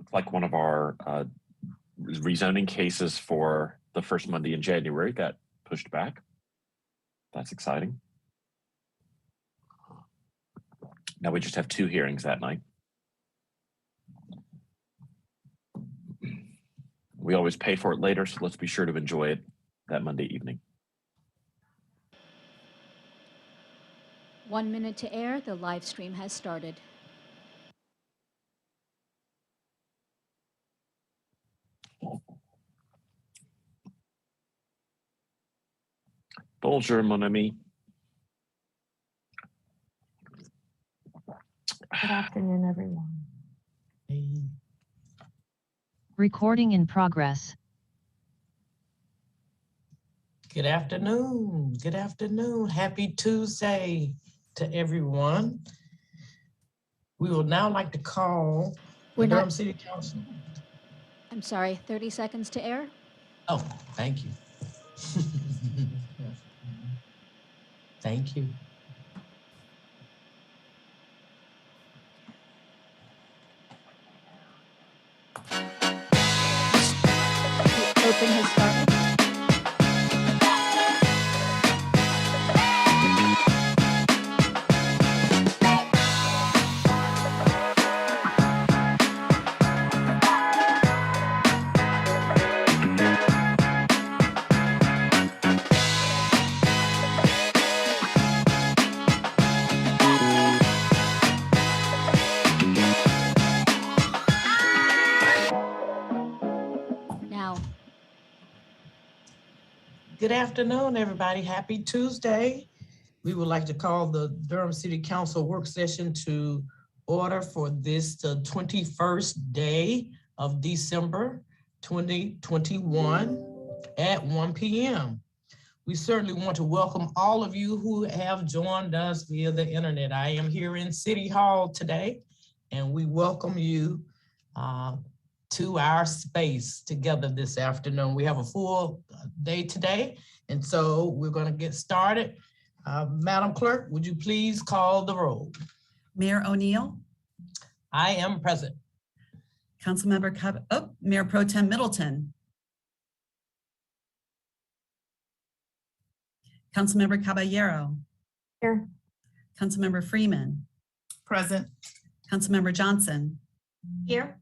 looked like one of our rezoning cases for the first Monday in January got pushed back. That's exciting. Now we just have 2 hearings that night. We always pay for it later, so let's be sure to enjoy it that Monday evening. 1 minute to air. The live stream has started. Bonjour, mon ami. Good afternoon, everyone. Hey. Recording in progress. Good afternoon. Good afternoon. Happy Tuesday to everyone. We would now like to call the Durham City Council. I'm sorry, 30 seconds to air. Oh, thank you. Thank you. The open has started. Good afternoon, everybody. Happy Tuesday. We would like to call the Durham City Council work session to order for this the 21st day of December 2021 at 1 p.m. We certainly want to welcome all of you who have joined us via the internet. I am here in City Hall today, and we welcome you to our space together this afternoon. We have a full day today, and so we're going to get started. Madam Clerk, would you please call the roll? Mayor O'Neill. I am present. Councilmember Mayor Pro Tem Middleton. Councilmember Caballero. Here. Councilmember Freeman. Present. Councilmember Johnson. Here.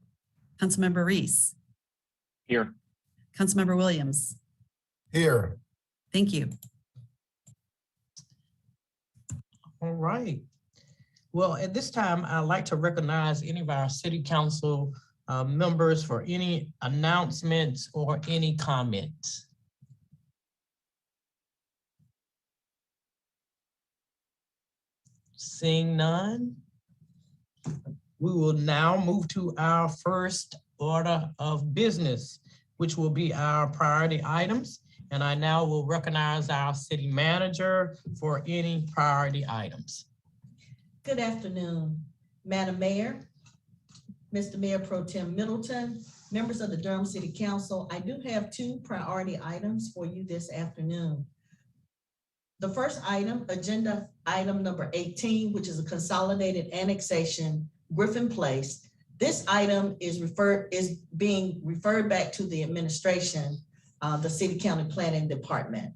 Councilmember Reese. Here. Councilmember Williams. Here. Thank you. All right. Well, at this time, I'd like to recognize any of our city council members for any announcements or any comments. Seeing none, we will now move to our first order of business, which will be our priority items. And I now will recognize our city manager for any priority items. Good afternoon, Madam Mayor, Mr. Mayor Pro Tem Middleton, members of the Durham City Council. I do have 2 priority items for you this afternoon. The first item, agenda item number 18, which is a consolidated annexation, Griffin Place. This item is being referred back to the administration, the City County Planning Department.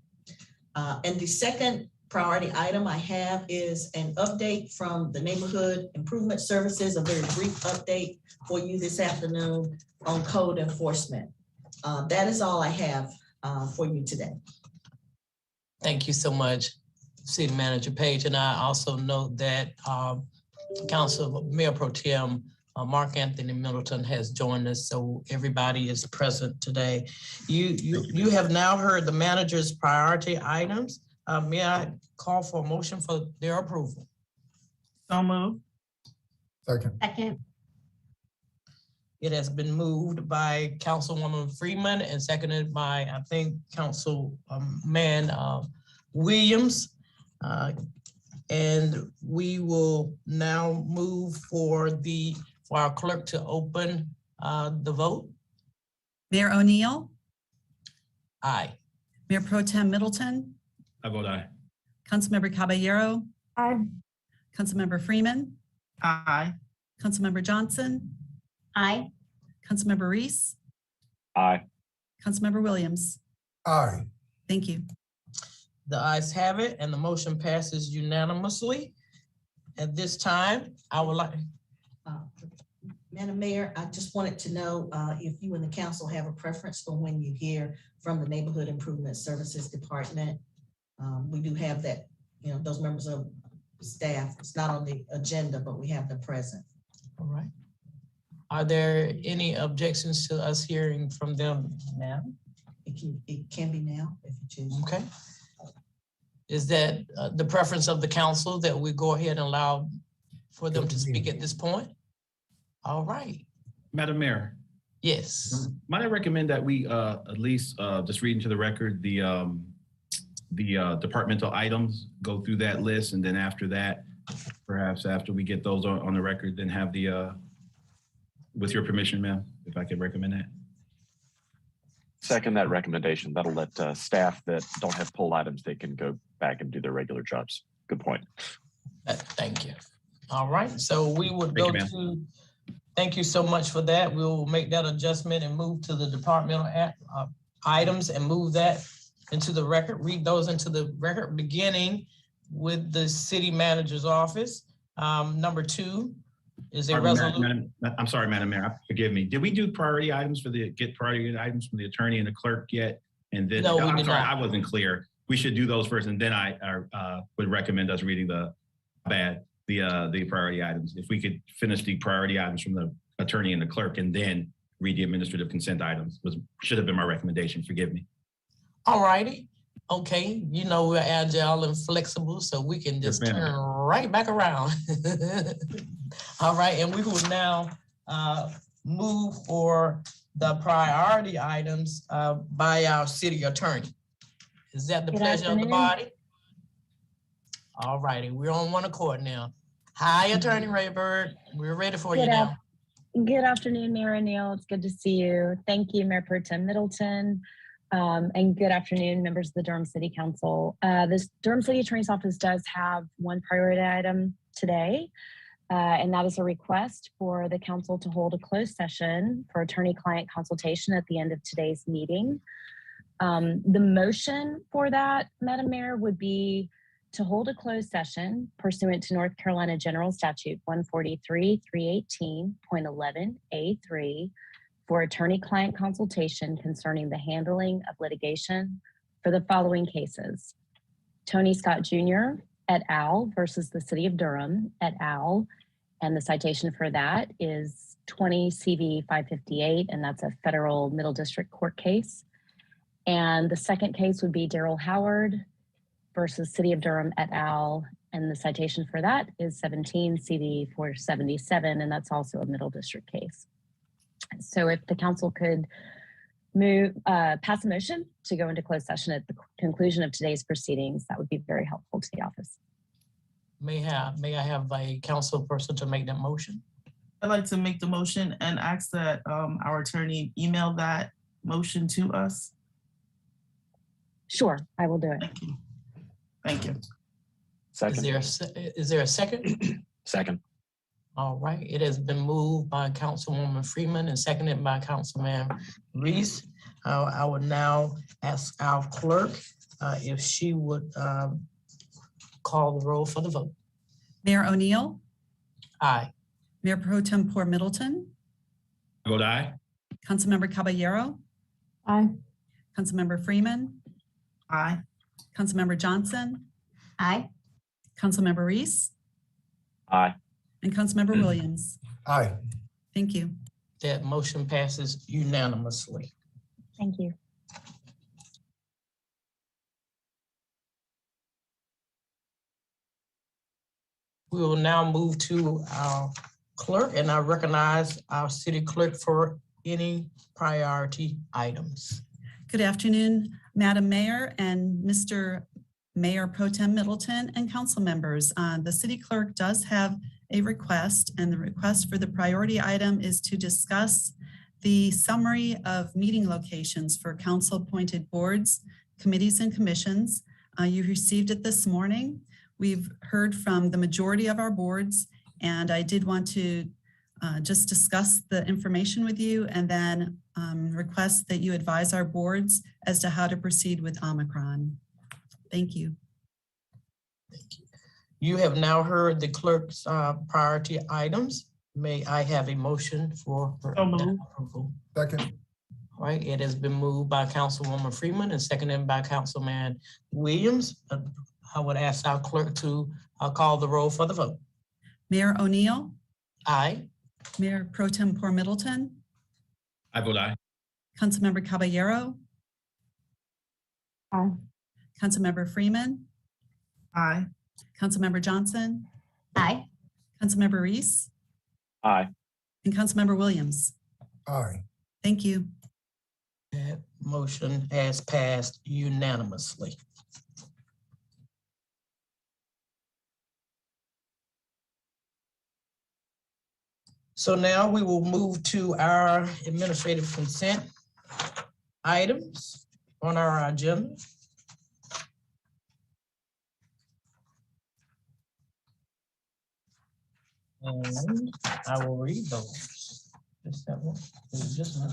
And the second priority item I have is an update from the Neighborhood Improvement Services, a very brief update for you this afternoon on code enforcement. That is all I have for you today. Thank you so much, City Manager Page. And I also note that Council Mayor Pro Tem Mark Anthony Middleton has joined us, so everybody is present today. You have now heard the manager's priority items. May I call for a motion for their approval? So moved. Second. It has been moved by Councilwoman Freeman and seconded by, I think, Councilman Williams. And we will now move for our clerk to open the vote. Mayor O'Neill. Aye. Mayor Pro Tem Middleton. I vote aye. Councilmember Caballero. Aye. Councilmember Freeman. Aye. Councilmember Johnson. Aye. Councilmember Reese, Aye. Councilmember Williams. Aye. Thank you. The ayes have it, and the motion passes unanimously. At this time, I would like, Madam Mayor, I just wanted to know if you and the council have a preference for when you hear from the Neighborhood Improvement Services Department. We do have that, those members of staff. It's not on the agenda, but we have them present. all right. Are there any objections to us hearing from them now? It can be now if you choose. Okay. Is that the preference of the council that we go ahead and allow for them to speak at this point? All right. Madam Mayor, Yes. might I recommend that we at least just read into the record the departmental items, go through that list, and then after that, perhaps after we get those on the record, then have the, with your permission, ma'am, if I could recommend that. Second that recommendation. That'll let staff that don't have pulled items, they can go back and do their regular jobs. Good point. Thank you. All right. So we would Thank go you, to, thank you so much for that. We'll make that adjustment and move to the departmental items and move that into the record, read those into the record, beginning with the city manager's office. Number 2 is a resolution. I'm sorry, Madam Mayor, forgive me. Did we do priority items get priority items from the attorney and the clerk yet? And then, No, we I'm did sorry, not. I wasn't clear. We should do those first, and then I would recommend us reading the priority items. If we could finish the priority items from the attorney and the clerk, and then read the administrative consent items, should have been my recommendation. Forgive me. All righty. Okay. We're agile and flexible, so we can just Yes, ma'am. turn right back around. All right. And we will now move for the priority items by our city attorney. Is that the Good pleasure of the afternoon. body? All righty. We're on one accord now. Hi, Attorney Rayburn. We're ready for you Good now. Good afternoon, Mayor O'Neill. It's good to see you. Thank you, Mayor Pro Tem Middleton. And good afternoon, members of the Durham City Council. This Durham City Attorney's Office does have one priority item today, and that is a request for the council to hold a closed session for attorney-client consultation at the end of today's meeting. The motion for that, Madam Mayor, would be to hold a closed session pursuant to North Carolina General Statute 143-318.11A3 for attorney-client consultation concerning the handling of litigation for the following cases: Tony Scott Jr. et al. Versus the City of Durham et al. And the citation for that is 20 CV 558, and that's a federal middle district court case. And the second case would be Daryl Howard versus City of Durham et al. And the citation for that is 17 CV 477, and that's also a middle district case. So if the council could pass a motion to go into closed session at the conclusion of today's proceedings, that would be very helpful to the office. May I have a council person to make that motion? I'd like to make the motion and ask that our attorney email that motion to us. Sure, I will do it. Thank you. Thank you. Second. Is there a second? Second. All right, it has been moved by Councilwoman Freeman and seconded by Councilman Reese. I would now ask our clerk if she would call the roll for the vote. Mayor O'Neill, Aye. Mayor Pro Tempore Middleton, I vote aye. Councilmember Caballero, Aye. Councilmember Freeman, Aye. Councilmember Johnson, Aye. Councilmember Reese, Aye. and Councilmember Williams. Aye. Thank you. That motion passes unanimously. Thank you. We will now move to our clerk, and I recognize our city clerk for any priority items. Good afternoon, Madam Mayor and Mr. Mayor Pro Tem Middleton and council members. The city clerk does have a request, and the request for the priority item is to discuss the summary of meeting locations for council-appointed boards, committees, and commissions. You received it this morning. We've heard from the majority of our boards, and I did want to just discuss the information with you and then request that you advise our boards as to how to proceed with Omicron. Thank you. You have now heard the clerk's priority items. May I have a motion for So moved. approval? Second. All right, it has been moved by Councilwoman Freeman and seconded by Councilman Williams. I would ask our clerk to call the roll for the vote. Mayor O'Neill, Aye. Mayor Pro Tem Pour Middleton, I vote aye. Councilmember Caballero, Aye. Councilmember Freeman, Aye. Councilmember Johnson, Aye. Councilmember Reese, Aye. and Councilmember Williams. Aye. Thank you. That motion has passed unanimously. So now we will move to our administrative consent items on our agenda. And I will read those. Just that one. Is it just one?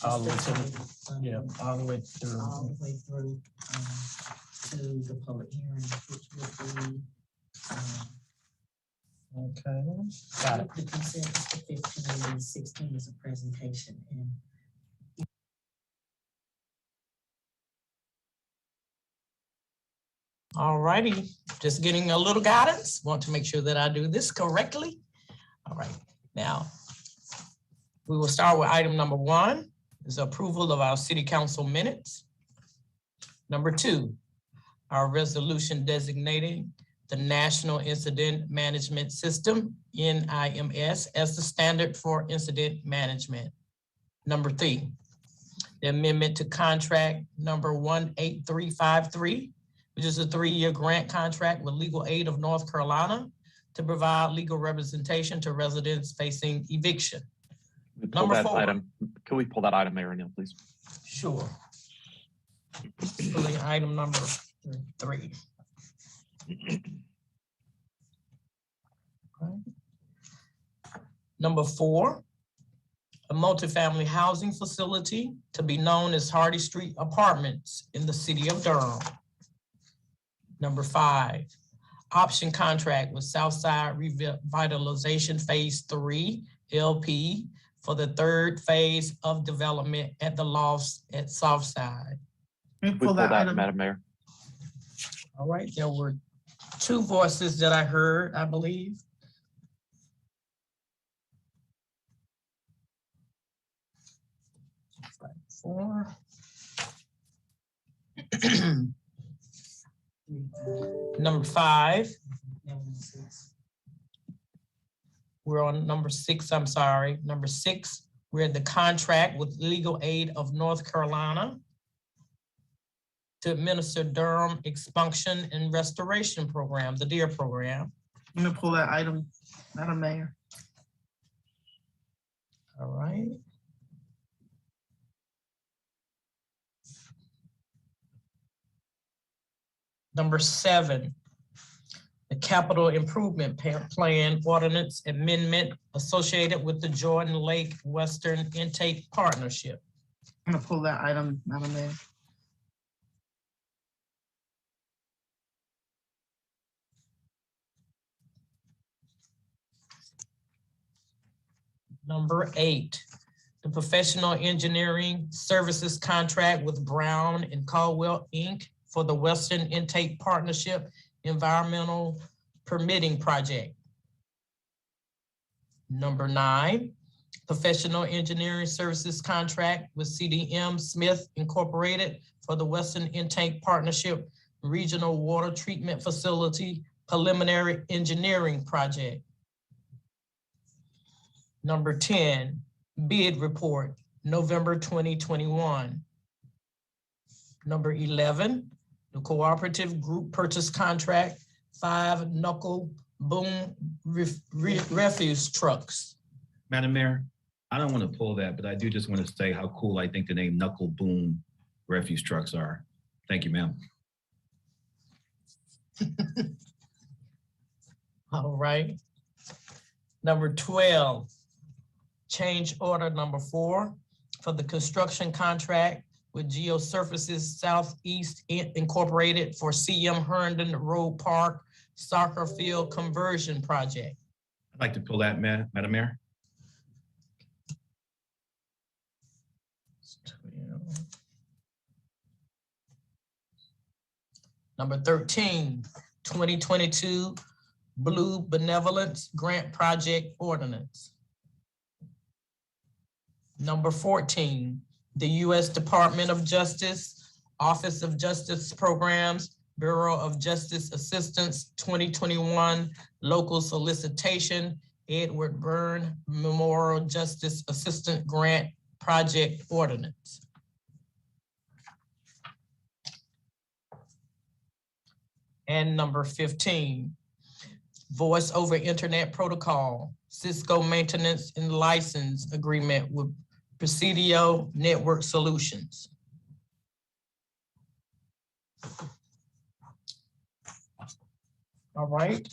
All the way to the, yeah, all the way through. All the way through to the public hearing, which would be Okay, got it. the consent is the 15 and 16 is a presentation. And All righty, just getting a little guidance. Want to make sure that I do this correctly. All right, now we will start with item number 1, is approval of our city council minutes. Number 2, our resolution designating the National Incident Management System, NIMS, as the standard for incident management. Number 3, the amendment to contract number 18353, which is a 3-year grant contract with Legal Aid of North Carolina to provide legal representation to residents facing eviction. Pull Number that 4. item. Can we pull that item, Mayor O'Neill, please? Sure. Pulling item number 3. Okay. Number 4, a multifamily housing facility to be known as Hardy Street Apartments in the city of Durham. Number 5, option contract with Southside Revitalization Phase 3 LP for the 3rd phase of development at the Lofts at Southside. Let me We pull pull that that, item. Madam Mayor. All right, there were 2 voices that I heard, I believe. Four. Number 5. We're on number 6, I'm sorry. Number 6, we're at the contract with Legal Aid of North Carolina to administer Durham Expunction and Restoration Program, the DEAR program. Let me pull that item, Madam Mayor. All right. Number 7, the capital improvement plan ordinance amendment associated with the Jordan Lake Western Intake Partnership. I'm gonna pull that item, Madam Mayor. Number 8, the professional engineering services contract with Brown and Caldwell, Inc. for the Western Intake Partnership Environmental Permitting Project. Number 9, professional engineering services contract with CDM Smith Incorporated for the Western Intake Partnership Regional Water Treatment Facility Preliminary Engineering Project. Number 10, bid report, November 2021. Number 11, the cooperative group purchase contract, 5 knuckle boom refuse trucks. Madam Mayor, I don't want to pull that, but I do just want to say how cool I think the name Knuckle Boom refuse trucks are. Thank you, ma'am. All right. Number 12, change order number 4 for the construction contract with Geosurfaces Southeast Incorporated for CM Herndon Road Park Soccer Field Conversion Project. I'd like to pull that, Madam Mayor. Number 13, 2022 Blue Benevolence Grant Project Ordinance. Number 14, the U.S. Department of Justice, Office of Justice Programs, Bureau of Justice Assistance 2021 Local Solicitation, Edward Byrne Memorial Justice Assistant Grant Project Ordinance. And number 15, Voice over Internet Protocol, Cisco Maintenance and License Agreement with Presidio Network Solutions. All right.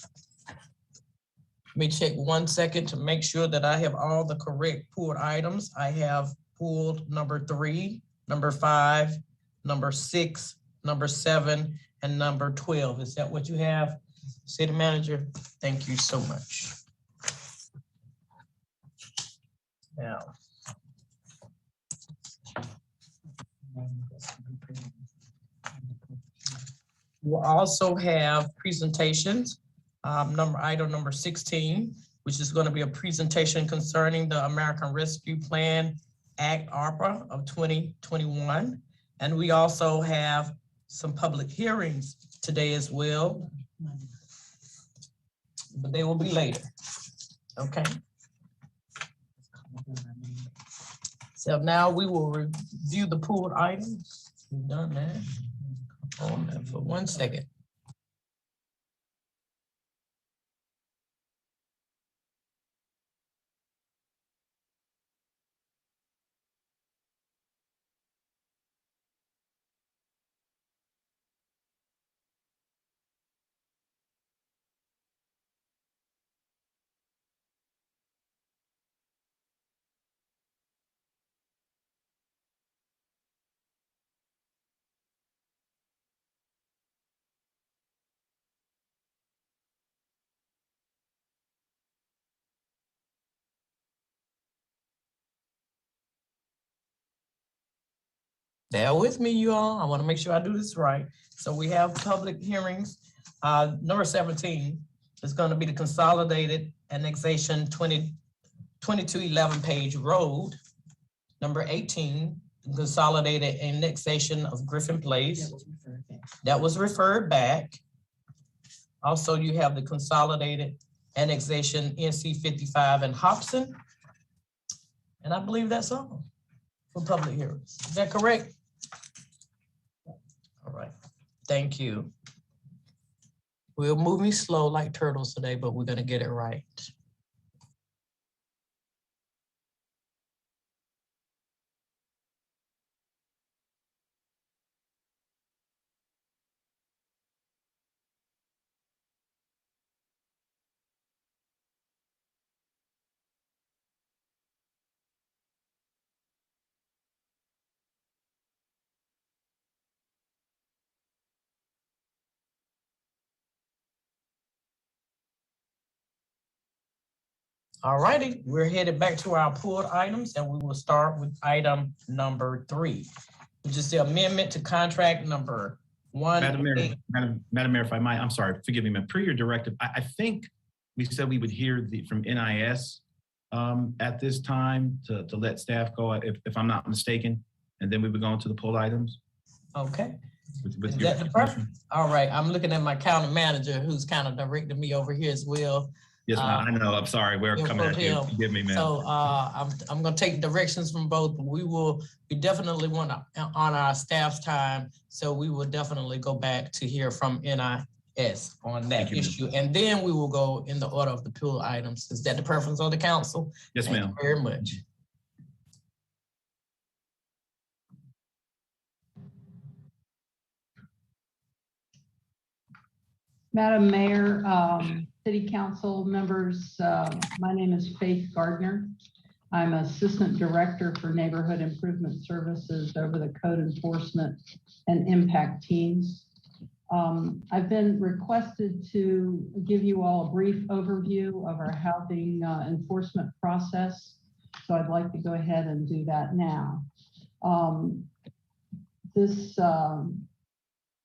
Let me check 1 second to make sure that I have all the correct pulled items. I have pulled number 3, number 5, number 6, number 7, and number 12. Is that what you have, City Manager? Thank you so much. Now. We'll also have presentations. Item number 16, which is going to be a presentation concerning the American Rescue Plan Act ARPA of 2021. And we also have some public hearings today as well, but they will be later. Okay. So now we will review the pooled items. We've done that. Hold on for 1 second. Bear with me, you all. I want to make sure I do this right. So we have public hearings. Number 17 is going to be the consolidated annexation 2211 Page Road. Number 18, consolidated annexation of Griffin Place. That was referred back. Also, you have the consolidated annexation NC 55 and Hobson. And I believe that's all for public hearings. Is that correct? All right, thank you. We're moving slow like turtles today, but we're gonna get it right. All righty, we're headed back to our pulled items and we will start with item number 3, which is the amendment to contract number 1. Madam Mayor, if I might, I'm sorry, forgive me, per your directive, I think we said we would hear from NIS at this time to let staff go, if I'm not mistaken, and then we would go into the pulled items. Okay. With Is that the preference? All right, I'm looking at my county manager who's kind of directing me over here as well. Yes, I know. I'm sorry. We're coming at you. Forgive me, man. So I'm going to take directions from both. We definitely want to honor our staff's time. So we will definitely go back to hear from NIS on that issue. And then we will go in the order of the pool items. Is that the preference of the council? Yes, ma'am. Thank you very much. Madam Mayor, City Council members, my name is Faith Gardner. I'm Assistant Director for Neighborhood Improvement Services over the Code Enforcement and Impact teams. I've been requested to give you all a brief overview of our housing enforcement process, so I'd like to go ahead and do that now.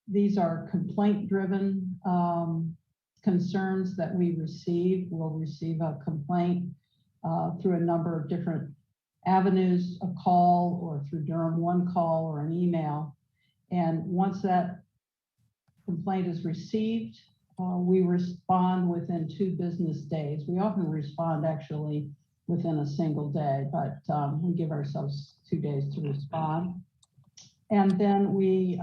These are complaint-driven concerns that we receive. We'll receive a complaint through a number of different avenues, a call or through Durham One call or an email. And once that complaint is received, we respond within 2 business days. We often respond actually within a single day, but we give ourselves 2 days to respond. And then we,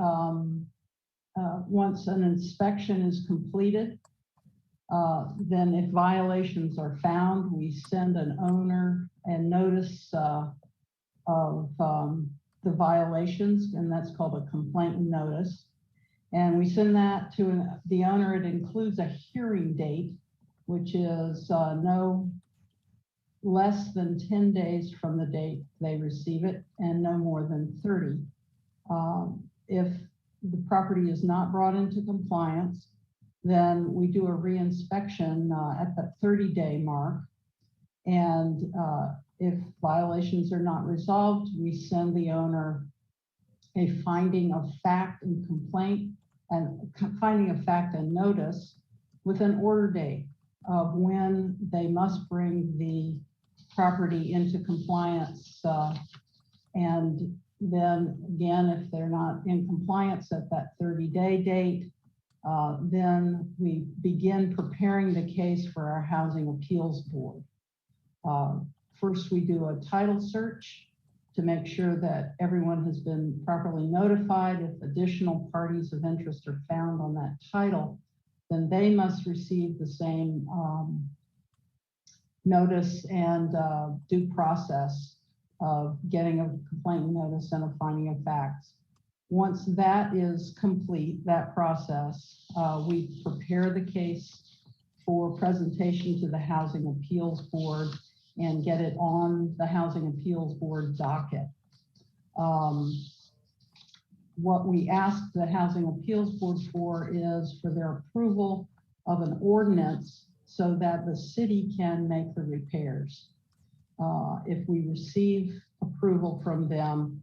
once an inspection is completed, then if violations are found, we send an owner a notice of the violations, and that's called a complaint notice. And we send that to the owner. It includes a hearing date, which is no less than 10 days from the date they receive it and no more than 30. If the property is not brought into compliance, then we do a reinspection at the 30-day mark. And if violations are not resolved, we send the owner a finding of fact and complaint and finding of fact and notice with an order date of when they must bring the property into compliance. And then again, if they're not in compliance at that 30-day date, then we begin preparing the case for our Housing Appeals Board. First, we do a title search to make sure that everyone has been properly notified. If additional parties of interest are found on that title, then they must receive the same notice and due process of getting a complaint notice and a finding of facts. Once that is complete, that process, we prepare the case for presentation to the Housing Appeals Board and get it on the Housing Appeals Board docket. What we ask the Housing Appeals Board for is for their approval of an ordinance so that the city can make the repairs. If we receive approval from them,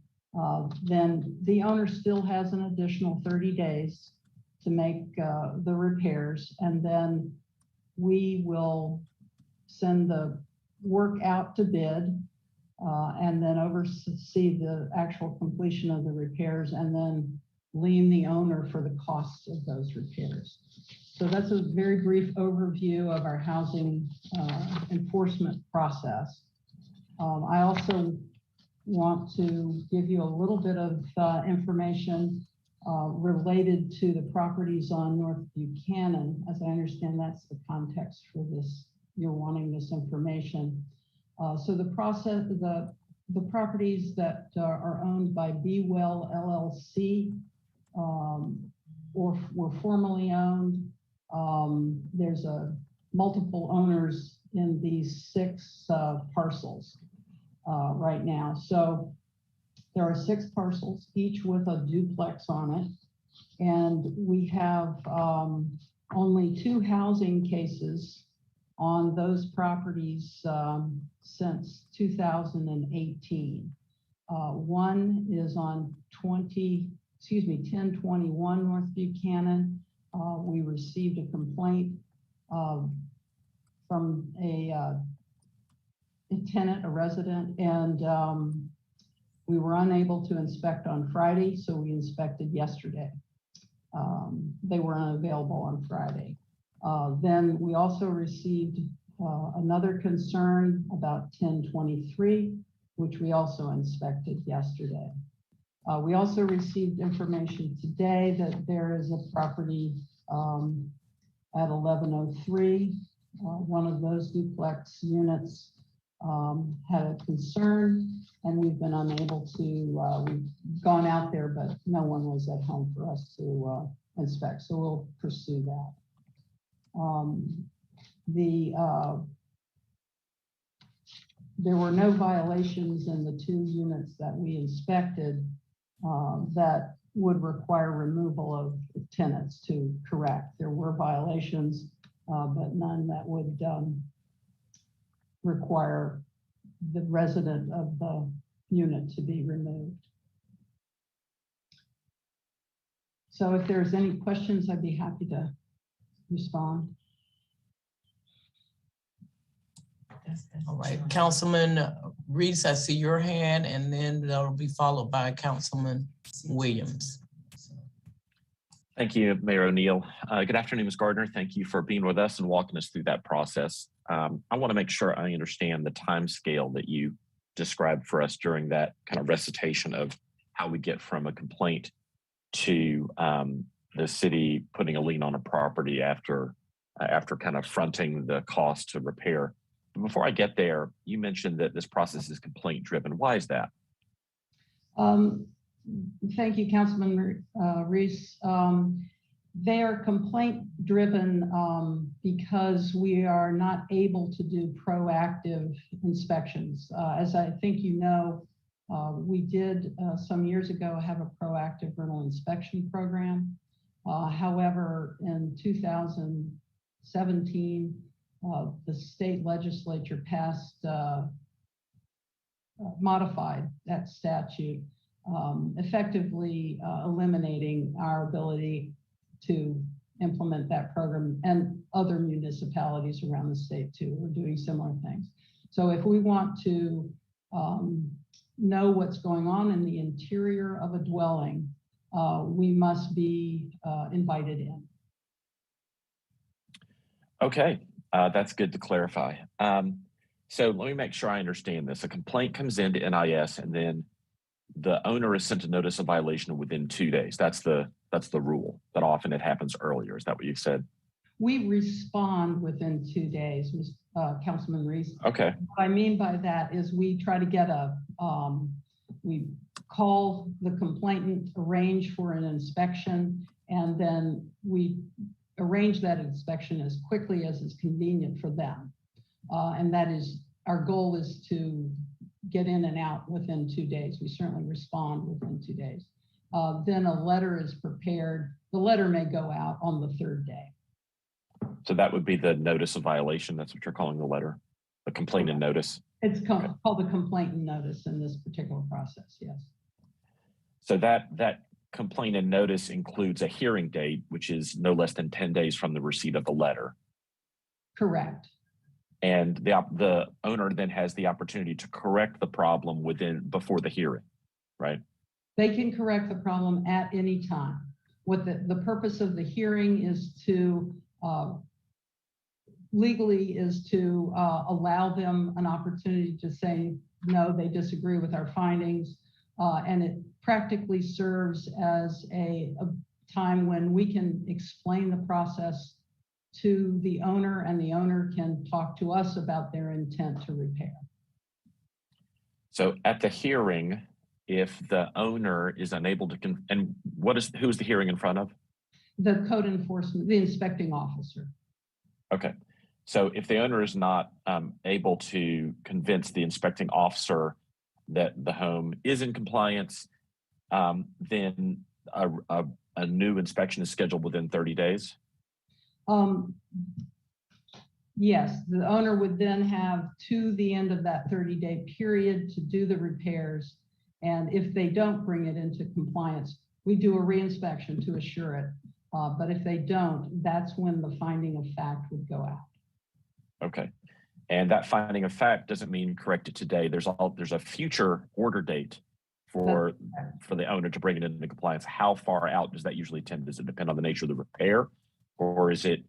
then the owner still has an additional 30 days to make the repairs, and then we will send the work out to bid and then oversee the actual completion of the repairs and then lien the owner for the costs of those repairs. So that's a very brief overview of our housing enforcement process. I also want to give you a little bit of information related to the properties on North Buchanan. As I understand, that's the context for this. You're wanting this information. So the process, the properties that are owned by Be Well LLC or were formerly owned, there's multiple owners in these 6 parcels right now. So there are 6 parcels, each with a duplex on it. And we have only 2 housing cases on those properties since 2018. One is on 1021 North Buchanan. We received a complaint from a tenant, a resident, and we were unable to inspect on Friday, so we inspected yesterday. They were unavailable on Friday. Then we also received another concern about 1023, which we also inspected yesterday. We also received information today that there is a property at 1103. One of those duplex units had a concern, and we've been unable to, we've gone out there, but no one was at home for us to inspect, so we'll pursue that. The there were no violations in the 2 units that we inspected that would require removal of tenants to correct. There were violations, but none that would require the resident of the unit to be removed. So if there's any questions, I'd be happy to respond. All right, Councilman Reese, I see your hand, and then that'll be followed by Councilman Williams. Thank you, Mayor O'Neill. Good afternoon, Ms. Gardner. Thank you for being with us and walking us through that process. I want to make sure I understand the time scale that you described for us during that kind of recitation of how we get from a complaint to the city putting a lien on a property after kind of fronting the cost to repair. But before I get there, you mentioned that this process is complaint driven. Why is that? Thank you, Councilman Reese. They are complaint driven because we are not able to do proactive inspections. As I think you know, we did some years ago have a proactive rental inspection program. However, in 2017, the state legislature passed, modified that statute, effectively eliminating our ability to implement that program, and other municipalities around the state too are doing similar things. So if we want to know what's going on in the interior of a dwelling, we must be invited in. Okay, that's good to clarify. So let me make sure I understand this. A complaint comes into NIS, and then the owner is sent a notice of violation within 2 days. That's the rule, but often it happens earlier. Is that what you said? We respond within 2 days, Councilman Reese. Okay. What I mean by that is we try to get we call the complainant, arrange for an inspection, and then we arrange that inspection as quickly as is convenient for them. And that is, our goal is to get in and out within 2 days. We certainly respond within 2 days. Then a letter is prepared. The letter may go out on the 3rd day. So that would be the notice of violation. That's what you're calling the letter, the complainant notice. It's called the complainant notice in this particular process, yes. So that complainant notice includes a hearing date, which is no less than 10 days from the receipt of the letter. Correct. And the owner then has the opportunity to correct the problem before the hearing, right? They can correct the problem at any time. What the purpose of the hearing is to legally is to allow them an opportunity to say, no, they disagree with our findings. And it practically serves as a time when we can explain the process to the owner, and the owner can talk to us about their intent to repair. So at the hearing, if the owner is unable to, and who's the hearing in front of? The code enforcement, the inspecting officer. Okay. So if the owner is not able to convince the inspecting officer that the home is in compliance, then a new inspection is scheduled within 30 days? Yes, the owner would then have to the end of that 30-day period to do the repairs. And if they don't bring it into compliance, we do a reinspection to assure it. But if they don't, that's when the finding of fact would go out. Okay. And that finding of fact doesn't mean correct it today. There's a future order date for the owner to bring it into compliance. How far out does that usually tend? Does it depend on the nature of the repair, or is it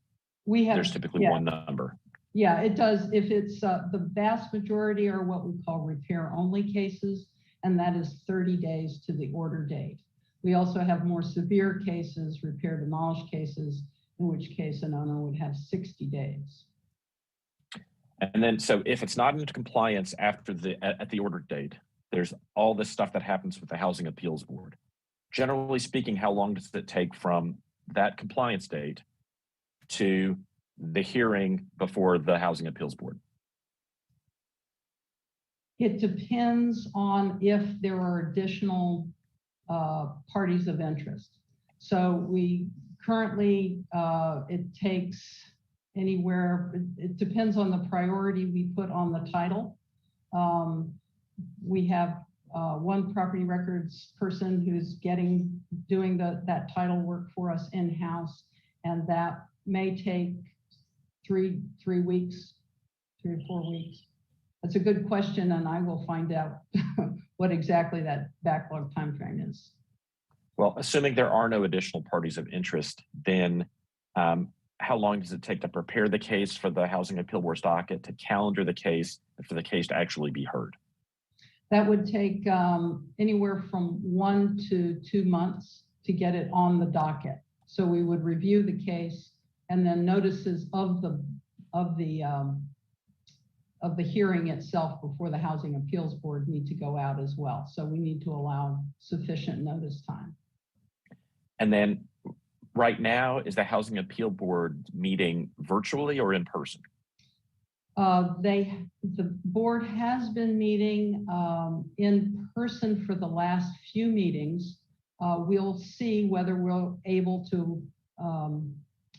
there's typically one number? Yeah, it does. If it's the vast majority are what we call repair only cases, and that is 30 days to the order date. We also have more severe cases, repair demolish cases, in which case an owner would have 60 days. And then, so if it's not into compliance after at the order date, there's all this stuff that happens with the Housing Appeals Board. Generally speaking, how long does it take from that compliance date to the hearing before the Housing Appeals Board? It depends on if there are additional parties of interest. So we currently, it takes anywhere, it depends on the priority we put on the title. We have one property records person who's doing that title work for us in-house, and that may take three weeks, 3 or 4 weeks. That's a good question, and I will find out what exactly that backlog timeframe is. Well, assuming there are no additional parties of interest, then how long does it take to prepare the case for the Housing Appeal Board's docket, to calendar the case, and for the case to actually be heard? That would take anywhere from 1 to 2 months to get it on the docket. So we would review the case, and then notices of the hearing itself before the Housing Appeals Board need to go out as well. So we need to allow sufficient notice time. And then right now, is the Housing Appeal Board meeting virtually or in person? The board has been meeting in person for the last few meetings. We'll see whether we're able to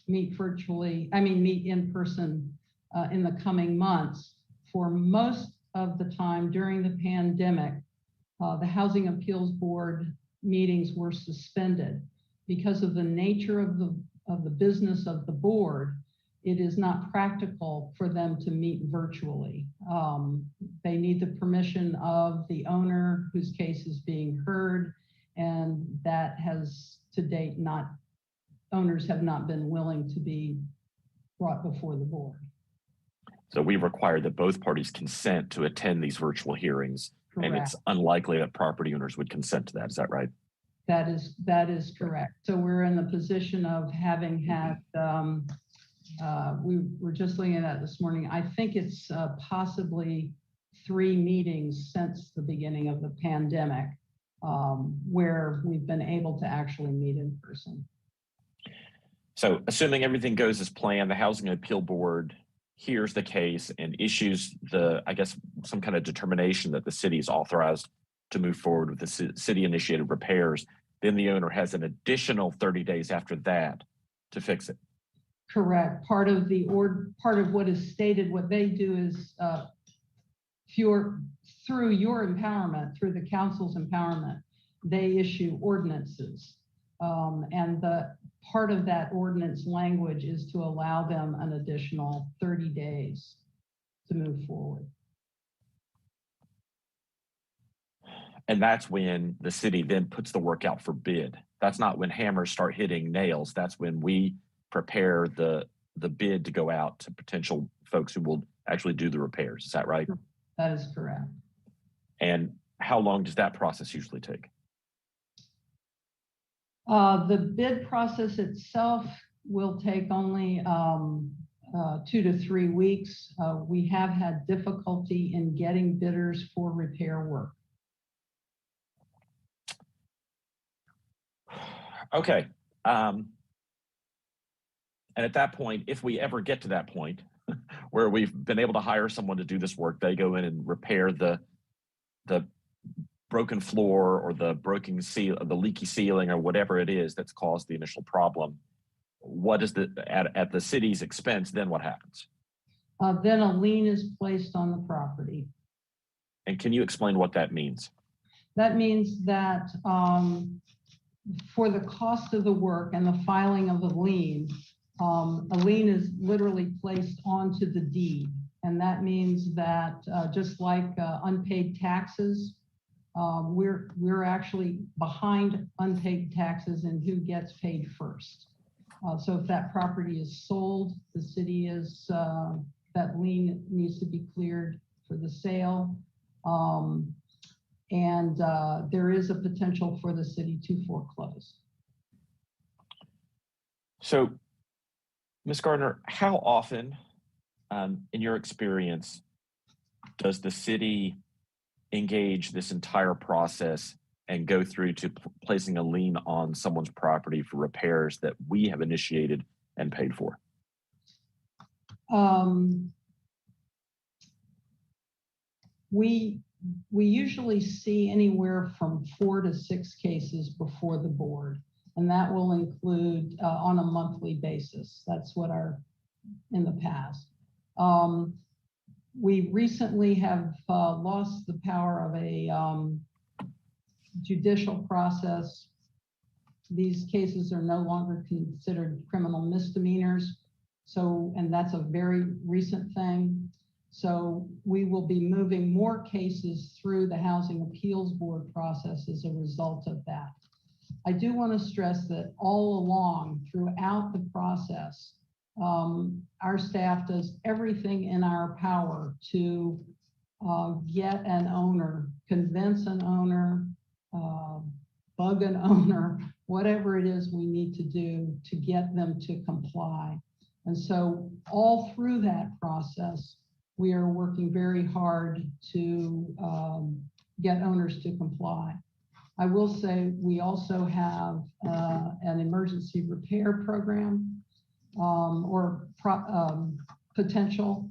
meet in person in the coming months. For most of the time during the pandemic, the Housing Appeals Board meetings were suspended because of the nature of the business of the board. It is not practical for them to meet virtually. They need the permission of the owner whose case is being heard, and that has to date owners have not been willing to be brought before the board. So we require that both parties consent to attend these virtual hearings. Correct. And it's unlikely that property owners would consent to that. Is that right? That is correct. So we're in the position of having had, we were just looking at that this morning. I think it's possibly 3 meetings since the beginning of the pandemic where we've been able to actually meet in person. So assuming everything goes as planned, the Housing Appeal Board hears the case and issues some kind of determination that the city is authorized to move forward with the city-initiated repairs. Then the owner has an additional 30 days after that to fix it. Correct. Part of what is stated, what they do is through your empowerment, through the council's empowerment, they issue ordinances. And the part of that ordinance language is to allow them an additional 30 days to move forward. And that's when the city then puts the work out for bid. That's not when hammers start hitting nails. That's when we prepare the bid to go out to potential folks who will actually do the repairs. Is that right? That is correct. And how long does that process usually take? The bid process itself will take only 2 to 3 weeks. We have had difficulty in getting bidders for repair work. Okay. And at that point, if we ever get to that point where we've been able to hire someone to do this work, they go in and repair the broken floor or the broken seal, the leaky ceiling, or whatever it is that's caused the initial problem. What is at the city's expense? Then what happens? Then a lien is placed on the property. And can you explain what that means? That means that for the cost of the work and the filing of a lien is literally placed onto the deed. And that means that just like unpaid taxes, we're actually behind unpaid taxes and who gets paid first. So if that property is sold, the city is, that lien needs to be cleared for the sale. And there is a potential for the city to foreclose. So, Ms. Gardner, how often, in your experience, does the city engage this entire process and go through to placing a lien on someone's property for repairs that we have initiated and paid for? We usually see anywhere from 4 to 6 cases before the board, and that will include on a monthly basis. That's what in the past. We recently have lost the power of a judicial process. These cases are no longer considered criminal misdemeanors. So, and that's a very recent thing. So we will be moving more cases through the Housing Appeals Board process as a result of that. I do want to stress that all along throughout the process, our staff does everything in our power to get an owner, convince an owner, bug an owner, whatever it is we need to do to get them to comply. And so all through that process, we are working very hard to get owners to comply. I will say we also have an emergency repair program potential,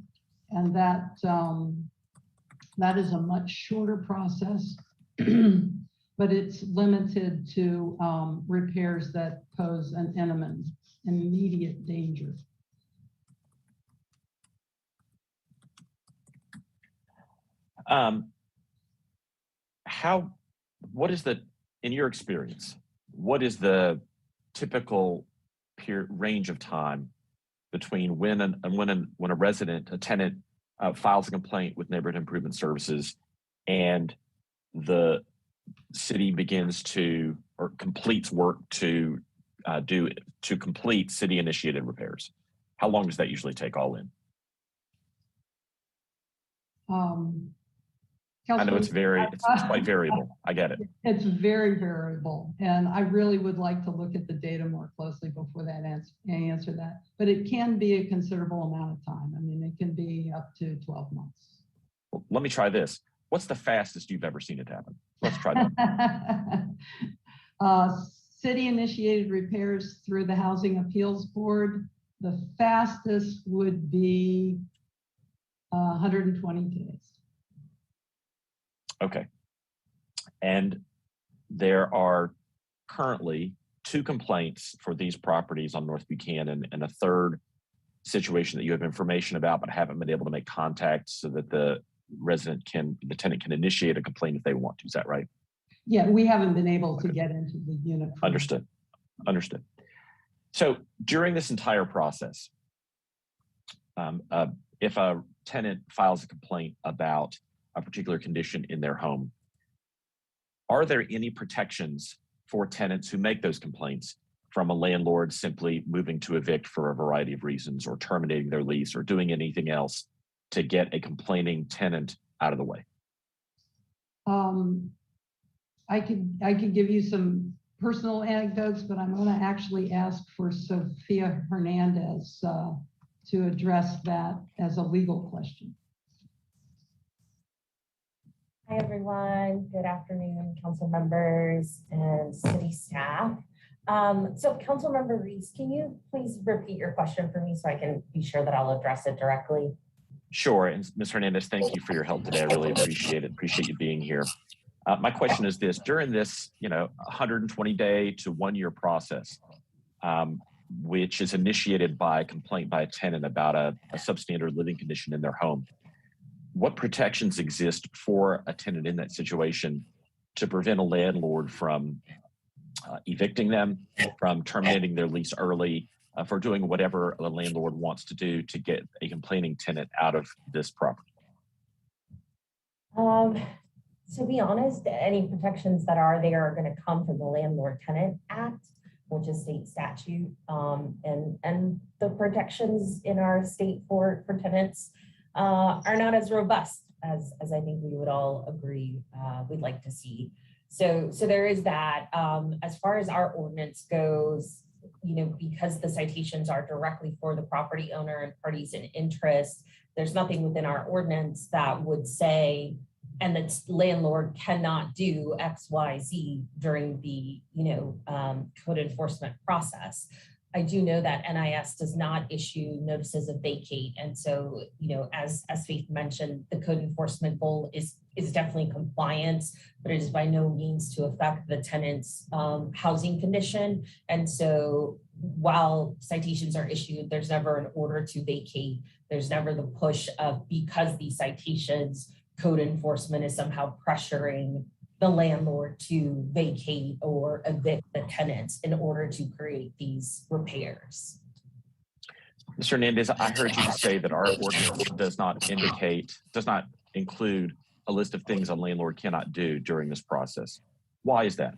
and that is a much shorter process, but it's limited to repairs that pose an immediate danger. What is in your experience, what is the typical range of time between when a resident, a tenant files a complaint with Neighborhood Improvement Services and the city begins to, or completes work to complete city initiated repairs? How long does that usually take all in? I know it's quite variable. I get it. It's very variable, and I really would like to look at the data more closely before that answer that. But it can be a considerable amount of time. I mean, it can be up to 12 months. Well, let me try this. What's the fastest you've ever seen it happen? Let's try that. City initiated repairs through the Housing Appeals Board. The fastest would be 120 days. Okay. And there are currently 2 complaints for these properties on North Buchanan and a third situation that you have information about but haven't been able to make contact so that the tenant can initiate a complaint if they want to. Is that right? Yeah, we haven't been able to get into the unit. Understood. So during this entire process, if a tenant files a complaint about a particular condition in their home, are there any protections for tenants who make those complaints from a landlord simply moving to evict for a variety of reasons, or terminating their lease, or doing anything else to get a complaining tenant out of the way? I could give you some personal anecdotes, but I'm going to actually ask for Sophia Hernandez to address that as a legal question. Hi, everyone. Good afternoon, council members and city staff. So Councilmember Reese, can you please repeat your question for me so I can be sure that I'll address it directly? Sure. And Ms. Hernandez, thank you for your help today. I really appreciate it. Appreciate you being here. My question is this: during this, 120-day to 1-year process, which is initiated by a complaint by a tenant about a substandard living condition in their home, what protections exist for a tenant in that situation to prevent a landlord from evicting them, from terminating their lease early, for doing whatever the landlord wants to do to get a complaining tenant out of this property? To be honest, any protections that are there are going to come from the Landlord-Tenant Act, which is state statute, and the protections in our state for tenants are not as robust as I think we would all agree we'd like to see. So there is that. As far as our ordinance goes, because the citations are directly for the property owner and parties in interest, there's nothing within our ordinance that would say, and the landlord cannot do X, Y, Z during the code enforcement process. I do know that NIS does not issue notices of vacate. And so, as Faith mentioned, the code enforcement goal is definitely compliance, but it is by no means to affect the tenant's housing condition. And so while citations are issued, there's never an order to vacate. There's never the push of, because these citations, code enforcement is somehow pressuring the landlord to vacate or evict the tenants in order to create these repairs. Mr. Hernandez, I heard you say that our ordinance does not include a list of things a landlord cannot do during this process. Why is that?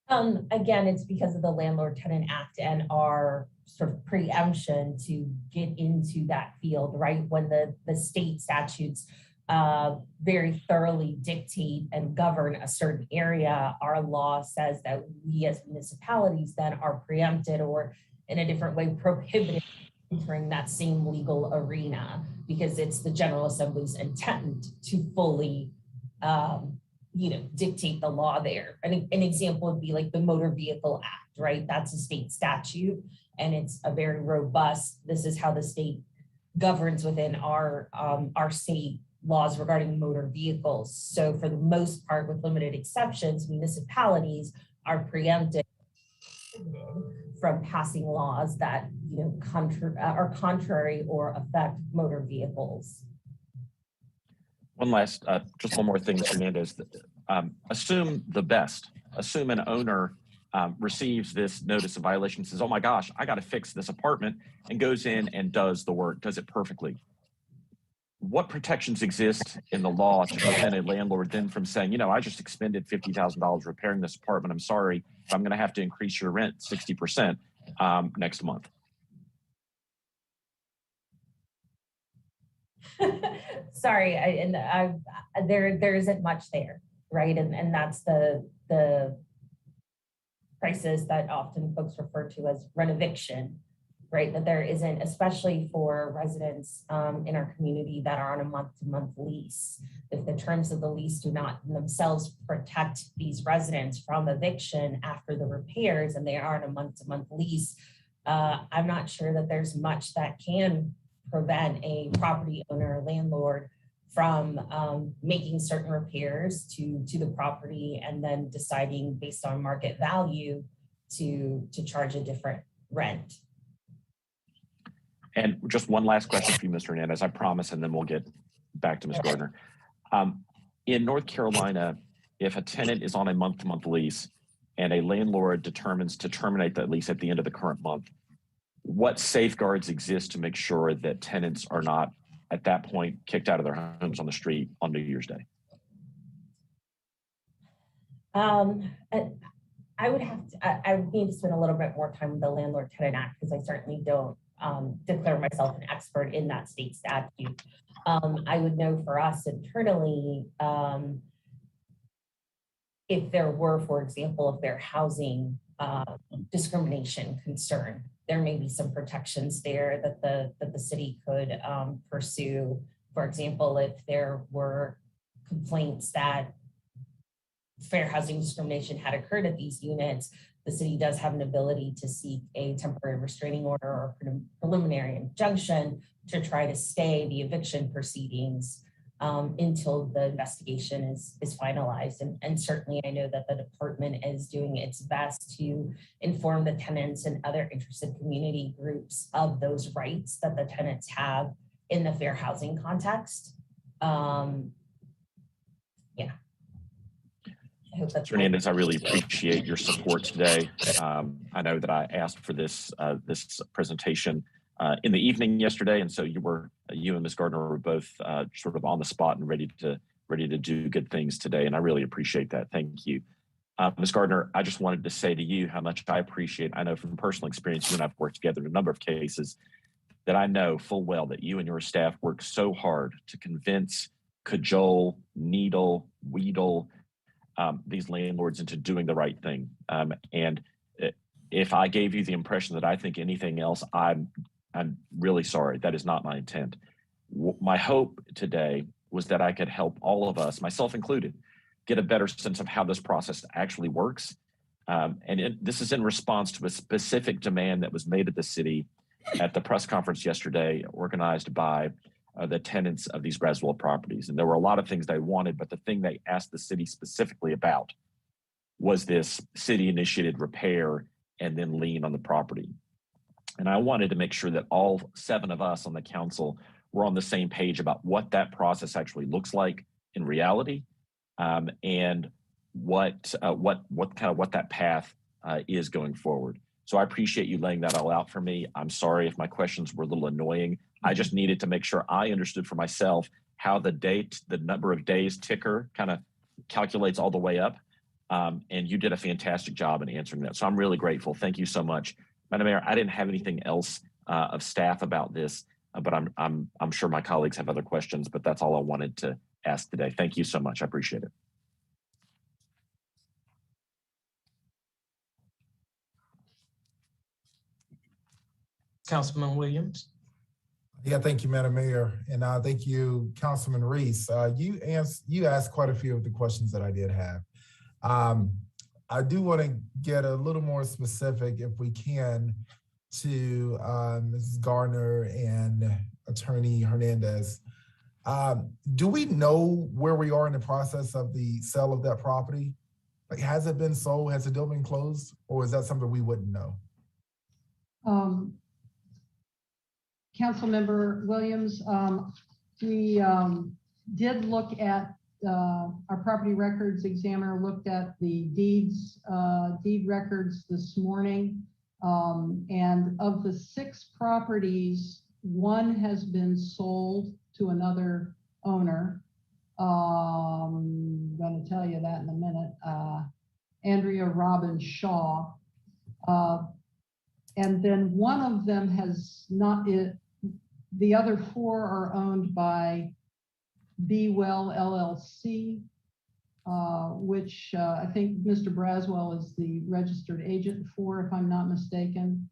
Again, it's because of the Landlord Tenant Act and our sort of preemption to get into that field, right? When the state statutes very thoroughly dictate and govern a certain area, our law says that we as municipalities then are preempted or in a different way prohibited entering that same legal arena, because it's the General Assembly's intent to fully dictate the law there. I think an example would be like the Motor Vehicle Act, right? That's a state statute and it's a very robust, this is how the state governs within our state laws regarding motor vehicles. So for the most part, with limited exceptions, municipalities are preempted from passing laws that are contrary or affect motor vehicles. One last, just one more thing, Mr. Hernandez. Assume the best. Assume an owner receives this notice of violation and says, oh my gosh, I got to fix this apartment, and goes in and does the work, does it perfectly. What protections exist in the law to prevent a landlord then from saying, I just expended $50,000 repairing this apartment. I'm sorry, I'm going to have to increase your rent 60% next month. Sorry, there isn't much there, right? And that's the crisis that often folks refer to as rent eviction, right? That there isn't, especially for residents in our community that are on a month-to-month lease. If the terms of the lease do not themselves protect these residents from eviction after the repairs and they are on a month-to-month lease, I'm not sure that there's much that can prevent a property owner or landlord from making certain repairs to the property and then deciding based on market value to charge a different rent. And just one last question for you, Mr. Hernandez, I promise, and then we'll get back to Ms. Gardner. In North Carolina, if a tenant is on a month-to-month lease and a landlord determines to terminate that lease at the end of the current month, what safeguards exist to make sure that tenants are not at that point kicked out of their homes on the street on New Year's Day? I would need to spend a little bit more time with the Landlord Tenant Act because I certainly don't declare myself an expert in that state statute. I would know for us internally, if there were, for example, if there housing discrimination concern, there may be some protections there that the city could pursue. For example, if there were complaints that fair housing discrimination had occurred at these units, the city does have an ability to seek a temporary restraining order or preliminary injunction to try to stay the eviction proceedings until the investigation is finalized. And certainly I know that the department is doing its best to inform the tenants and other interested community groups of those rights that the tenants have in the fair housing context. I hope that's Hernandez, I really appreciate your support today. I know that I asked for this presentation in the evening yesterday, and so you and Ms. Gardner were both sort of on the spot and ready to do good things today, and I really appreciate that. Thank you. Ms. Gardner, I just wanted to say to you how much I appreciate. I know from personal experience, you and I've worked together in a number of cases that I know full well that you and your staff work so hard to convince, cajole, needle, wheedle these landlords into doing the right thing. And if I gave you the impression that I think anything else, I'm really sorry. That is not my intent. My hope today was that I could help all of us, myself included, get a better sense of how this process actually works. This is in response to a specific demand that was made at the city at the press conference yesterday, organized by the tenants of these Braswell properties. And there were a lot of things they wanted, but the thing they asked the city specifically about was this city-initiated repair and then lien on the property. And I wanted to make sure that all 7 of us on the council were on the same page about what that process actually looks like in reality, and what that path is going forward. So I appreciate you laying that all out for me. I'm sorry if my questions were a little annoying. I just needed to make sure I understood for myself how the number of days ticker kind of calculates all the way up. And you did a fantastic job in answering that. So I'm really grateful. Thank you so much. Madam Mayor, I didn't have anything else of staff about this, but I'm sure my colleagues have other questions, but that's all I wanted to ask today. Thank you so much. I appreciate it. Councilman Williams. Yeah, thank you, Madam Mayor. And thank you, Councilman Reese. You asked quite a few of the questions that I did have. I do want to get a little more specific, if we can, to Mrs. Gardner and Attorney Hernandez. Do we know where we are in the process of the sale of that property? Like, has it been sold? Has the deal been closed? Or is that something we wouldn't know? Councilmember Williams, we did look at our property records examiner looked at the deed records this morning. And of the 6 properties, 1 has been sold to another owner. I'm going to tell you that in a minute. Andrea Robin Shaw. And then 1 of them has not, the other 4 are owned by Be Well LLC, which I think Mr. Braswell is the registered agent for, if I'm not mistaken.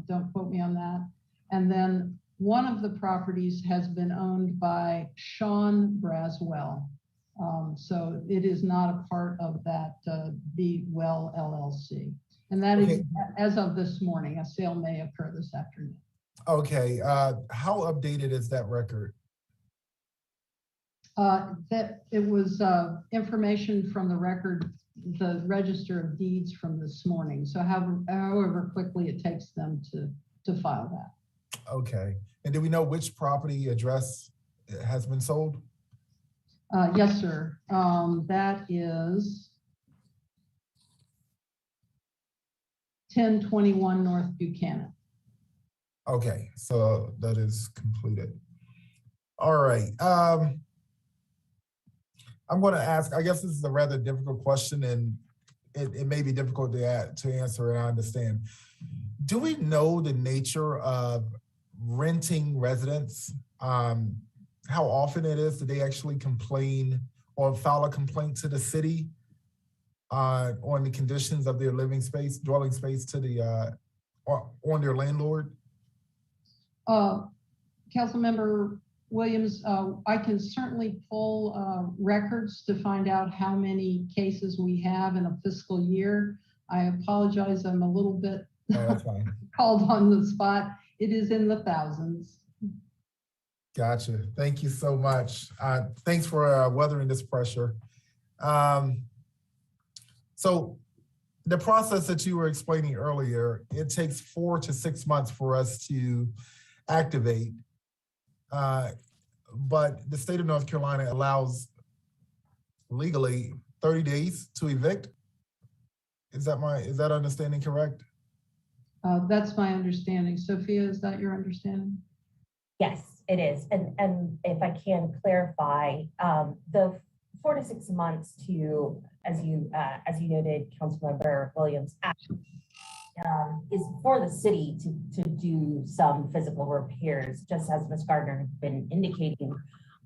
Don't quote me on that. And then 1 of the properties has been owned by Sean Braswell. So it is not a part of that Be Well LLC. And that is as of this morning. A sale may occur this afternoon. Okay, how updated is that record? That it was information from the record, the Register of Deeds from this morning. So however quickly it takes them to file that. Okay, and do we know which property address has been sold? Yes, sir. That is 1021 North Buchanan. Okay, so that is completed. All right. I'm going to ask, I guess this is a rather difficult question, and it may be difficult to answer, and I understand. Do we know the nature of renting residents? How often it is that they actually complain or file a complaint to the city on the conditions of their living space, dwelling space to the on their landlord? Councilmember Williams, I can certainly pull records to find out how many cases we have in a fiscal year. I apologize, I'm a little bit called on the spot. It is in the thousands. Gotcha. Thank you so much. Thanks for weathering this pressure. So the process that you were explaining earlier, it takes 4 to 6 months for us to activate. But the state of North Carolina allows legally 30 days to evict. Is that understanding correct? That's my understanding. Sophia, is that your understanding? Yes, it is. And if I can clarify, the 4 to 6 months to, as you noted, Councilmember Williams, is for the city to do some physical repairs, just as Ms. Gardner has been indicating.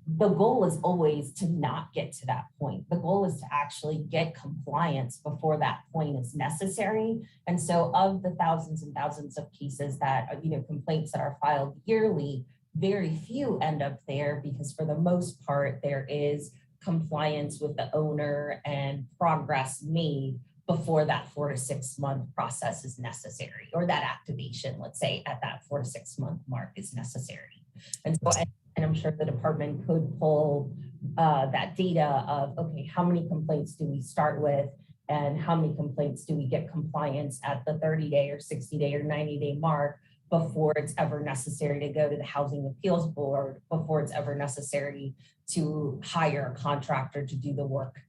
The goal is always to not get to that point. The goal is to actually get compliance before that point is necessary. And so of the thousands and thousands of cases that, complaints that are filed yearly, very few end up there, because for the most part, there is compliance with the owner and progress made. before that 4 to 6 month process is necessary, or that activation, let's say at that 4 to 6 month mark is necessary. And so, and I'm sure the department could pull that data of, okay, how many complaints do we start with, and how many complaints do we get compliance at the 30-day or 60-day or 90-day mark before it's ever necessary to go to the Housing Appeals Board, before it's ever necessary to hire a contractor to do the work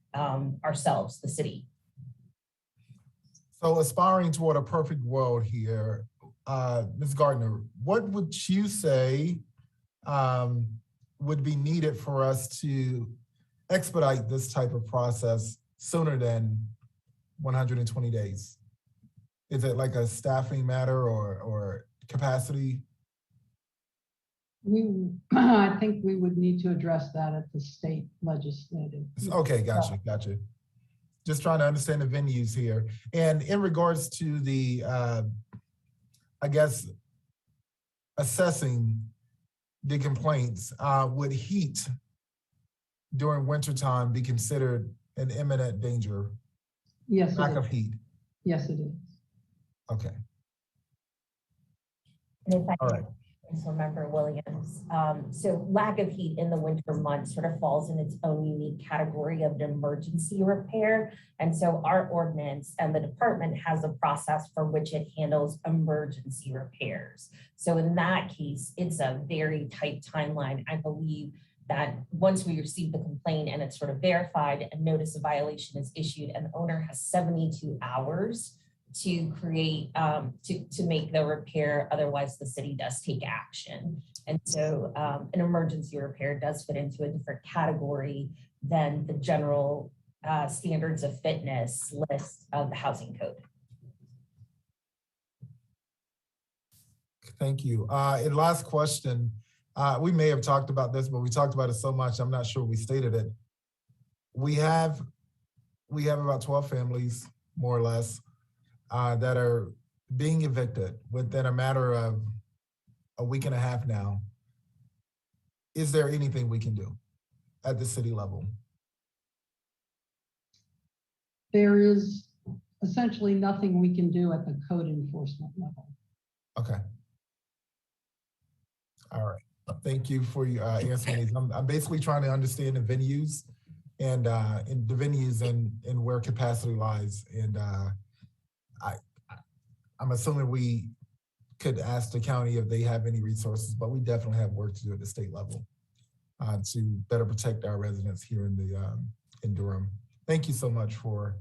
ourselves, the city. So aspiring toward a perfect world here, Ms. Gardner, what would you say would be needed for us to expedite this type of process sooner than 120 days? Is it like a staffing matter or capacity? I think we would need to address that at the state legislative. Okay, gotcha. Just trying to understand the venues here. And in regards to the, I guess, assessing the complaints, would heat during wintertime be considered an imminent danger? Yes, lack of heat. Yes, it is. Okay. And if I All can right. remember Williams, so lack of heat in the winter months sort of falls in its own unique category of an emergency repair. And so our ordinance and the department has a process for which it handles emergency repairs. So in that case, it's a very tight timeline. I believe that once we receive the complaint and it's sort of verified, a notice of violation is issued, and the owner has 72 hours to create, to make the repair. Otherwise, the city does take action. And so an emergency repair does fit into a different category than the general standards of fitness list of the housing code. Thank you. And last question. We may have talked about this, but we talked about it so much, I'm not sure we stated it. We have about 12 families, more or less, that are being evicted within a matter of a week and a half now. Is there anything we can do at the city level? There is essentially nothing we can do at the code enforcement level. Okay. All right. Thank you for your answering these. I'm basically trying to understand the venues and the venues and where capacity lies. And I'm assuming we could ask the county if they have any resources, but we definitely have work to do at the state level to better protect our residents here in Durham. Thank you so much for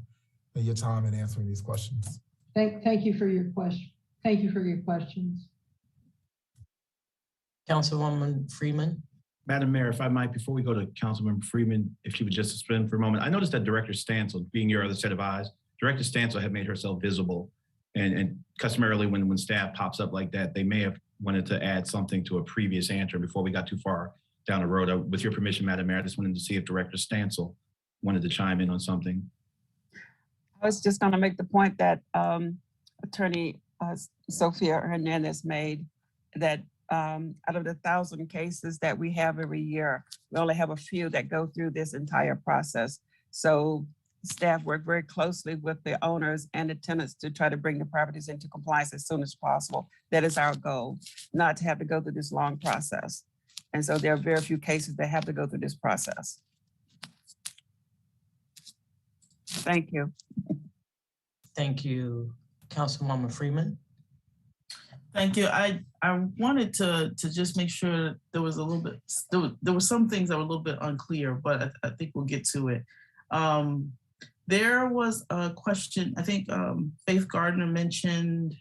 your time and answering these questions. Thank you for your question. Thank you for your questions. Councilwoman Freeman. Madam Mayor, if I might, before we go to Councilmember Freeman, if she would just suspend for a moment. I noticed that Director Stansel, being your other set of eyes, Director Stansel had made herself visible. And customarily when staff pops up like that, they may have wanted to add something to a previous answer before we got too far down the road. With your permission, Madam Mayor, I just wanted to see if Director Stansel wanted to chime in on something. I was just going to make the point that Attorney Sophia Hernandez made, that out of the 1,000 cases that we have every year, we only have a few that go through this entire process. So staff work very closely with the owners and the tenants to try to bring the properties into compliance as soon as possible. That is our goal, not to have to go through this long process. And so there are very few cases that have to go through this process. Thank you. Thank you, Councilwoman Freeman. Thank you. I wanted to just make sure there was a little bit, there were some things that were a little bit unclear, but I think we'll get to it. There was a question, I think Faith Gardner mentioned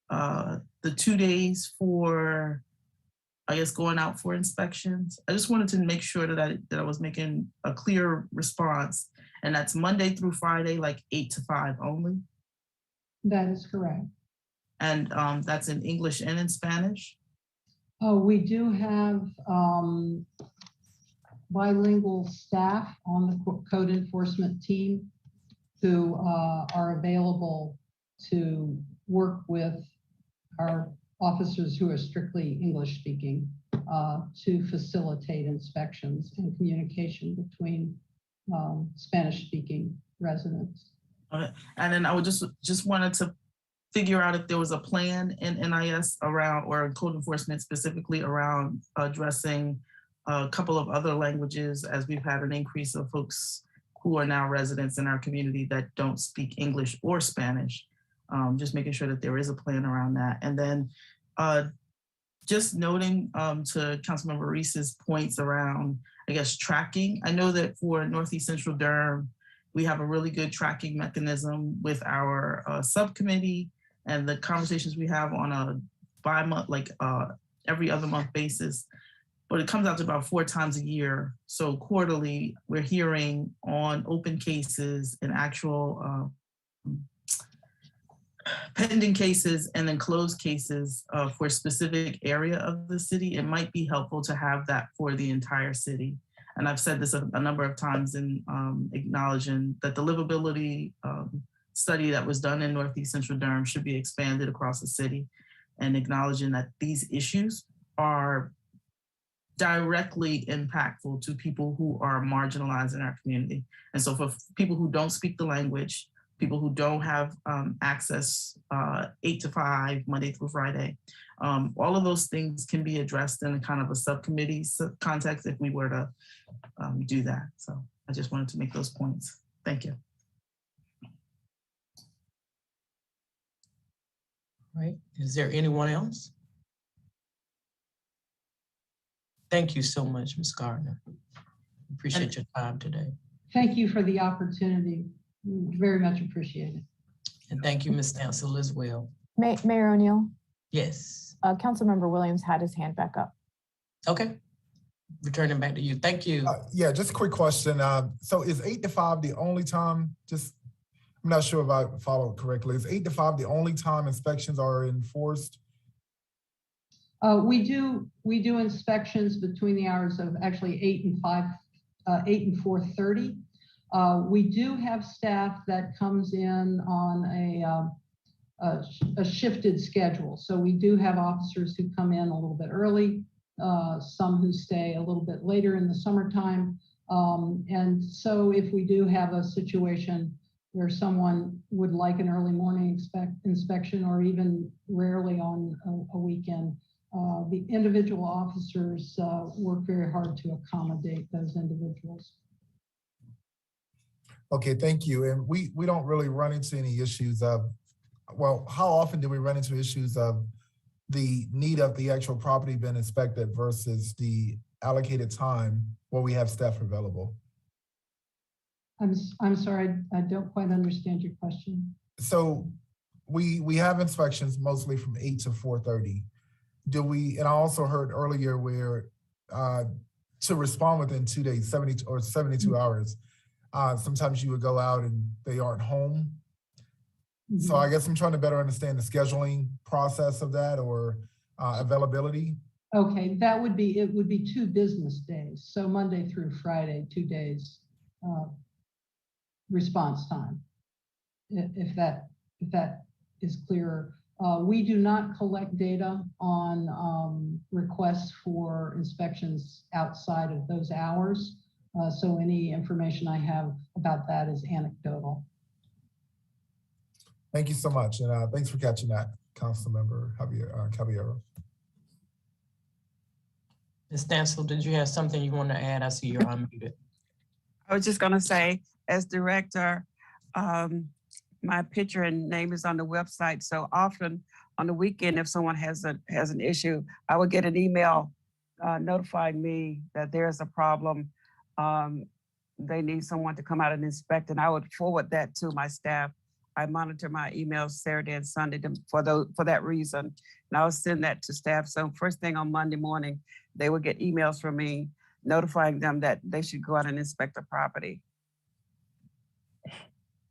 the 2 days for, I guess, going out for inspections. I just wanted to make sure that I was making a clear response, and that's Monday through Friday, like 8 to 5 only. That is correct. And that's in English and in Spanish? We do have bilingual staff on the code enforcement team who are available to work with our officers who are strictly English speaking to facilitate inspections and communication between Spanish speaking residents. And then I would just wanted to figure out if there was a plan in NIS around, or in code enforcement specifically around addressing a couple of other languages, as we've had an increase of folks who are now residents in our community that don't speak English or Spanish. Just making sure that there is a plan around that. And then just noting to Councilmember Reese's points around, I guess, tracking. I know that for Northeast Central Durham, we have a really good tracking mechanism with our subcommittee and the conversations we have on a bi-month, like every other month basis. But it comes out to about 4 times a year. So quarterly, we're hearing on open cases and actual pending cases and then closed cases for a specific area of the city. It might be helpful to have that for the entire city. And I've said this a number of times in acknowledging that the livability study that was done in Northeast Central Durham should be expanded across the city, and acknowledging that these issues are directly impactful to people who are marginalized in our community. And so for people who don't speak the language, people who don't have access 8 to 5, Monday through Friday, all of those things can be addressed in a kind of a subcommittee context if we were to do that. So I just wanted to make those points. Thank you. All right, is there anyone else? Thank you so much, Ms. Gardner. Appreciate your time today. Thank you for the opportunity. Very much appreciated. And thank you, Ms. Stansel, as well. Mayor O'Neill, Yes. Councilmember Williams had his hand back up. Okay. Returning back to you. Thank you. Yeah, just a quick question. So is 8 to 5 the only time, I'm not sure if I followed correctly. Is 8 to 5 the only time inspections are enforced? We do inspections between the hours of actually 8 and 4:30. We do have staff that comes in on a shifted schedule. So we do have officers who come in a little bit early, some who stay a little bit later in the summertime. And so if we do have a situation where someone would like an early morning inspection, or even rarely on a weekend, the individual officers work very hard to accommodate those individuals. Okay, thank you. And we don't really run into any issues of, well, how often do we run into issues of the need of the actual property being inspected versus the allocated time where we have staff available? I'm sorry, I don't quite understand your question. So we have inspections mostly from 8 to 4:30. And I also heard earlier where to respond within 2 days, 70 or 72 hours, sometimes you would go out and they aren't home. Mm-hmm. So I guess I'm trying to better understand the scheduling process of that, or availability. Okay, it would be 2 business days. So Monday through Friday, 2 days response time, if that is clearer. We do not collect data on requests for inspections outside of those hours. So any information I have about that is anecdotal. Thank you so much. And thanks for catching that, Councilmember Caballero. Ms. Stansel, did you have something you want to add? I see you're unmuted. I was just going to say, as director, my picture and name is on the website. So often on the weekend, if someone has an issue, I would get an email notifying me that there's a problem. They need someone to come out and inspect, and I would forward that to my staff. I monitor my emails Saturday and Sunday for that reason, and I'll send that to staff. So first thing on Monday morning, they would get emails from me notifying them that they should go out and inspect the property.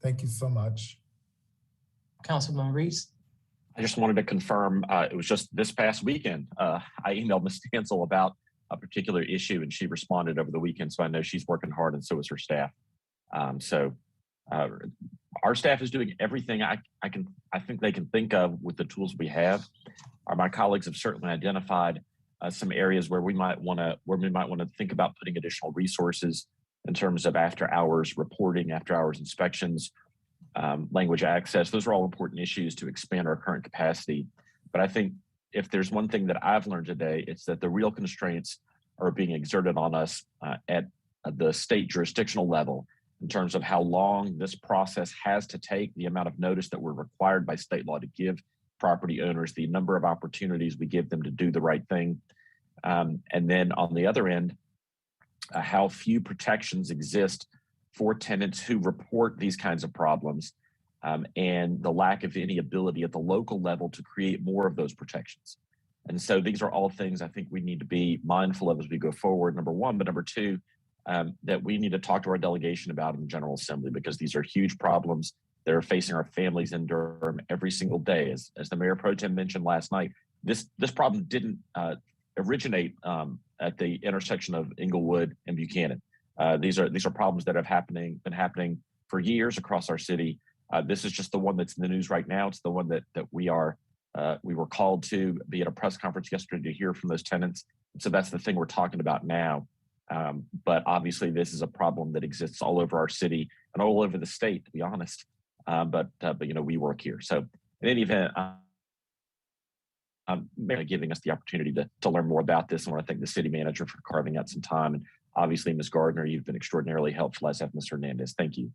Thank you so much. Councilman Reese. I just wanted to confirm, it was just this past weekend, I emailed Ms. Stansel about a particular issue, and she responded over the weekend. So I know she's working hard, and so is her staff. Our staff is doing everything I think they can think of with the tools we have. My colleagues have certainly identified some areas where we might want to think about putting additional resources in terms of after hours reporting, after hours inspections. language access. Those are all important issues to expand our current capacity. But I think if there's one thing that I've learned today, it's that the real constraints are being exerted on us at the state jurisdictional level in terms of how long this process has to take, the amount of notice that we're required by state law to give property owners, the number of opportunities we give them to do the right thing. And then on the other end, how few protections exist for tenants who report these kinds of problems, and the lack of any ability at the local level to create more of those protections. And so these are all things I think we need to be mindful of as we go forward, number one. But number two, that we need to talk to our delegation about in the General Assembly, because these are huge problems that are facing our families in Durham every single day. As the Mayor Pro Tem mentioned last night, this problem didn't originate at the intersection of Inglewood and Buchanan. These are problems that have been happening for years across our city. This is just the one that's in the news right now. It's the one that we were called to be at a press conference yesterday to hear from those tenants. So that's the thing we're talking about now. But obviously, this is a problem that exists all over our city and all over the state, to be honest. But we work here. So in any event, giving us the opportunity to learn more about this. I want to thank the city manager for carving out some time. And obviously, Ms. Gardner, you've been extraordinarily helpful, as have Ms. Hernandez. Thank you.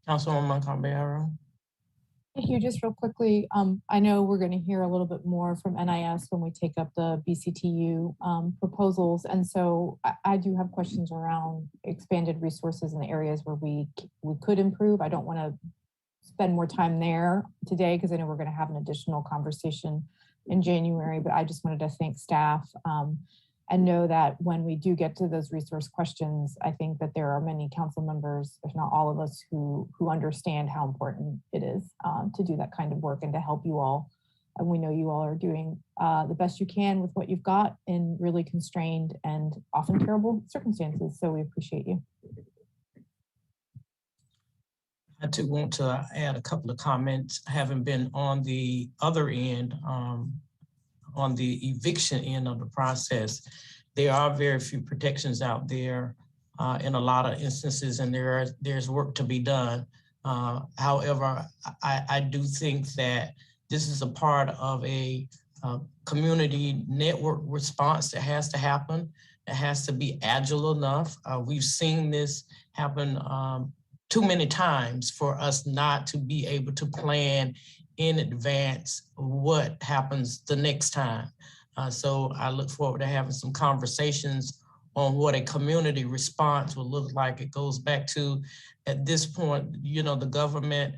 Councilwoman Caballero. Thank you. Just real quickly, I know we're going to hear a little bit more from NIS when we take up the BCTU proposals. And so I do have questions around expanded resources in the areas where we could improve. I don't want to spend more time there today because I know we're going to have an additional conversation in January, but I just wanted to thank staff and know that when we do get to those resource questions, I think that there are many council members, if not all of us, who understand how important it is to do that kind of work and to help you all. And we know you all are doing the best you can with what you've got in really constrained and often terrible circumstances. So we appreciate you. I too want to add a couple of comments, having been on the other end, on the eviction end of the process. There are very few protections out there in a lot of instances, and there's work to be done. However, I do think that this is a part of a community network response that has to happen. It has to be agile enough. We've seen this happen too many times for us not to be able to plan in advance what happens the next time. So I look forward to having some conversations on what a community response will look like. It goes back to, at this point, the government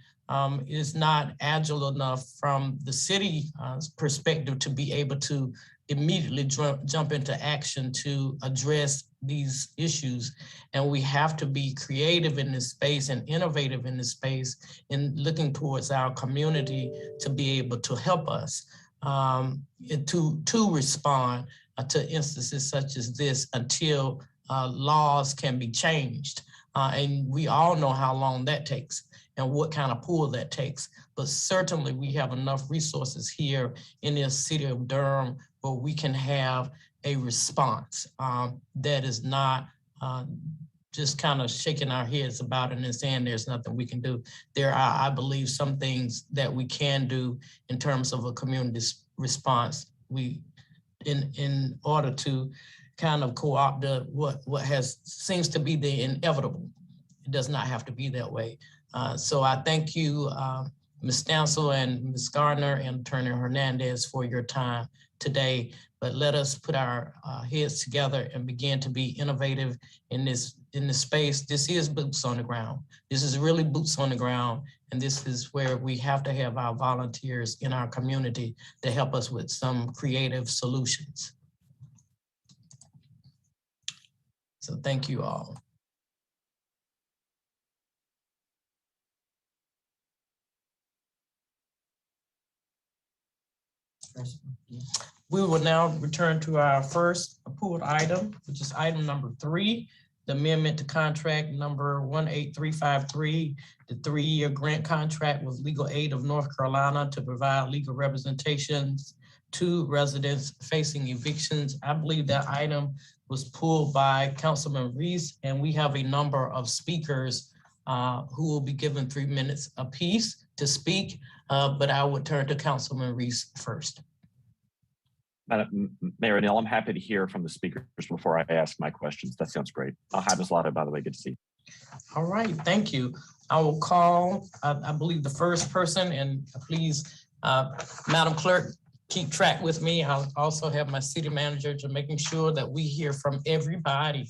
is not agile enough from the city's perspective to be able to immediately jump into action to address these issues. And we have to be creative in this space and innovative in this space in looking towards our community to be able to help us to respond to instances such as this until laws can be changed. And we all know how long that takes and what kind of pull that takes. But certainly we have enough resources here in the city of Durham where we can have a response that is not just kind of shaking our heads about it and saying there's nothing we can do. There are, I believe, some things that we can do in terms of a community response. In order to kind of co-opt what seems to be the inevitable. It does not have to be that way. So I thank you, Ms. Stansel and Ms. Gardner and Attorney Hernandez for your time today. But let us put our heads together and begin to be innovative in this space. This is boots on the ground. This is really boots on the ground. And this is where we have to have our volunteers in our community to help us with some creative solutions. So thank you all. We will now return to our first pulled item, which is item number 3, the amendment to contract number 18353, the 3-year grant contract with Legal Aid of North Carolina to provide legal representations to residents facing evictions. I believe that item was pulled by Councilman Reese, and we have a number of speakers who will be given 3 minutes apiece to speak, but I would turn to Councilman Reese first. Mayor O'Neill, I'm happy to hear from the speakers before I ask my questions. That sounds great. Hi, Ms. Lotto, by the way, good to see you. All right, thank you. I will call, I believe, the first person, and please, Madam Clerk, keep track with me. I'll also have my city manager to making sure that we hear from everybody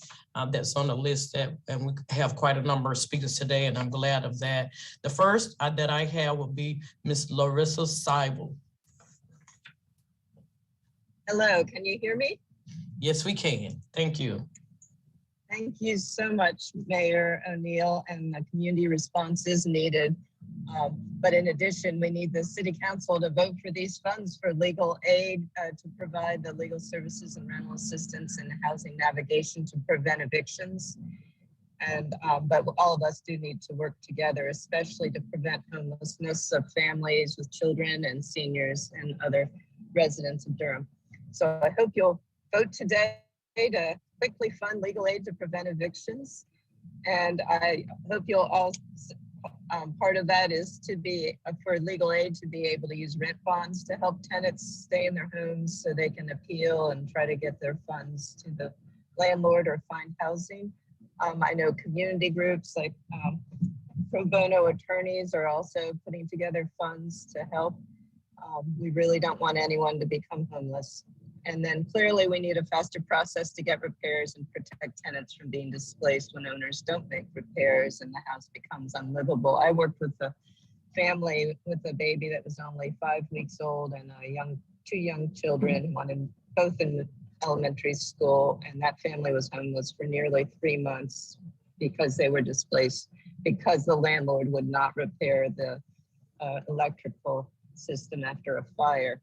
that's on the list, and we have quite a number of speakers today, and I'm glad of that. The first that I have will be Ms. Larissa Seibel. Hello, can you hear me? Yes, we can. Thank you. Thank you so much, Mayor O'Neill, and the community response is needed. But in addition, we need the City Council to vote for these funds for legal aid to provide the legal services and rental assistance and housing navigation to prevent evictions. And but all of us do need to work together, especially to prevent homelessness of families with children and seniors and other residents of Durham. So I hope you'll vote today to quickly fund legal aid to prevent evictions. And I hope you'll all, part of that is to be, for legal aid to be able to use rent bonds to help tenants stay in their homes so they can appeal and try to get their funds to the landlord or find housing. I know community groups like pro bono attorneys are also putting together funds to help. We really don't want anyone to become homeless. And then clearly we need a faster process to get repairs and protect tenants from being displaced when owners don't make repairs and the house becomes unlivable. I worked with a family with a baby that was only 5 weeks old and two young children, both in elementary school, and that family was homeless for nearly 3 months because they were displaced because the landlord would not repair the electrical system after a fire.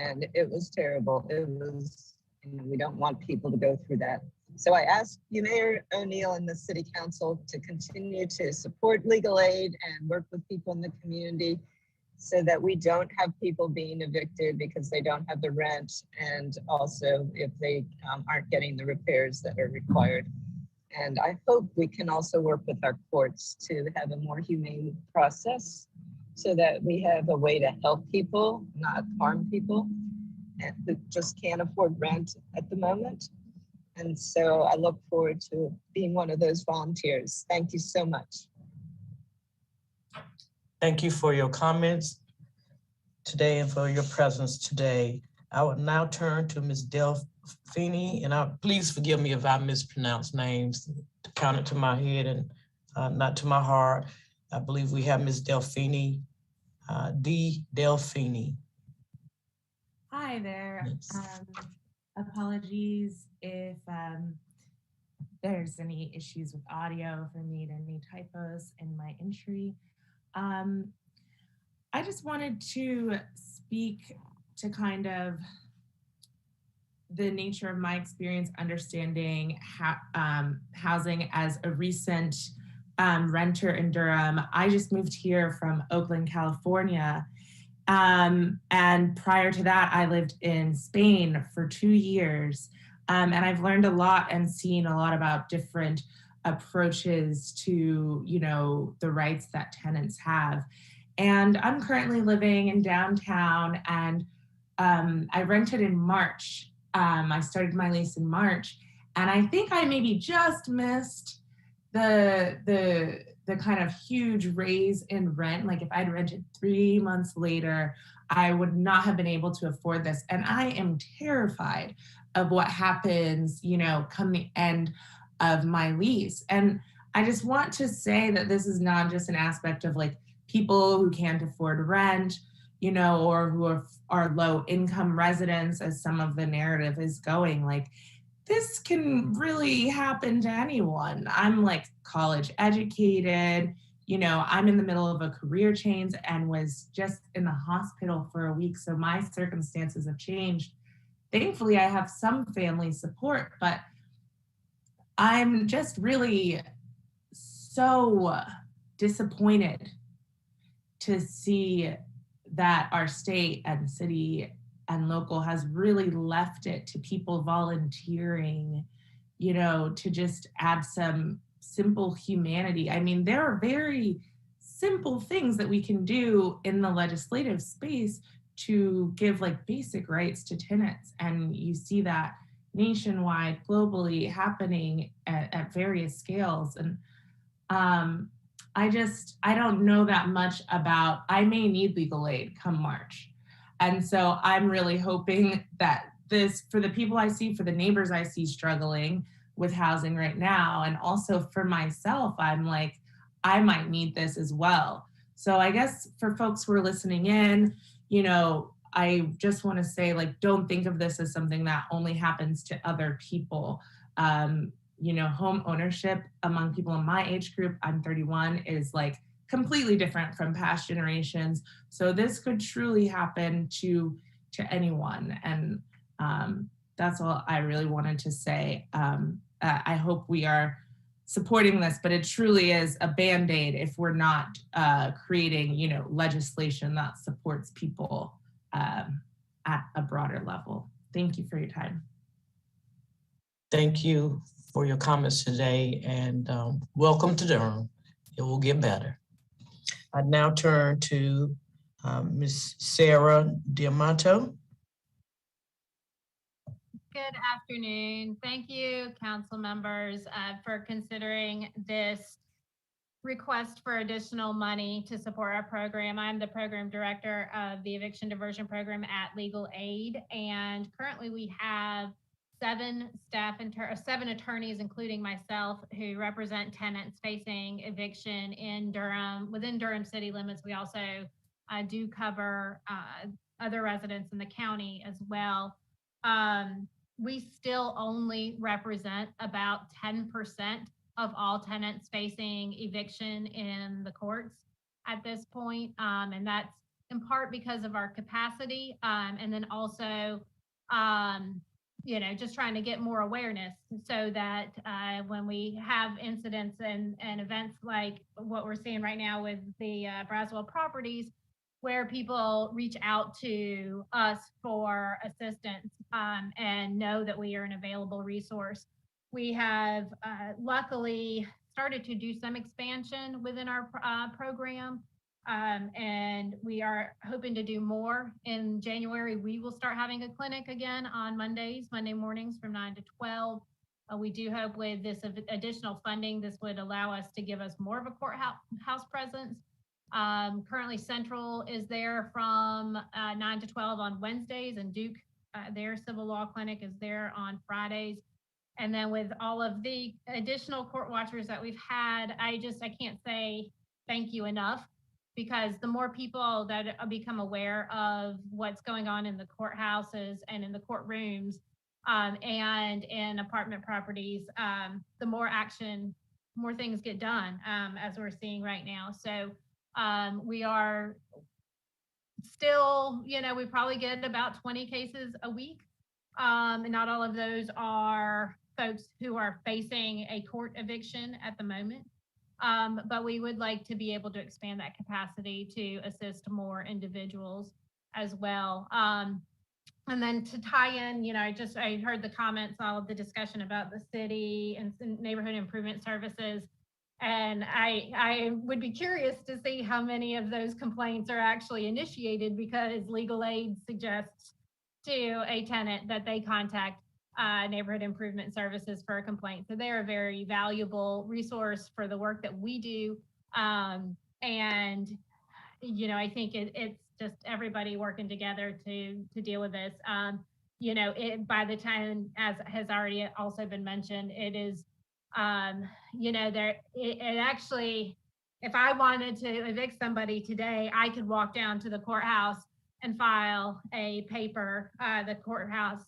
And it was terrible. It was, we don't want people to go through that. So I ask you, Mayor O'Neill, and the City Council to continue to support legal aid and work with people in the community so that we don't have people being evicted because they don't have the rent, and also if they aren't getting the repairs that are required. And I hope we can also work with our courts to have a more humane process so that we have a way to help people, not harm people, and who just can't afford rent at the moment. And so I look forward to being one of those volunteers. Thank you so much. Thank you for your comments today and for your presence today. I will now turn to Ms. Delphini, and please forgive me if I mispronounce names, to count it to my head and not to my heart. I believe we have Ms. Delphini, Delphini. Hi there. Yes. Apologies if there's any issues with audio, if I need any typos in my entry. I just wanted to speak to kind of the nature of my experience understanding housing as a recent renter in Durham. I just moved here from Oakland, California. And prior to that, I lived in Spain for 2 years. And I've learned a lot and seen a lot about different approaches to, the rights that tenants have. And I'm currently living in downtown, and I rented in March. I started my lease in March, and I think I maybe just missed the kind of huge raise in rent. Like if I'd rented 3 months later, I would not have been able to afford this. And I am terrified of what happens, come the end of my lease. And I just want to say that this is not just an aspect of like people who can't afford rent, or who are low income residents, as some of the narrative is going. Like, this can really happen to anyone. I'm like college educated, I'm in the middle of a career change and was just in the hospital for a week. So my circumstances have changed. Thankfully, I have some family support, but I'm just really so disappointed to see that our state and city and local has really left it to people volunteering, to just add some simple humanity. I mean, there are very simple things that we can do in the legislative space to give like basic rights to tenants. And you see that nationwide, globally happening at various scales. And I don't know that much about, I may need legal aid come March. And so I'm really hoping that this, for the people I see, for the neighbors I see struggling with housing right now, and also for myself, I'm like, I might need this as well. So I guess for folks who are listening in, you know, I just want to say, like, don't think of this as something that only happens to other people. You know, home ownership among people in my age group, I'm 31, is like completely different from past generations. So this could truly happen to anyone. And that's all I really wanted to say. I hope we are supporting this, but it truly is a Band-Aid if we're not creating, you know, legislation that supports people at a broader level. Thank you for your time. Thank you for your comments today, and welcome to Durham. It will get better. I now turn to Ms. Sarah Diamato. Good afternoon. Thank you, council members, for considering this request for additional money to support our program. I'm the program director of the eviction diversion program at Legal Aid, and currently we have seven attorneys, including myself, who represent tenants facing eviction in Durham, within Durham city limits. We also do cover other residents in the county as well. We still only represent about 10% of all tenants facing eviction in the courts at this point. And that's in part because of our capacity. And then also, you know, just trying to get more awareness so that when we have incidents and events like what we're seeing right now with the Braswell Properties, where people reach out to us for assistance and know that we are an available resource. We have luckily started to do some expansion within our program, and we are hoping to do more. In January, we will start having a clinic again on Monday mornings from 9 to 12. We do hope with this additional funding, this would allow us to give us more of a courthouse presence. Currently Central is there from 9 to 12 on Wednesdays, and Duke, their civil law clinic, is there on Fridays. And then with all of the additional court watchers that we've had, I can't say thank you enough, because the more people that become aware of what's going on in the courthouses and in the courtrooms and in apartment properties, the more action, more things get done, as we're seeing right now. So we are still, you know, we probably get about 20 cases a week. And not all of those are folks who are facing a court eviction at the moment. But we would like to be able to expand that capacity to assist more individuals as well. And then to tie in, you know, I heard the comments, all of the discussion about the city and neighborhood improvement services. And I would be curious to see how many of those complaints are actually initiated, because legal aid suggests to a tenant that they contact neighborhood improvement services for a complaint. So they're a very valuable resource for the work that we do. And, you know, I think it's just everybody working together to deal with this. You know, by the time, as has already also been mentioned, it is, you know, it actually, if I wanted to evict somebody today, I could walk down to the courthouse and file a paper, the courthouse,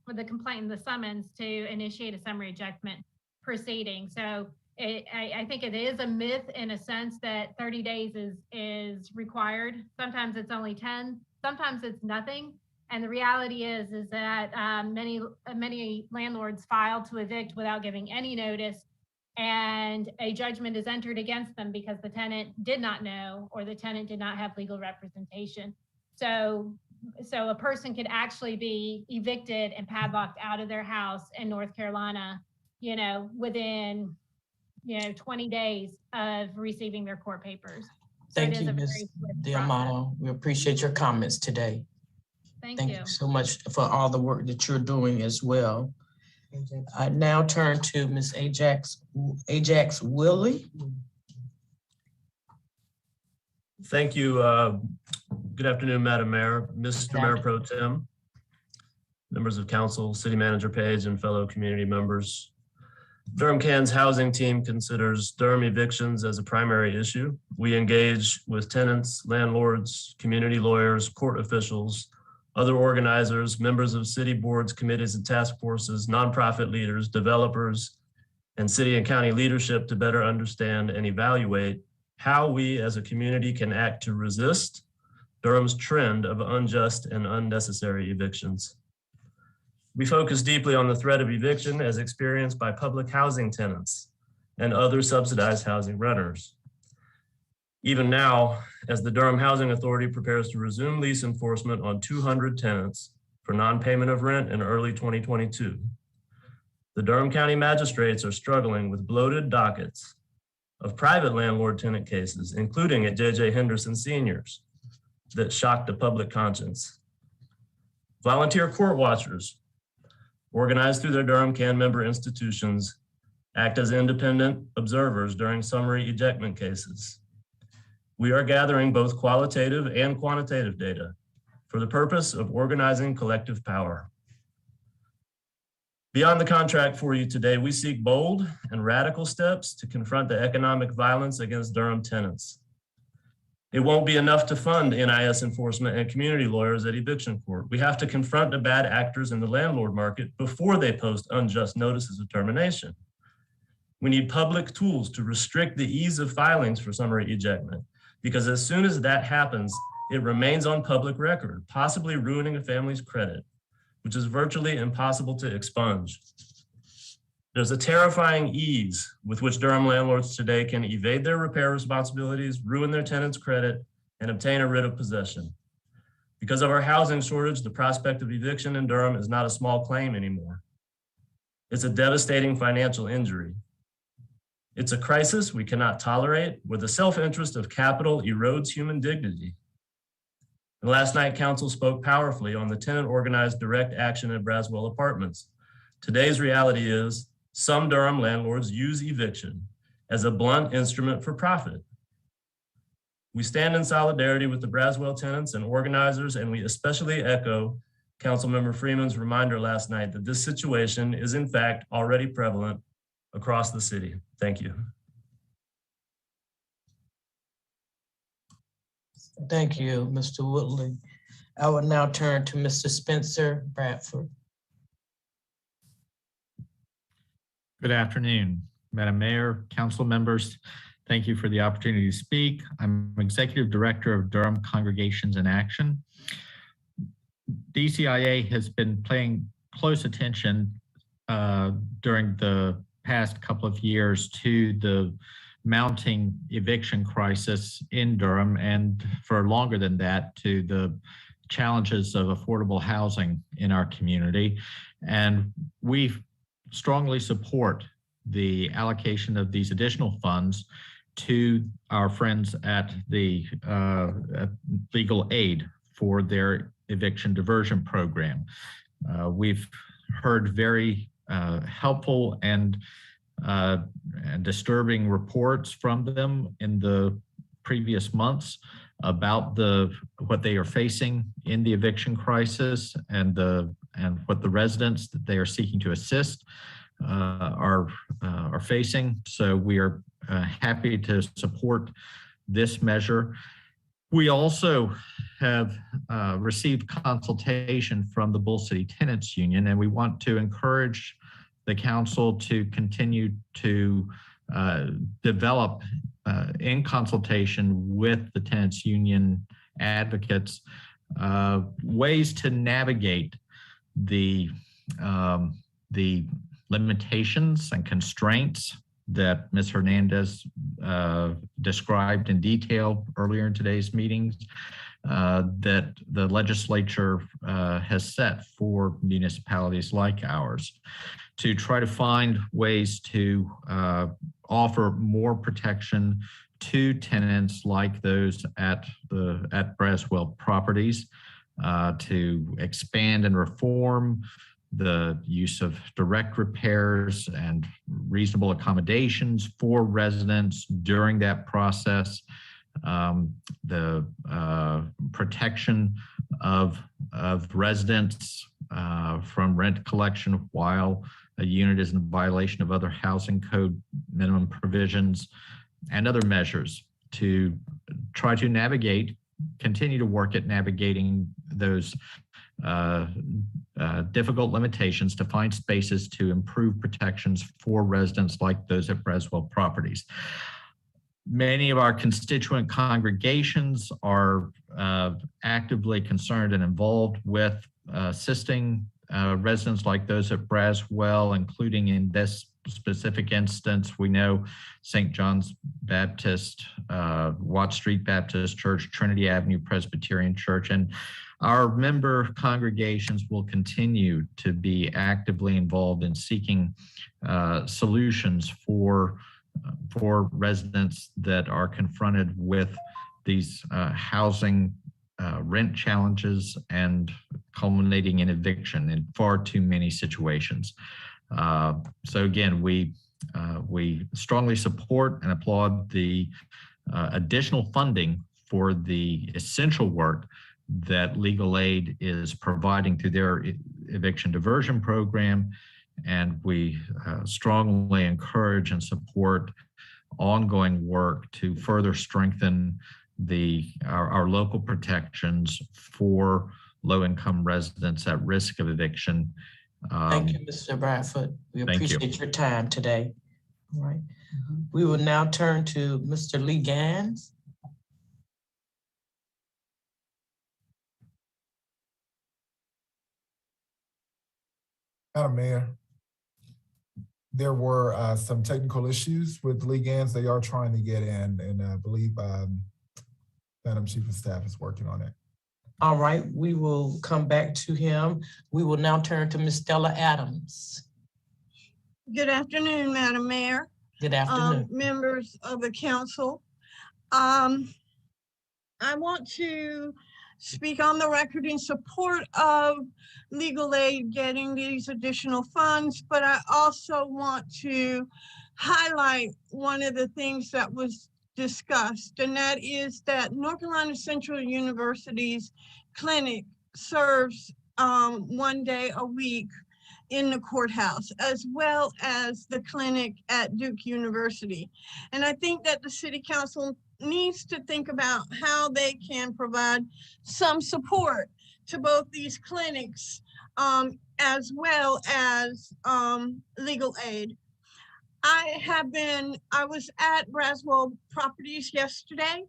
for the complaint and the summons to initiate a summary judgment proceeding. So I think it is a myth in a sense that 30 days is required. Sometimes it's only 10, sometimes it's nothing. And the reality is that many landlords file to evict without giving any notice, and a judgment is entered against them because the tenant did not know or the tenant did not have legal representation. So a person could actually be evicted and padlocked out of their house in North Carolina, you know, within 20 days of receiving their court papers. So Thank it is you, a very Ms. swift Diamano. We appreciate your comments today. Thank Thank you. you so much for all the work that you're doing as well. I now turn to Ms. Ajax Willie. Thank you. Good afternoon, Madam Mayor, Mr. Mayor Pro Tem, members of council, City Manager Page, and fellow community members. Durham Can's housing team considers Durham evictions as a primary issue. We engage with tenants, landlords, community lawyers, court officials, other organizers, members of city boards, committees, and task forces, nonprofit leaders, developers, and city and county leadership to better understand and evaluate how we as a community can act to resist Durham's trend of unjust and unnecessary evictions. We focus deeply on the threat of eviction as experienced by public housing tenants and other subsidized housing renters. Even now, as the Durham Housing Authority prepares to resume lease enforcement on 200 tenants for non-payment of rent in early 2022, the Durham County magistrates are struggling with bloated dockets of private landlord-tenant cases, including at J.J. Henderson Seniors, that shocked the public conscience. Volunteer court watchers, organized through their Durham Can member institutions, act as independent observers during summary ejectment cases. We are gathering both qualitative and quantitative data for the purpose of organizing collective power. Beyond the contract for you today, we seek bold and radical steps to confront the economic violence against Durham tenants. It won't be enough to fund NIS enforcement and community lawyers at eviction court. We have to confront the bad actors in the landlord market before they post unjust notices of termination. We need public tools to restrict the ease of filings for summary ejectment, because as soon as that happens, it remains on public record, possibly ruining a family's credit, which is virtually impossible to expunge. There's a terrifying ease with which Durham landlords today can evade their repair responsibilities, ruin their tenants' credit, and obtain a writ of possession. Because of our housing shortage, the prospect of eviction in Durham is not a small claim anymore. It's a devastating financial injury. It's a crisis we cannot tolerate, where the self-interest of capital erodes human dignity. And last night, council spoke powerfully on the tenant-organized direct action at Braswell Apartments. Today's reality is some Durham landlords use eviction as a blunt instrument for profit. We stand in solidarity with the Braswell tenants and organizers, and we especially echo Councilmember Freeman's reminder last night that this situation is in fact already prevalent across the city. Thank you. Thank you, Mr. Woodley. I will now turn to Mr. Spencer Bradford. Good afternoon, Madam Mayor, council members. Thank you for the opportunity to speak. I'm Executive Director of Durham Congregations in Action. DCIA has been paying close attention during the past couple of years to the mounting eviction crisis in Durham, and for longer than that, to the challenges of affordable housing in our community. And we strongly support the allocation of these additional funds to our friends at the legal aid for their eviction diversion program. We've heard very helpful and disturbing reports from them in the previous months about what they are facing in the eviction crisis, and what the residents that they are seeking to assist are facing. So we are happy to support this measure. We also have received consultation from the Bull City Tenants Union, and we want to encourage the council to continue to develop in consultation with the tenants union advocates ways to navigate the limitations and constraints that Ms. Hernandez described in detail earlier in today's meetings that the legislature has set for municipalities like ours, to try to find ways to offer more protection to tenants like those at Braswell Properties, to expand and reform the use of direct repairs and reasonable accommodations for residents during that process, the protection of residents from rent collection while a unit is in violation of other housing code minimum provisions, and other measures to try to continue to work at navigating those difficult limitations to find spaces to improve protections for residents like those at Braswell Properties. Many of our constituent congregations are actively concerned and involved with assisting residents like those at Braswell, including in this specific instance. We know St. John's Baptist, Watt Street Baptist Church, Trinity Avenue Presbyterian Church, and our member congregations will continue to be actively involved in seeking solutions for residents that are confronted with these housing rent challenges and culminating in eviction in far too many situations. So again, we strongly support and applaud the additional funding for the essential work that legal aid is providing through their eviction diversion program. And we strongly encourage and support ongoing work to further strengthen our local protections for low-income residents at risk of eviction. Thank you, Mr. Bradford. We appreciate your time today. All right. We will now turn to Mr. Lee Gans. Madam Mayor, there were some technical issues with Lee Gans. They are trying to get in, and I believe Madam Chief of Staff is working on it. All right, we will come back to him. We will now turn to Ms. Stella Adams. Good afternoon, Madam Mayor. Good afternoon. Members of the council. I want to speak on the record in support of legal aid getting these additional funds, but I also want to highlight one of the things that was discussed, and that is that North Carolina Central University's clinic serves 1 day a week in the courthouse, as well as the clinic at Duke University. And I think that the City Council needs to think about how they can provide some support to both these clinics as well as legal aid. I was at Braswell Properties yesterday.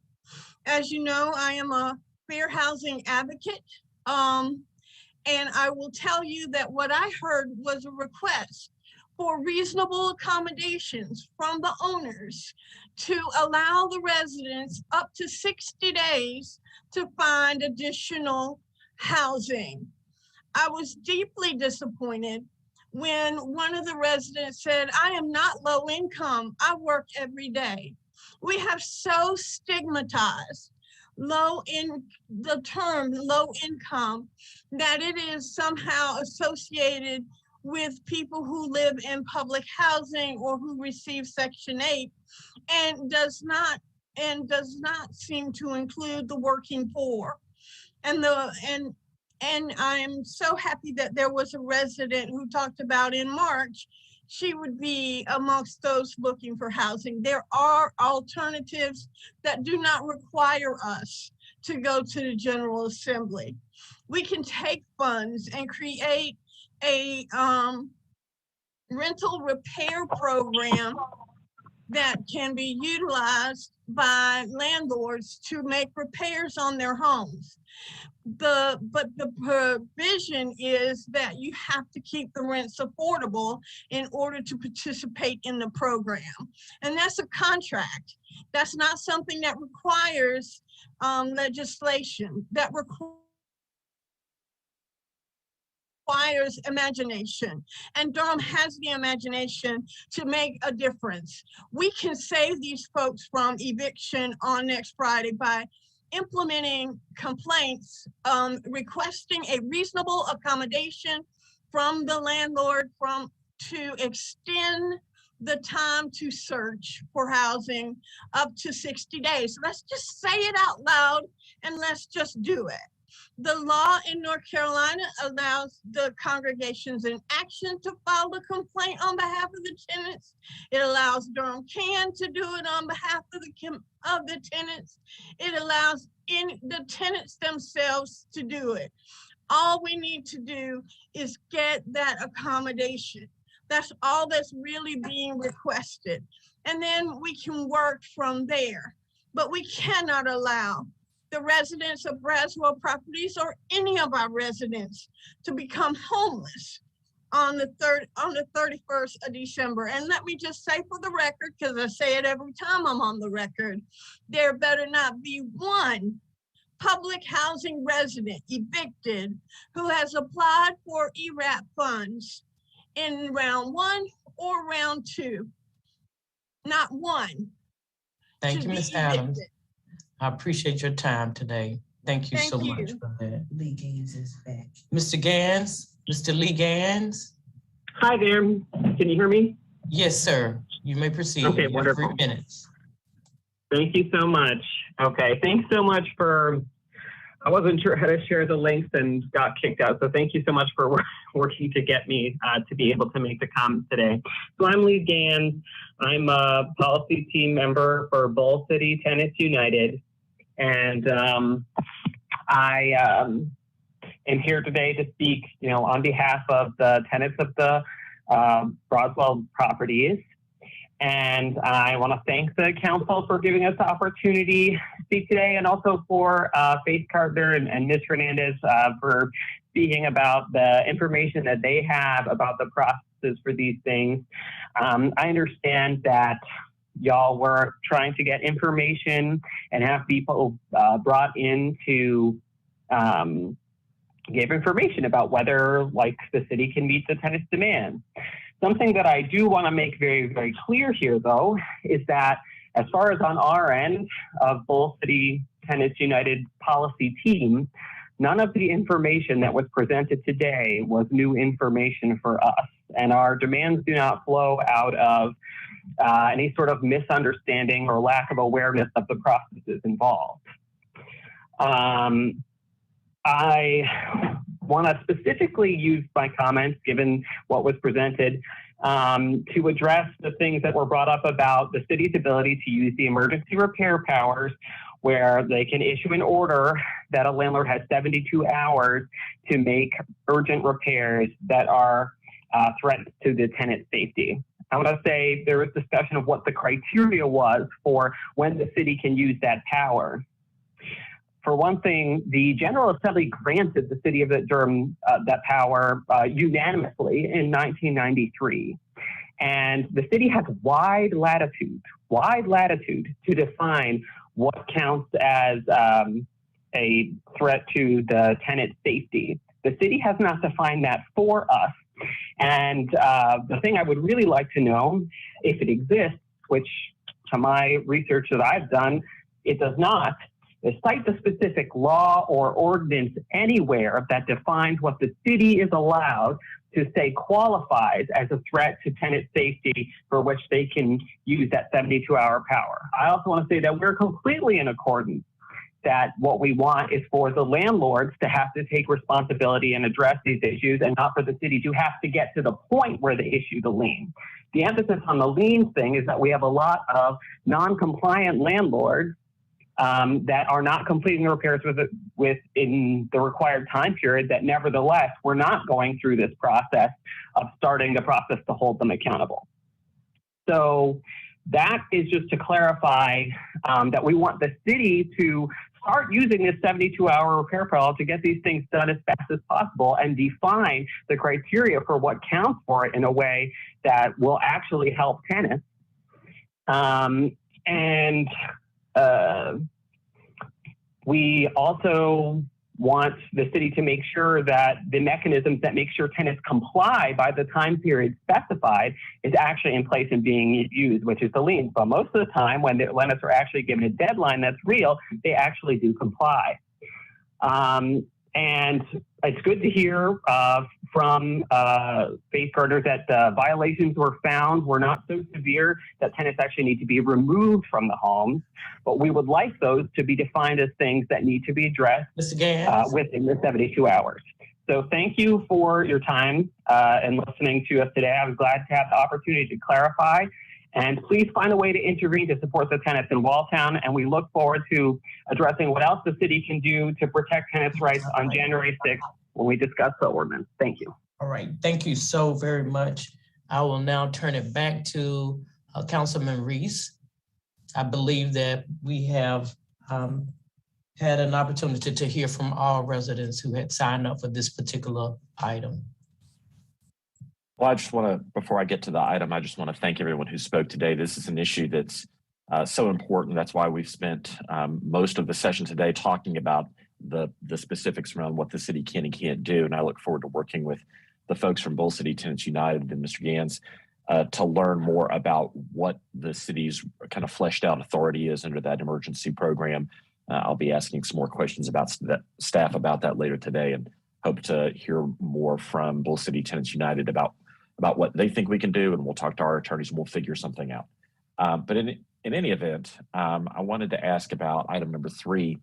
As you know, I am a fair housing advocate. And I will tell you that what I heard was a request for reasonable accommodations from the owners to allow the residents up to 60 days to find additional housing. I was deeply disappointed when one of the residents said, "I am not low income, I work every day." We have so stigmatized the term low income that it is somehow associated with people who live in public housing or who receive Section 8 and does not seem to include the working poor. And I am so happy that there was a resident who talked about in March she would be amongst those looking for housing. There are alternatives that do not require us to go to the General Assembly. We can take funds and create a rental repair program that can be utilized by landlords to make repairs on their homes. But the provision is that you have to keep the rents affordable in order to participate in the program. And that's a contract. That's not something that requires legislation. That requires requires imagination, and Durham has the imagination to make a difference. We can save these folks from eviction on next Friday by implementing complaints, requesting a reasonable accommodation from the landlord to extend the time to search for housing up to 60 days. Let's just say it out loud and let's just do it. The law in North Carolina allows the congregations in action to file a complaint on behalf of the tenants. It allows Durham Can to do it on behalf of the tenants. It allows the tenants themselves to do it. All we need to do is get that accommodation. That's all that's really being requested. And then we can work from there. But we cannot allow the residents of Braswell Properties or any of our residents to become homeless on the 31st of December. And let me just say for the record, because I say it every time I'm on the record, there better not be one public housing resident evicted who has applied for ERAP funds in round 1 or round 2. Not one. Thank you, Ms. Adams. I appreciate your time today. Thank you so much for that. Lee Gans is back. Mr. Gans, Mr. Lee Gans. Hi there. Can you hear me? Yes, sir. You may proceed. Okay, You have wonderful. 3 minutes. Thank you so much. Okay, thanks so much for, I wasn't sure how to share the links and got kicked out. So thank you so much for working to get me to be able to make the comments today. So I'm Lee Gans. I'm a policy team member for Bull City Tenants United. And I am here today to speak, on behalf of the tenants of the Braswell Properties. And I want to thank the council for giving us the opportunity to speak today, and also for Faith Carter and Ms. Hernandez for speaking about the information that they have about the processes for these things. I understand that y'all were trying to get information and have people brought in to give information about whether, the city can meet the tenant's demand. Something that I do want to make very, very clear here, though, is that as far as on our end of Bull City Tenants United policy team, none of the information that was presented today was new information for us. And our demands do not flow out of any sort of misunderstanding or lack of awareness of the processes involved. I want to specifically use my comments, given what was presented, to address the things that were brought up about the city's ability to use the emergency repair powers, where they can issue an order that a landlord has 72 hours to make urgent repairs that are threats to the tenant's safety. I want to say there was discussion of what the criteria was for when the city can use that power. For one thing, the General Assembly granted the city of Durham that power unanimously in 1993. And the city has wide latitude to define what counts as a threat to the tenant's safety. The city has not defined that for us. And the thing I would really like to know, if it exists, which to my research that I've done, it does not, is cite the specific law or ordinance anywhere that defines what the city is allowed to say qualifies as a threat to tenant safety for which they can use that 72-hour power. I also want to say that we're completely in accordance that what we want is for the landlords to have to take responsibility and address these issues, and not for the city to have to get to the point where they issue the lien. The emphasis on the lien thing is that we have a lot of non-compliant landlords that are not completing the repairs within the required time period, that nevertheless, we're not going through this process of starting the process to hold them accountable. So that is just to clarify that we want the city to start using this 72-hour repair protocol to get these things done as fast as possible, and define the criteria for what counts for it in a way that will actually help tenants. We also want the city to make sure that the mechanisms that make sure tenants comply by the time period specified is actually in place and being used, which is the liens. But most of the time, when the tenants are actually given a deadline that's real, they actually do comply. And it's good to hear from Faith Gardner that violations were found were not so severe that tenants actually need to be removed from the homes. But we would like those to be defined as things that need to be addressed within the 72 hours. So thank you for your time and listening to us today. I was glad to have the opportunity to clarify. And please find a way to intervene to support the tenants in Walltown. And we look forward to addressing what else the city can do to protect tenants' rights on January 6th when we discuss the ordinance. Thank you. All right, thank you so very much. I will now turn it back to Councilman Reese. I believe that we have had an opportunity to hear from all residents who had signed up for this particular item. Well, I just want to, before I get to the item, I just want to thank everyone who spoke today. This is an issue that's so important. That's why we've spent most of the session today talking about the specifics around what the city can and can't do. And I look forward to working with the folks from Bull City Tenants United and Mr. Gans to learn more about what the city's kind of fleshed out authority is under that emergency program. I'll be asking some more questions about staff about that later today, and hope to hear more from Bull City Tenants United about what they think we can do, and we'll talk to our attorneys and we'll figure something out. But in any event, I wanted to ask about item number 3.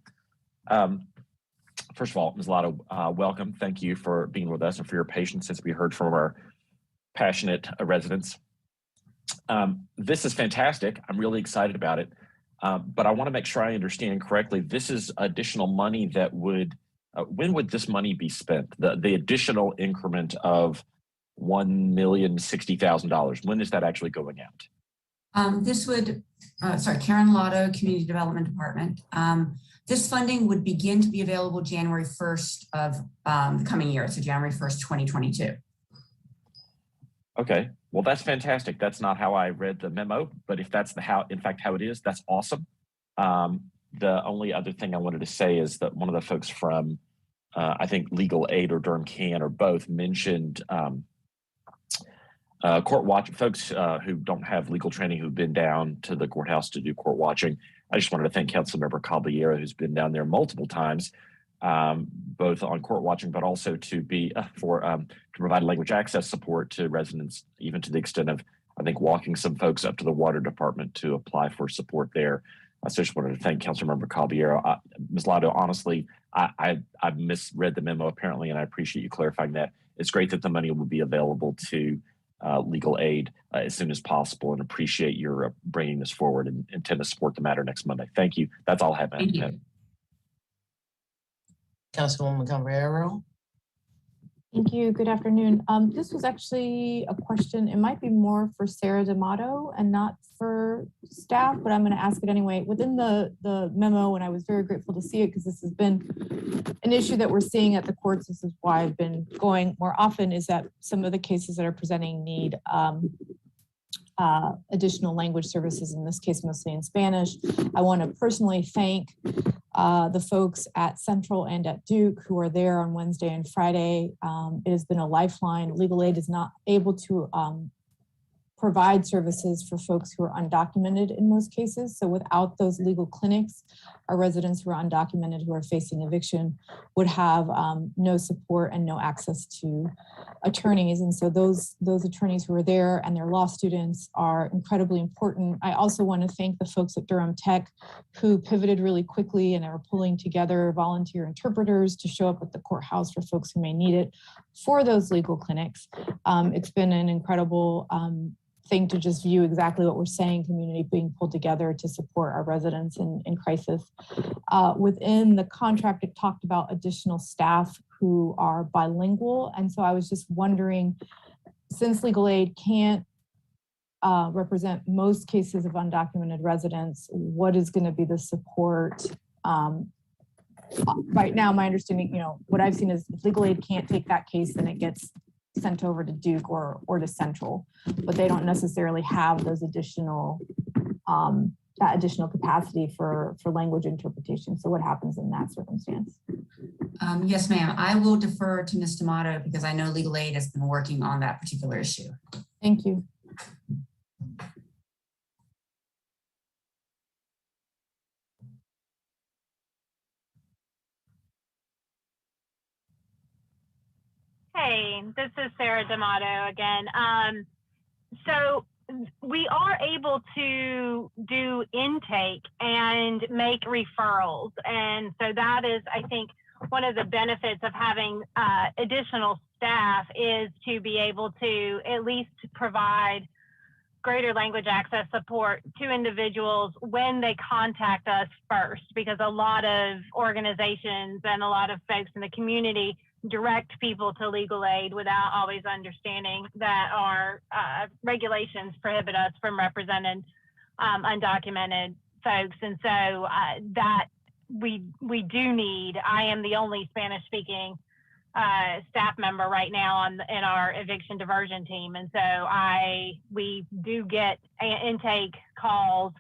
First of all, Ms. Lotto, welcome. Thank you for being with us and for your patience as we heard from our passionate residents. This is fantastic. I'm really excited about it. But I want to make sure I understand correctly. This is additional money that would, when would this money be spent? The additional increment of $1,060,000. When is that actually going out? This would, Karen Lotto, Community Development Department. This funding would begin to be available January 1st of the coming year, so January 1st, 2022. Okay, well, that's fantastic. That's not how I read the memo, but if that's how it is, that's awesome. The only other thing I wanted to say is that one of the folks from, I think Legal Aid or Durham Can or both mentioned court watch folks who don't have legal training who've been down to the courthouse to do court watching. I just wanted to thank Councilmember Caballero, who's been down there multiple times, both on court watching, but also to be to provide language access support to residents, even to the extent of, I think, walking some folks up to the water department to apply for support there. So I just wanted to thank Councilmember Caballero. Ms. Lotto, honestly, I misread the memo apparently, and I appreciate you clarifying that. It's great that the money will be available to legal aid as soon as possible, and appreciate your bringing this forward and intend to support the matter next Monday. Thank you. That's all I have. Thank you. Councilwoman Caballero. Thank you. Good afternoon. This was actually a question. It might be more for Sarah D'Amato and not for staff, but I'm going to ask it anyway. Within the memo, and I was very grateful to see it because this has been an issue that we're seeing at the courts. This is why I've been going more often, is that some of the cases that are presenting need additional language services, in this case, mostly in Spanish. I want to personally thank the folks at Central and at Duke who are there on Wednesday and Friday. It has been a lifeline. Legal Aid is not able to provide services for folks who are undocumented in most cases. So without those legal clinics, our residents who are undocumented who are facing eviction would have no support and no access to attorneys. And so those attorneys who are there and their law students are incredibly important. I also want to thank the folks at Durham Tech who pivoted really quickly and are pulling together volunteer interpreters to show up at the courthouse for folks who may need it for those legal clinics. It's been an incredible thing to just view exactly what we're saying, community being pulled together to support our residents in crisis. Within the contract, it talked about additional staff who are bilingual. And so I was just wondering, since Legal Aid can't represent most cases of undocumented residents, what is going to be the support? Right now, my understanding, what I've seen is if Legal Aid can't take that case, then it gets sent over to Duke or to Central, but they don't necessarily have those additional that additional capacity for language interpretation. So what happens in that circumstance? Yes, ma'am. I will defer to Ms. D'Amato because I know legal aid has been working on that particular issue. Thank you. Hey, this is Sarah D'Amato again. So we are able to do intake and make referrals. And so that is, I think, one of the benefits of having additional staff is to be able to at least provide greater language access support to individuals when they contact us first, because a lot of organizations and a lot of folks in the community direct people to legal aid without always understanding that our regulations prohibit us from representing undocumented folks. And so that we do need. I am the only Spanish speaking staff member right now in our eviction diversion team. And so we do get intake calls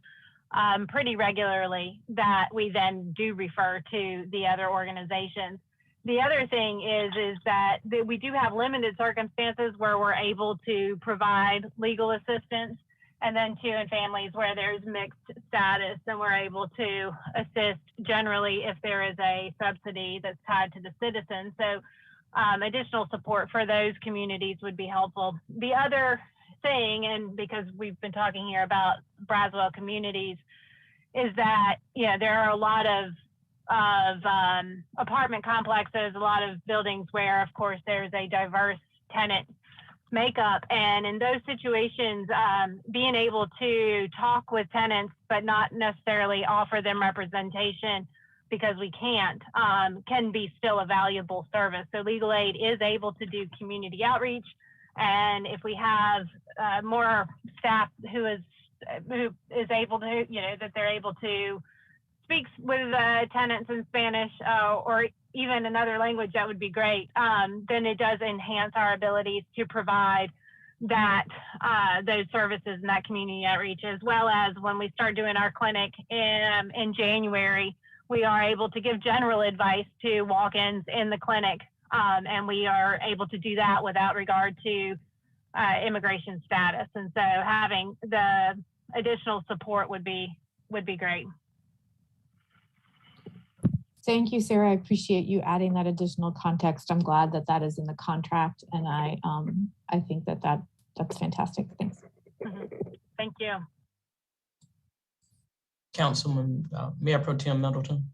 pretty regularly that we then do refer to the other organizations. The other thing is that we do have limited circumstances where we're able to provide legal assistance, and then too in families where there's mixed status, and we're able to assist generally if there is a subsidy that's tied to the citizen. So additional support for those communities would be helpful. The other thing, and because we've been talking here about Braswell communities, is that there are a lot of apartment complexes, a lot of buildings where, of course, there's a diverse tenant makeup. And in those situations, being able to talk with tenants, but not necessarily offer them representation because we can't, can be still a valuable service. So legal aid is able to do community outreach. And if we have more staff who is able to, that they're able to speaks with tenants in Spanish or even another language, that would be great. Then it does enhance our abilities to provide that those services and that community outreach, as well as when we start doing our clinic in January, we are able to give general advice to walk-ins in the clinic, and we are able to do that without regard to immigration status. And so having the additional support would be great. Thank you, Sarah. I appreciate you adding that additional context. I'm glad that that is in the contract, and I think that's fantastic. Thanks. Thank you. Councilman Mayor Pro Tem Middleton.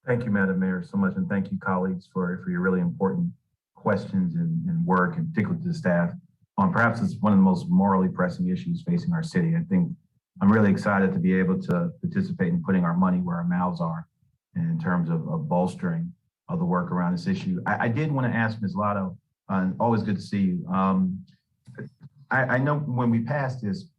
Thank you, Madam Mayor, so much, and thank you, colleagues, for your really important questions and work, and particularly to the staff on perhaps it's one of the most morally pressing issues facing our city. I think I'm really excited to be able to participate in putting our money where our mouths are in terms of bolstering of the work around this issue. I did want to ask Ms. Lotto, always good to see you. I know when we passed this,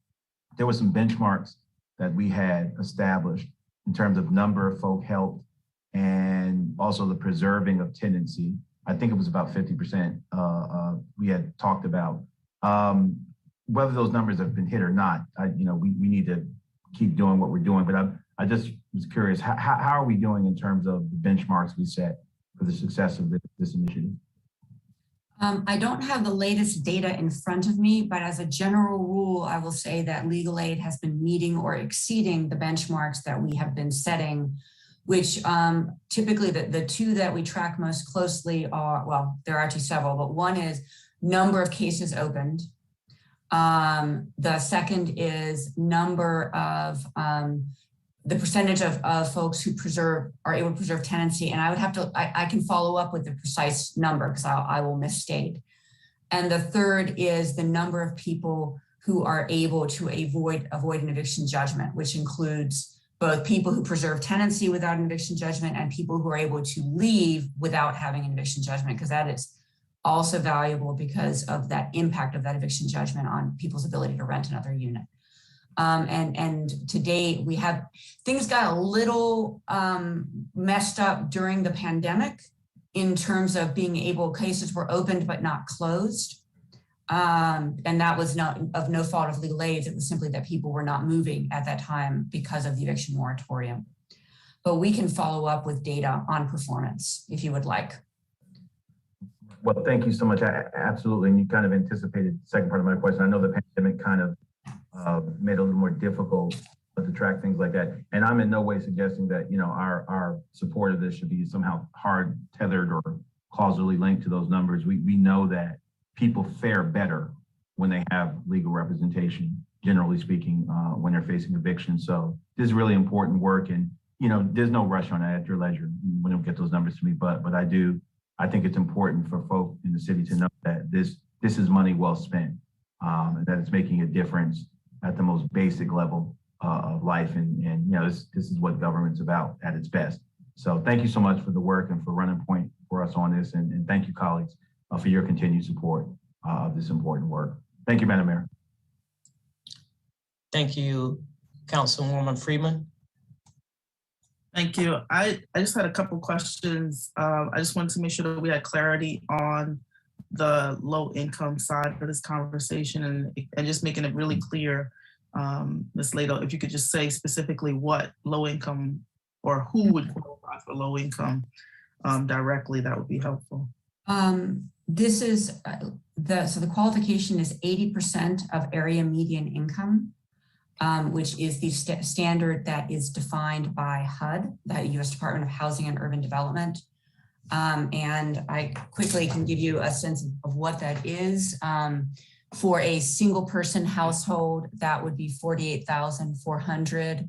there were some benchmarks that we had established in terms of number of folk helped and also the preserving of tenancy. I think it was about 50% we had talked about. Whether those numbers have been hit or not, we need to keep doing what we're doing, but I just was curious, how are we doing in terms of the benchmarks we set for the success of this initiative? I don't have the latest data in front of me, but as a general rule, I will say that legal aid has been meeting or exceeding the benchmarks that we have been setting, which typically the two that we track most closely are, well, there are actually several, but one is number of cases opened. The second is number of the percentage of folks who are able to preserve tenancy. And I would have to, I can follow up with the precise number because I will misstate. And the third is the number of people who are able to avoid an eviction judgment, which includes both people who preserve tenancy without an eviction judgment and people who are able to leave without having an eviction judgment, because that is also valuable because of that impact of that eviction judgment on people's ability to rent another unit. And to date, things got a little messed up during the pandemic in terms of cases were opened but not closed. And that was of no fault of legal aid. It was simply that people were not moving at that time because of the eviction moratorium. but we can follow up with data on performance if you would like. Well, thank you so much. Absolutely. And you kind of anticipated the second part of my question. I know the pandemic kind of made it a little more difficult to track things like that. And I'm in no way suggesting that, you know, our support of this should be somehow hard tethered or causally linked to those numbers. We know that people fare better when they have legal representation, generally speaking, when they're facing eviction. So this is really important work, and, you know, there's no rush on that at your leisure when you get those numbers to me. But I think it's important for folk in the city to know that this is money well spent, and that it's making a difference at the most basic level of life. And you know, this is what government's about at its best. So thank you so much for the work and for running point for us on this. And thank you, colleagues, for your continued support of this important work. Thank you, Madam Mayor. Thank you, Councilwoman Freeman. Thank you. I just had a couple questions. I just wanted to make sure that we had clarity on the low income side for this conversation, and just making it really clear, Ms. Lato, if you could just say specifically what low income or who would qualify for low income directly, that would be helpful. This is the qualification is 80% of area median income, which is the standard that is defined by HUD, the U.S. Department of Housing and Urban Development. And I quickly can give you a sense of what that is. For a single person household, that would be $48,400.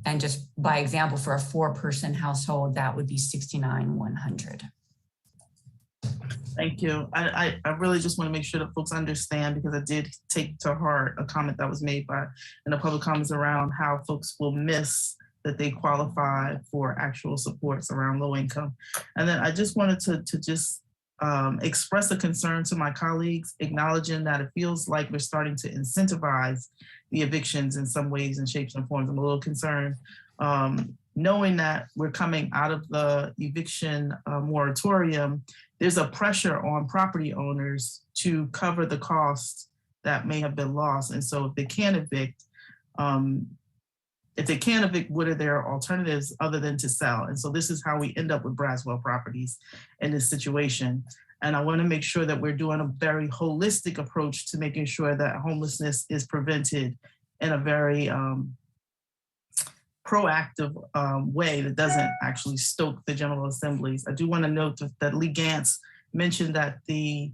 And just by example, for a 4-person household, that would be $69,100. Thank you. I really just want to make sure that folks understand, because I did take to heart a comment that was made in the public comments around how folks will miss that they qualify for actual supports around low income. And then I just wanted to just express a concern to my colleagues, acknowledging that it feels like we're starting to incentivize the evictions in some ways and shapes and forms. I'm a little concerned, knowing that we're coming out of the eviction moratorium. There's a pressure on property owners to cover the costs that may have been lost. And so if they can't evict, what are their alternatives other than to sell? And so this is how we end up with Braswell Properties in this situation. And I want to make sure that we're doing a very holistic approach to making sure that homelessness is prevented in a very proactive way that doesn't actually stoke the General Assemblies. I do want to note that Lee Gantz mentioned that the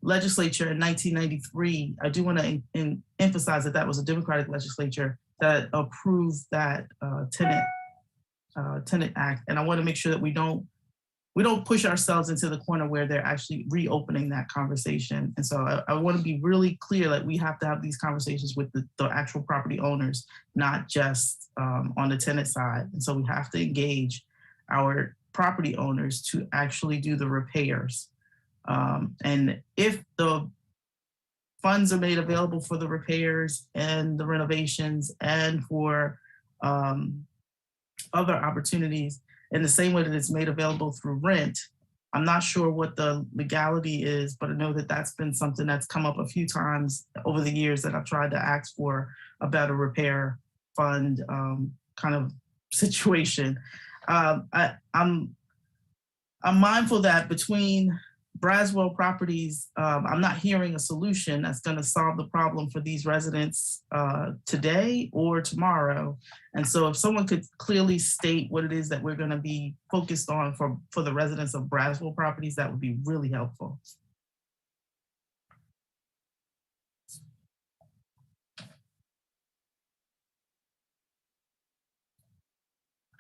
legislature in 1993, I do want to emphasize that that was a Democratic legislature that approved that tenant act. And I want to make sure that we don't push ourselves into the corner where they're actually reopening that conversation. And so I want to be really clear that we have to have these conversations with the actual property owners, not just on the tenant side. And so we have to engage our property owners to actually do the repairs. And if the funds are made available for the repairs and the renovations and for other opportunities, in the same way that it's made available through rent, I'm not sure what the legality is, but I know that that's been something that's come up a few times over the years that I've tried to ask for a better repair fund kind of situation. I'm mindful that between Braswell Properties, I'm not hearing a solution that's going to solve the problem for these residents today or tomorrow. And so if someone could clearly state what it is that we're going to be focused on for the residents of Braswell Properties, that would be really helpful.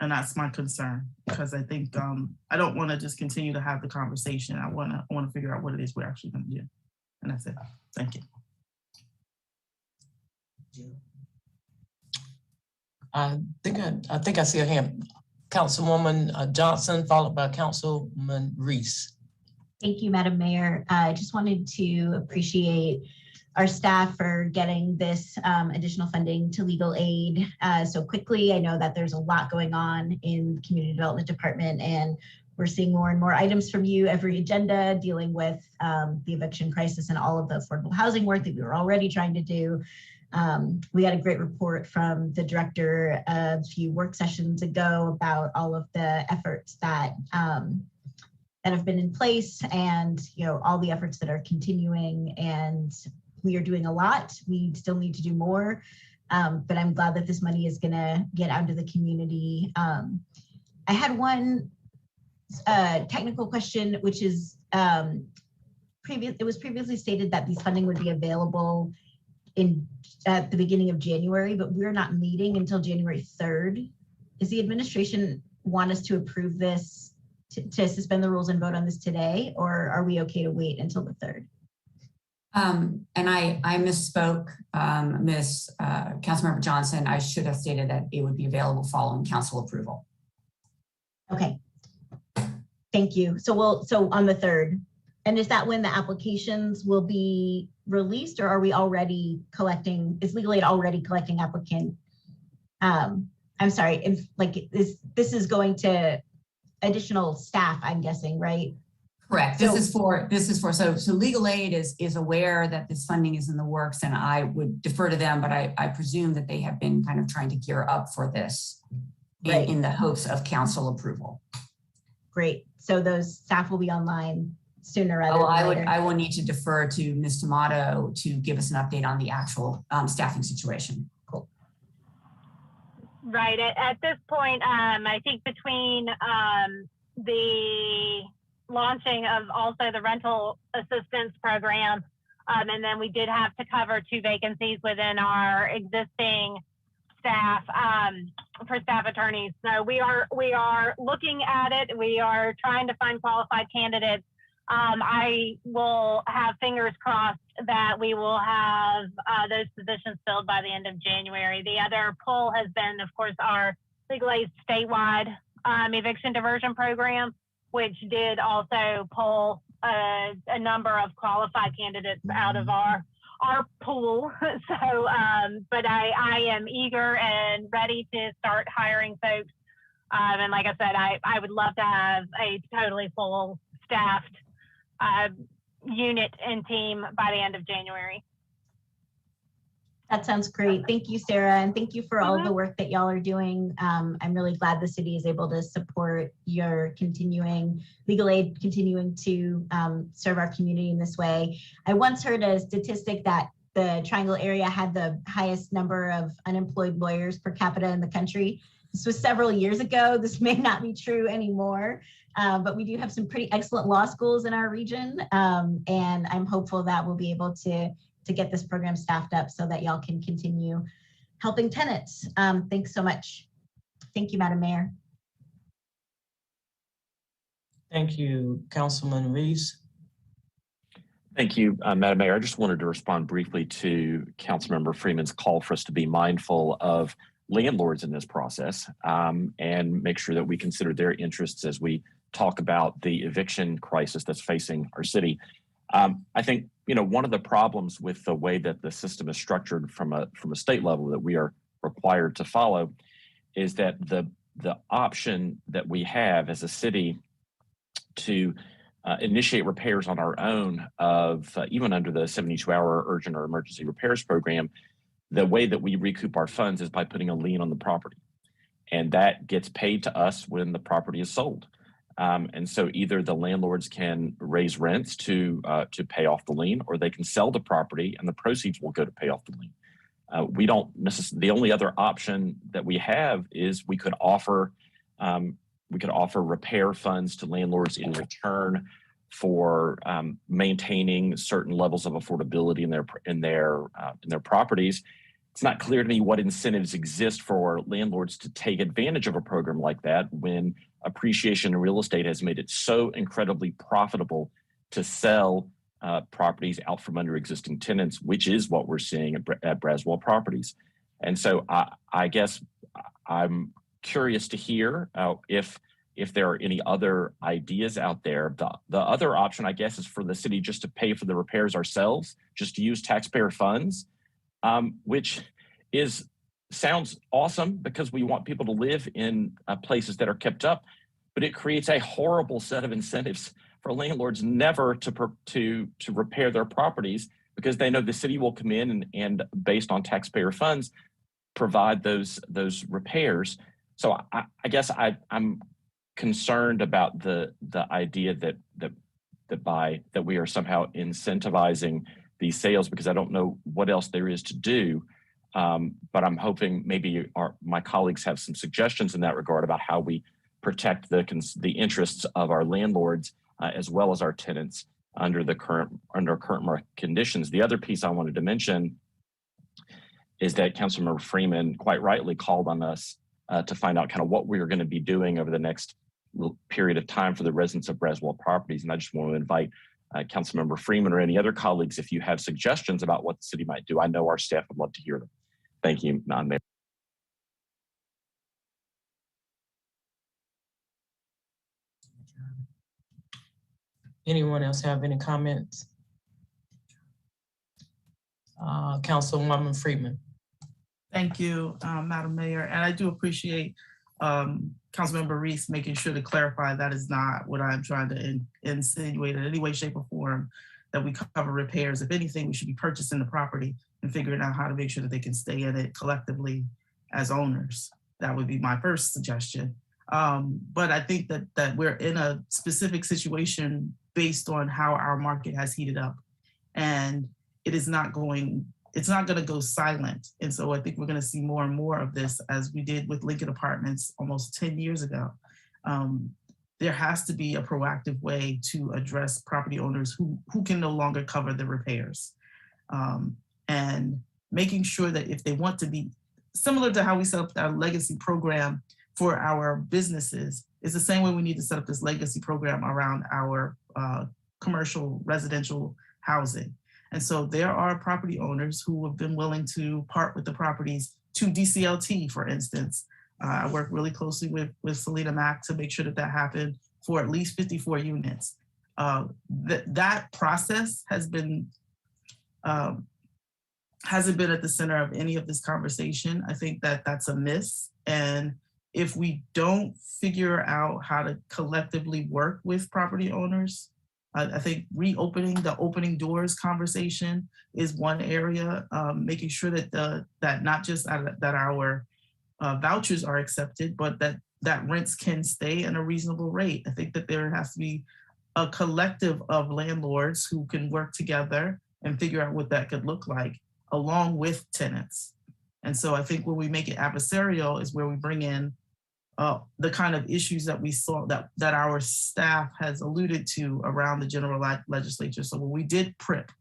And that's my concern, because I think I don't want to just continue to have the conversation. I want to figure out what it is we're actually going to do. And that's it. Thank you. I think I see a hand. Councilwoman Johnson, followed by Councilman Reese. Thank you, Madam Mayor. I just wanted to appreciate our staff for getting this additional funding to legal aid so quickly. I know that there's a lot going on in the Community Development Department, and we're seeing more and more items from you every agenda dealing with the eviction crisis and all of the affordable housing work that we were already trying to do. We had a great report from the director a few work sessions ago about all of the efforts that that have been in place, and all the efforts that are continuing. And we are doing a lot. We still need to do more, but I'm glad that this money is going to get out to the community. I had one technical question, which is it was previously stated that this funding would be available at the beginning of January, but we're not meeting until January 3rd. Is the administration want us to approve this, to suspend the rules and vote on this today, or are we okay to wait until the 3rd? And I misspoke, Ms. Councilmember Johnson. I should have stated that it would be available following council approval. Okay, thank you. So on the 3rd, and is that when the applications will be released, or are we already collecting? Is Legal Aid already collecting applicant? I'm sorry, if this is going to additional staff, I'm guessing, right? Correct. This is for so Legal Aid is aware that this funding is in the works, and I would defer to them, but I presume that they have been kind of trying to gear up for this in the hopes of council approval. Great. So those staff will be online sooner rather than later. I will need to defer to Ms. Tomato to give us an update on the actual staffing situation. Cool. Right. At this point, I think between the launching of also the rental assistance program, and then we did have to cover 2 vacancies within our existing staff for staff attorneys. So we are looking at it. We are trying to find qualified candidates. I will have fingers crossed that we will have those positions filled by the end of January. The other pull has been, of course, our Legal Aid statewide eviction diversion program, which did also pull a number of qualified candidates out of our pool. So, but I am eager and ready to start hiring folks. And like I said, I would love to have a totally full staffed unit and team by the end of January. That sounds great. Thank you, Sarah. And thank you for all the work that y'all are doing. I'm really glad the city is able to support your Legal Aid continuing to serve our community in this way. I once heard a statistic that the Triangle area had the highest number of unemployed lawyers per capita in the country. This was several years ago. This may not be true anymore, but we do have some pretty excellent law schools in our region. And I'm hopeful that we'll be able to get this program staffed up so that y'all can continue helping tenants. Thanks so much. Thank you, Madam Mayor. Thank you, Councilman Reese. Thank you, Madam Mayor. I just wanted to respond briefly to Councilmember Freeman's call for us to be mindful of landlords in this process and make sure that we consider their interests as we talk about the eviction crisis that's facing our city. I think, one of the problems with the way that the system is structured from a state level that we are required to follow is that the option that we have as a city to initiate repairs on our own of even under the 72-hour urgent or emergency repairs program, the way that we recoup our funds is by putting a lien on the property. And that gets paid to us when the property is sold. And so either the landlords can raise rents to pay off the lien, or they can sell the property and the proceeds will go to pay off the lien. We don't necessarily, the only other option that we have is we could offer repair funds to landlords in return for maintaining certain levels of affordability in their properties. It's not clear to me what incentives exist for landlords to take advantage of a program like that when appreciation in real estate has made it so incredibly profitable to sell properties out from under existing tenants, which is what we're seeing at Braswell Properties. And so I guess I'm curious to hear if there are any other ideas out there. The other option, I guess, is for the city just to pay for the repairs ourselves, just to use taxpayer funds, which sounds awesome because we want people to live in places that are kept up, but it creates a horrible set of incentives for landlords never to repair their properties because they know the city will come in and based on taxpayer funds, provide those repairs. So I guess I'm concerned about the idea that we are somehow incentivizing these sales, because I don't know what else there is to do. But I'm hoping maybe my colleagues have some suggestions in that regard about how we protect the interests of our landlords as well as our tenants under current market conditions. The other piece I wanted to mention is that Councilmember Freeman quite rightly called on us to find out kind of what we are going to be doing over the next period of time for the residents of Braswell Properties. And I just want to invite Councilmember Freeman or any other colleagues, if you have suggestions about what the city might do. I know our staff would love to hear them. Thank you, Mayor. Anyone else have any comments? Councilwoman Freeman. Thank you, Madam Mayor. And I do appreciate Councilmember Reese making sure to clarify that is not what I'm trying to insinuate in any way, shape, or form, that we cover repairs. If anything, we should be purchasing the property and figuring out how to make sure that they can stay in it collectively as owners. That would be my first suggestion. But I think that we're in a specific situation based on how our market has heated up, and it's not going to go silent. And so I think we're going to see more and more of this, as we did with Lincoln Apartments almost 10 years ago. There has to be a proactive way to address property owners who can no longer cover the repairs. And making sure that if they want to be similar to how we set up our legacy program for our businesses, is the same way we need to set up this legacy program around our commercial residential housing. And so there are property owners who have been willing to part with the properties to DCLT, for instance. I work really closely with Selena Mack to make sure that happened for at least 54 units. That process hasn't been at the center of any of this conversation. I think that that's a miss. And if we don't figure out how to collectively work with property owners, I think reopening the opening doors conversation is one area, making sure that not just that our vouchers are accepted, but that rents can stay in a reasonable rate. I think that there has to be a collective of landlords who can work together and figure out what that could look like, along with tenants. And so I think when we make it adversarial is where we bring in the kind of issues that we saw that our staff has alluded to around the general legislature. So when we did PRIP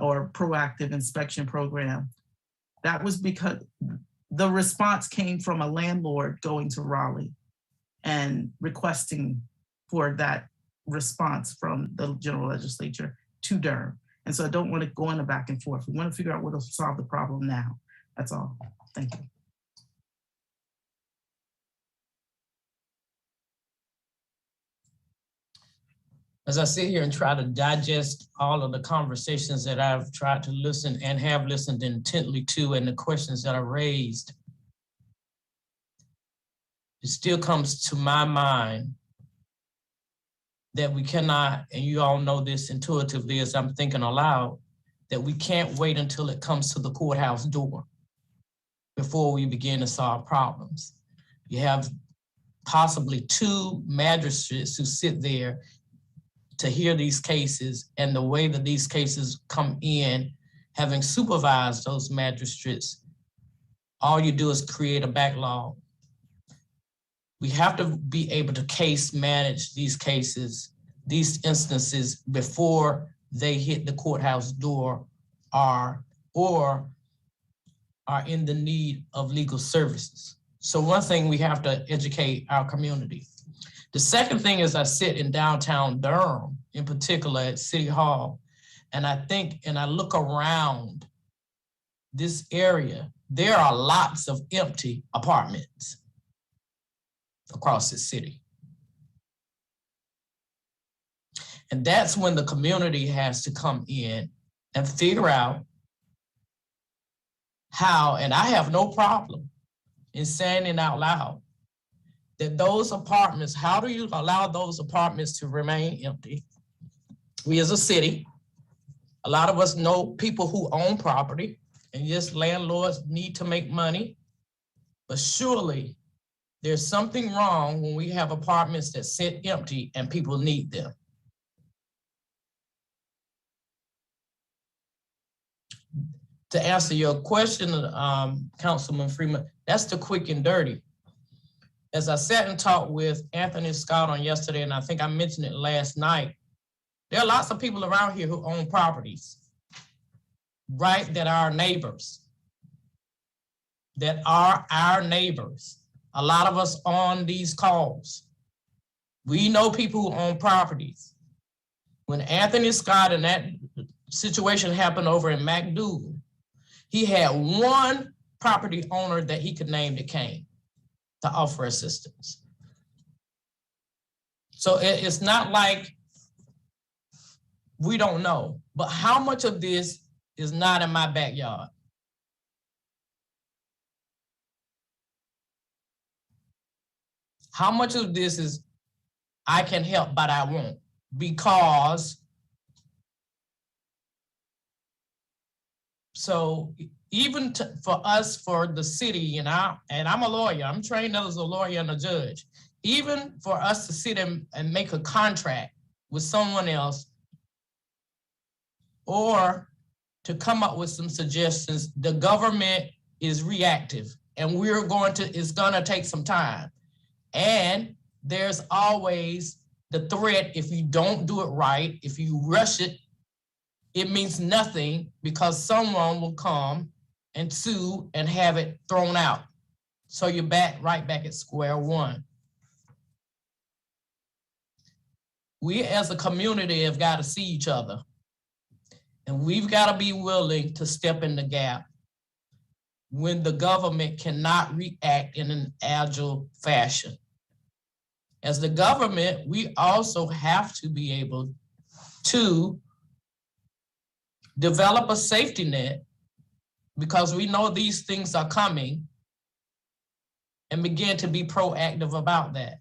or proactive inspection program, that was because the response came from a landlord going to Raleigh and requesting for that response from the general legislature to Durham. And so I don't want to go in the back and forth. We want to figure out what will solve the problem now. That's all. Thank you. As I sit here and try to digest all of the conversations that I've tried to listen and have listened intently to, and the questions that are raised, it still comes to my mind that we cannot, and you all know this intuitively as I'm thinking aloud, that we can't wait until it comes to the courthouse door before we begin to solve problems. You have possibly 2 magistrates who sit there to hear these cases, and the way that these cases come in, having supervised those magistrates, all you do is create a backlog. We have to be able to case manage these cases, these instances, before they hit the courthouse door or are in the need of legal services. So one thing, we have to educate our community. The second thing is, I sit in downtown Durham, in particular at City Hall, and I think, and I look around this area, there are lots of empty apartments across the city. And that's when the community has to come in and figure out how, and I have no problem in saying it out loud, that those apartments, how do you allow those apartments to remain empty? We as a city A lot of us know people who own property, and yes, landlords need to make money, but surely there's something wrong when we have apartments that sit empty and people need them. To answer your question, Councilman Freeman, that's the quick and dirty. As I sat and talked with Anthony Scott on yesterday, and I think I mentioned it last night, there are lots of people around here who own properties, right, that are our neighbors. That are our neighbors. A lot of us on these calls. We know people who own properties. When Anthony Scott and that situation happened over in MacDougal, he had one property owner that he could name that came to offer assistance. So it's not like we don't know, but how much of this is not in my backyard? How much of this is I can help, but I won't? Because, so even for us, for the city, and I'm a lawyer, I'm trained as a lawyer and a judge, even for us to sit and make a contract with someone else or to come up with some suggestions, the government is reactive and it's gonna take some time. And there's always the threat, if you don't do it right, if you rush it, it means nothing because someone will come and sue and have it thrown out. So you're right back at square one. We as a community have got to see each other. And we've got to be willing to step in the gap when the government cannot react in an agile fashion. As the government, we also have to be able to develop a safety net because we know these things are coming and begin to be proactive about that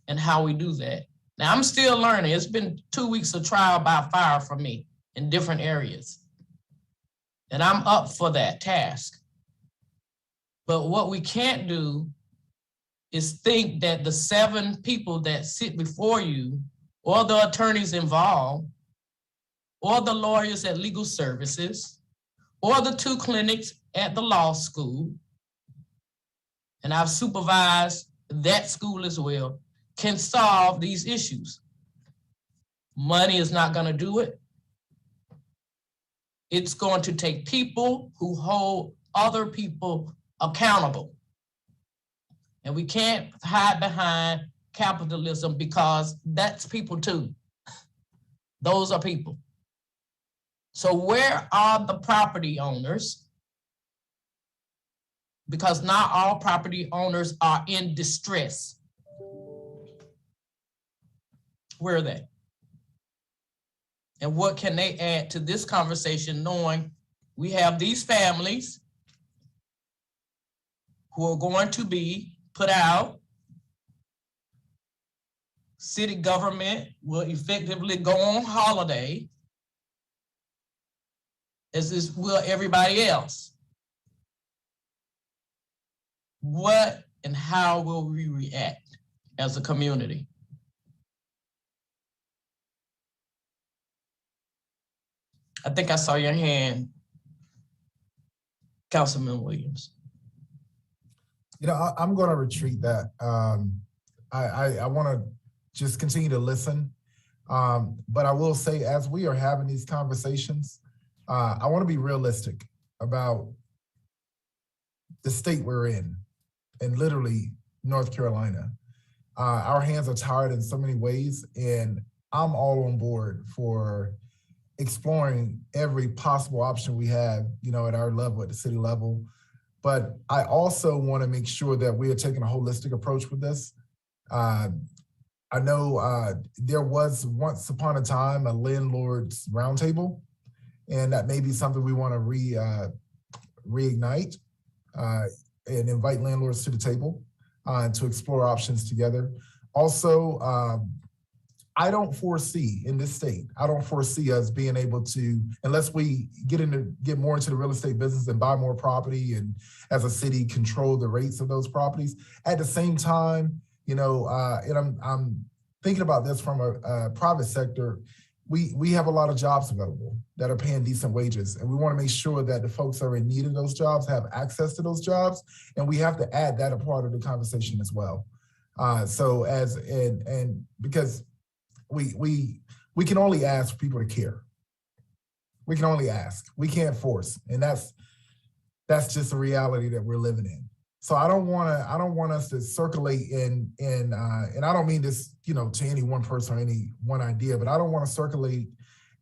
and how we do that. Now, I'm still learning. It's been 2 weeks of trial by fire for me in different areas. And I'm up for that task. But what we can't do is think that the 7 people that sit before you, or the attorneys involved, or the lawyers at Legal Services, or the 2 clinics at the law school, and I've supervised that school as well, can solve these issues. Money is not going to do it. It's going to take people who hold other people accountable. And we can't hide behind capitalism because that's people too. Those are people. So where are the property owners? Because not all property owners are in distress. Where are they? And what can they add to this conversation, knowing we have these families who are going to be put out. City government will effectively go on holiday, as will everybody else. What and how will we react as a community? I think I saw your hand, Councilman Williams. You know, I'm going to retreat that. I want to just continue to listen. But I will say, as we are having these conversations, I want to be realistic about the state we're in, and literally North Carolina. Our hands are tied in so many ways, and I'm all on board for exploring every possible option we have, you know, at our level, at the city level. But I also want to make sure that we are taking a holistic approach with this. I know there was once upon a time a landlords roundtable, and that may be something we want to reignite and invite landlords to the table to explore options together. Also, I don't foresee in this state, I don't foresee us being able to, unless we get more into the real estate business and buy more property and as a city control the rates of those properties. At the same time, and I'm thinking about this from a private sector, we have a lot of jobs available that are paying decent wages. And we want to make sure that the folks that are in need of those jobs have access to those jobs. And we have to add that a part of the conversation as well. Because we can only ask people to care. We can only ask. We can't force, and that's just the reality that we're living in. So I don't want us to circulate and I don't mean this, to any one person or any one idea, but I don't want to circulate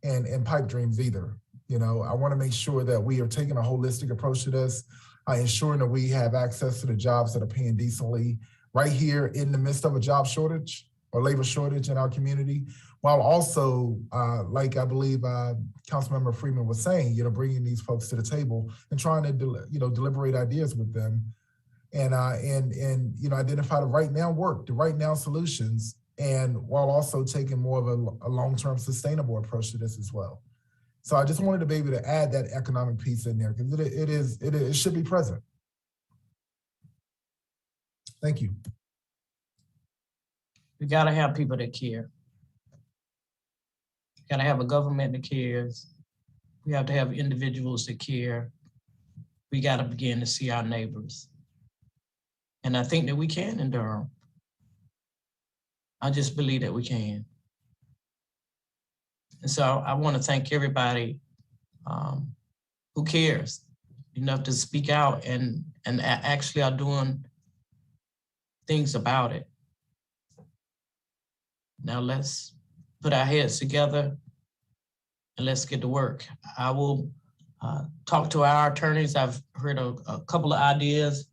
and pipe dreams either. I want to make sure that we are taking a holistic approach to this, ensuring that we have access to the jobs that are paying decently right here in the midst of a job shortage or labor shortage in our community, while also, like I believe Councilmember Freeman was saying, bringing these folks to the table and trying to, deliberate ideas with them and identify the right now solutions, and while also taking more of a long-term sustainable approach to this as well. So I just wanted to be able to add that economic piece in there because it should be present. Thank you. We gotta have people that care. We gotta have a government that cares. We have to have individuals that care. We gotta begin to see our neighbors. And I think that we can in Durham. I just believe that we can. And so I want to thank everybody who cares enough to speak out and actually are doing things about it. Now let's put our heads together and let's get to work. I will talk to our attorneys. I've heard a couple of ideas.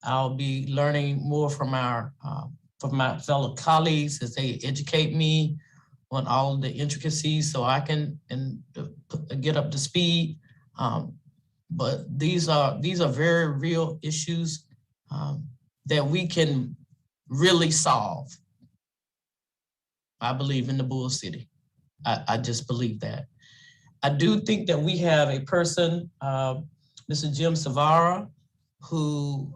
I'll be learning more from my fellow colleagues as they educate me on all the intricacies so I can get up to speed. But these are very real issues that we can really solve. I believe in the Bull City. I just believe that. I do think that we have a person, Mr. Jim Savara, who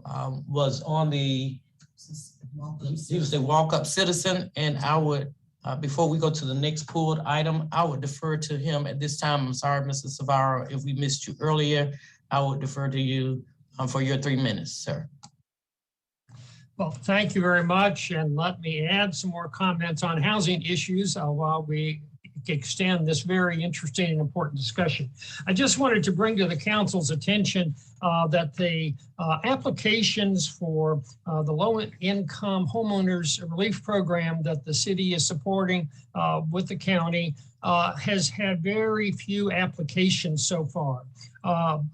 was on he was a walk-up citizen, and I would, before we go to the next pulled item, I would defer to him at this time. I'm sorry, Mr. Savara, if we missed you earlier, I would defer to you for your 3 minutes, sir. Well, thank you very much. And let me add some more comments on housing issues while we extend this very interesting and important discussion. I just wanted to bring to the council's attention that the applications for the low-income homeowners relief program that the city is supporting with the county has had very few applications so far.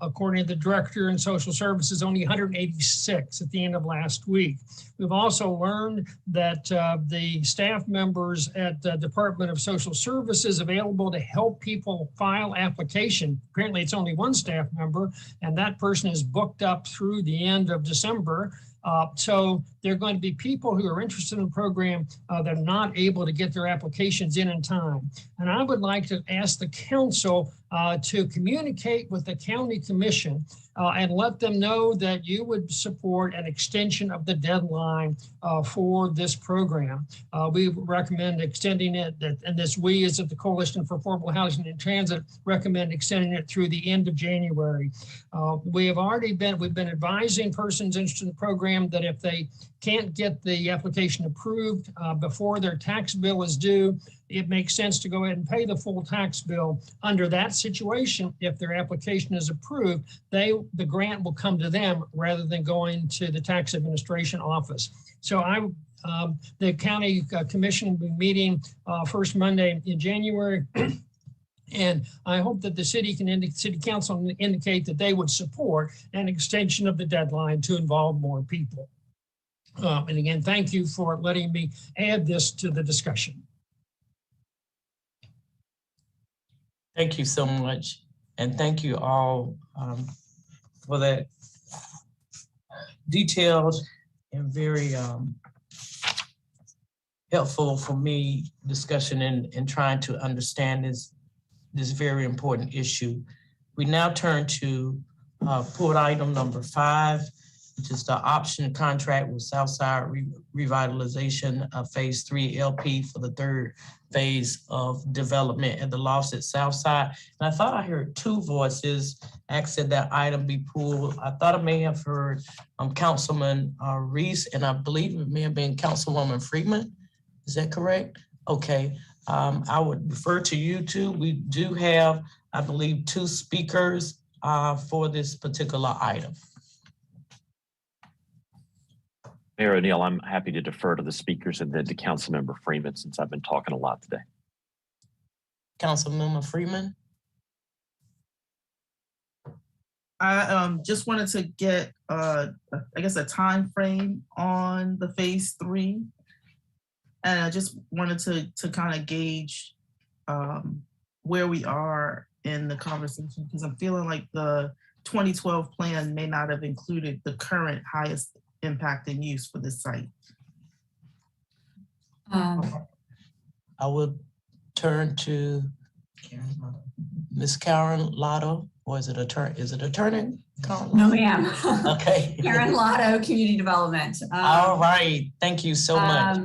According to the Director in Social Services, only 186 at the end of last week. We've also learned that the staff members at the Department of Social Services available to help people file application. Apparently it's only one staff member, and that person is booked up through the end of December. So there are going to be people who are interested in the program that are not able to get their applications in time. And I would like to ask the council to communicate with the county commission and let them know that you would support an extension of the deadline for this program. We recommend extending it, and this we is at the Coalition for Affordable Housing and Transit recommend extending it through the end of January. We've been advising persons interested in the program that if they can't get the application approved before their tax bill is due, it makes sense to go ahead and pay the full tax bill. Under that situation, if their application is approved, the grant will come to them rather than going to the tax administration office. So the county commission will be meeting first Monday in January. And I hope that the city council can indicate that they would support an extension of the deadline to involve more people. And again, thank you for letting me add this to the discussion. Thank you so much. And thank you all for that detailed and very helpful for me discussion in trying to understand this very important issue. We now turn to board item number 5, which is the option contract with Southside Revitalization Phase 3 LP for the 3rd phase of development at the Lofts at Southside. And I thought I heard 2 voices asking that item be pulled. I thought I may have heard Councilman Reese, and I believe it may have been Councilwoman Freeman. Is that correct? Okay. I would refer to you two. We do have, I believe, 2 speakers for this particular item. Mayor O'Neill, I'm happy to defer to the speakers and then to Councilmember Freeman since I've been talking a lot today. Councilmember Freeman. I just wanted to get, I guess, a time frame on the phase 3. And I just wanted to kind of gauge where we are in the conversation, because I'm feeling like the 2012 plan may not have included the current highest impact and use for this site. I would turn to Ms. Karen Lotto, or is it attorney? Is it attorney? No, ma'am. Okay. Karen Lotto, Community Development. All right. Thank you so much.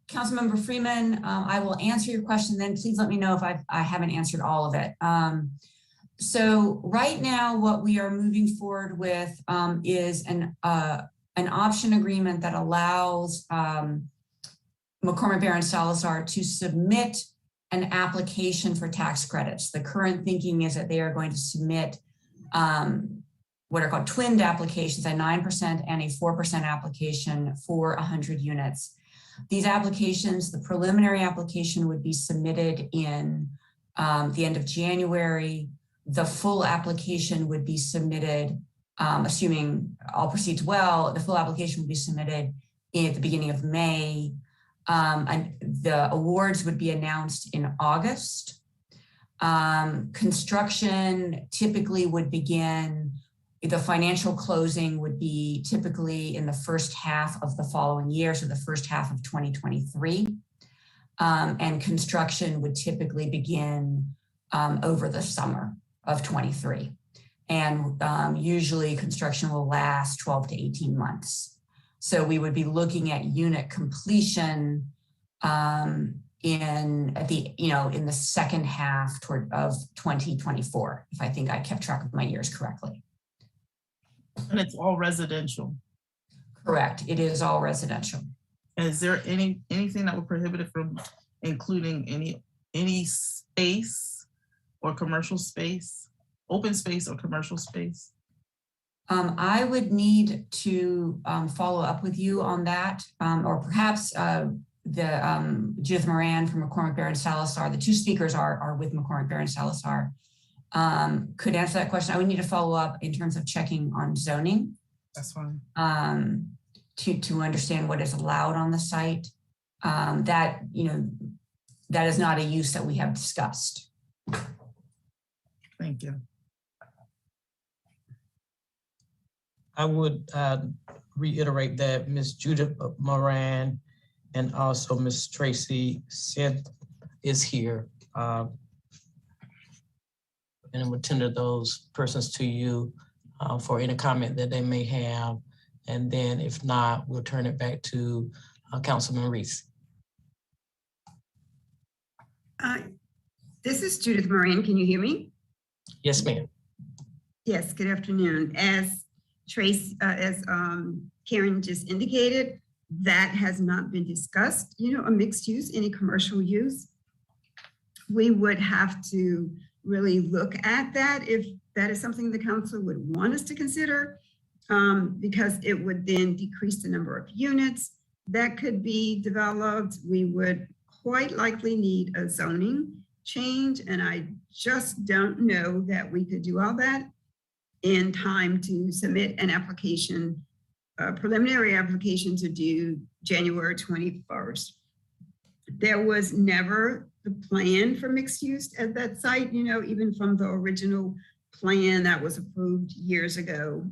Councilmember Freeman, I will answer your question, then please let me know if I haven't answered all of it. So right now, what we are moving forward with is an option agreement that allows McCormick Barron Salazar to submit an application for tax credits. The current thinking is that they are going to submit what are called twinned applications, a 9% and a 4% application for 100 units. These applications, the preliminary application would be submitted in the end of January. The full application would be submitted, assuming all proceeds well, the full application would be submitted at the beginning of May. And the awards would be announced in August. Construction typically would begin, the financial closing would be typically in the first half of the following year, so the first half of 2023. And construction would typically begin over the summer of 23. And usually construction will last 12 to 18 months. So we would be looking at unit completion in the second half of 2024, if I think I kept track of my years correctly. And it's all residential. Correct. It is all residential. And is there anything that would prohibit it from including any space or commercial space, open space or commercial space? I would need to follow up with you on that, or perhaps Judith Moran from McCormick Barron Salazar. The 2 speakers are with McCormick Barron Salazar. Could answer that question. I would need to follow up in terms of checking on zoning. That's fine. To understand what is allowed on the site. That is not a use that we have discussed. Thank you. I would reiterate that Ms. Judith Moran and also Ms. Tracy Smith is here. And I will tender those persons to you for any comment that they may have. And then if not, we'll turn it back to Councilman Reese. This is Judith Moran. Can you hear me? Yes, ma'am. Yes, good afternoon. As Karen just indicated, that has not been discussed, a mixed use, any commercial use. We would have to really look at that if that is something the council would want us to consider, because it would then decrease the number of units that could be developed. We would quite likely need a zoning change, and I just don't know that we could do all that in time to submit an application. Preliminary applications are due January 21st. There was never the plan for mixed use at that site, even from the original plan that was approved years ago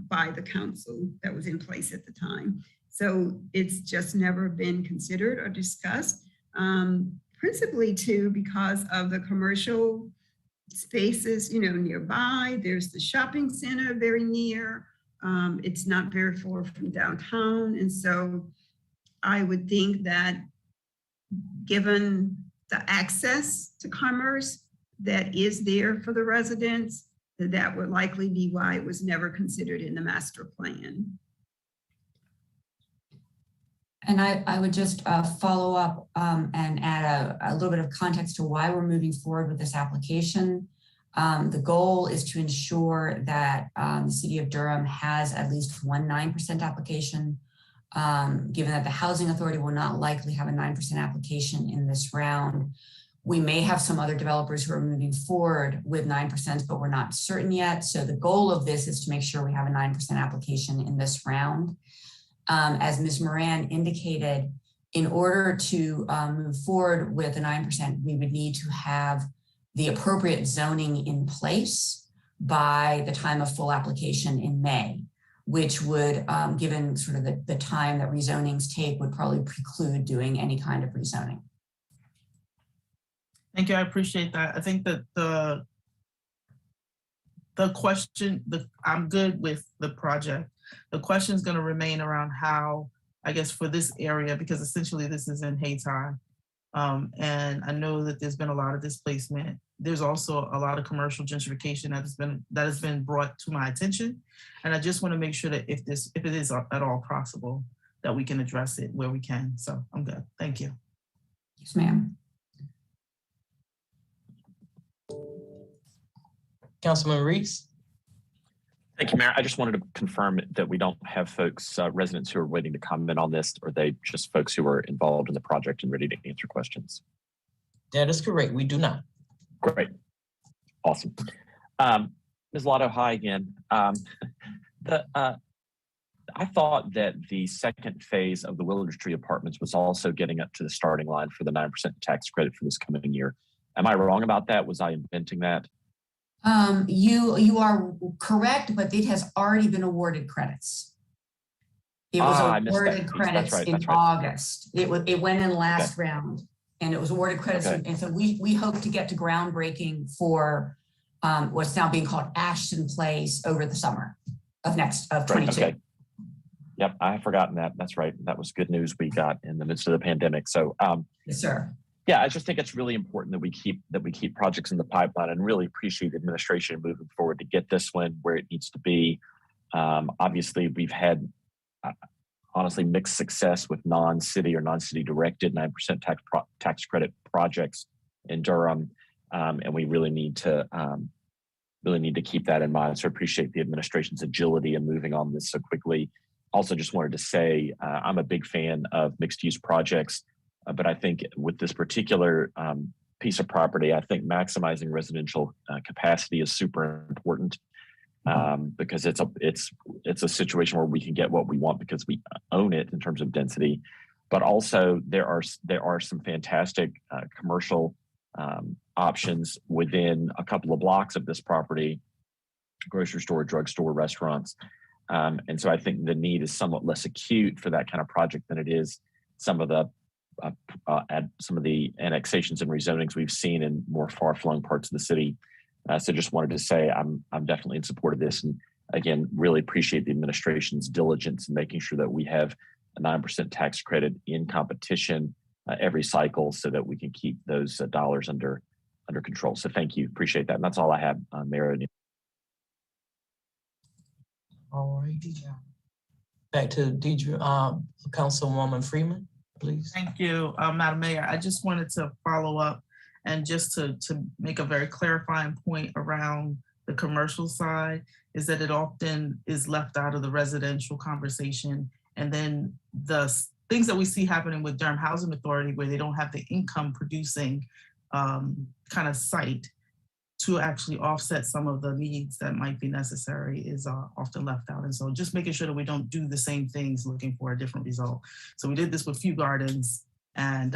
by the council that was in place at the time. So it's just never been considered or discussed, principally too, because of the commercial spaces, nearby. There's the shopping center very near. It's not very far from downtown. And so I would think that given the access to commerce that is there for the residents, that would likely be why it was never considered in the master plan. And I would just follow up and add a little bit of context to why we're moving forward with this application. The goal is to ensure that the city of Durham has at least one 9% application, given that the Housing Authority will not likely have a 9% application in this round. We may have some other developers who are moving forward with 9%, but we're not certain yet. So the goal of this is to make sure we have a 9% application in this round. As Ms. Moran indicated, in order to move forward with a 9%, we would need to have the appropriate zoning in place by the time of full application in May, which would, given sort of the time that rezonings take, would probably preclude doing any kind of rezoning. Thank you, I appreciate that. I think that the question, I'm good with the project. The question is going to remain around how, I guess, for this area, because essentially this is in Hayti. And I know that there's been a lot of displacement. There's also a lot of commercial gentrification that has been brought to my attention. And I just want to make sure that if it is at all possible, that we can address it where we can. So I'm good. Thank you. Yes, ma'am. Councilman Reese. Thank you, Mayor. I just wanted to confirm that we don't have folks, residents who are waiting to comment on this, or they just folks who are involved in the project and ready to answer questions. That is correct. We do not. Great. Awesome. Ms. Lotto, hi again. I thought that the second phase of the Willow Tree Apartments was also getting up to the starting line for the 9% tax credit for this coming year. Am I wrong about that? Was I inventing that? You are correct, but it has already been awarded credits. It was awarded credits in August. It went in last round, and it was awarded credits. And so we hope to get to groundbreaking for what's now being called Ashton Place over the summer of 22. Okay. Yep, I have forgotten that. That's right. That was good news we got in the midst of the pandemic. So yes, sir. Yeah, I just think it's really important that we keep projects in the pipeline, and really appreciate the administration moving forward to get this one where it needs to be. Obviously, we've had honestly mixed success with non-city or non-city directed 9% tax credit projects in Durham, and we really need to keep that in mind. So I appreciate the administration's agility in moving on this so quickly. Also, just wanted to say I'm a big fan of mixed-use projects. But I think with this particular piece of property, I think maximizing residential capacity is super important, because it's a situation where we can get what we want because we own it in terms of density. But also there are some fantastic commercial options within a couple of blocks of this property: grocery store, drugstore, restaurants. And so I think the need is somewhat less acute for that kind of project than it is some of the annexations and rezonings we've seen in more far-flung parts of the city. So just wanted to say I'm definitely in support of this, and again, really appreciate the administration's diligence in making sure that we have a 9% tax credit in competition every cycle, so that we can keep those dollars under control. So thank you, appreciate that, and that's all I have, Mayor O'Neill. All right, back to Deidre, Councilwoman Freeman. Please. Thank you, Madam Mayor. I just wanted to follow up and just to make a very clarifying point around the commercial side, is that it often is left out of the residential conversation. And then the things that we see happening with Durham Housing Authority, where they don't have the income producing kind of site to actually offset some of the needs that might be necessary, is often left out. And so just making sure that we don't do the same things looking for a different result. So we did this with Few Gardens, and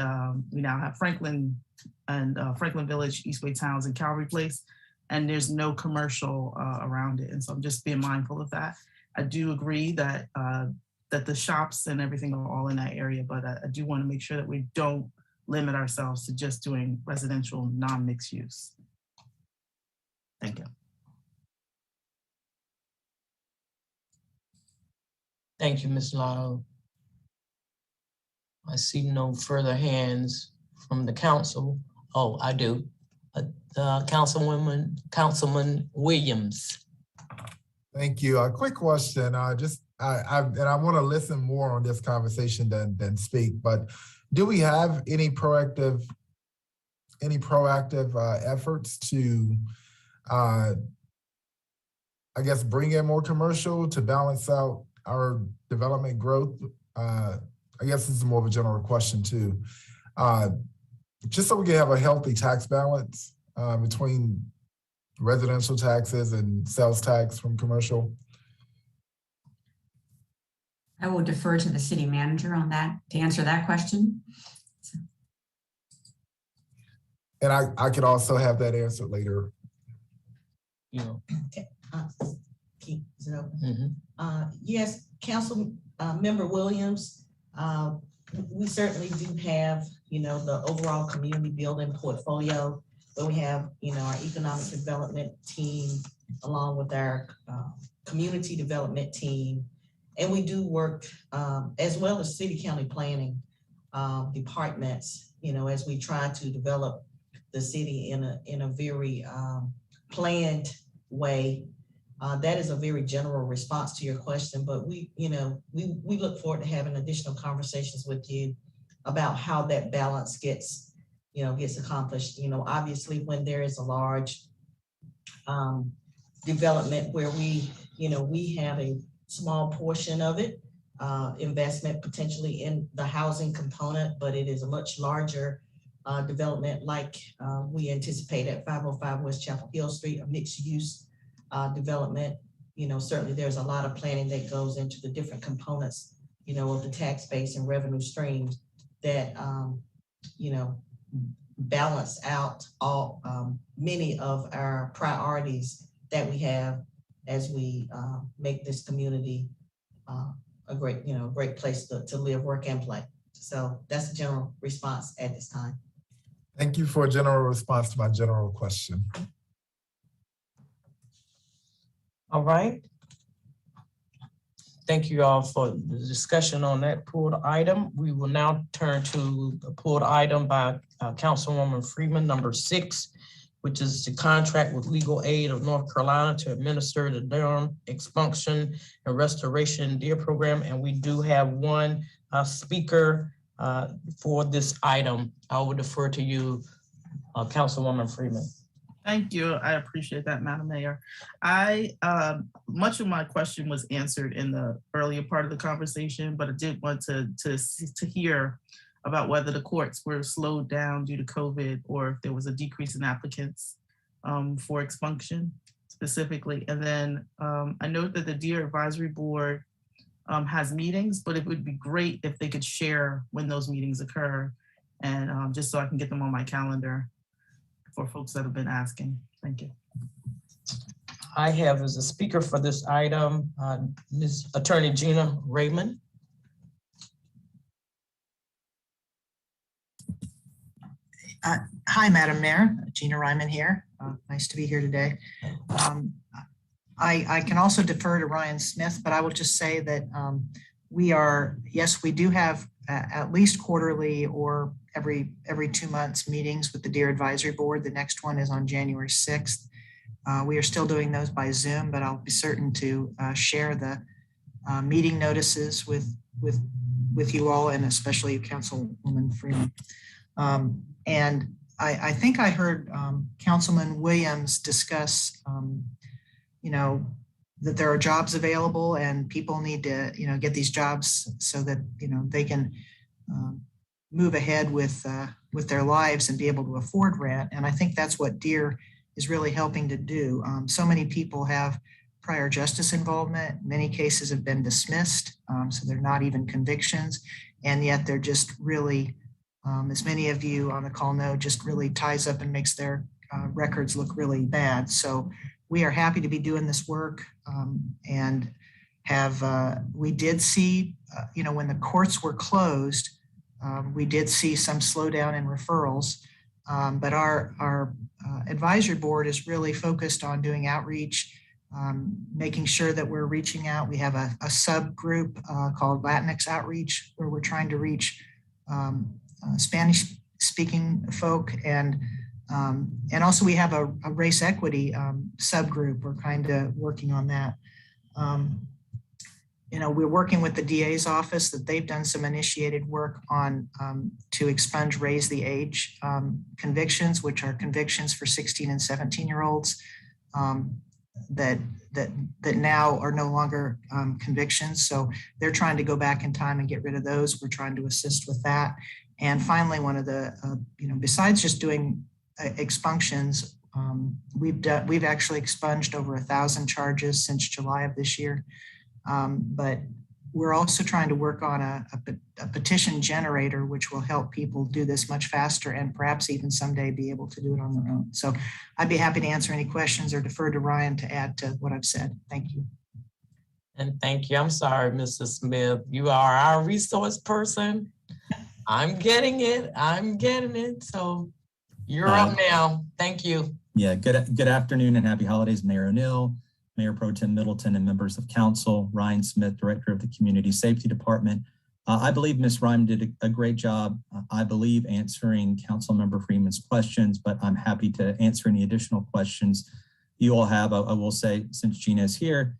we now have Franklin and Franklin Village, Eastway Towns, and Calvary Place, and there's no commercial around it. And so I'm just being mindful of that. I do agree that that the shops and everything are all in that area, but I do want to make sure that we don't limit ourselves to just doing residential non-mixed use. Thank you. Thank you, Ms. Lotto. I see no further hands from the council. Oh, I do. Councilman Williams. Thank you. A quick question. I want to listen more on this conversation than speak. But do we have any proactive efforts to, I guess, bring in more commercial to balance out our development growth? I guess this is more of a general question too. Just so we can have a healthy tax balance between residential taxes and sales tax from commercial. I will defer to the city manager on that to answer that question. And I could also have that answered later. Yes, Council Member Williams, we certainly do have, the overall community building portfolio, where we have, our economic development team along with our community development team. And we do work as well as city county planning departments, as we try to develop the city in a very planned way. That is a very general response to your question, but we look forward to having additional conversations with you about how that balance gets accomplished. Obviously when there is a large development where we have a small portion of it, investment potentially in the housing component, but it is a much larger development like we anticipate at 505 West Chapel Hill Street, a mixed use development. Certainly there's a lot of planning that goes into the different components, of the tax base and revenue streams that, balance out all many of our priorities that we have as we make this community a great place to live, work, and play. So that's a general response at this time. Thank you for a general response to my general question. All right. Thank you all for the discussion on that pulled item. We will now turn to the pulled item by Councilwoman Freeman, number 6, which is the contract with Legal Aid of North Carolina to administer the Durham Expunction and Restoration Deer Program. And we do have one speaker for this item. I will defer to you, Councilwoman Freeman. Thank you. I appreciate that, Madam Mayor. Much of my question was answered in the earlier part of the conversation, but I did want to hear about whether the courts were slowed down due to COVID or if there was a decrease in applicants for expunction specifically. And then I note that the Deer Advisory Board has meetings, but it would be great if they could share when those meetings occur, and just so I can get them on my calendar for folks that have been asking. Thank you. I have as a speaker for this item, Ms. Attorney Gina Raymond. Hi, Madam Mayor, Gina Ryman here. Nice to be here today. I can also defer to Ryan Smith, but I will just say that we do have at least quarterly or every 2 months meetings with the Deer Advisory Board. The next one is on January 6th. We are still doing those by Zoom, but I'll be certain to share the meeting notices with you all, and especially Councilwoman Freeman. And I think I heard Councilman Williams discuss, that there are jobs available and people need to, get these jobs so that, they can move ahead with their lives and be able to afford rent. And I think that's what Deer is really helping to do. So many people have prior justice involvement. Many cases have been dismissed, so they're not even convictions. And yet they're just really, as many of you on the call know, just really ties up and makes their records look really bad. So we are happy to be doing this work. And we did see, when the courts were closed, we did see some slowdown in referrals, but our advisory board is really focused on doing outreach, making sure that we're reaching out. We have a subgroup called Latinx Outreach, where we're trying to reach Spanish-speaking folk, and also we have a race equity subgroup. We're kind of working on that. We're working with the DA's office, that they've done some initiated work on to expunge raise the age convictions, which are convictions for 16 and 17-year-olds that now are no longer convictions. So they're trying to go back in time and get rid of those. We're trying to assist with that. And finally, one of the, besides just doing expunctions, we've actually expunged over 1,000 charges since July of this year. But we're also trying to work on a petition generator, which will help people do this much faster and perhaps even someday be able to do it on their own. So I'd be happy to answer any questions or defer to Ryan to add to what I've said. Thank you. And thank you. I'm sorry, Mrs. Smith. You are our resource person. I'm getting it. So you're up now. Thank you. Yeah, good afternoon and happy holidays, Mayor O'Neill, Mayor Pro Tem Middleton, and members of council. Ryan Smith, Director of the Community Safety Department. I believe Ms. Rhyme did a great job, I believe, answering Councilmember Freeman's questions, but I'm happy to answer any additional questions you all have. I will say, since Gina is here,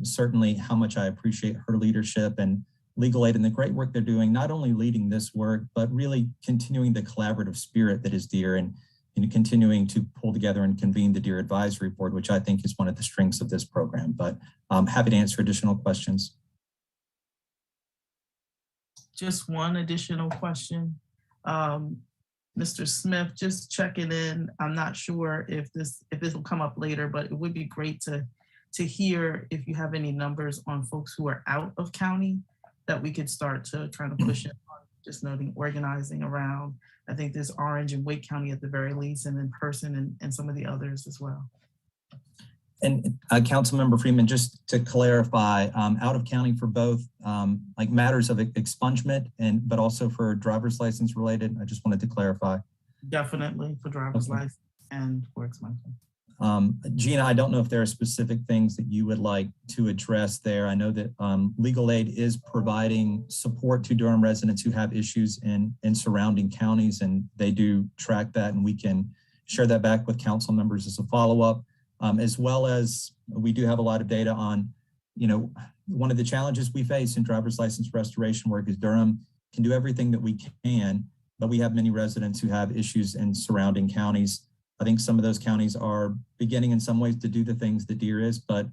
certainly how much I appreciate her leadership and Legal Aid and the great work they're doing, not only leading this work, but really continuing the collaborative spirit that is DEER and continuing to pull together and convene the DEER Advisory Board, which I think is one of the strengths of this program. But I'm happy to answer additional questions. Just one additional question. Mr. Smith, just checking in. I'm not sure if this will come up later, but it would be great to hear if you have any numbers on folks who are out of county that we could start to try to push in on, just noting organizing around. I think there's Orange and Wake County at the very least, and in person and some of the others as well. And Councilmember Freeman, just to clarify, out of county for both like matters of expungement but also for driver's license related, I just wanted to clarify. Definitely for driver's license and for expungement. Gina, I don't know if there are specific things that you would like to address there. I know that Legal Aid is providing support to Durham residents who have issues in surrounding counties, and they do track that, and we can share that back with council members as a follow-up, as well as we do have a lot of data on, one of the challenges we face in driver's license restoration work is Durham can do everything that we can, but we have many residents who have issues in surrounding counties. I think some of those counties are beginning in some ways to do the things that DEER is, but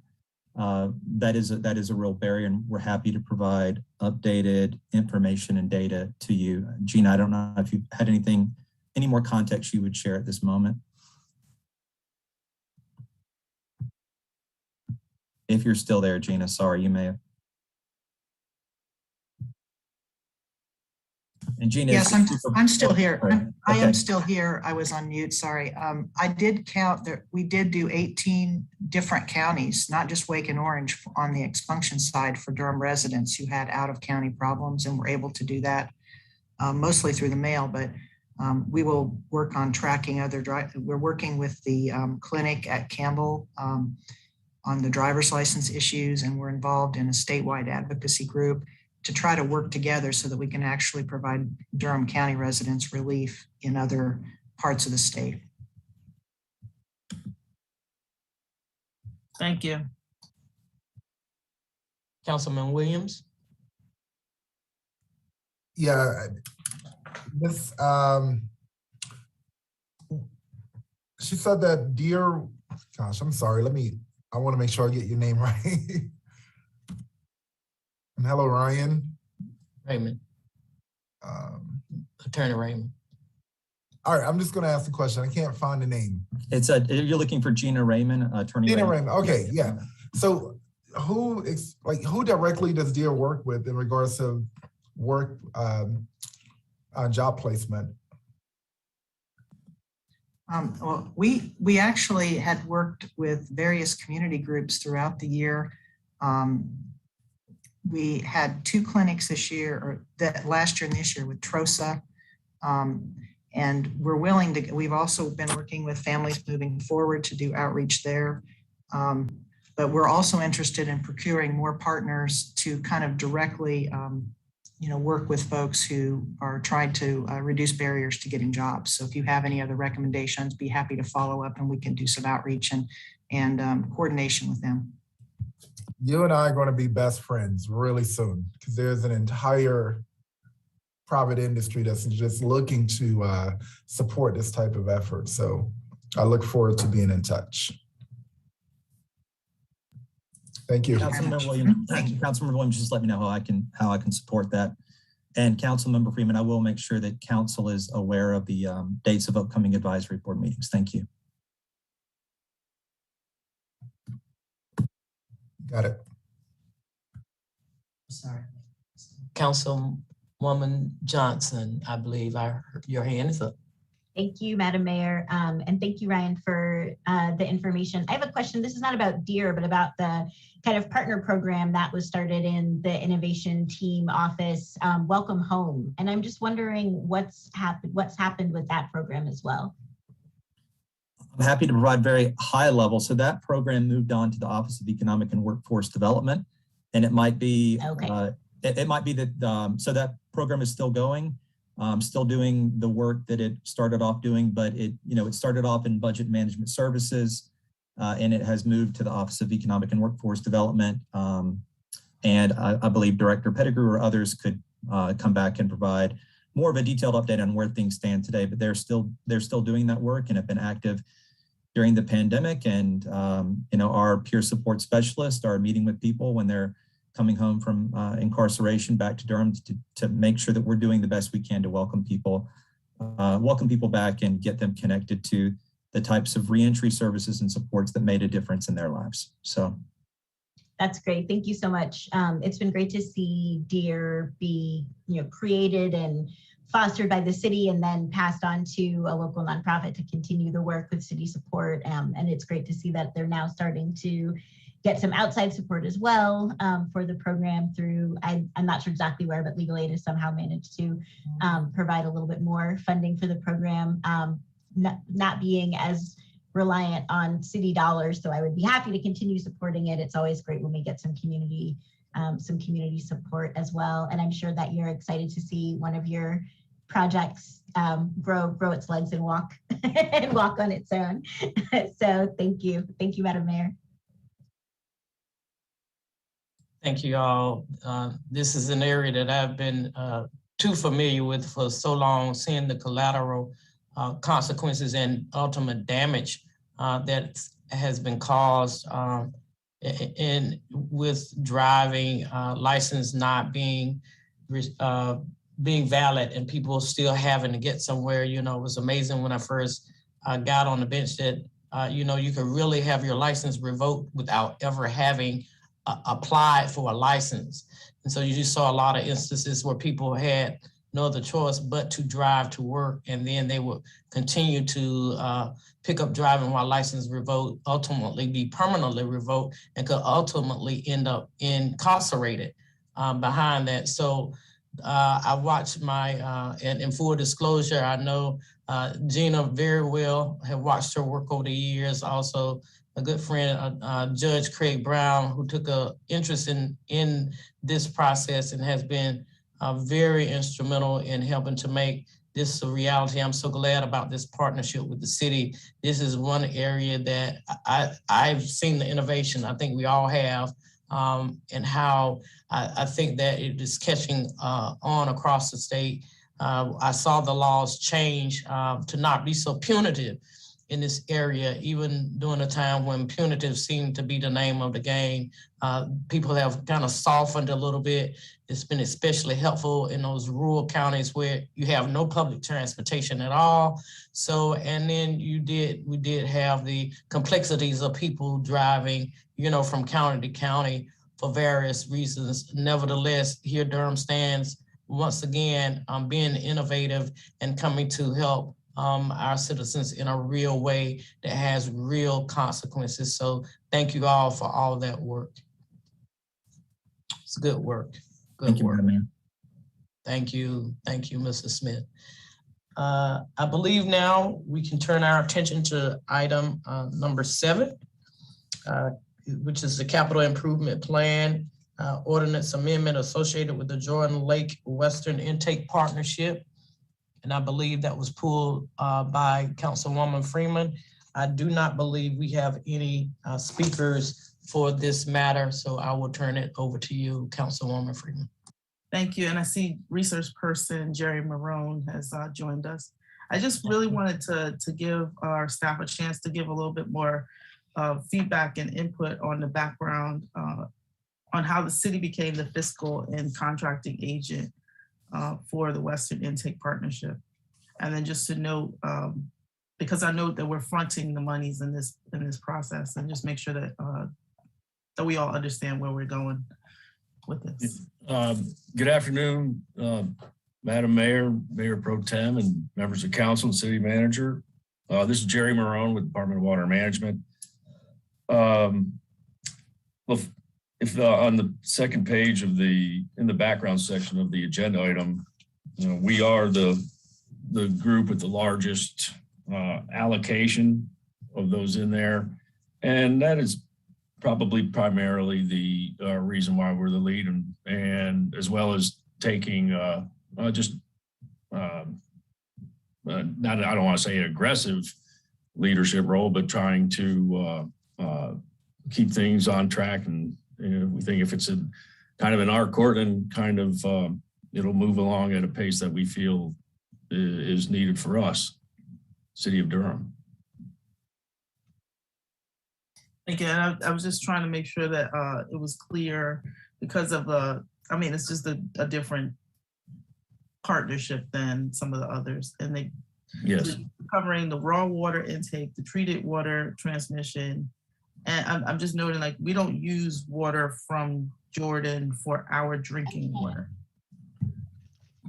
that is a real barrier, and we're happy to provide updated information and data to you. Gina, I don't know if you had any more context you would share at this moment. If you're still there, Gina, sorry, you may have. And Gina, yes, I'm still here. I Okay. am still here. I was on mute, sorry. I did count that we did do 18 different counties, not just Wake and Orange, on the expunction side for Durham residents who had out of county problems, and were able to do that mostly through the mail, but we will work on tracking we're working with the clinic at Campbell on the driver's license issues, and we're involved in a statewide advocacy group to try to work together so that we can actually provide Durham County residents relief in other parts of the state. Thank you. Councilman Williams. Yeah, this, she said that DEER, gosh, I'm sorry, I want to make sure I get your name right. And hello, Ryan. Raymond. Attorney Raymond. All right, I'm just going to ask the question. I can't find the name. It's you're looking for Gina Raymond, Attorney Gina Raymond. Raymond. Okay, yeah. So who directly does DEER work with in regards to work job placement? Well, we actually had worked with various community groups throughout the year. We had 2 clinics this year, or that last year and this year with TROSA. And we're willing to, we've also been working with families moving forward to do outreach there. But we're also interested in procuring more partners to kind of directly, work with folks who are trying to reduce barriers to getting jobs. So if you have any other recommendations, be happy to follow up and we can do some outreach and coordination with them. You and I are going to be best friends really soon because there's an entire private industry that's just looking to support this type of effort. So I look forward to being in touch. Thank you. Councilmember Williams, Councilmember Williams, just let me know how I can support that. And Councilmember Freeman, I will make sure that council is aware of the dates of upcoming advisory board meetings. Thank you. Got it. Sorry. Councilwoman Johnson, I believe your hand is up. Thank you, Madam Mayor. And thank you, Ryan, for the information. I have a question. This is not about DEER, but about the kind of partner program that was started in the innovation team office, Welcome Home. And I'm just wondering what's happened with that program as well. I'm happy to provide very high level. So that program moved on to the Office of Economic and Workforce Development. And it might be, it might be that, so that program is still going. Still doing the work that it started off doing, but it started off in budget management services, and it has moved to the Office of Economic and Workforce Development. And I believe Director Pettigrew or others could come back and provide more of a detailed update on where things stand today. But they're still doing that work and have been active during the pandemic. And our peer support specialists are meeting with people when they're coming home from incarceration back to Durham to make sure that we're doing the best we can to welcome people back and get them connected to the types of reentry services and supports that made a difference in their lives. So that's great. Thank you so much. It's been great to see DEER be created and fostered by the city and then passed on to a local nonprofit to continue the work with city support. And it's great to see that they're now starting to get some outside support as well for the program through, I'm not sure exactly where, but Legal Aid has somehow managed to provide a little bit more funding for the program, not being as reliant on city dollars. So I would be happy to continue supporting it. It's always great when we get some community support as well. And I'm sure that you're excited to see one of your projects grow its legs and walk and walk on its own. So thank you, Madam Mayor. Thank you all. This is an area that I've been too familiar with for so long, seeing the collateral consequences and ultimate damage that has been caused with driving license not being valid and people still having to get somewhere. It was amazing when I first got on the bench that you could really have your license revoked without ever having applied for a license. And so you just saw a lot of instances where people had no other choice but to drive to work, and then they would continue to pick up driving while license revoked, ultimately be permanently revoked, and could ultimately end up incarcerated behind that. So I watched and in full disclosure, I know Gina very well, have watched her work over the years. Also, a good friend, Judge Craig Brown, who took an interest in this process and has been very instrumental in helping to make this a reality. I'm so glad about this partnership with the city. This is one area that I've seen the innovation. I think we all have, and how I think that it is catching on across the state. I saw the laws change to not be so punitive in this area, even during a time when punitive seemed to be the name of the game. People have kind of softened a little bit. It's been especially helpful in those rural counties where you have no public transportation at all. So, and then we did have the complexities of people driving, from county to county for various reasons. Nevertheless, here Durham stands once again being innovative and coming to help our citizens in a real way that has real consequences. So thank you all for all that work. It's good work. Good Thank you, work. Madam Mayor. Thank you, Mrs. Smith. I believe now we can turn our attention to item number 7, which is the capital improvement plan ordinance amendment associated with the Jordan Lake Western Intake Partnership. And I believe that was pulled by Councilwoman Freeman. I do not believe we have any speakers for this matter, so I will turn it over to you, Councilwoman Freeman. Thank you. And I see resource person Jerry Marone has joined us. I just really wanted to give our staff a chance to give a little bit more feedback and input on the background on how the city became the fiscal and contracting agent for the Western Intake Partnership. And then just to note, because I know that we're fronting the monies in this process, and just make sure that that we all understand where we're going with this. Good afternoon, Madam Mayor, Mayor Pro Tem, and members of council and city manager. This is Jerry Marone with Department of Water Management. Well, if on the second page of in the background section of the agenda item, we are the group with the largest allocation of those in there, and that is probably primarily the reason why we're the lead, and as well as taking just not, I don't want to say an aggressive leadership role, but trying to keep things on track. And we think if it's kind of in our court, and kind of it'll move along at a pace that we feel is needed for us, City of Durham. Again, I was just trying to make sure that it was clear because of I mean, it's just a different partnership than some of the others. And they covering the raw water intake, the treated water transmission. And I'm just noting, like, we don't use water from Jordan for our drinking water.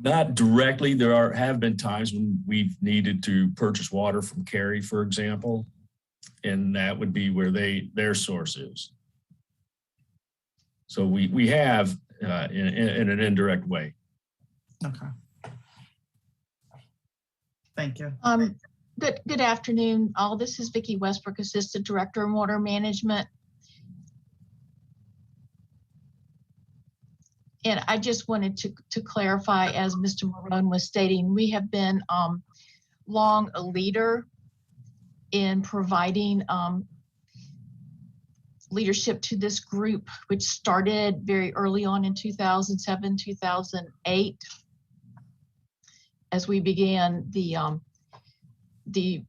Not directly. There have been times when we've needed to purchase water from Cary, for example, and that would be where their source is. So we have in an indirect way. Okay. Thank you. Good afternoon, all. This is Vicki Westbrook, Assistant Director of Water Management. And I just wanted to clarify, as Mr. Marone was stating, we have been long a leader in providing leadership to this group, which started very early on in 2007, 2008, as we began the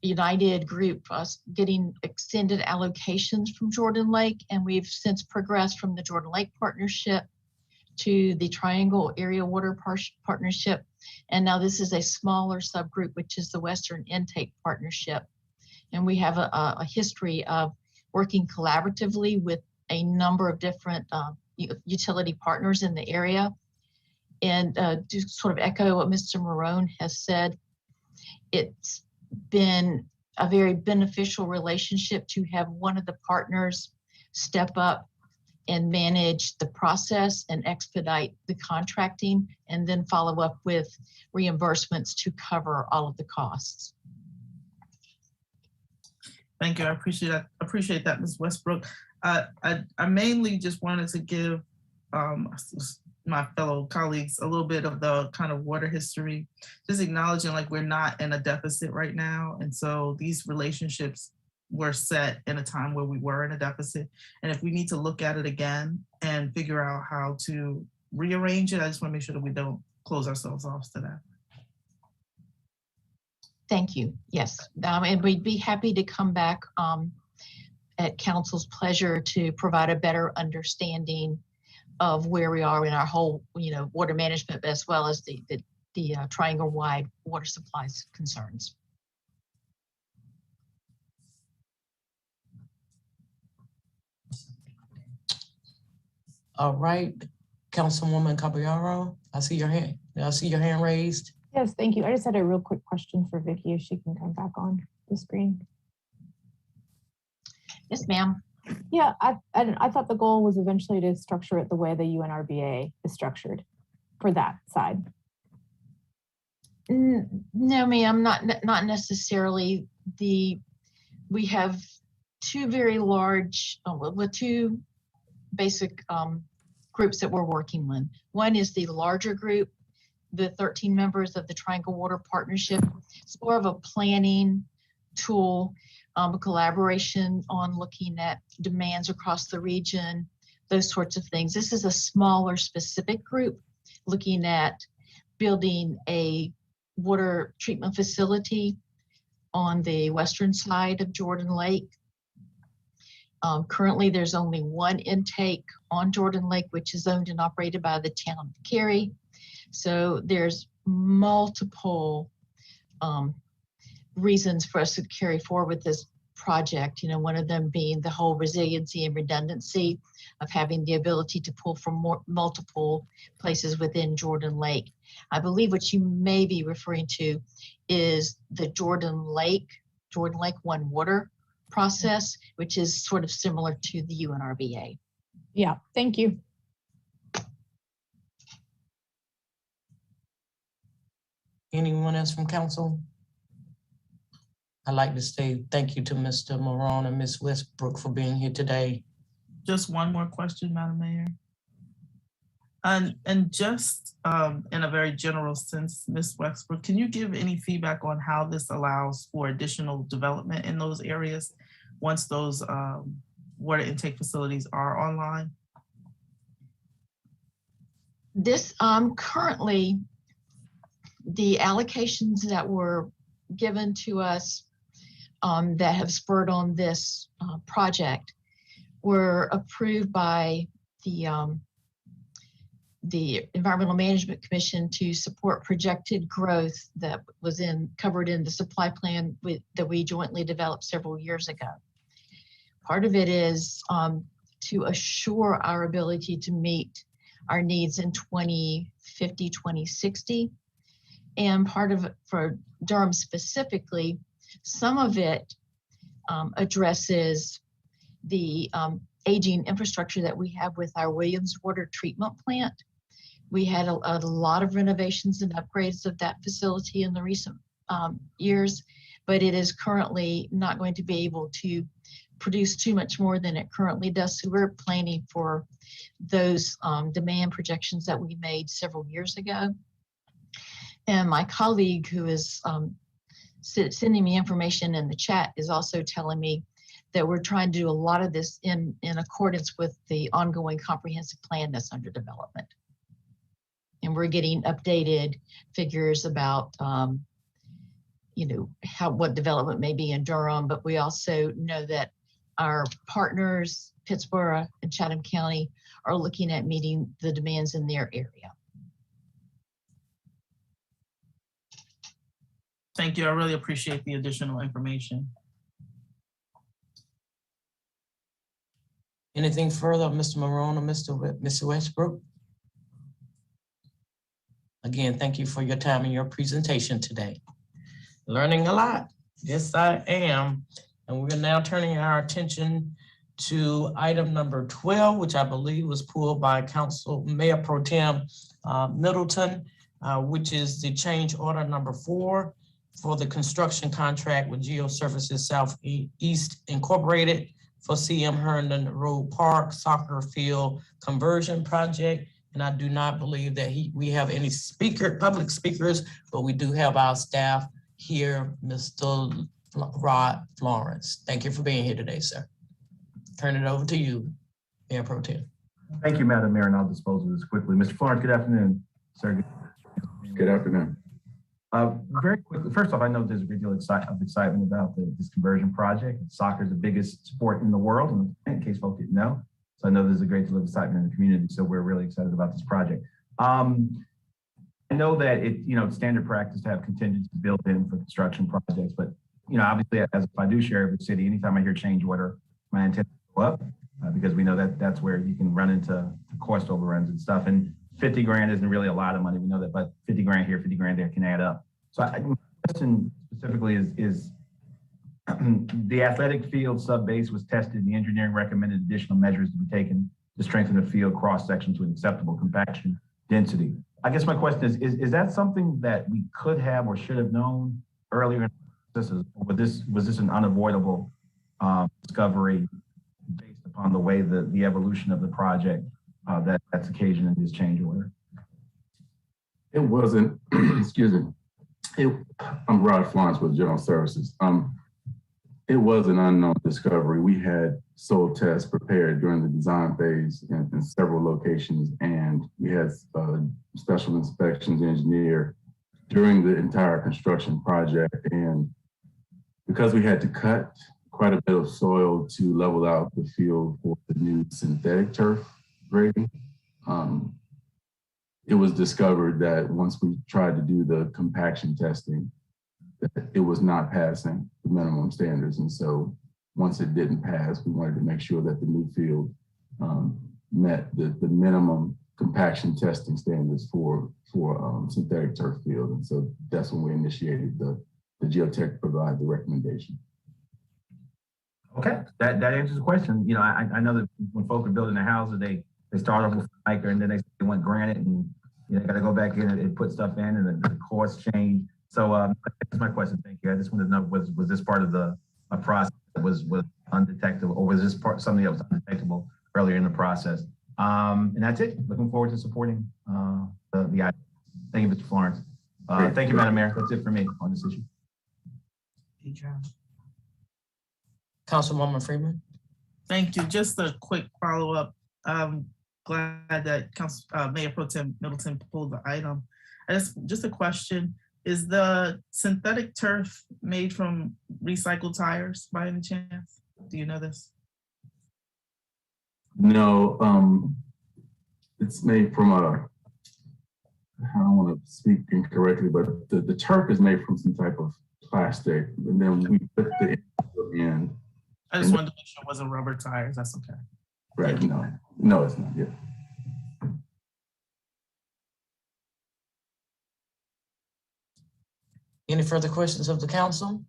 United group getting extended allocations from Jordan Lake, and we've since progressed from the Jordan Lake Partnership to the Triangle Area Water Partnership, and now this is a smaller subgroup, which is the Western Intake Partnership. And we have a history of working collaboratively with a number of different utility partners in the area. And to sort of echo what Mr. Marone has said, it's been a very beneficial relationship to have one of the partners step up and manage the process and expedite the contracting, and then follow up with reimbursements to cover all of the costs. Thank you. I appreciate that, Ms. Westbrook. I mainly just wanted to give my fellow colleagues a little bit of the kind of water history, just acknowledging, like, we're not in a deficit right now. And so these relationships were set in a time where we were in a deficit. And if we need to look at it again and figure out how to rearrange it, I just want to make sure that we don't close ourselves off to that. Thank you. Yes, and we'd be happy to come back at council's pleasure to provide a better understanding of where we are in our whole, water management, as well as the triangle-wide water supplies concerns. All right, Councilwoman Caballero, I see your hand. I see your hand raised. Yes, thank you. I just had a real quick question for Vicki, if she can come back on the screen. Yes, ma'am. Yeah, I thought the goal was eventually to structure it the way the UNRBA is structured for that side. No, ma'am, not necessarily. We have two very large, with two basic groups that we're working with. One is the larger group, the 13 members of the Triangle Water Partnership. It's more of a planning tool, a collaboration on looking at demands across the region, those sorts of things. This is a smaller specific group looking at building a water treatment facility on the western side of Jordan Lake. Currently, there's only one intake on Jordan Lake, which is owned and operated by the town of Cary. So there's multiple reasons for us to carry forward with this project. One of them being the whole resiliency and redundancy of having the ability to pull from multiple places within Jordan Lake. I believe what you may be referring to is the Jordan Lake One Water process, which is sort of similar to the UNRBA. Yeah, thank you. Anyone else from council? I'd like to say thank you to Mr. Morone and Ms. Westbrook for being here today. Just one more question, Madam Mayor. And just in a very general sense, Ms. Westbrook, can you give any feedback on how this allows for additional development in those areas once those water intake facilities are online? This currently, the allocations that were given to us that have spurred on this project were approved by the Environmental Management Commission to support projected growth that was covered in the supply plan that we jointly developed several years ago. Part of it is to assure our ability to meet our needs in 2050, 2060. And part of it for Durham specifically, some of it addresses the aging infrastructure that we have with our Williams water treatment plant. We had a lot of renovations and upgrades of that facility in the recent years, but it is currently not going to be able to produce too much more than it currently does. So we're planning for those demand projections that we made several years ago. And my colleague who is sending me information in the chat is also telling me that we're trying to do a lot of this in accordance with the ongoing comprehensive plan that's under development. And we're getting updated figures about, what development may be in Durham, but we also know that our partners, Pittsburgh and Chatham County, are looking at meeting the demands in their area. Thank you. I really appreciate the additional information. Anything further, Mr. Morone or Mr. Westbrook? Again, thank you for your time and your presentation today. Learning a lot. Yes, I am. And we're now turning our attention to item number 12, which I believe was pulled by Council Mayor Pro Tem Middleton, which is the change order number 4 for the construction contract with Geosurfaces Southeast Incorporated for CM Herndon Road Park Soccer Field Conversion Project. And I do not believe that we have any public speakers, but we do have our staff here, Mr. Rod Florence. Thank you for being here today, sir. Turn it over to you, Mayor Pro Tem. Thank you, Madam Mayor, and I'll dispose of this quickly. Mr. Florence, good afternoon, sir. Good afternoon. Very quickly, first off, I know there's a great deal of excitement about this conversion project. Soccer is the biggest sport in the world, in case folks didn't know. So I know there's a great deal of excitement in the community, so we're really excited about this project. I know that it's standard practice to have contingencies built in for construction projects, but obviously as a fiduciary of the city, anytime I hear change order, my intent is to go up because we know that that's where you can run into cost overruns and stuff. And 50 grand isn't really a lot of money. We know that, but 50 grand here, 50 grand there can add up. So my question specifically is The athletic field sub-base was tested. The engineering recommended additional measures to be taken to strengthen the field cross-section to an acceptable compaction density. I guess my question is that something that we could have or should have known earlier in the process? Was this an unavoidable discovery based upon the way the evolution of the project that's occasioning this change order? It wasn't, excuse me. I'm Rod Florence with Geosurfaces. It was an unknown discovery. We had soil tests prepared during the design phase in several locations, and we had special inspections engineer during the entire construction project. And because we had to cut quite a bit of soil to level out the field for the new synthetic turf grading, it was discovered that once we tried to do the compaction testing, that it was not passing the minimum standards. And so once it didn't pass, we wanted to make sure that the new field met the minimum compaction testing standards for synthetic turf field. And so that's when we initiated the geotech to provide the recommendation. Okay, that answers the question. You know, I know that when folks are building their houses, they start off with mica and then they want granite, and you know, got to go back in and put stuff in, and the course change. So that's my question. Thank you. I just wanted to know, was this part of a process that was undetectable, or was this part something that was undetectable earlier in the process? And that's it. Looking forward to supporting the item. Thank you, Mr. Florence. Thank you, Madam Mayor. That's it for me on this issue. Councilwoman Freeman. Thank you. Just a quick follow-up. I'm glad that Mayor Pro Tem Middleton pulled the item. Just a question. Is the synthetic turf made from recycled tires by any chance? Do you know this? No, it's made from I don't want to speak incorrectly, but the turf is made from some type of plastic, and then we put the in. I just wanted to make sure it wasn't rubber tires. That's okay. Right, no, it's not, yeah. Any further questions of the council?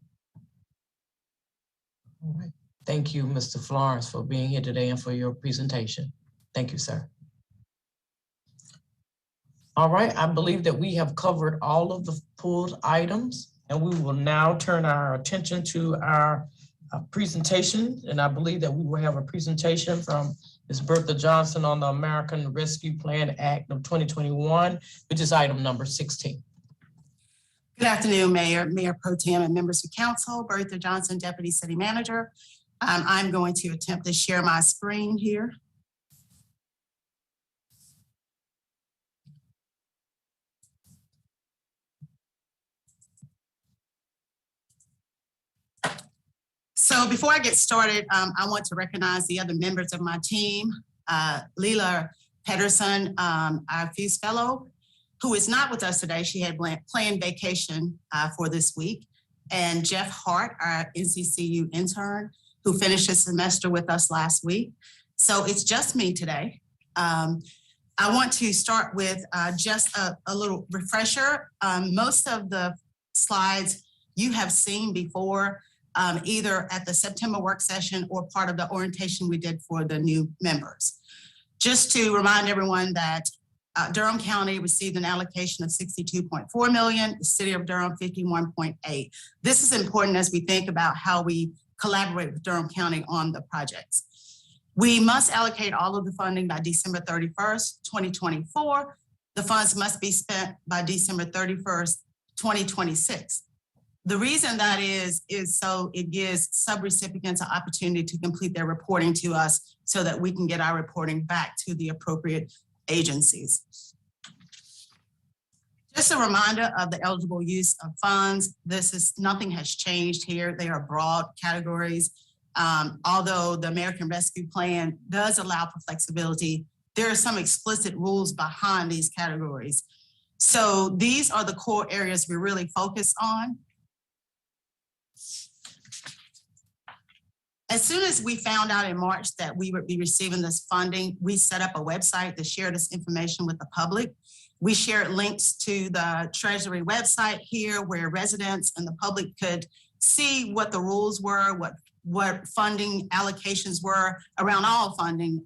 All right. Thank you, Mr. Florence, for being here today and for your presentation. Thank you, sir. All right, I believe that we have covered all of the pulled items, and we will now turn our attention to our presentation. And I believe that we will have a presentation from Ms. Bertha Johnson on the American Rescue Plan Act of 2021, which is item number 16. Good afternoon, Mayor Pro Tem, and members of council. Bertha Johnson, Deputy City Manager. I'm going to attempt to share my screen here. So before I get started, I want to recognize the other members of my team. Leela Pedersen, our Fuse Fellow, who is not with us today. She had planned vacation for this week. And Jeff Hart, our NCCU intern, who finished his semester with us last week. So it's just me today. I want to start with just a little refresher. Most of the slides you have seen before, either at the September work session or part of the orientation we did for the new members. Just to remind everyone that Durham County received an allocation of $62.4 million, the City of Durham 51.8. This is important as we think about how we collaborate with Durham County on the projects. We must allocate all of the funding by December 31st, 2024. The funds must be spent by December 31st, 2026. The reason that is so it gives subrecipients an opportunity to complete their reporting to us so that we can get our reporting back to the appropriate agencies. Just a reminder of the eligible use of funds. Nothing has changed here. They are broad categories. Although the American Rescue Plan does allow for flexibility, there are some explicit rules behind these categories. So these are the core areas we really focus on. As soon as we found out in March that we would be receiving this funding, we set up a website to share this information with the public. We shared links to the Treasury website here where residents and the public could see what the rules were, what funding allocations were around all funding,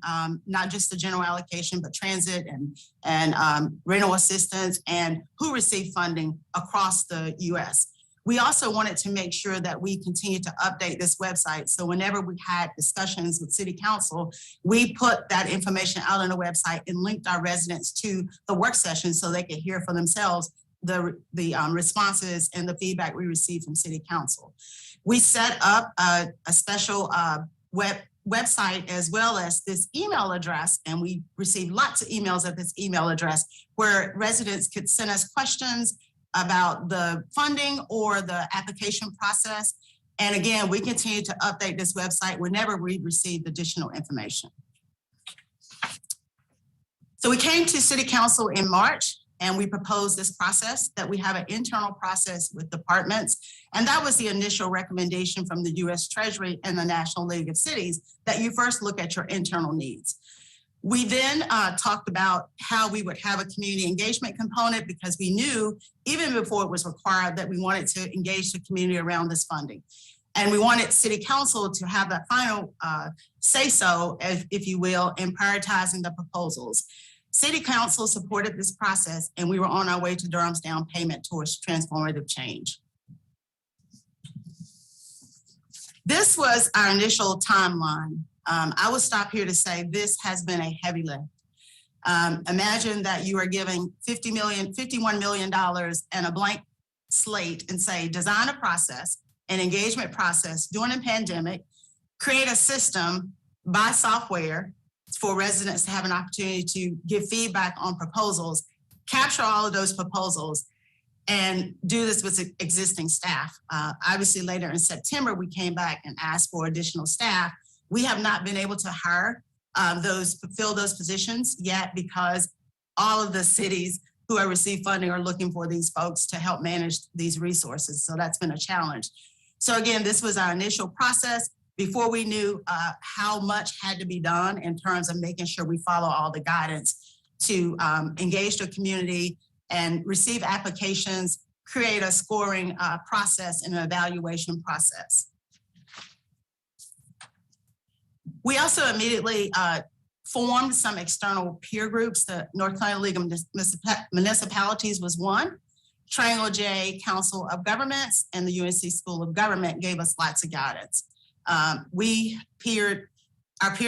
not just the general allocation, but transit and rental assistance and who received funding across the US. We also wanted to make sure that we continue to update this website. So whenever we had discussions with City Council, we put that information out on the website and linked our residents to the work session so they could hear for themselves the responses and the feedback we received from City Council. We set up a special website as well as this email address, and we received lots of emails at this email address where residents could send us questions about the funding or the application process. And again, we continue to update this website whenever we receive additional information. So we came to City Council in March and we proposed this process, that we have an internal process with departments. And that was the initial recommendation from the US Treasury and the National League of Cities, that you first look at your internal needs. We then talked about how we would have a community engagement component, because we knew even before it was required that we wanted to engage the community around this funding. And we wanted City Council to have the final say-so, if you will, in prioritizing the proposals. City Council supported this process, and we were on our way to Durham's down payment towards transformative change. This was our initial timeline. I will stop here to say this has been a heavy lift. Imagine that you are giving $51 million and a blank slate and say, design a process, an engagement process during a pandemic, create a system, buy software for residents to have an opportunity to give feedback on proposals, capture all of those proposals, and do this with existing staff. Obviously, later in September, we came back and asked for additional staff. We have not been able to hire fill those positions yet, because all of the cities who have received funding are looking for these folks to help manage these resources. So that's been a challenge. So again, this was our initial process before we knew how much had to be done in terms of making sure we follow all the guidance to engage the community and receive applications, create a scoring process and an evaluation process. We also immediately formed some external peer groups. The North Carolina League of Municipalities was one. Triangle J Council of Governments and the UNC School of Government gave us lots of guidance. Our peer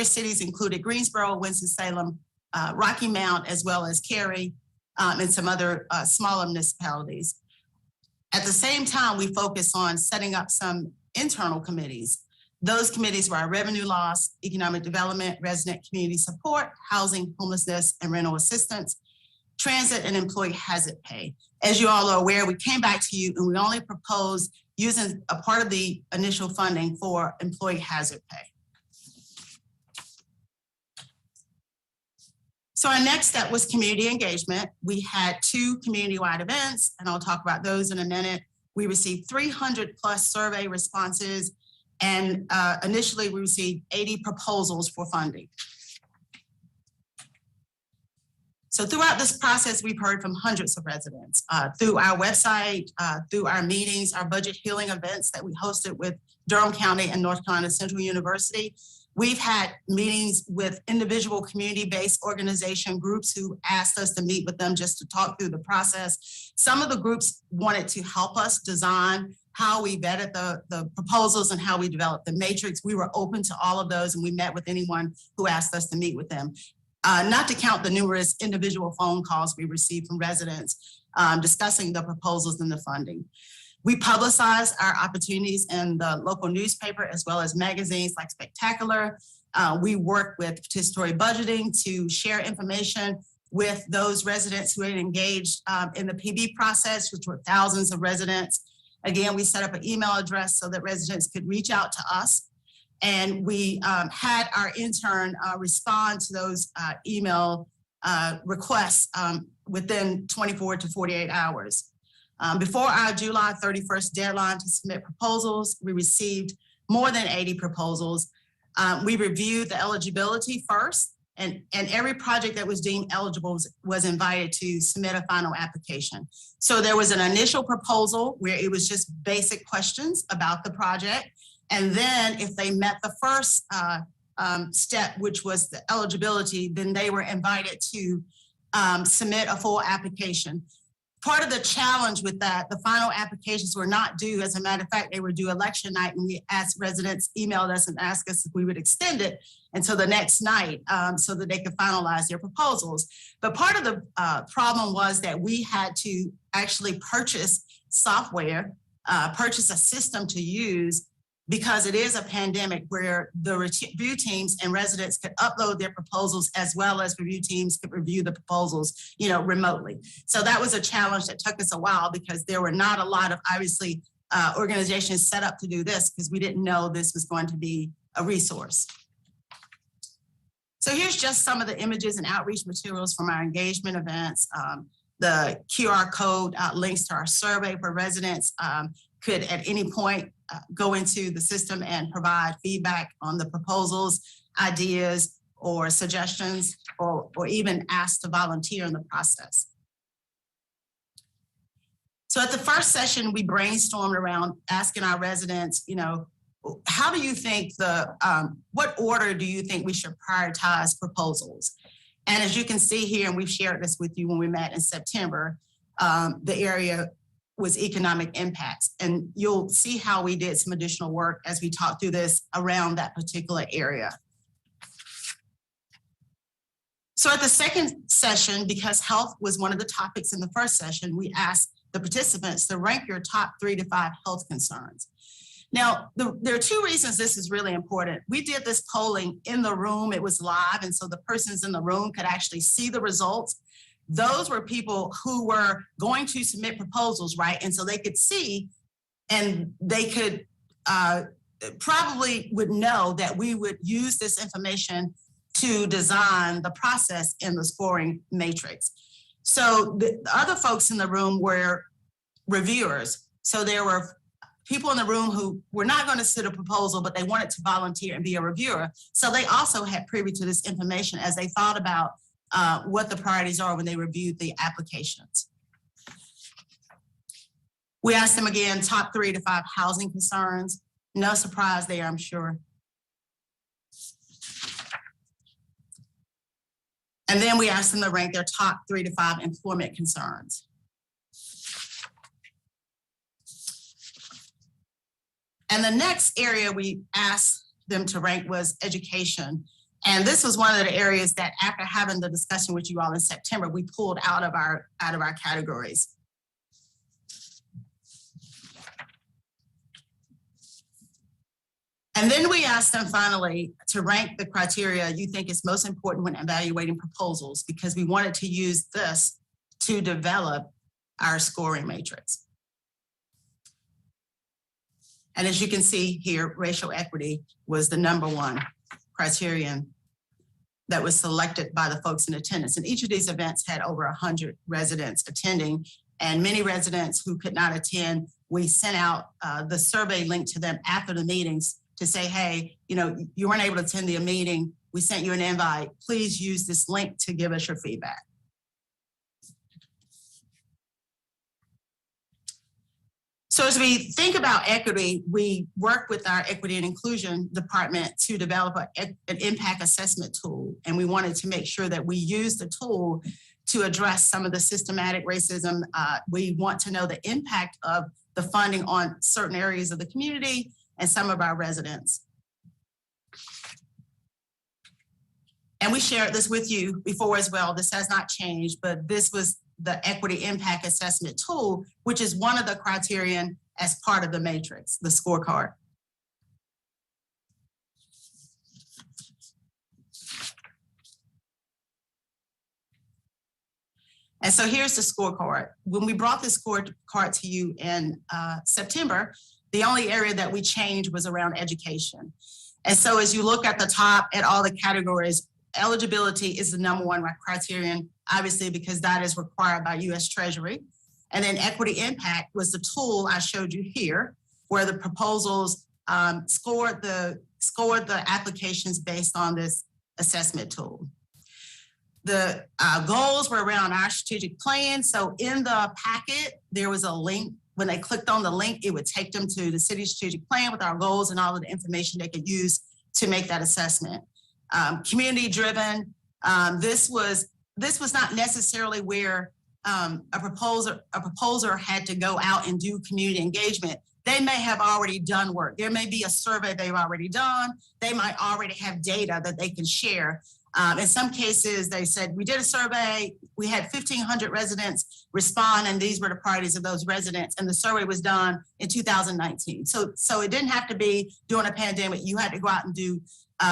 cities included Greensboro, Winston-Salem, Rocky Mount, as well as Cary, and some other smaller municipalities. At the same time, we focused on setting up some internal committees. Those committees were our revenue loss, economic development, resident community support, housing, homelessness, and rental assistance, transit, and employee hazard pay. As you all are aware, we came back to you and we only proposed using a part of the initial funding for employee hazard pay. So our next step was community engagement. We had 2 community-wide events, and I'll talk about those in a minute. We received 300 plus survey responses, and initially we received 80 proposals for funding. So throughout this process, we've heard from hundreds of residents through our website, through our meetings, our budget healing events that we hosted with Durham County and North Carolina Central University. We've had meetings with individual community-based organization groups who asked us to meet with them just to talk through the process. Some of the groups wanted to help us design how we vetted the proposals and how we developed the matrix. We were open to all of those, and we met with anyone who asked us to meet with them. Not to count the numerous individual phone calls we received from residents discussing the proposals and the funding. We publicize our opportunities in the local newspaper as well as magazines like Spectacular. We work with participatory budgeting to share information with those residents who had engaged in the PB process, which were thousands of residents. Again, we set up an email address so that residents could reach out to us. And we had our intern respond to those email requests within 24 to 48 hours. Before our July 31st deadline to submit proposals, we received more than 80 proposals. We reviewed the eligibility first, and every project that was deemed eligible was invited to submit a final application. So there was an initial proposal where it was just basic questions about the project. And then if they met the first step, which was the eligibility, then they were invited to submit a full application. Part of the challenge with that, the final applications were not due. As a matter of fact, they were due election night, and we asked residents, emailed us and asked us if we would extend it until the next night so that they could finalize their proposals. But part of the problem was that we had to actually purchase software, purchase a system to use, because it is a pandemic where the review teams and residents could upload their proposals as well as review teams could review the proposals, remotely. So that was a challenge that took us a while because there were not a lot of, obviously, organizations set up to do this because we didn't know this was going to be a resource. So here's just some of the images and outreach materials from our engagement events. The QR code links to our survey where residents could at any point go into the system and provide feedback on the proposals, ideas, or suggestions, or even ask to volunteer in the process. So at the first session, we brainstormed around asking our residents, how do you think what order do you think we should prioritize proposals? And as you can see here, and we've shared this with you when we met in September, the area was economic impacts. And you'll see how we did some additional work as we talk through this around that particular area. So at the second session, because health was one of the topics in the first session, we asked the participants to rank your top 3 to 5 health concerns. Now, there are 2 reasons this is really important. We did this polling in the room, it was live, and so the persons in the room could actually see the results. Those were people who were going to submit proposals, right? And so they could see, and they could probably would know that we would use this information to design the process in the scoring matrix. So the other folks in the room were reviewers. So there were people in the room who were not going to submit a proposal, but they wanted to volunteer and be a reviewer. So they also had privy to this information as they thought about what the priorities are when they reviewed the applications. We asked them again, top 3 to 5 housing concerns. No surprise there, I'm sure. And then we asked them to rank their top 3 to 5 employment concerns. And the next area we asked them to rank was education. And this was one of the areas that after having the discussion with you all in September, we pulled out of our categories. And then we asked them finally to rank the criteria you think is most important when evaluating proposals, because we wanted to use this to develop our scoring matrix. And as you can see here, racial equity was the #1 criterion that was selected by the folks in attendance. And each of these events had over 100 residents attending, and many residents who could not attend, we sent out the survey link to them after the meetings to say, hey, you weren't able to attend the meeting, we sent you an invite, please use this link to give us your feedback. So as we think about equity, we work with our equity and inclusion department to develop an impact assessment tool. And we wanted to make sure that we use the tool to address some of the systematic racism. We want to know the impact of the funding on certain areas of the community and some of our residents. And we shared this with you before as well. This has not changed, but this was the equity impact assessment tool, which is one of the criterion as part of the matrix, the scorecard. And so here's the scorecard. When we brought this scorecard to you in September, the only area that we changed was around education. And so as you look at the top at all the categories, eligibility is the #1 criterion, obviously, because that is required by US Treasury. And then equity impact was the tool I showed you here, where the proposals scored the applications based on this assessment tool. The goals were around our strategic plan. So in the packet, there was a link. When they clicked on the link, it would take them to the city strategic plan with our goals and all of the information they could use to make that assessment. Community driven. This was not necessarily where a proposer had to go out and do community engagement. They may have already done work. There may be a survey they've already done. They might already have data that they can share. In some cases, they said, we did a survey, we had 1,500 residents respond, and these were the parties of those residents, and the survey was done in 2019. So it didn't have to be during a pandemic. You had to go out and do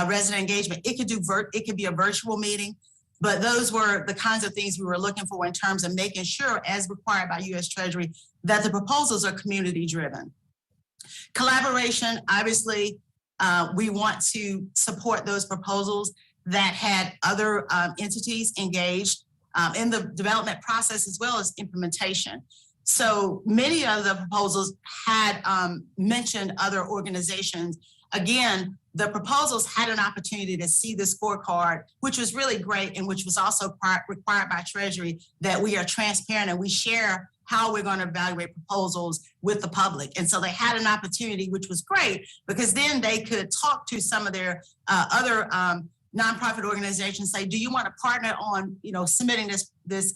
resident engagement. It could be a virtual meeting, but those were the kinds of things we were looking for in terms of making sure, as required by U.S. Treasury, that the proposals are community driven. Collaboration, obviously, we want to support those proposals that had other entities engaged in the development process as well as implementation. So many of the proposals had mentioned other organizations. Again, the proposals had an opportunity to see the scorecard, which was really great and which was also required by Treasury, that we are transparent and we share how we're going to evaluate proposals with the public. And so they had an opportunity, which was great, because then they could talk to some of their other nonprofit organizations, say, do you want to partner on, submitting this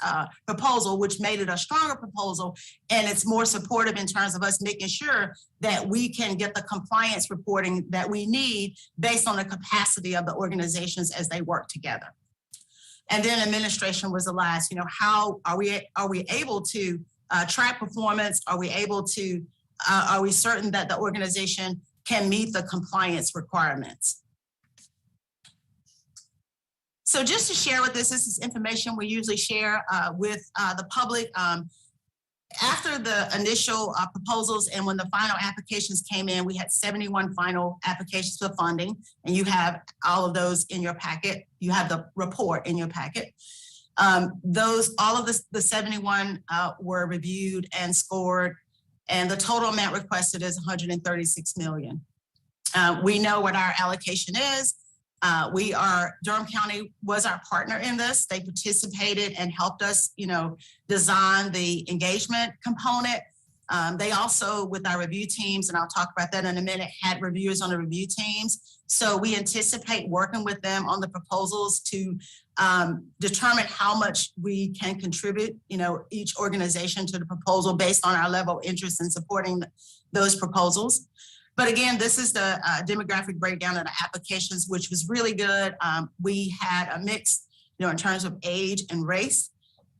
proposal, which made it a stronger proposal, and it's more supportive in terms of us making sure that we can get the compliance reporting that we need based on the capacity of the organizations as they work together. And then administration was the last. How are we able to track performance? Are we able to? Are we certain that the organization can meet the compliance requirements? So just to share with this is information we usually share with the public. After the initial proposals and when the final applications came in, we had 71 final applications for funding, and you have all of those in your packet. You have the report in your packet. All of the 71 were reviewed and scored, and the total amount requested is $136 million. We know what our allocation is. Durham County was our partner in this. They participated and helped us, design the engagement component. They also, with our review teams, and I'll talk about that in a minute, had reviewers on the review teams. So we anticipate working with them on the proposals to determine how much we can contribute, each organization to the proposal based on our level of interest in supporting those proposals. But again, this is the demographic breakdown of the applications, which was really good. We had a mix, in terms of age and race.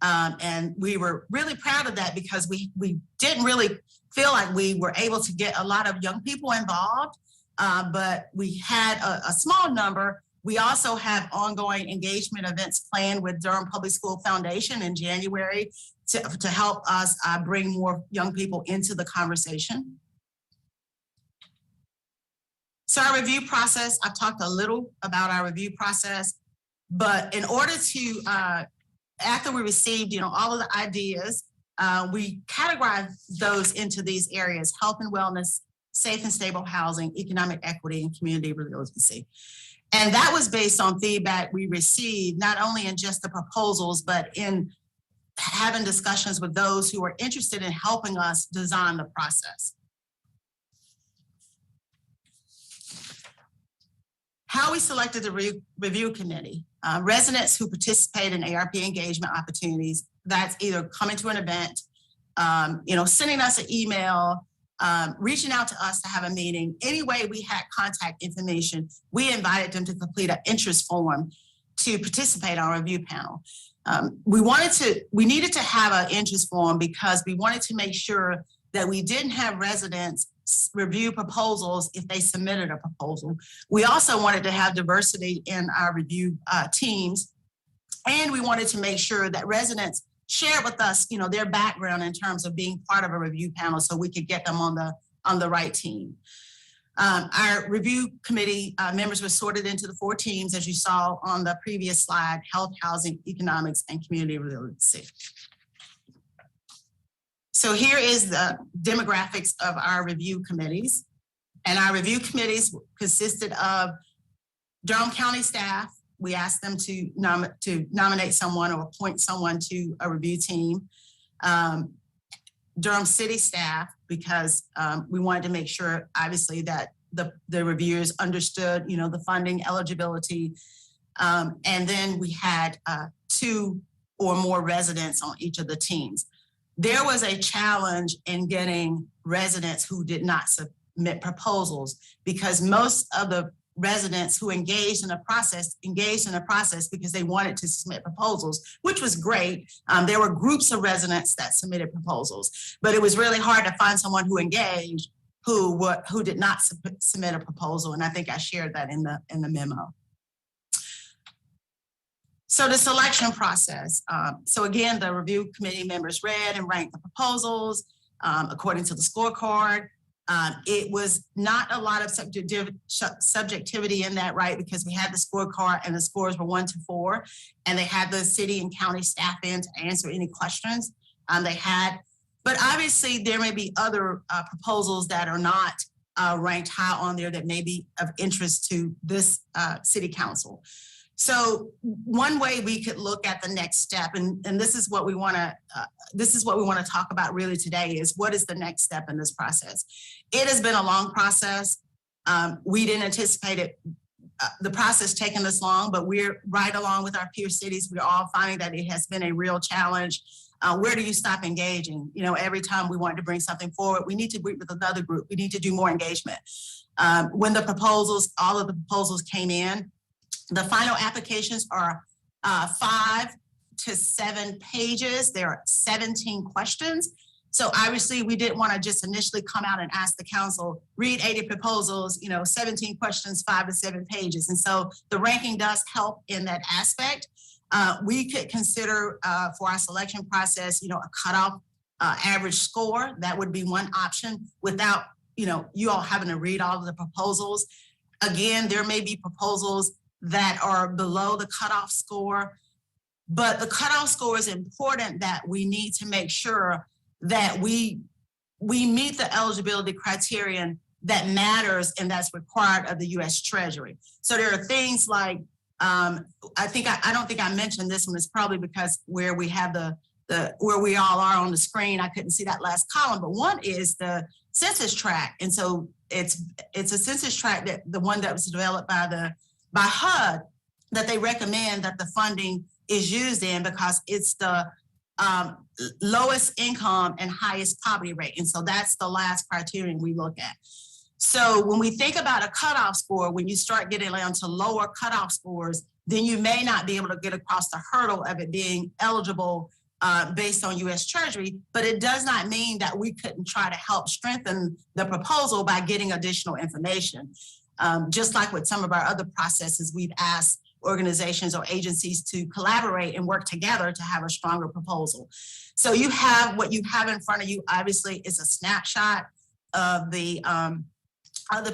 And we were really proud of that because we didn't really feel like we were able to get a lot of young people involved, but we had a small number. We also have ongoing engagement events planned with Durham Public School Foundation in January to help us bring more young people into the conversation. So our review process, I've talked a little about our review process, but in order to, after we received, all of the ideas, we categorize those into these areas: health and wellness, safe and stable housing, economic equity, and community resiliency. And that was based on feedback we received, not only in just the proposals, but in having discussions with those who are interested in helping us design the process. How we selected the review committee. Residents who participate in ARP engagement opportunities, that's either coming to an event, sending us an email, reaching out to us to have a meeting. Any way we had contact information, we invited them to complete an interest form to participate on our review panel. We needed to have an interest form because we wanted to make sure that we didn't have residents review proposals if they submitted a proposal. We also wanted to have diversity in our review teams. And we wanted to make sure that residents shared with us, their background in terms of being part of a review panel so we could get them on the right team. Our review committee members were sorted into the 4 teams, as you saw on the previous slide: health, housing, economics, and community resiliency. So here is the demographics of our review committees. And our review committees consisted of Durham County staff, we asked them to nominate someone or appoint someone to a review team. Durham City staff, because we wanted to make sure, obviously, that the reviewers understood, the funding eligibility. And then we had 2 or more residents on each of the teams. There was a challenge in getting residents who did not submit proposals, because most of the residents who engaged in the process because they wanted to submit proposals, which was great. There were groups of residents that submitted proposals, but it was really hard to find someone who engaged who did not submit a proposal. And I think I shared that in the memo. So the selection process. So again, the review committee members read and ranked the proposals according to the scorecard. It was not a lot of subjectivity in that, right? Because we had the scorecard and the scores were 1 to 4, and they had the city and county staff in to answer any questions but obviously there may be other proposals that are not ranked high on there that may be of interest to this city council. So one way we could look at the next step, and this is what we want to talk about really today, is what is the next step in this process? It has been a long process. We didn't anticipate the process taking this long, but we're right along with our peer cities. We're all finding that it has been a real challenge. Where do you stop engaging? Every time we want to bring something forward, we need to meet with another group. We need to do more engagement. When all of the proposals came in, the final applications are 5 to 7 pages. There are 17 questions. So obviously we didn't want to just initially come out and ask the council, read 80 proposals, 17 questions, 5 to 7 pages. And so the ranking does help in that aspect. We could consider for our selection process, a cutoff average score. That would be one option without, you all having to read all of the proposals. Again, there may be proposals that are below the cutoff score, but the cutoff score is important, that we need to make sure that we meet the eligibility criterion that matters and that's required of the U.S. Treasury. So there are things like, I don't think I mentioned this one. It's probably because where we have where we all are on the screen, I couldn't see that last column, but one is the census tract. And so it's a census tract, that the one that was developed by HUD, that they recommend that the funding is used in, because it's the lowest income and highest poverty rate. And so that's the last criterion we look at. So when we think about a cutoff score, when you start getting down to lower cutoff scores, then you may not be able to get across the hurdle of it being eligible based on U.S. Treasury, but it does not mean that we couldn't try to help strengthen the proposal by getting additional information. Just like with some of our other processes, we've asked organizations or agencies to collaborate and work together to have a stronger proposal. So what you have in front of you, obviously, is a snapshot of the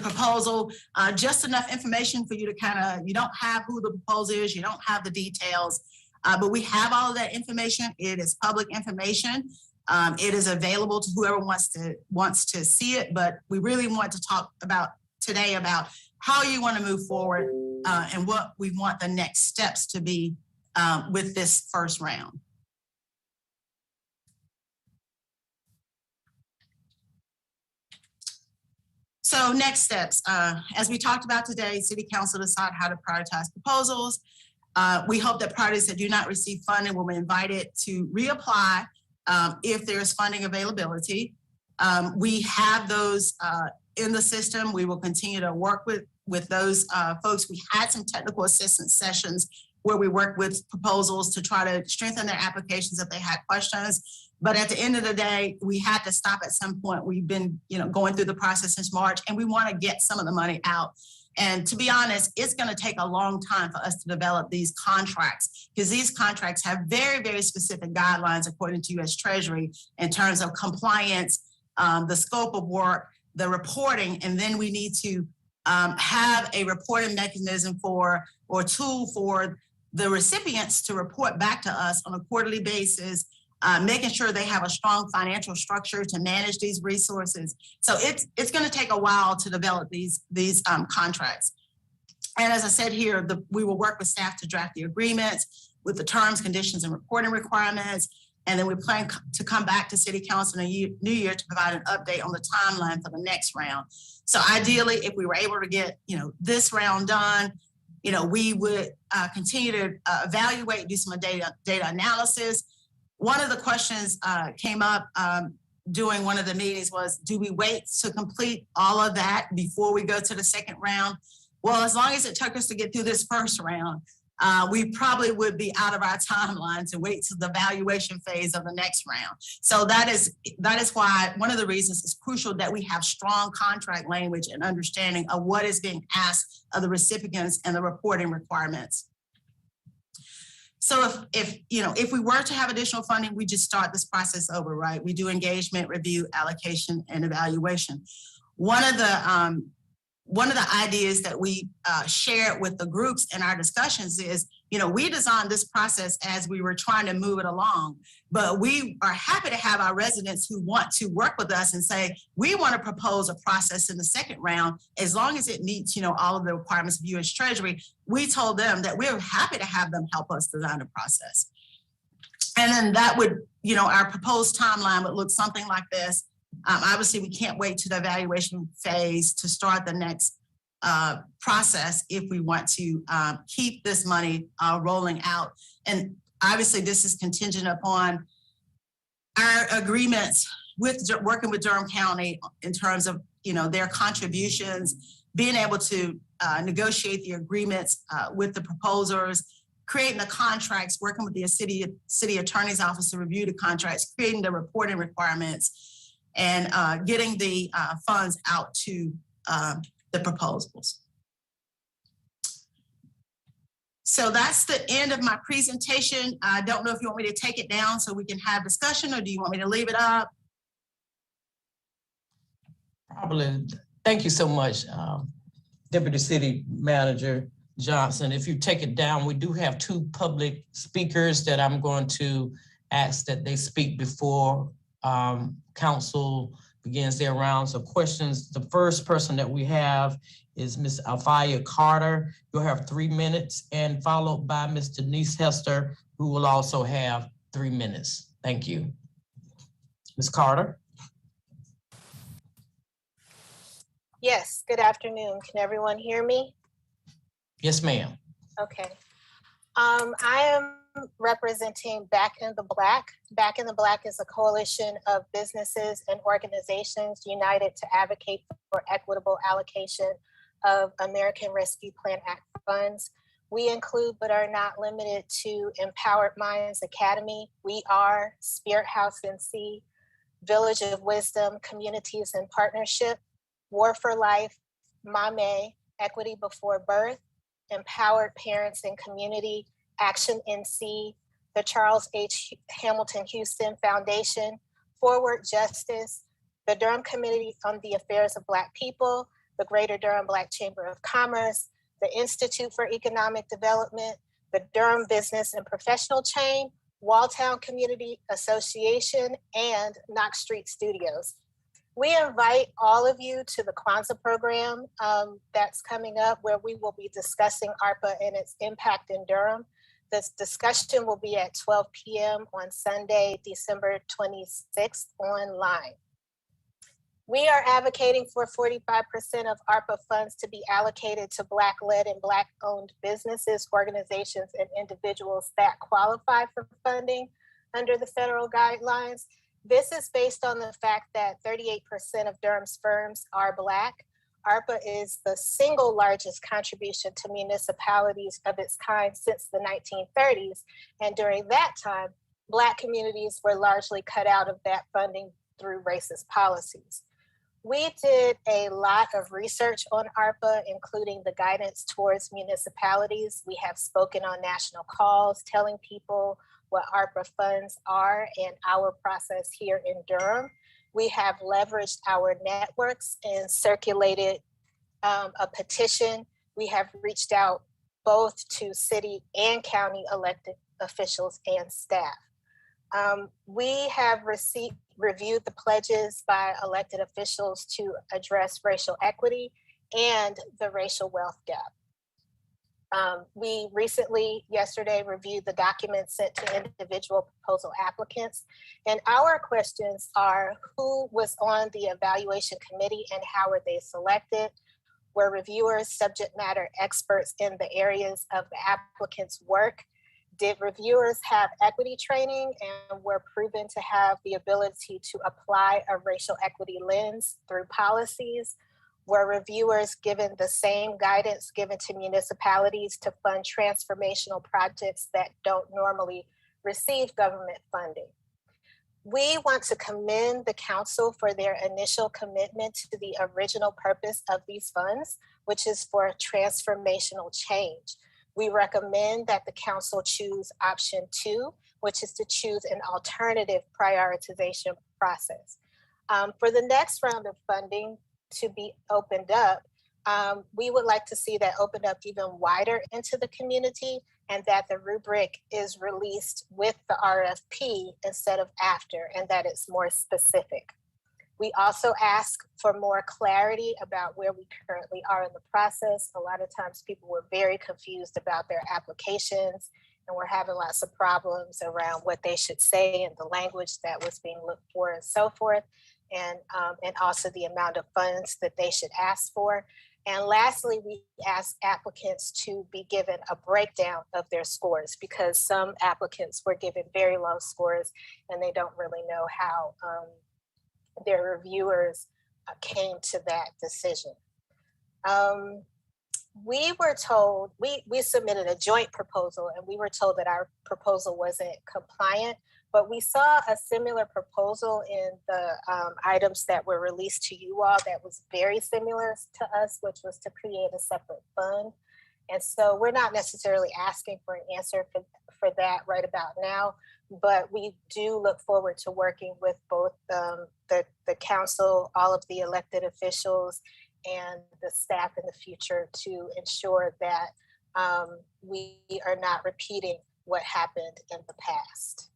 proposal, just enough information for you to you don't have who the proposal is, you don't have the details, but we have all of that information. It is public information. It is available to whoever wants to see it, but we really want to talk today about how you want to move forward and what we want the next steps to be with this first round. So next steps, as we talked about today, City Council decide how to prioritize proposals. We hope that parties that do not receive funding will be invited to reapply if there is funding availability. We have those in the system. We will continue to work with those folks. We had some technical assistance sessions where we work with proposals to try to strengthen their applications if they had questions. But at the end of the day, we had to stop at some point. We've been, going through the process since March, and we want to get some of the money out. And to be honest, it's going to take a long time for us to develop these contracts, because these contracts have very, very specific guidelines according to U.S. Treasury in terms of compliance, the scope of work, the reporting, and then we need to have a reporting mechanism or tool for the recipients to report back to us on a quarterly basis, making sure they have a strong financial structure to manage these resources. So it's going to take a while to develop these contracts. And as I said here, we will work with staff to draft the agreements with the terms, conditions, and reporting requirements. And then we plan to come back to City Council in the new year to provide an update on the timeline for the next round. So ideally, if we were able to get, this round done, we would continue to evaluate, do some data analysis. One of the questions came up during one of the meetings was, do we wait to complete all of that before we go to the second round? Well, as long as it took us to get through this first round, we probably would be out of our timeline to wait to the evaluation phase of the next round. So that is why one of the reasons it's crucial that we have strong contract language and understanding of what is being asked of the recipients and the reporting requirements. So if we were to have additional funding, we just start this process over, right? We do engagement, review, allocation, and evaluation. One of the ideas that we shared with the groups in our discussions is, we designed this process as we were trying to move it along, but we are happy to have our residents who want to work with us and say, we want to propose a process in the second round, as long as it meets, all of the requirements of U.S. Treasury. We told them that we're happy to have them help us design the process. And then that would, our proposed timeline would look something like this. Obviously, we can't wait to the evaluation phase to start the next process if we want to keep this money rolling out. And obviously, this is contingent upon our agreements with working with Durham County in terms of their contributions, being able to negotiate the agreements with the proposers, creating the contracts, working with the city attorney's office to review the contracts, creating the reporting requirements, and getting the funds out to the proposals. So that's the end of my presentation. I don't know if you want me to take it down so we can have discussion, or do you want me to leave it up? Probably. Thank you so much, Deputy City Manager Johnson. If you take it down, we do have two public speakers that I'm going to ask that they speak before council begins their rounds of questions. The first person that we have is Ms. Alfia Carter. You'll have 3 minutes, and followed by Ms. Denise Hester, who will also have 3 minutes. Thank you. Ms. Carter. Yes, good afternoon. Can everyone hear me? Yes, ma'am. Okay. I am representing Back in the Black. Back in the Black is a coalition of businesses and organizations united to advocate for equitable allocation of American Rescue Plan Act funds. We include, but are not limited to, Empowered Minds Academy, We Are, Spirit House NC, Village of Wisdom, Communities in Partnership, War for Life, MAME, Equity Before Birth, Empowered Parents and Community, Action NC, the Charles H. Hamilton Houston Foundation, Forward Justice, the Durham Committee on the Affairs of Black People, the Greater Durham Black Chamber of Commerce, the Institute for Economic Development, the Durham Business and Professional Chain, Walltown Community Association, and Knox Street Studios. We invite all of you to the Kwanzaa program that's coming up, where we will be discussing ARPA and its impact in Durham. This discussion will be at 12 p.m. on Sunday, December 26th online. We are advocating for 45% of ARPA funds to be allocated to Black-led and Black-owned businesses, organizations, and individuals that qualify for funding under the federal guidelines. This is based on the fact that 38% of Durham's firms are Black. ARPA is the single largest contribution to municipalities of its kind since the 1930s. And during that time, Black communities were largely cut out of that funding through racist policies. We did a lot of research on ARPA, including the guidance towards municipalities. We have spoken on national calls telling people what ARPA funds are and our process here in Durham. We have leveraged our networks and circulated a petition. We have reached out both to city and county elected officials and staff. We have reviewed the pledges by elected officials to address racial equity and the racial wealth gap. We recently, yesterday, reviewed the documents sent to individual proposal applicants. And our questions are, who was on the evaluation committee and how were they selected? Were reviewers subject matter experts in the areas of the applicant's work? Did reviewers have equity training and were proven to have the ability to apply a racial equity lens through policies? Were reviewers given the same guidance given to municipalities to fund transformational projects that don't normally receive government funding? We want to commend the council for their initial commitment to the original purpose of these funds, which is for transformational change. We recommend that the council choose option 2, which is to choose an alternative prioritization process. For the next round of funding to be opened up, we would like to see that opened up even wider into the community, and that the rubric is released with the RFP instead of after, and that it's more specific. We also ask for more clarity about where we currently are in the process. A lot of times people were very confused about their applications, and we're having lots of problems around what they should say and the language that was being looked for and so forth, and also the amount of funds that they should ask for. And lastly, we ask applicants to be given a breakdown of their scores, because some applicants were given very low scores and they don't really know how their reviewers came to that decision. We were told, we submitted a joint proposal and we were told that our proposal wasn't compliant, but we saw a similar proposal in the items that were released to you all that was very similar to us, which was to create a separate fund. And so we're not necessarily asking for an answer for that right about now, but we do look forward to working with both the council, all of the elected officials, and the staff in the future to ensure that we are not repeating what happened in the past.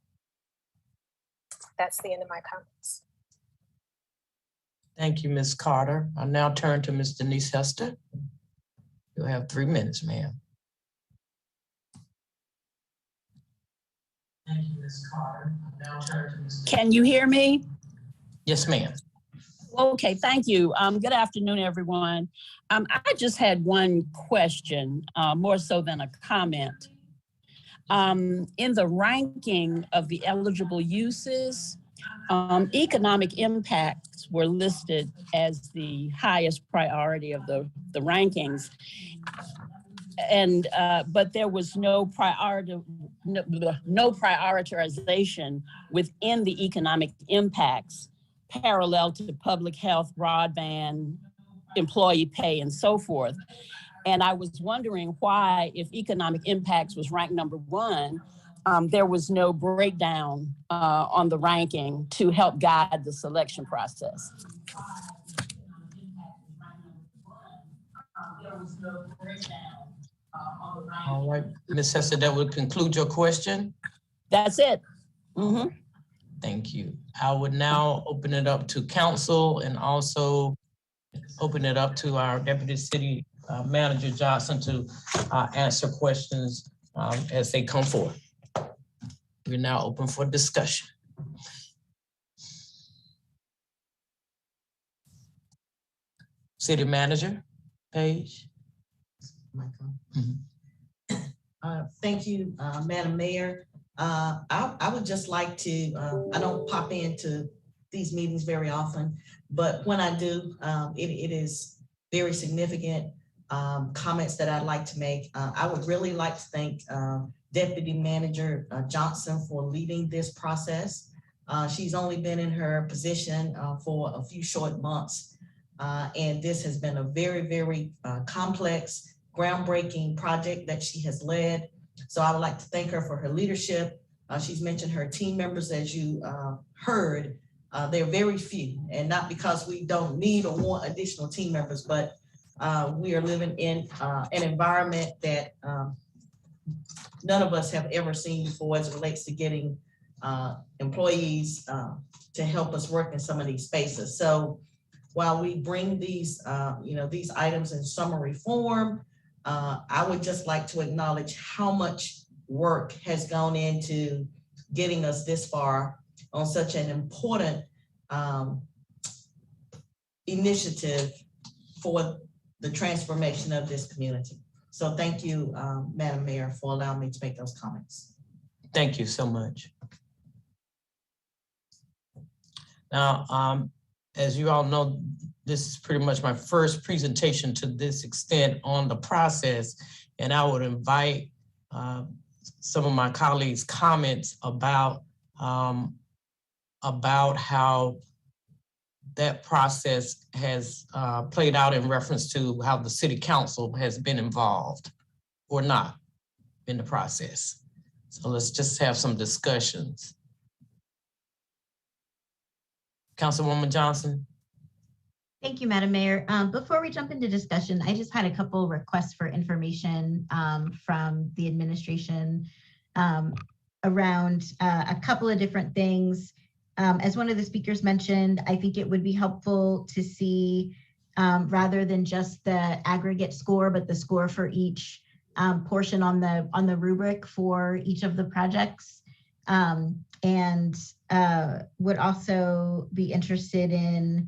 That's the end of my comments. Thank you, Ms. Carter. I'll now turn to Ms. Denise Hester. You'll have 3 minutes, ma'am. Thank you, Ms. Carter. I'll now turn to Ms. Can you hear me? Yes, ma'am. Okay, thank you. Good afternoon, everyone. I just had one question, more so than a comment. In the ranking of the eligible uses, economic impacts were listed as the highest priority of the rankings. And but there was no prioritization within the economic impacts parallel to public health, broadband, employee pay, and so forth. And I was wondering why, if economic impacts was ranked number 1, there was no breakdown on the ranking to help guide the selection process. All right, Ms. Hester, that would conclude your question. That's it. Mm-hmm. Thank you. I would now open it up to council and also open it up to our Deputy City Manager Johnson to answer questions as they come forth. We're now open for discussion. City Manager Page. Thank you, Madam Mayor. I would just like to, I don't pop into these meetings very often, but when I do, it is very significant comments that I'd like to make. I would really like to thank Deputy Manager Johnson for leading this process. She's only been in her position for a few short months, and this has been a very, very complex, groundbreaking project that she has led. So I would like to thank her for her leadership. She's mentioned her team members, as you heard. They're very few, and not because we don't need or want additional team members, but we are living in an environment that none of us have ever seen before as it relates to getting employees to help us work in some of these spaces. So while we bring these, these items in summary form, I would just like to acknowledge how much work has gone into getting us this far on such an important initiative for the transformation of this community. So thank you, Madam Mayor, for allowing me to make those comments. Thank you so much. Now, as you all know, this is pretty much my first presentation to this extent on the process, and I would invite some of my colleagues' comments about how that process has played out in reference to how the city council has been involved or not in the process. So let's just have some discussions. Councilwoman Johnson. Thank you, Madam Mayor. Before we jump into discussion, I just had a couple requests for information from the administration around a couple of different things. As one of the speakers mentioned, I think it would be helpful to see, rather than just the aggregate score, but the score for each portion on the rubric for each of the projects. And would also be interested in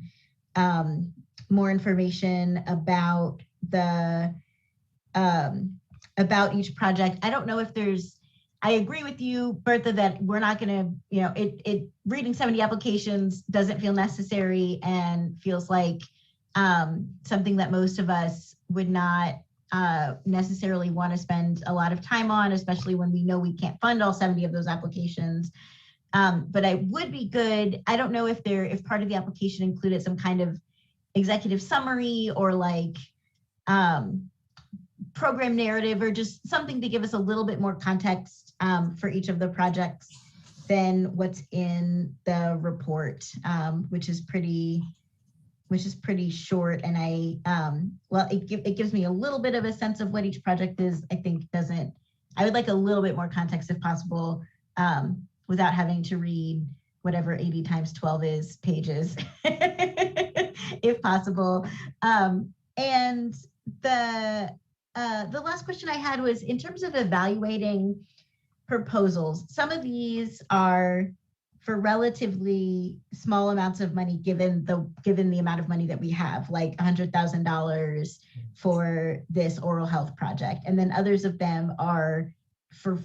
more information about the about each project. I don't know if there's, I agree with you, Bertha, that we're not gonna, reading 70 applications doesn't feel necessary and feels like something that most of us would not necessarily want to spend a lot of time on, especially when we know we can't fund all 70 of those applications. But I would be good. I don't know if part of the application included some kind of executive summary or like program narrative or just something to give us a little bit more context for each of the projects than what's in the report, which is pretty short. And it gives me a little bit of a sense of what each project is. I would like a little bit more context if possible, without having to read whatever 80 times 12 is pages, if possible. And the last question I had was in terms of evaluating proposals. Some of these are for relatively small amounts of money, given the amount of money that we have, like $100,000 for this oral health project. And then others of them are for,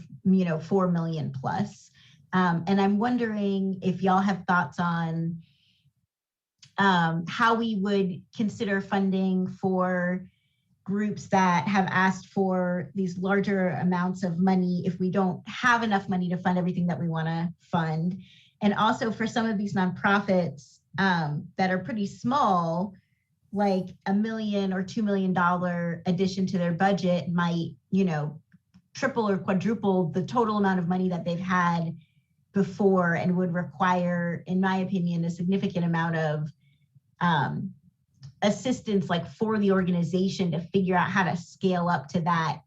4 million plus. And I'm wondering if y'all have thoughts on how we would consider funding for groups that have asked for these larger amounts of money if we don't have enough money to fund everything that we want to fund. And also for some of these nonprofits that are pretty small, like $1 million or $2 million addition to their budget might, triple or quadruple the total amount of money that they've had before and would require, in my opinion, a significant amount of assistance, like for the organization to figure out how to scale up to that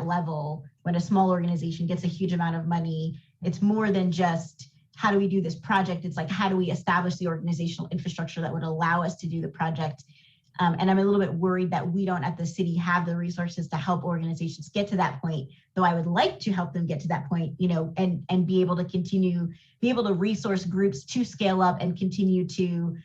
level. When a small organization gets a huge amount of money, it's more than just how do we do this project? It's like, how do we establish the organizational infrastructure that would allow us to do the project? And I'm a little bit worried that we don't at the city have the resources to help organizations get to that point, though I would like to help them get to that point, and be able to resource groups to scale up and continue to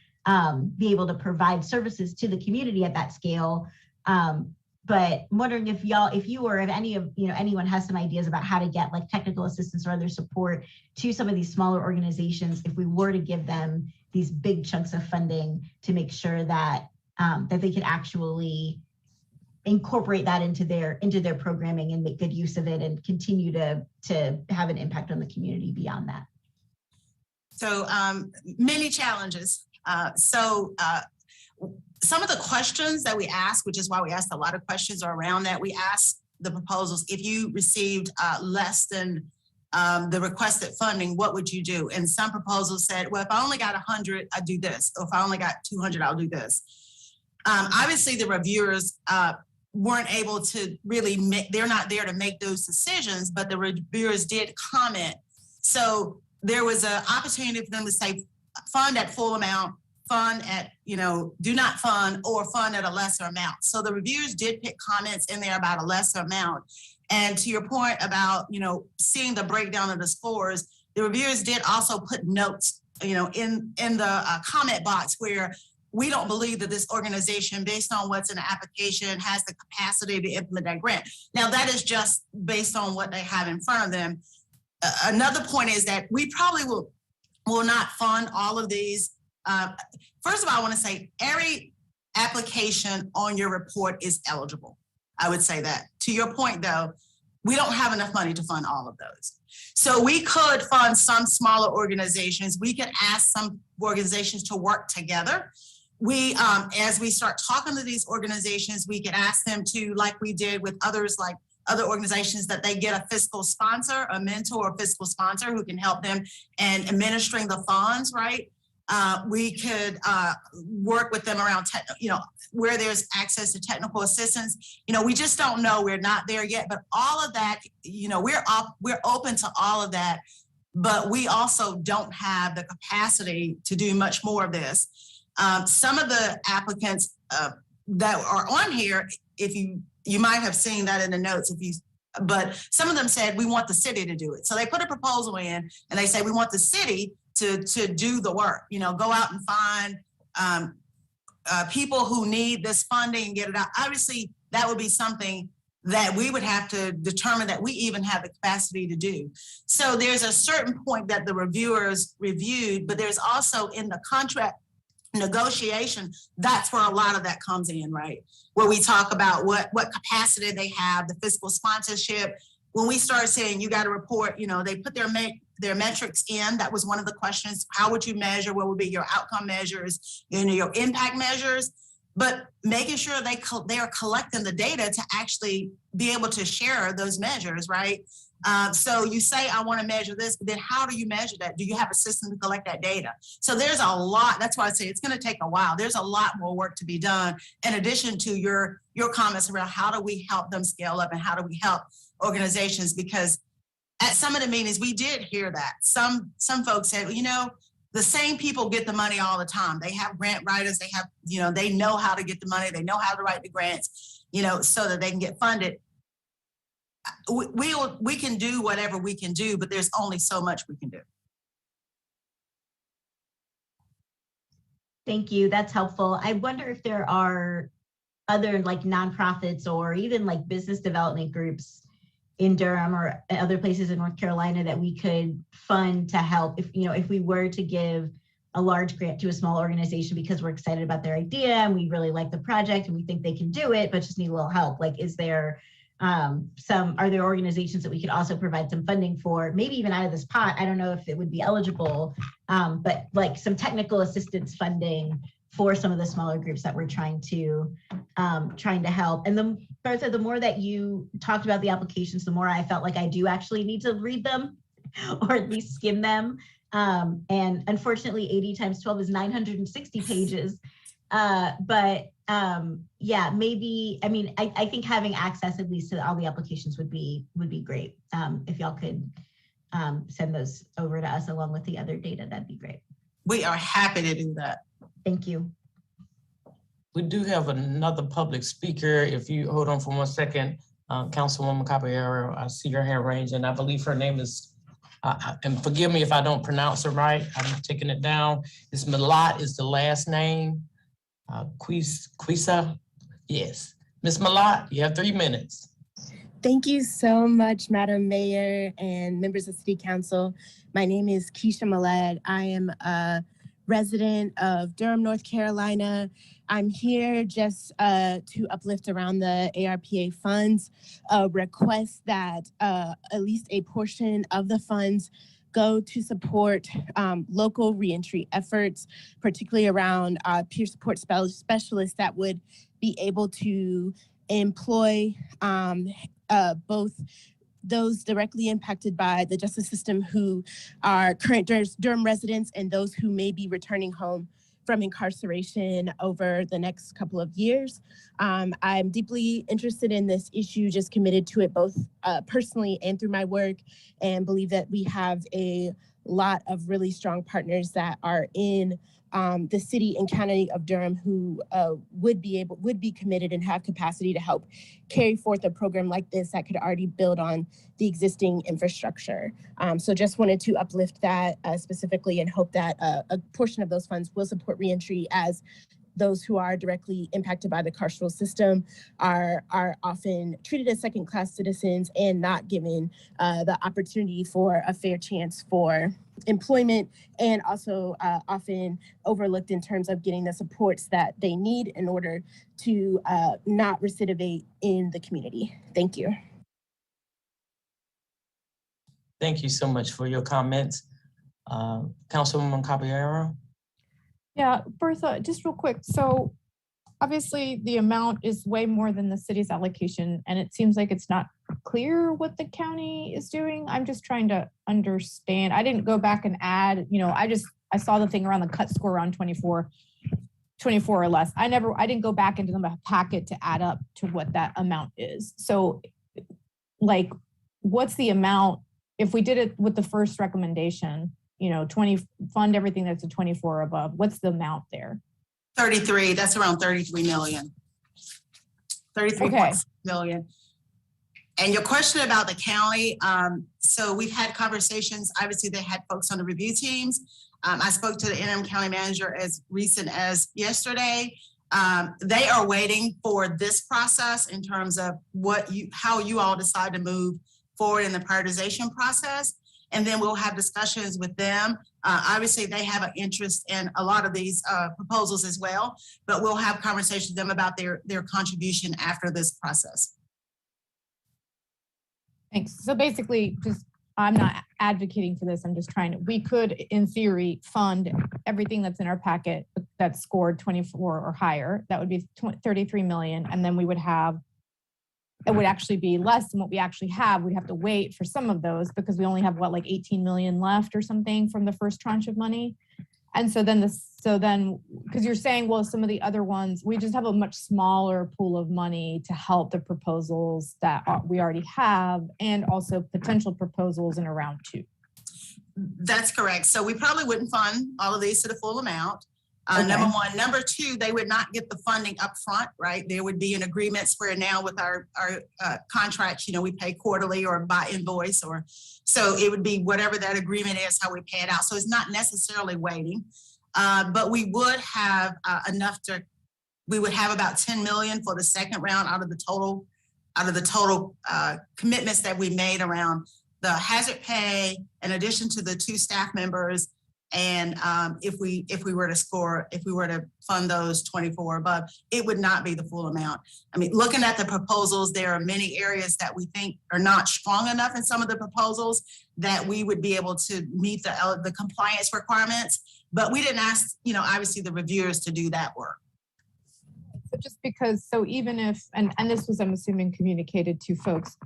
be able to provide services to the community at that scale. But I'm wondering if anyone has some ideas about how to get like technical assistance or other support to some of these smaller organizations if we were to give them these big chunks of funding to make sure that they could actually incorporate that into their programming and make good use of it and continue to have an impact on the community beyond that. So many challenges. Some of the questions that we ask, which is why we asked a lot of questions around that, we asked the proposals, if you received less than the requested funding, what would you do? And some proposals said, well, if I only got 100, I'd do this. Or if I only got 200, I'll do this. Obviously, the reviewers weren't able to really they're not there to make those decisions, but the reviewers did comment. So there was an opportunity for them to say, fund at full amount, fund at, do not fund or fund at a lesser amount. So the reviewers did pick comments in there about a lesser amount. And to your point about, seeing the breakdown of the scores, the reviewers did also put notes, in the comment box where we don't believe that this organization, based on what's in the application, has the capacity to implement that grant. Now, that is just based on what they have in front of them. Another point is that we probably will not fund all of these. First of all, I want to say every application on your report is eligible. I would say that. To your point, though, we don't have enough money to fund all of those. So we could fund some smaller organizations. We could ask some organizations to work together. We, as we start talking to these organizations, we could ask them to, like we did with others, like other organizations, that they get a fiscal sponsor, a mentor or fiscal sponsor who can help them in administering the funds, right? We could work with them around, where there's access to technical assistance. We just don't know. We're not there yet, but all of that, we're open to all of that, but we also don't have the capacity to do much more of this. Some of the applicants that are on here, if you might have seen that in the notes, but some of them said, we want the city to do it. So they put a proposal in and they say, we want the city to do the work, go out and find people who need this funding and get it out. Obviously, that would be something that we would have to determine that we even have the capacity to do. So there's a certain point that the reviewers reviewed, but there's also in the contract negotiation, that's where a lot of that comes in, right? Where we talk about what capacity they have, the fiscal sponsorship. When we start saying you got to report, they put their metrics in. That was one of the questions. How would you measure? What would be your outcome measures, your impact measures? But making sure they are collecting the data to actually be able to share those measures, right? So you say, I want to measure this, but then how do you measure that? Do you have a system to collect that data? So there's a lot. That's why I say it's going to take a while. There's a lot more work to be done in addition to your comments around how do we help them scale up and how do we help organizations? Because at some of the meetings, we did hear that. Some folks said, the same people get the money all the time. They have grant writers. They have, they know how to get the money. They know how to write the grants, so that they can get funded. We can do whatever we can do, but there's only so much we can do. Thank you. That's helpful. I wonder if there are other nonprofits or even business development groups in Durham or other places in North Carolina that we could fund to help if we were to give a large grant to a small organization because we're excited about their idea and we really like the project and we think they can do it, but just need a little help. Is there are there organizations that we could also provide some funding for, maybe even out of this pot? I don't know if it would be eligible, but some technical assistance funding for some of the smaller groups that we're trying to help. And Bertha, the more that you talked about the applications, the more I felt like I do actually need to read them or at least skim them. And unfortunately, 80 times 12 is 960 pages. Yeah, maybe, I think having access at least to all the applications would be great. If y'all could send those over to us along with the other data, that'd be great. We are happy to do that. Thank you. We do have another public speaker. If you hold on for 1 second, Councilwoman Caballero, I see your hand raised, and I believe her name is, and forgive me if I don't pronounce it right, I'm taking it down. It's Malat is the last name. Quisa, yes. Ms. Malat, you have 3 minutes. Thank you so much, Madam Mayor and members of City Council. My name is Keisha Malat. I am a resident of Durham, North Carolina. I'm here just to uplift around the ARPA funds, request that at least a portion of the funds go to support local reentry efforts, particularly around peer support specialists that would be able to employ both those directly impacted by the justice system who are current Durham residents and those who may be returning home from incarceration over the next couple of years. I'm deeply interested in this issue, just committed to it both personally and through my work, and believe that we have a lot of really strong partners that are in the city and county of Durham who would be committed and have capacity to help carry forth a program like this that could already build on the existing infrastructure. So just wanted to uplift that specifically and hope that a portion of those funds will support reentry, as those who are directly impacted by the carceral system are often treated as second-class citizens and not given the opportunity for a fair chance for employment, and also often overlooked in terms of getting the supports that they need in order to not recidivate in the community. Thank you. Thank you so much for your comments. Councilwoman Caballero. Yeah, Bertha, just real quick. So obviously the amount is way more than the city's allocation, and it seems like it's not clear what the county is doing. I'm just trying to understand. I didn't go back and add, I saw the thing around the cut score around 24 or less. I didn't go back into the packet to add up to what that amount is. So like, what's the amount if we did it with the first recommendation? 20, fund everything that's a 24 or above. What's the amount there? 33, that's around 33 million. 33 million. And your question about the county, so we've had conversations. Obviously, they had folks on the review teams. I spoke to the interim county manager as recent as yesterday. They are waiting for this process in terms of how you all decide to move forward in the prioritization process. And then we'll have discussions with them. Obviously, they have an interest in a lot of these proposals as well, but we'll have conversations with them about their contribution after this process. Thanks. So basically, I'm not advocating for this. I'm just we could, in theory, fund everything that's in our packet that's scored 24 or higher. That would be 33 million. And then we would have, it would actually be less than what we actually have. We'd have to wait for some of those because we only have like 18 million left or something from the first tranche of money. And so then because you're saying, well, some of the other ones, we just have a much smaller pool of money to help the proposals that we already have, and also potential proposals in a round 2. That's correct. So we probably wouldn't fund all of these to the full amount. Okay. Number one. Number two, they would not get the funding up front, right? There would be an agreement where now with our contracts, we pay quarterly or by invoice, so it would be whatever that agreement is, how we pay it out. So it's not necessarily waiting, but we would have we would have about 10 million for the second round out of the total commitments that we made around the hazard pay, in addition to the 2 staff members. And if we were to fund those 24 above, it would not be the full amount. I mean, looking at the proposals, there are many areas that we think are not strong enough in some of the proposals that we would be able to meet the compliance requirements. But we didn't ask, obviously the reviewers to do that work. So just because, so even if, and this was, I'm assuming, communicated to folks,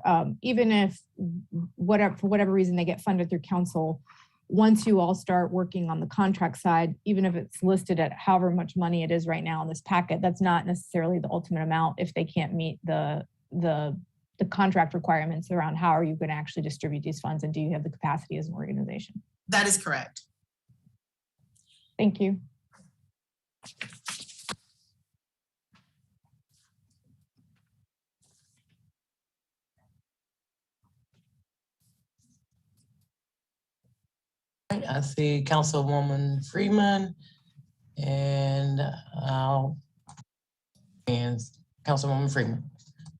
even if for whatever reason they get funded through council, once you all start working on the contract side, even if it's listed at however much money it is right now in this packet, that's not necessarily the ultimate amount if they can't meet the contract requirements around how are you going to actually distribute these funds, and do you have the capacity as an organization? That is correct. Thank you. I see Councilwoman Freeman and Councilwoman Freeman.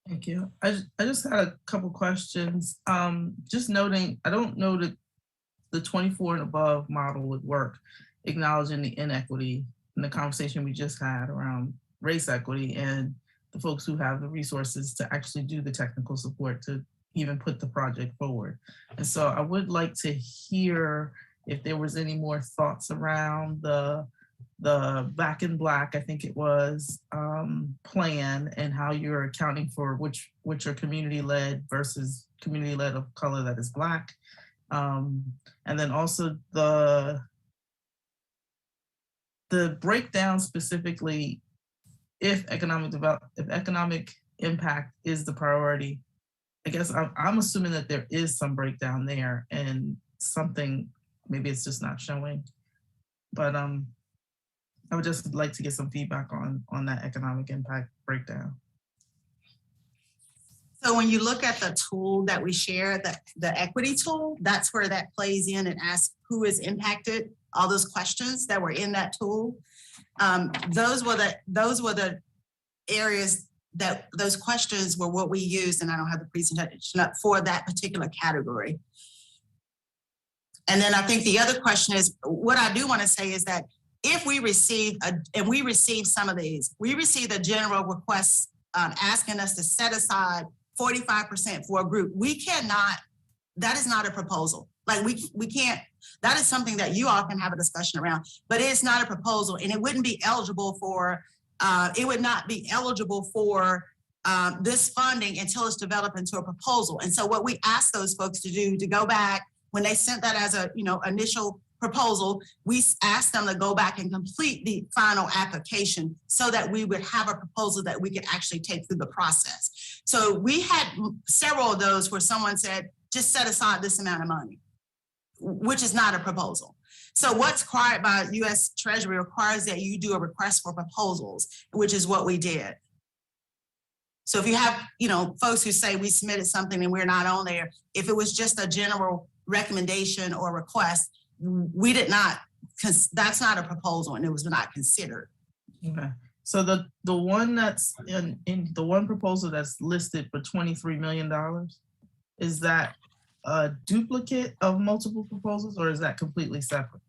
Thank you. I just had a couple questions. Just noting, I don't know that the 24 and above model would work, acknowledging the inequity in the conversation we just had around race equity and the folks who have the resources to actually do the technical support to even put the project forward. And so I would like to hear if there was any more thoughts around the Back in Black, I think it was, plan, and how you're accounting for which are community-led versus community-led of color that is Black. And then also the breakdown specifically, if economic impact is the priority. I guess I'm assuming that there is some breakdown there and something maybe it's just not showing. But I would just like to get some feedback on that economic impact breakdown. So when you look at the tool that we share, the equity tool, that's where that plays in and asks who is impacted, all those questions that were in that tool. Those were the areas that those questions were what we used, and I don't have the presentation up for that particular category. And then I think the other question is, what I do want to say is that if we receive, and we receive some of these, we received a general request asking us to set aside 45% for a group. We cannot, that is not a proposal. Like we can't, that is something that you all can have a discussion around, but it's not a proposal, and it wouldn't be eligible for, it would not be eligible for this funding until it's developed into a proposal. And so what we asked those folks to do, to go back, when they sent that as a initial proposal, we asked them to go back and complete the final application so that we would have a proposal that we could actually take through the process. So we had several of those where someone said, just set aside this amount of money, which is not a proposal. So what's required by U.S. Treasury requires that you do a request for proposals, which is what we did. So if you have, folks who say we submitted something and we're not on there, if it was just a general recommendation or request, we did not, because that's not a proposal and it was not considered. Okay. So the one that's in the one proposal that's listed for $23 million, is that a duplicate of multiple proposals, or is that completely separate?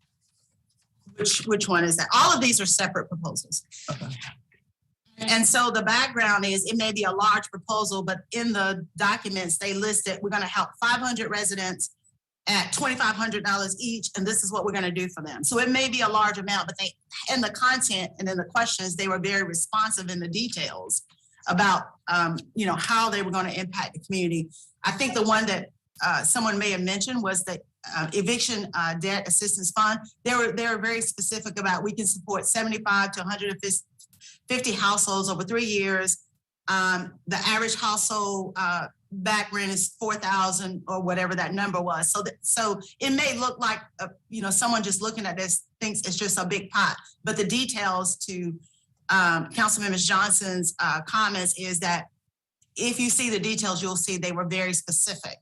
Which one is that? All of these are separate proposals. Okay. And so the background is, it may be a large proposal, but in the documents they listed, we're going to help 500 residents at $2,500 each, and this is what we're going to do for them. So it may be a large amount, but they, in the content and in the questions, they were very responsive in the details about, how they were going to impact the community. I think the one that someone may have mentioned was the eviction debt assistance fund. They were very specific about, we can support 75 to 150 households over 3 years. The average household back rent is $4,000 or whatever that number was. So it may look like, someone just looking at this thinks it's just a big pot, but the details to Councilmember Johnson's comments is that if you see the details, you'll see they were very specific.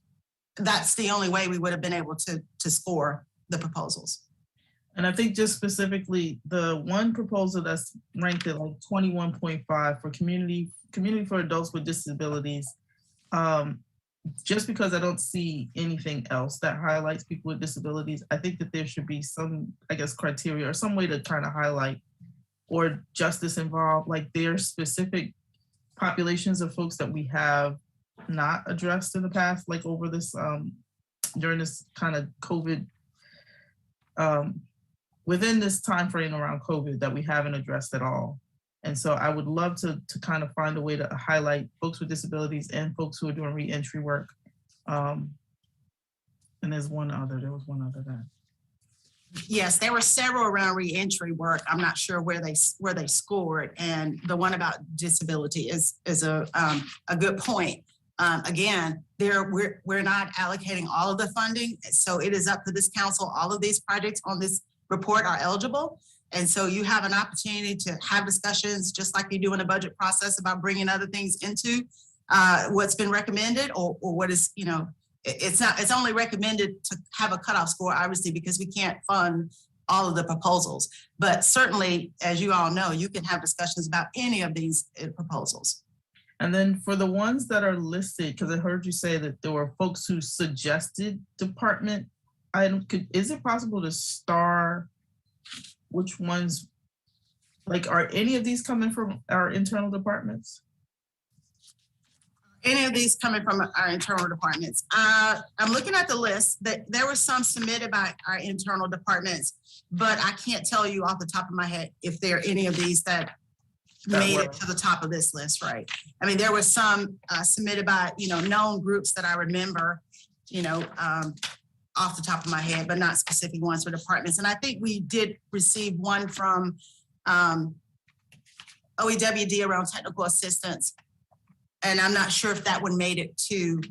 That's the only way we would have been able to score the proposals. And I think just specifically the one proposal that's ranked at like 21.5 for community for adults with disabilities, just because I don't see anything else that highlights people with disabilities, I think that there should be some, criteria or some way to kind of highlight or justice involved, like there are specific populations of folks that we have not addressed in the past, like over this, during this kind of COVID, within this time frame around COVID that we haven't addressed at all. And so I would love to kind of find a way to highlight folks with disabilities and folks who are doing reentry work. And there was one other that. Yes, there were several around reentry work. I'm not sure where they scored, and the one about disability is a good point. Again, we're not allocating all of the funding, so it is up to this council. All of these projects on this report are eligible. And so you have an opportunity to have discussions, just like you do in a budget process, about bringing other things into what's been recommended or what is, it's only recommended to have a cutoff score, obviously, because we can't fund all of the proposals. But certainly, as you all know, you can have discussions about any of these proposals. And then for the ones that are listed, because I heard you say that there were folks who suggested department items, is it possible to star which ones, like, are any of these coming from our internal departments? Any of these coming from our internal departments? I'm looking at the list that there were some submitted by our internal departments, but I can't tell you off the top of my head if there are any of these that made it to the top of this list, right? I mean, there were some submitted by, known groups that I remember, off the top of my head, but not specific ones for departments. And I think we did receive one from OEWD around technical assistance. And I'm not sure if that one made it to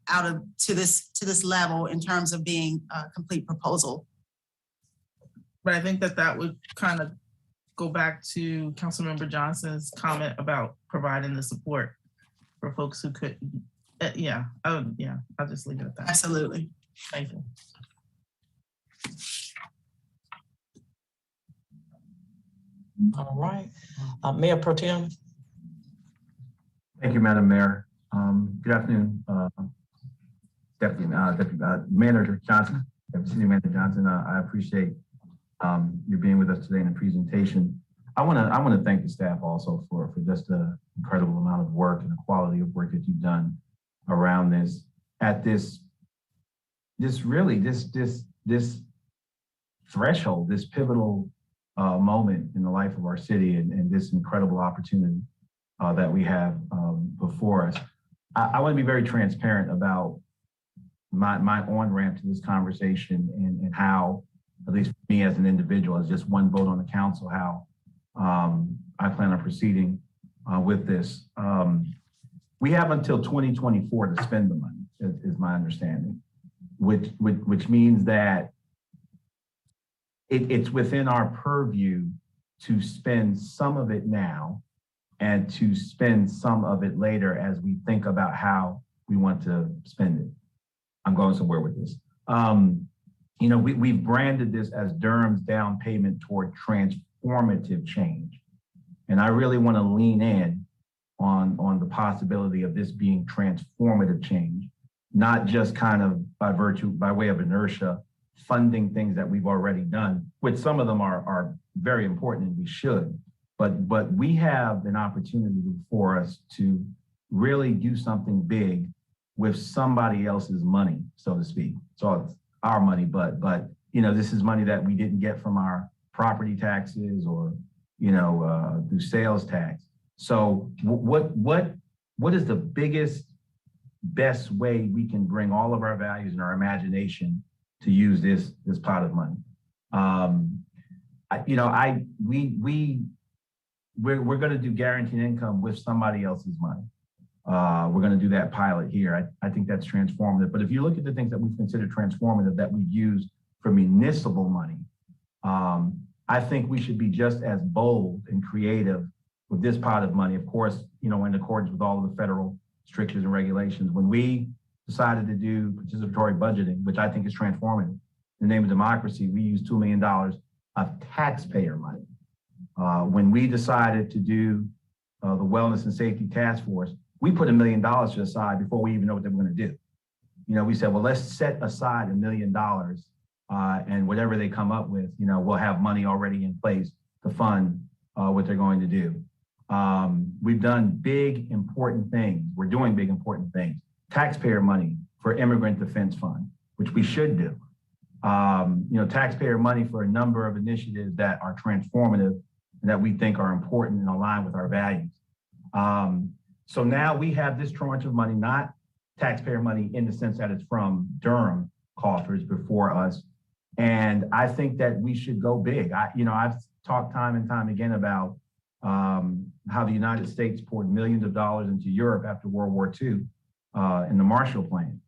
to this level in terms of being a complete proposal. But I think that would kind of go back to Councilmember Johnson's comment about providing the support for folks who couldn't. I'll just leave it at that. Absolutely. Thank you. All right, Mayor Pro Tem. Thank you, Madam Mayor. Good afternoon, Deputy Manager Johnson, Deputy City Manager Johnson. I appreciate you being with us today in the presentation. I want to thank the staff also for just the incredible amount of work and the quality of work that you've done around this at this threshold, this pivotal moment in the life of our city, and this incredible opportunity that we have before us. I want to be very transparent about my on-ramp to this conversation and how, at least for me as an individual, as just one vote on the council, how I plan on proceeding with this. We have until 2024 to spend the money, is my understanding, which means that it's within our purview to spend some of it now and to spend some of it later as we think about how we want to spend it. I'm going somewhere with this. We've branded this as Durham's down payment toward transformative change. And I really want to lean in on the possibility of this being transformative change, not just kind of by way of inertia, funding things that we've already done, which some of them are very important and we should. But we have an opportunity before us to really do something big with somebody else's money, so to speak. So it's our money, but this is money that we didn't get from our property taxes or through sales tax. So what is the biggest, best way we can bring all of our values and our imagination to use this pot of money? We're going to do guaranteed income with somebody else's money. We're going to do that pilot here. I think that's transformative. But if you look at the things that we've considered transformative that we've used for municipal money, I think we should be just as bold and creative with this pot of money. Of course, in accordance with all of the federal strictures and regulations. When we decided to do participatory budgeting, which I think is transformative, in the name of democracy, we used $2 million of taxpayer money. When we decided to do the Wellness and Safety Task Force, we put $1 million to the side before we even know what they were going to do. We said, well, let's set aside $1 million and whatever they come up with, we'll have money already in place to fund what they're going to do. We've done big, important things. We're doing big, important things. Taxpayer money for Immigrant Defense Fund, which we should do. Taxpayer money for a number of initiatives that are transformative and that we think are important and aligned with our values. So now we have this tranche of money, not taxpayer money in the sense that it's from Durham coffers before us. And I think that we should go big. I've talked time and time again about how the United States poured millions of dollars into Europe after World War II in the Marshall Plan.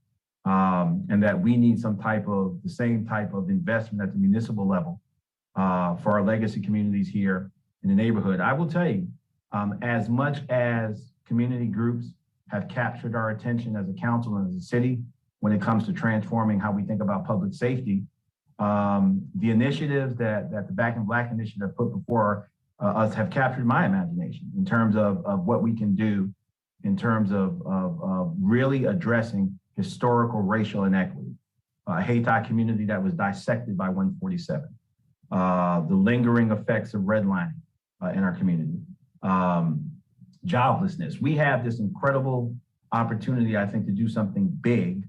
And that we need the same type of investment at the municipal level for our legacy communities here in the neighborhood. I will tell you, as much as community groups have captured our attention as a council and as a city when it comes to transforming how we think about public safety, the initiatives that the Back in Black initiative put before us have captured my imagination in terms of what we can do in terms of really addressing historical racial inequity, a Haiti community that was dissected by 147, the lingering effects of redlining in our community, joblessness. We have this incredible opportunity, I think, to do something big,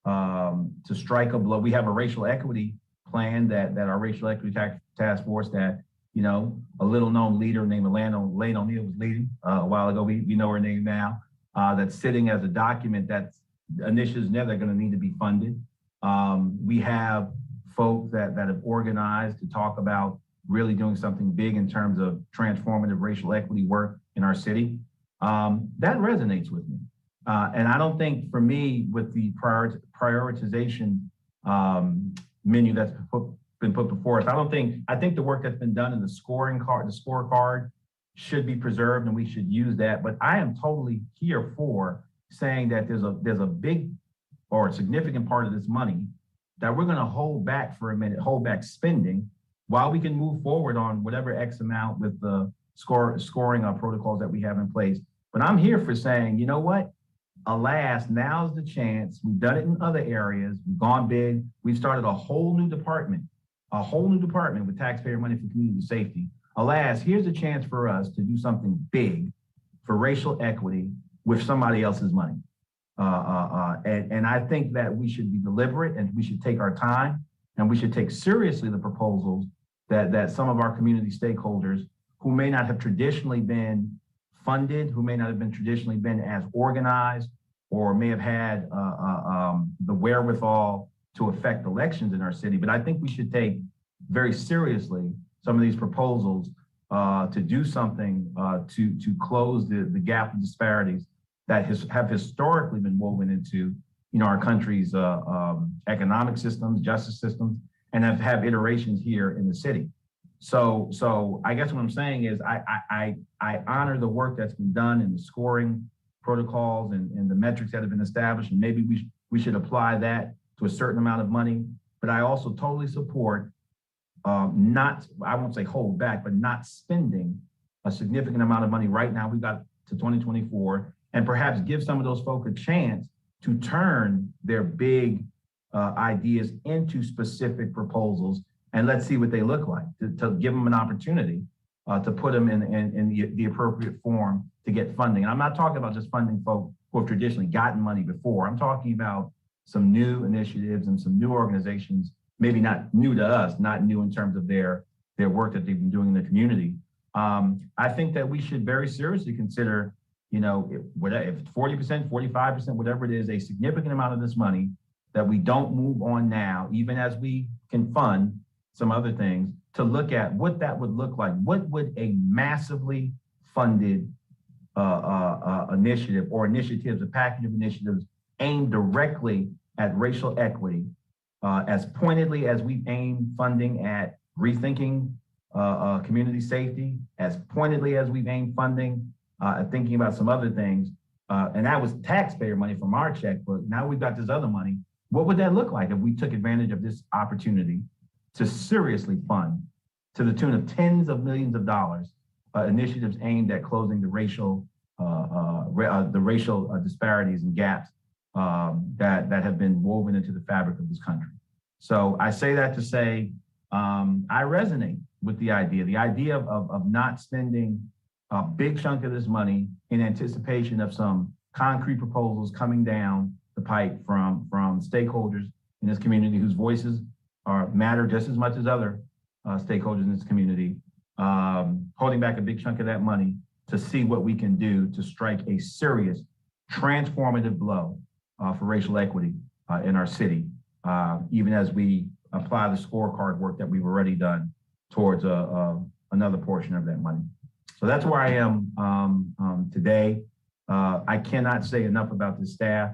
to strike a blow. We have a racial equity plan that our racial equity task force that, a little known leader named Lane O'Neill was leading a while ago. We know her name now. That's sitting as a document that's initiatives now that are going to need to be funded. We have folks that have organized to talk about really doing something big in terms of transformative racial equity work in our city. That resonates with me. And I don't think for me with the prioritization menu that's been put before us, I think the work that's been done in the scorecard should be preserved and we should use that. But I am totally here for saying that there's a big or a significant part of this money that we're going to hold back for a minute, hold back spending while we can move forward on whatever X amount with the scoring protocols that we have in place. But I'm here for saying, you know what? Alas, now's the chance. We've done it in other areas. We've gone big. We've started a whole new department with taxpayer money for community safety. Alas, here's a chance for us to do something big for racial equity with somebody else's money. And I think that we should be deliberate and we should take our time and we should take seriously the proposals that some of our community stakeholders who may not have traditionally been funded, who may not have been traditionally been as organized, or may have had the wherewithal to affect elections in our city. But I think we should take very seriously some of these proposals to do something to close the gap of disparities that have historically been woven into our country's economic systems, justice systems, and have iterations here in the city. So I guess what I'm saying is I honor the work that's been done in the scoring protocols and the metrics that have been established, and maybe we should apply that to a certain amount of money. But I also totally support I won't say hold back, but not spending a significant amount of money right now. We've got to 2024, and perhaps give some of those folks a chance to turn their big ideas into specific proposals, and let's see what they look like, to give them an opportunity to put them in the appropriate form to get funding. And I'm not talking about just funding folks who have traditionally gotten money before. I'm talking about some new initiatives and some new organizations, maybe not new to us, not new in terms of their work that they've been doing in the community. I think that we should very seriously consider, if 40%, 45%, whatever it is, a significant amount of this money that we don't move on now, even as we can fund some other things, to look at what that would look like. What would a massively funded initiative or initiatives, a package of initiatives aimed directly at racial equity, as pointedly as we've aimed funding at rethinking community safety, as pointedly as we've aimed funding at thinking about some other things, and that was taxpayer money from our checkbook. Now we've got this other money. What would that look like if we took advantage of this opportunity to seriously fund, to the tune of tens of millions of dollars, initiatives aimed at closing the racial disparities and gaps that have been woven into the fabric of this country? So I say that to say I resonate with the idea of not spending a big chunk of this money in anticipation of some concrete proposals coming down the pipe from stakeholders in this community whose voices matter just as much as other stakeholders in this community, holding back a big chunk of that money to see what we can do to strike a serious transformative blow for racial equity in our city, even as we apply the scorecard work that we've already done towards another portion of that money. So that's where I am today. I cannot say enough about the staff,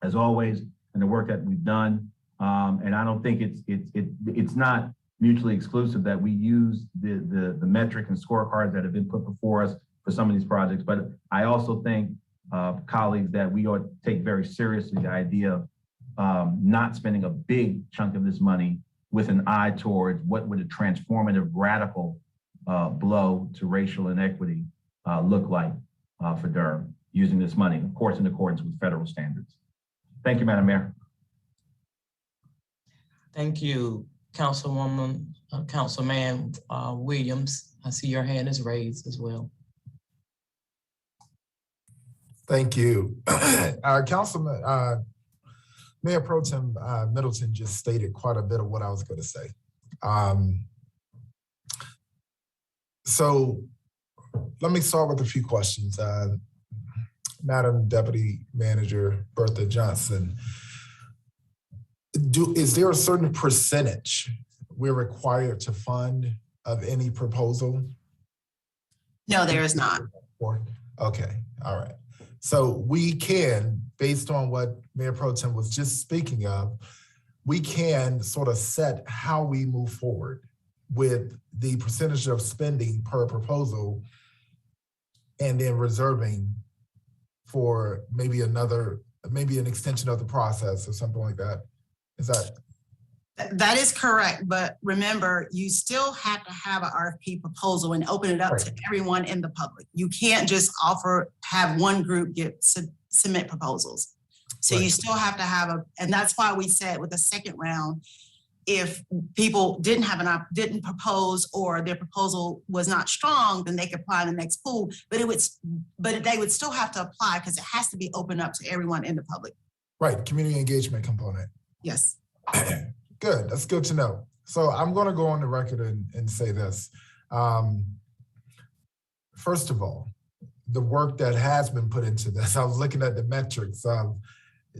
as always, and the work that we've done. And I don't think it's not mutually exclusive that we use the metric and scorecards that have been put before us for some of these projects. But I also think, colleagues, that we ought to take very seriously the idea of not spending a big chunk of this money with an eye towards what would a transformative, radical blow to racial inequity look like for Durham using this money, of course, in accordance with federal standards. Thank you, Madam Mayor. Thank you, Councilwoman, Councilman Williams. I see your hand is raised as well. Thank you. Councilman, Mayor Pro Tem Middleton just stated quite a bit of what I was going to say. So let me start with a few questions. Madam Deputy Manager Bertha Johnson, is there a certain percentage we're required to fund of any proposal? No, there is not. Okay, all right. So we can, based on what Mayor Pro Tem was just speaking of, we can sort of set how we move forward with the percentage of spending per proposal and then reserving for maybe an extension of the process or something like that. Is that? That is correct, but remember, you still have to have an RFP proposal and open it up to everyone in the public. You can't just have one group submit proposals. So you still have to have and that's why we said with the second round, if people didn't propose or their proposal was not strong, then they could apply in the next pool, but they would still have to apply because it has to be open up to everyone in the public. Right, community engagement component. Yes. Good, that's good to know. So I'm gonna go on the record and say this. First of all, the work that has been put into this, I was looking at the metrics,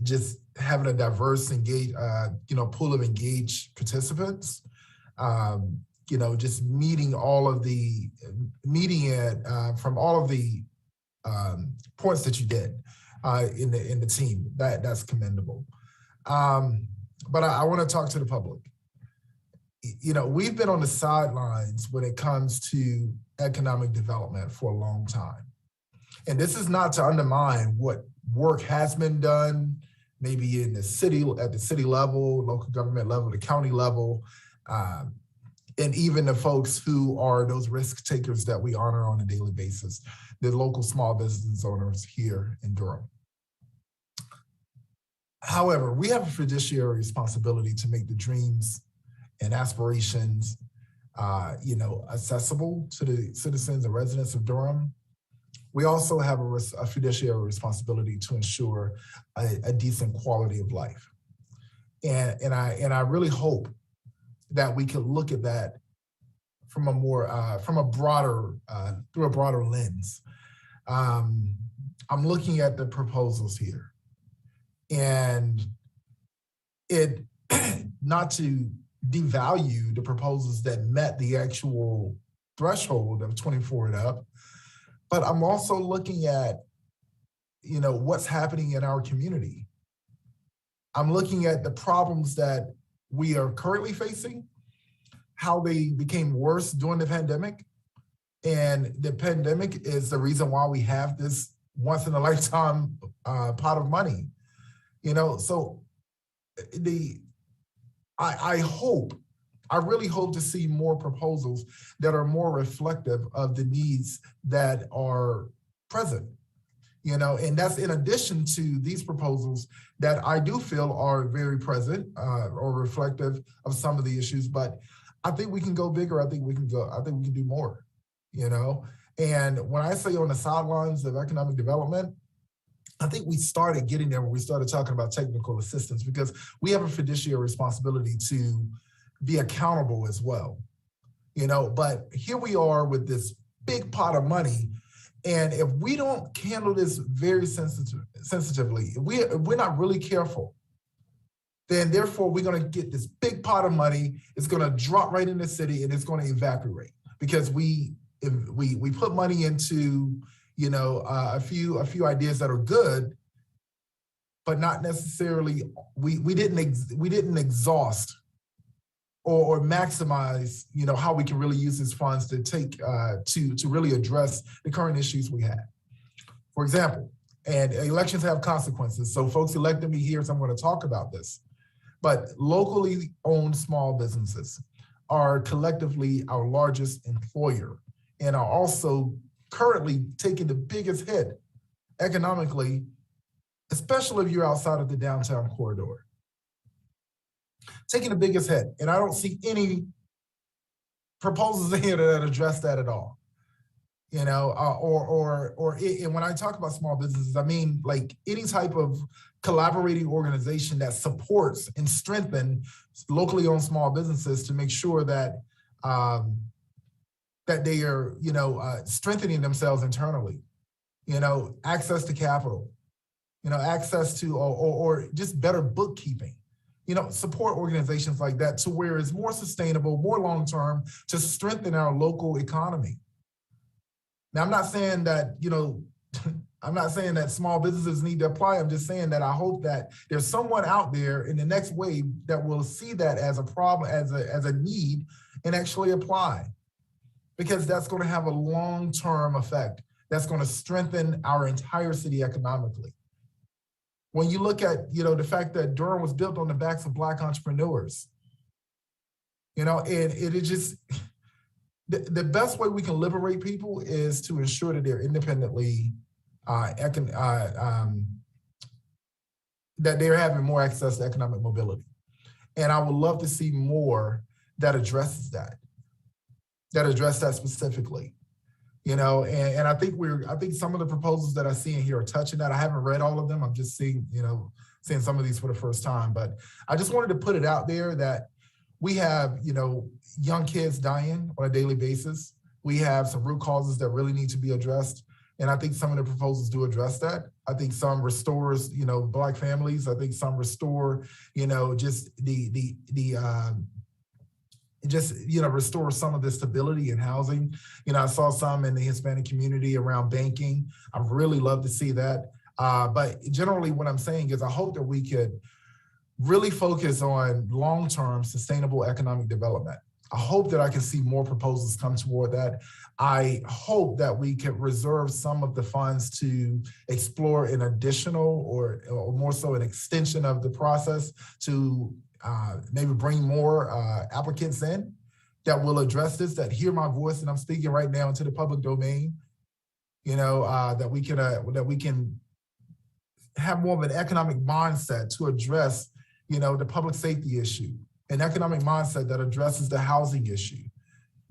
just having a diverse pool of engaged participants, just meeting from all of the points that you did in the team. That's commendable. But I want to talk to the public. We've been on the sidelines when it comes to economic development for a long time. And this is not to undermine what work has been done, maybe at the city level, local government level, the county level, and even the folks who are those risk takers that we honor on a daily basis, the local small business owners here in Durham. However, we have a fiduciary responsibility to make the dreams and aspirations, accessible to the citizens and residents of Durham. We also have a fiduciary responsibility to ensure a decent quality of life. And I really hope that we could look at that from a broader lens. I'm looking at the proposals here. And it, not to devalue the proposals that met the actual threshold of 24 and up, but I'm also looking at, what's happening in our community. I'm looking at the problems that we are currently facing, how they became worse during the pandemic. And the pandemic is the reason why we have this once in a lifetime pot of money. So I really hope to see more proposals that are more reflective of the needs that are present, and that's in addition to these proposals that I do feel are very present or reflective of some of the issues, but I think we can go bigger. I think we can do more, and when I say on the sidelines of economic development, I think we started getting there when we started talking about technical assistance, because we have a fiduciary responsibility to be accountable as well, but here we are with this big pot of money. And if we don't handle this very sensitively, if we're not really careful, then therefore we're going to get this big pot of money. It's going to drop right in the city and it's going to evaporate because we put money into a few ideas that are good, but not necessarily we didn't exhaust or maximize how we can really use these funds to take to really address the current issues we have. For example, and elections have consequences. So folks elected me here, so I'm going to talk about this. But locally owned small businesses are collectively our largest employer and are also currently taking the biggest hit economically, especially if you're outside of the downtown corridor. Taking the biggest hit. And I don't see any proposals in here that address that at all. And when I talk about small businesses, I mean like any type of collaborating organization that supports and strengthens locally owned small businesses to make sure that that they are, strengthening themselves internally, access to capital, access to, or just better bookkeeping, support organizations like that to where it's more sustainable, more long-term to strengthen our local economy. Now, I'm not saying that, I'm not saying that small businesses need to apply. I'm just saying that I hope that there's someone out there in the next wave that will see that as a problem, as a need, and actually apply. Because that's going to have a long-term effect. That's going to strengthen our entire city economically. When you look at, the fact that Durham was built on the backs of Black entrepreneurs, and it is just, the best way we can liberate people is to ensure that they're independently, that they're having more access to economic mobility. And I would love to see more that addresses that specifically. And I think some of the proposals that I see in here are touching that. I haven't read all of them. I'm just seeing some of these for the first time. But I just wanted to put it out there that we have, young kids dying on a daily basis. We have some root causes that really need to be addressed. And I think some of the proposals do address that. I think some restores, Black families. I think some restore, just restore some of the stability in housing. I saw some in the Hispanic community around banking. I really love to see that. But generally what I'm saying is I hope that we could really focus on long-term sustainable economic development. I hope that I can see more proposals come toward that. I hope that we can reserve some of the funds to explore an additional or more so an extension of the process to maybe bring more applicants in that will address this, that hear my voice, and I'm speaking right now into the public domain. That we can have more of an economic mindset to address, the public safety issue, an economic mindset that addresses the housing issue.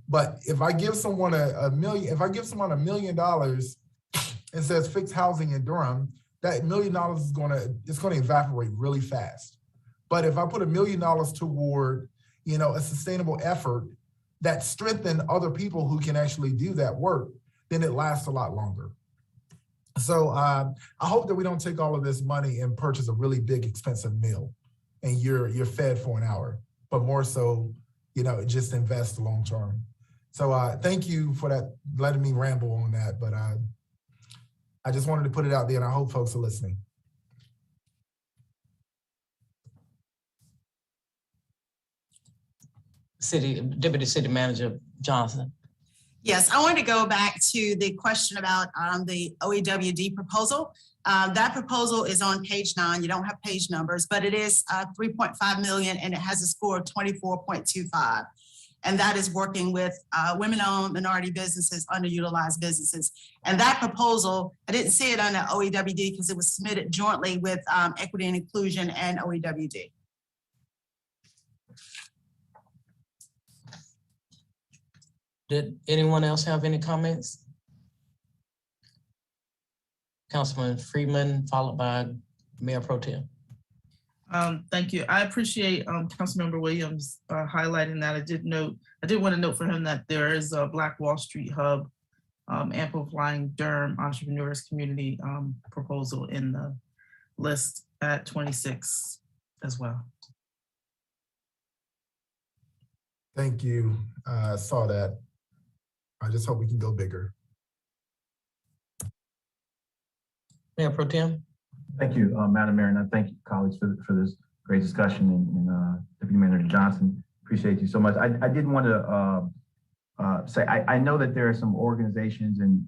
But if I give someone $1 million and says fix housing in Durham, that $1 million is going to evaporate really fast. But if I put $1 million toward, a sustainable effort that strengthens other people who can actually do that work, then it lasts a lot longer. So I hope that we don't take all of this money and purchase a really big, expensive meal, and you're fed for an hour, but more so, just invest long term. So thank you for that, letting me ramble on that. But I just wanted to put it out there, and I hope folks are listening. Deputy City Manager Johnson. Yes, I wanted to go back to the question about the OEWD proposal. That proposal is on page 9. You don't have page numbers, but it is 3.5 million and it has a score of 24.25. And that is working with women-owned minority businesses, underutilized businesses. And that proposal, I didn't see it under OEWD because it was submitted jointly with Equity and Inclusion and OEWD. Did anyone else have any comments? Councilman Freeman, followed by Mayor Pro Tem. Thank you. I appreciate Councilmember Williams highlighting that. I did want to note for him that there is a Black Wall Street Hub amplifying Durham entrepreneurs community proposal in the list at 26 as well. Thank you. I saw that. I just hope we can go bigger. Mayor Pro Tem. Thank you, Madam Mayor, and I thank you, colleagues, for this great discussion. And Deputy Manager Johnson, appreciate you so much. I did want to say, I know that there are some organizations and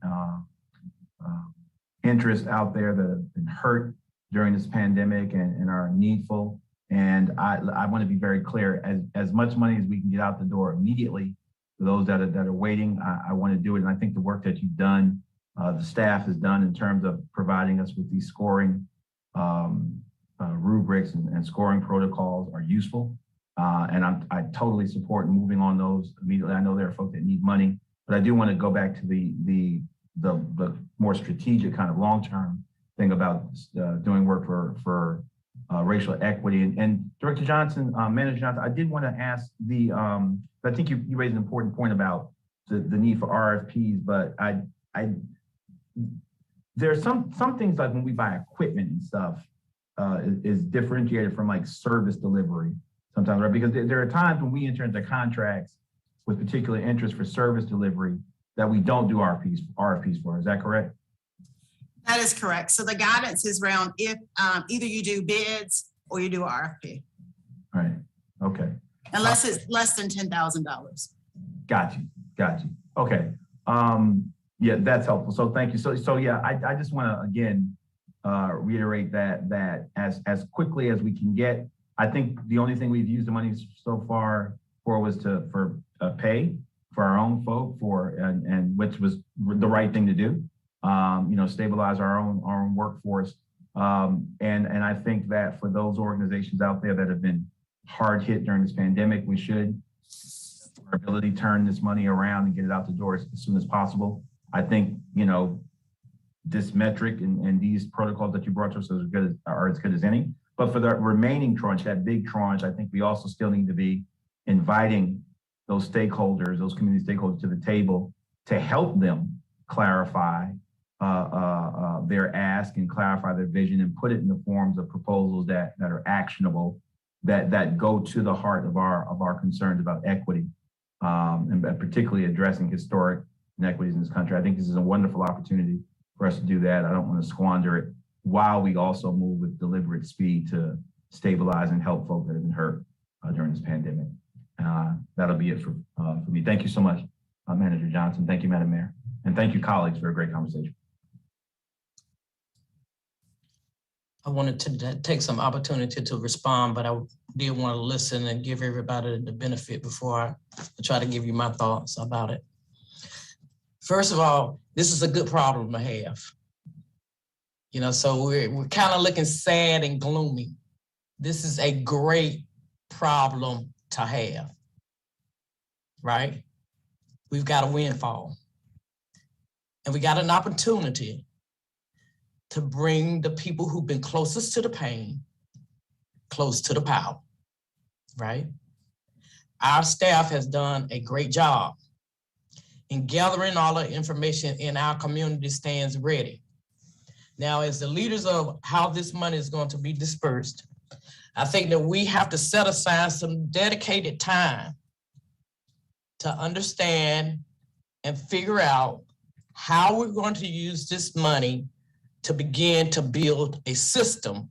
interests out there that have been hurt during this pandemic and are needful. And I want to be very clear, as much money as we can get out the door immediately for those that are waiting, I want to do it. And I think the work that you've done, the staff has done in terms of providing us with these scoring rubrics and scoring protocols are useful. And I totally support moving on those immediately. I know there are folks that need money, but I do want to go back to the more strategic kind of long-term thing about doing work for racial equity. And Director Johnson, Manager Johnson, I did want to ask I think you raised an important point about the need for RFPs, but there are some things like when we buy equipment and stuff is differentiated from like service delivery sometimes, right? Because there are times when we enter into contracts with particular interest for service delivery that we don't do RFPs for. Is that correct? That is correct. So the guidance is around if either you do bids or you do RFP, Right, okay. unless it's less than $10,000. Got you. Okay. Yeah, that's helpful. So thank you. So yeah, I just want to again reiterate that as quickly as we can get. I think the only thing we've used the money so far for was for pay for our own folk and which was the right thing to do. Stabilize our own workforce. And I think that for those organizations out there that have been hard hit during this pandemic, we should our ability to turn this money around and get it out the door as soon as possible. I think, this metric and these protocols that you brought to us are as good as any. But for the remaining tranche, that big tranche, I think we also still need to be inviting those stakeholders, those community stakeholders to the table to help them clarify their ask and clarify their vision and put it in the forms of proposals that are actionable, that go to the heart of our concerns about equity, and particularly addressing historic inequities in this country. I think this is a wonderful opportunity for us to do that. I don't want to squander it while we also move with deliberate speed to stabilize and help folks that have been hurt during this pandemic. That'll be it for me. Thank you so much, Manager Johnson. Thank you, Madam Mayor. And thank you, colleagues, for a great conversation. I wanted to take some opportunity to respond, but I did want to listen and give everybody the benefit before I try to give you my thoughts about it. First of all, this is a good problem to have. So we're kind of looking sad and gloomy. This is a great problem to have, right? We've got a windfall. And we got an opportunity to bring the people who've been closest to the pain close to the power, right? Our staff has done a great job in gathering all the information in our community stands ready. Now, as the leaders of how this money is going to be dispersed, I think that we have to set aside some dedicated time to understand and figure out how we're going to use this money to begin to build a system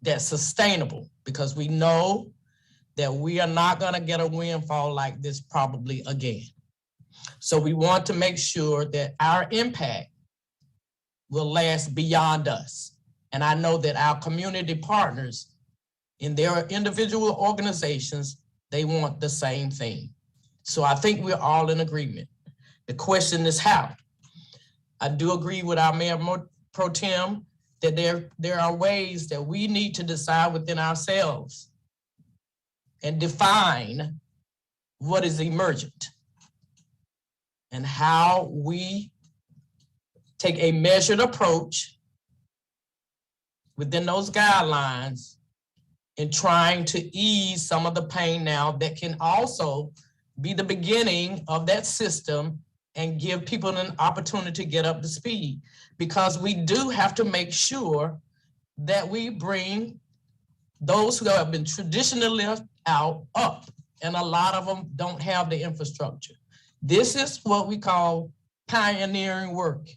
that's sustainable, because we know that we are not going to get a windfall like this probably again. So we want to make sure that our impact will last beyond us. And I know that our community partners in their individual organizations, they want the same thing. So I think we're all in agreement. The question is how. I do agree with our Mayor Pro Tem that there are ways that we need to decide within ourselves and define what is emergent and how we take a measured approach within those guidelines in trying to ease some of the pain now that can also be the beginning of that system and give people an opportunity to get up to speed. Because we do have to make sure that we bring those who have been traditionally left out up, and a lot of them don't have the infrastructure. This is what we call pioneering work.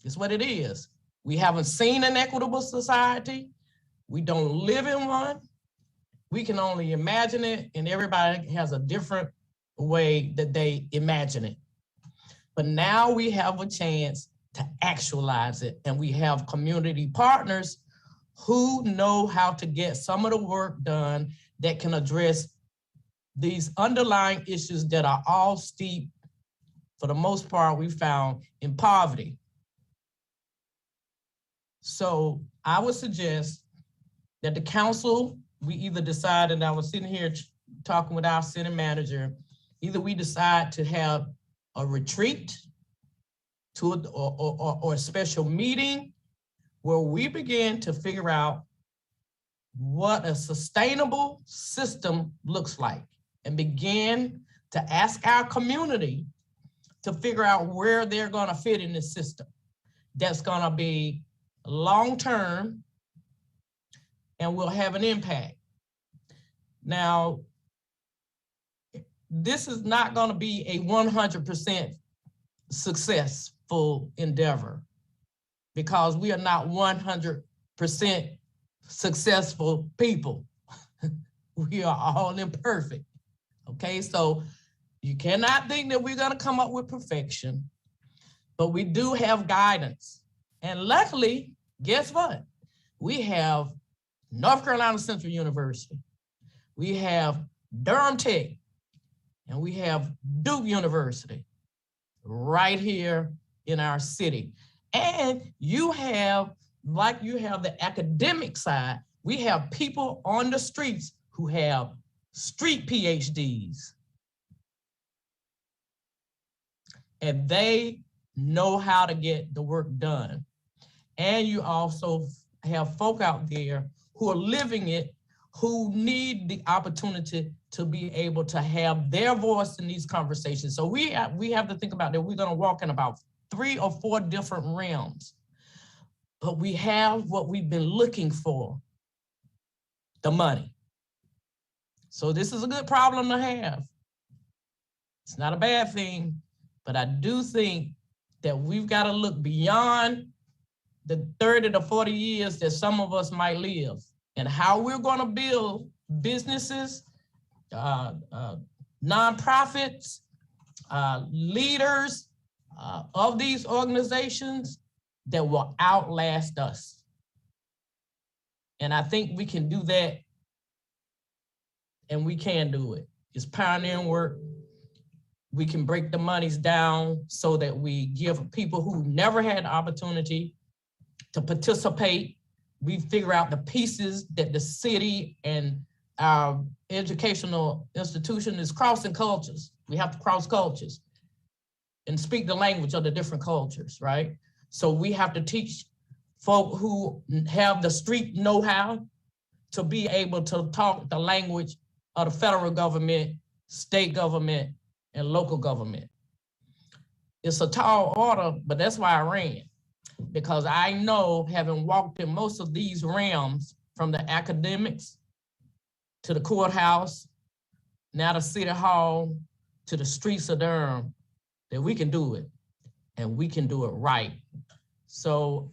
It's what it is. We haven't seen an equitable society. We don't live in one. We can only imagine it, and everybody has a different way that they imagine it. But now we have a chance to actualize it, and we have community partners who know how to get some of the work done that can address these underlying issues that are all steeped, for the most part, we found in poverty. So I would suggest that the council, we either decide, and I was sitting here talking with our city manager, either we decide to have a retreat or a special meeting where we begin to figure out what a sustainable system looks like and begin to ask our community to figure out where they're going to fit in this system that's going to be long-term and will have an impact. Now, this is not going to be a 100% successful endeavor. because we are not 100% successful people. We are all imperfect. Okay, so you cannot think that we're gonna come up with perfection, but we do have guidance. And luckily, guess what? We have North Carolina Central University, we have Durham Tech, and we have Duke University right here in our city. And you have, like you have the academic side, we have people on the streets who have street PhDs. And they know how to get the work done. And you also have folk out there who are living it, who need the opportunity to be able to have their voice in these conversations. So we have to think about that we're gonna walk in about 3 or 4 different realms, but we have what we've been looking for, the money. So this is a good problem to have. It's not a bad thing, but I do think that we've got to look beyond the 30 to 40 years that some of us might live, and how we're going to build businesses, nonprofits, leaders of these organizations that will outlast us. And I think we can do that, and we can do it. It's pioneering work. We can break the monies down so that we give people who never had the opportunity to participate. We figure out the pieces that the city and our educational institution is crossing cultures. We have to cross cultures and speak the language of the different cultures, right? So we have to teach folk who have the street know-how to be able to talk the language of the federal government, state government, and local government. It's a tall order, but that's why I ran. Because I know, having walked in most of these realms, from the academics to the courthouse, now the city hall, to the streets of Durham, that we can do it, and we can do it right. So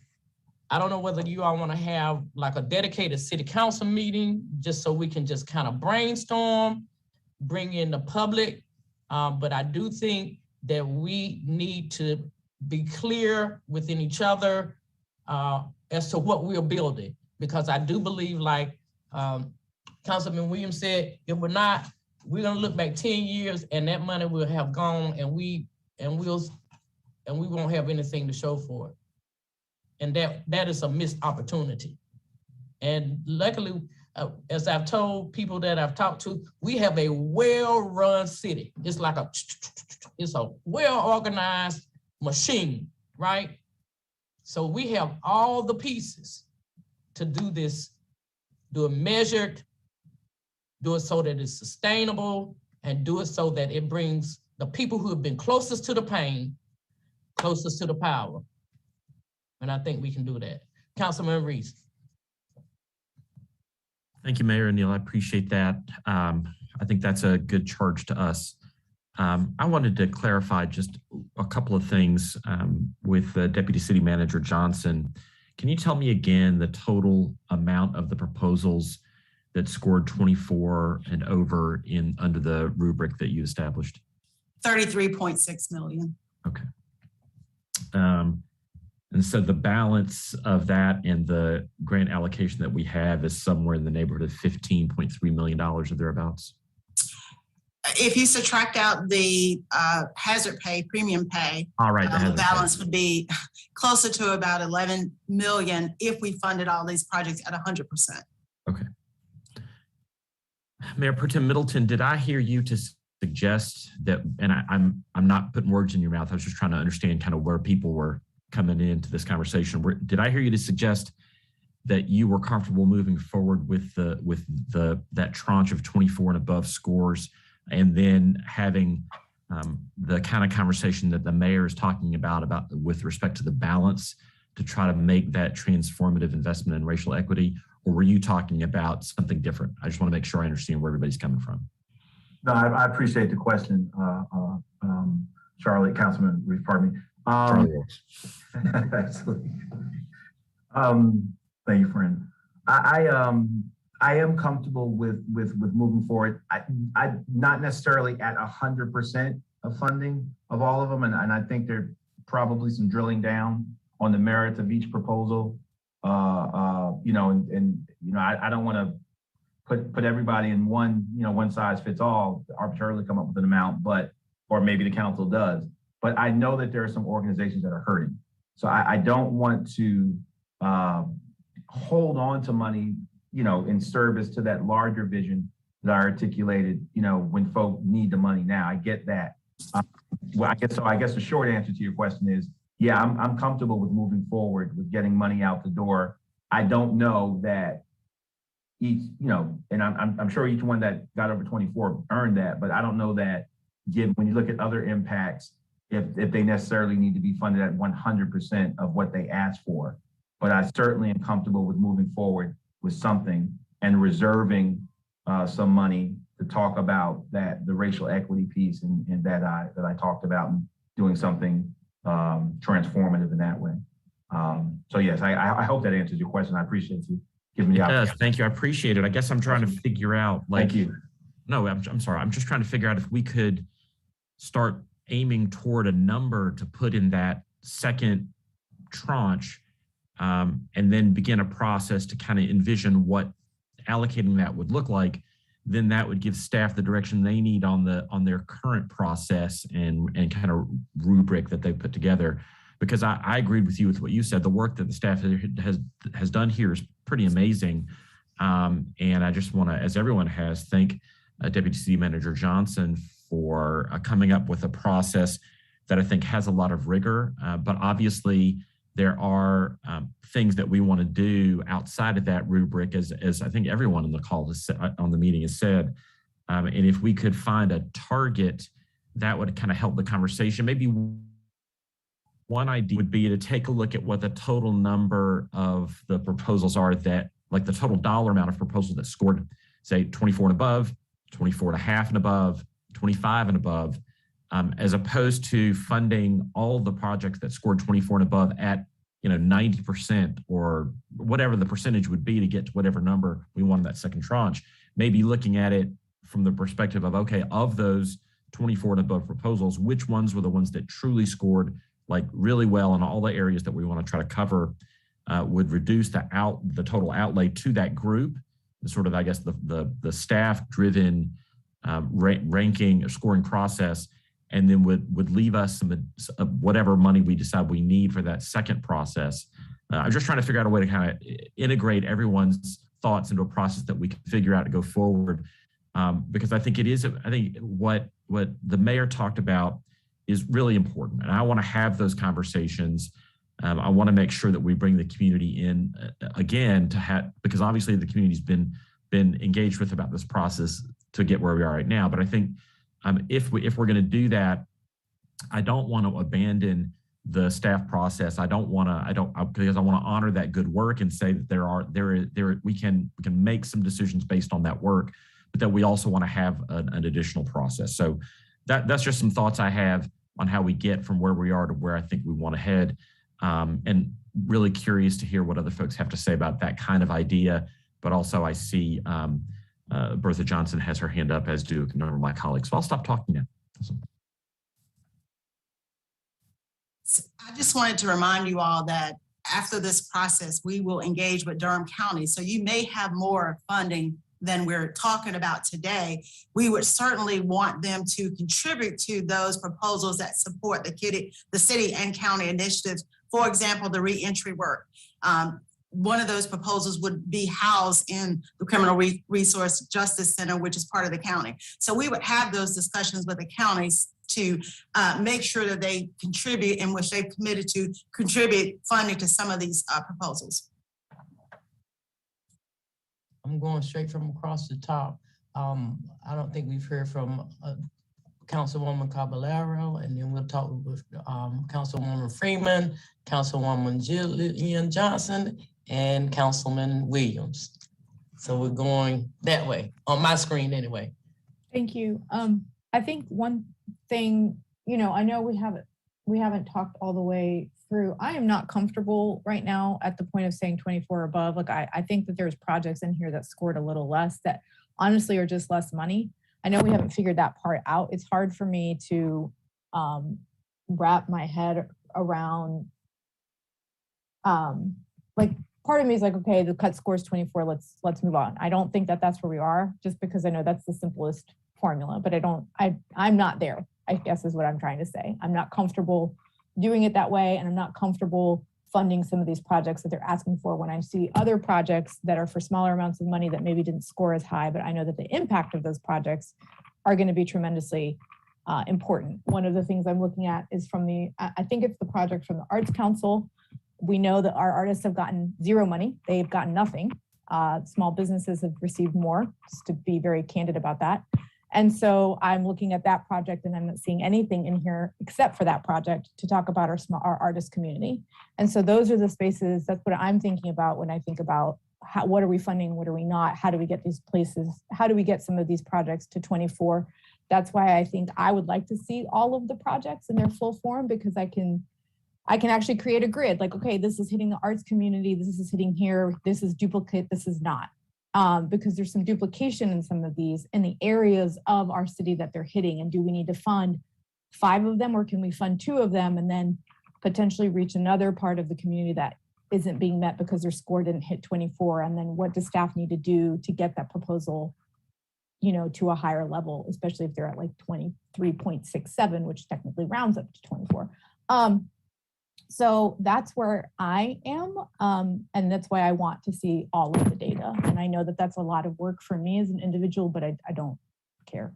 I don't know whether you all want to have like a dedicated city council meeting, just so we can just kind of brainstorm, bring in the public. But I do think that we need to be clear within each other as to what we're building. Because I do believe, like Councilman Williams said, if we're not, we're gonna look back 10 years and that money will have gone, and we won't have anything to show for it. And that is a missed opportunity. And luckily, as I've told people that I've talked to, we have a well-run city. It's like it's a well-organized machine, right? So we have all the pieces to do this, do it measured, do it so that it's sustainable, and do it so that it brings the people who have been closest to the pain, closest to the power. And I think we can do that. Councilman Reese. Thank you, Mayor O'Neill. I appreciate that. I think that's a good charge to us. I wanted to clarify just a couple of things with Deputy City Manager Johnson. Can you tell me again the total amount of the proposals that scored 24 and over under the rubric that you established? 33.6 million. Okay. And so the balance of that and the grant allocation that we have is somewhere in the neighborhood of $15.3 million or thereabouts? If you subtract out the hazard pay, premium pay, all right, the balance would be closer to about 11 million if we funded all these projects at 100%. Okay. Mayor Pro Tem Middleton, did I hear you to suggest that, and I'm not putting words in your mouth, I was just trying to understand kind of where people were coming into this conversation. Did I hear you to suggest that you were comfortable moving forward with that tranche of 24 and above scores, and then having the kind of conversation that the mayor is talking about with respect to the balance to try to make that transformative investment in racial equity? Or were you talking about something different? I just want to make sure I understand where everybody's coming from. No, I appreciate the question, Charlotte, Councilman Reese, pardon me. Absolutely. Thank you, friend. I am comfortable with moving forward. I not necessarily at 100% of funding of all of them, and I think there probably some drilling down on the merits of each proposal. You know, I don't want to put everybody in one size fits all, arbitrarily come up with an amount, or maybe the council does. But I know that there are some organizations that are hurting. So I don't want to hold on to money, in service to that larger vision that I articulated, when folk need the money now. I get that. I guess the short answer to your question is, yeah, I'm comfortable with moving forward with getting money out the door. I don't know that each, and I'm sure each one that got over 24 earned that, but I don't know that when you look at other impacts, if they necessarily need to be funded at 100% of what they asked for. But I certainly am comfortable with moving forward with something and reserving some money to talk about the racial equity piece and that I talked about, and doing something transformative in that way. So yes, I hope that answers your question. I appreciate you giving me the opportunity. Yes, thank you. I appreciate it. I guess I'm trying to figure out, Thank you. No, I'm sorry. I'm just trying to figure out if we could start aiming toward a number to put in that second tranche, and then begin a process to kind of envision what allocating that would look like. Then that would give staff the direction they need on their current process and kind of rubric that they put together. Because I agreed with you with what you said. The work that the staff has done here is pretty amazing. And I just want to, as everyone has, thank Deputy City Manager Johnson for coming up with a process that I think has a lot of rigor. But obviously, there are things that we want to do outside of that rubric, as I think everyone on the call on the meeting has said. And if we could find a target, that would kind of help the conversation. Maybe one idea would be to take a look at what the total number of the proposals are that, like the total dollar amount of proposals that scored, say 24 and above, 24 and a half and above, 25 and above, as opposed to funding all the projects that scored 24 and above at 90% or whatever the percentage would be to get to whatever number we want in that second tranche. Maybe looking at it from the perspective of, okay, of those 24 and above proposals, which ones were the ones that truly scored like really well in all the areas that we want to try to cover, would reduce the total outlay to that group, sort of, I guess, the staff-driven ranking or scoring process, and then would leave us some whatever money we decide we need for that second process. I'm just trying to figure out a way to kind of integrate everyone's thoughts into a process that we can figure out to go forward, because I think what the mayor talked about is really important, and I want to have those conversations. I want to make sure that we bring the community in again because obviously the community's been engaged with about this process to get where we are right now. But I think if we're going to do that, I don't want to abandon the staff process. Because I want to honor that good work and say that we can make some decisions based on that work, but that we also want to have an additional process. So that's just some thoughts I have on how we get from where we are to where I think we want to head. And really curious to hear what other folks have to say about that kind of idea. But also I see Bertha Johnson has her hand up, as do a number of my colleagues. So I'll stop talking now. Awesome. I just wanted to remind you all that after this process, we will engage with Durham County. So you may have more funding than we're talking about today. We would certainly want them to contribute to those proposals that support the city and county initiatives. For example, the reentry work. One of those proposals would be housed in the Criminal Resource Justice Center, which is part of the county. So we would have those discussions with the counties to make sure that they contribute, in which they've committed to contribute funding to some of these proposals. I'm going straight from across the top. I don't think we've heard from Councilwoman Caballero, and then we'll talk with Councilwoman Freeman, Councilwoman Jillian Johnson, and Councilman Williams. So we're going that way on my screen anyway. Thank you. I think one thing, I know we haven't talked all the way through, I am not comfortable right now at the point of saying 24 or above. Like, I think that there's projects in here that scored a little less that honestly are just less money. I know we haven't figured that part out. It's hard for me to wrap my head around, like, part of me is like, okay, the cut score is 24, let's move on. I don't think that that's where we are, just because I know that's the simplest formula, but I'm not there, I guess is what I'm trying to say. I'm not comfortable doing it that way, and I'm not comfortable funding some of these projects that they're asking for when I see other projects that are for smaller amounts of money that maybe didn't score as high, but I know that the impact of those projects are going to be tremendously important. One of the things I'm looking at is from I think it's the project from the Arts Council. We know that our artists have gotten zero money. They've gotten nothing. Small businesses have received more, just to be very candid about that. And so I'm looking at that project and I'm not seeing anything in here except for that project to talk about our artist community. And so those are the spaces, that's what I'm thinking about when I think about what are we funding, what are we not, how do we get these places, how do we get some of these projects to 24? That's why I think I would like to see all of the projects in their full form, because I can actually create a grid, like, okay, this is hitting the arts community, this is hitting here, this is duplicate, this is not. Because there's some duplication in some of these in the areas of our city that they're hitting. And do we need to fund 5 of them, or can we fund 2 of them and then potentially reach another part of the community that isn't being met because their score didn't hit 24? And then what does staff need to do to get that proposal, to a higher level, especially if they're at like 23.67, which technically rounds up to 24. So that's where I am, and that's why I want to see all of the data. And I know that that's a lot of work for me as an individual, but I don't care.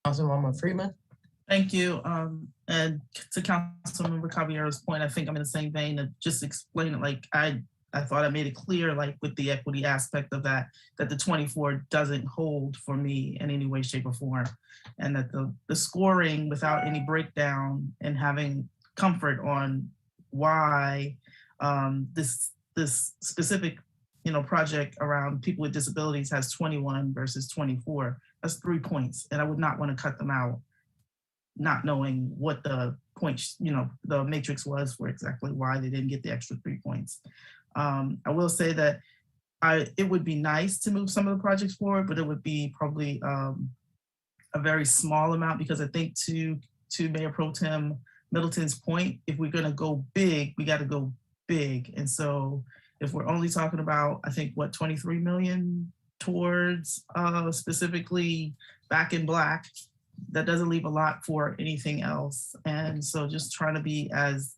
Councilwoman Freeman. Thank you. And to Councilmember Caballero's point, I think I'm in the same vein of just explain it. Like I thought I made it clear, like with the equity aspect of that the 24 doesn't hold for me in any way, shape, or form. And that the scoring without any breakdown and having comfort on why this specific project around people with disabilities has 21 versus 24, that's 3 points. And I would not want to cut them out, not knowing what the points, the matrix was for exactly why they didn't get the extra 3 points. I will say that it would be nice to move some of the projects forward, but it would be probably a very small amount, because I think to Mayor Pro Tem Middleton's point, if we're going to go big, we got to go big. And so if we're only talking about, I think, 23 million towards specifically Back in Black, that doesn't leave a lot for anything else. And so just trying to be as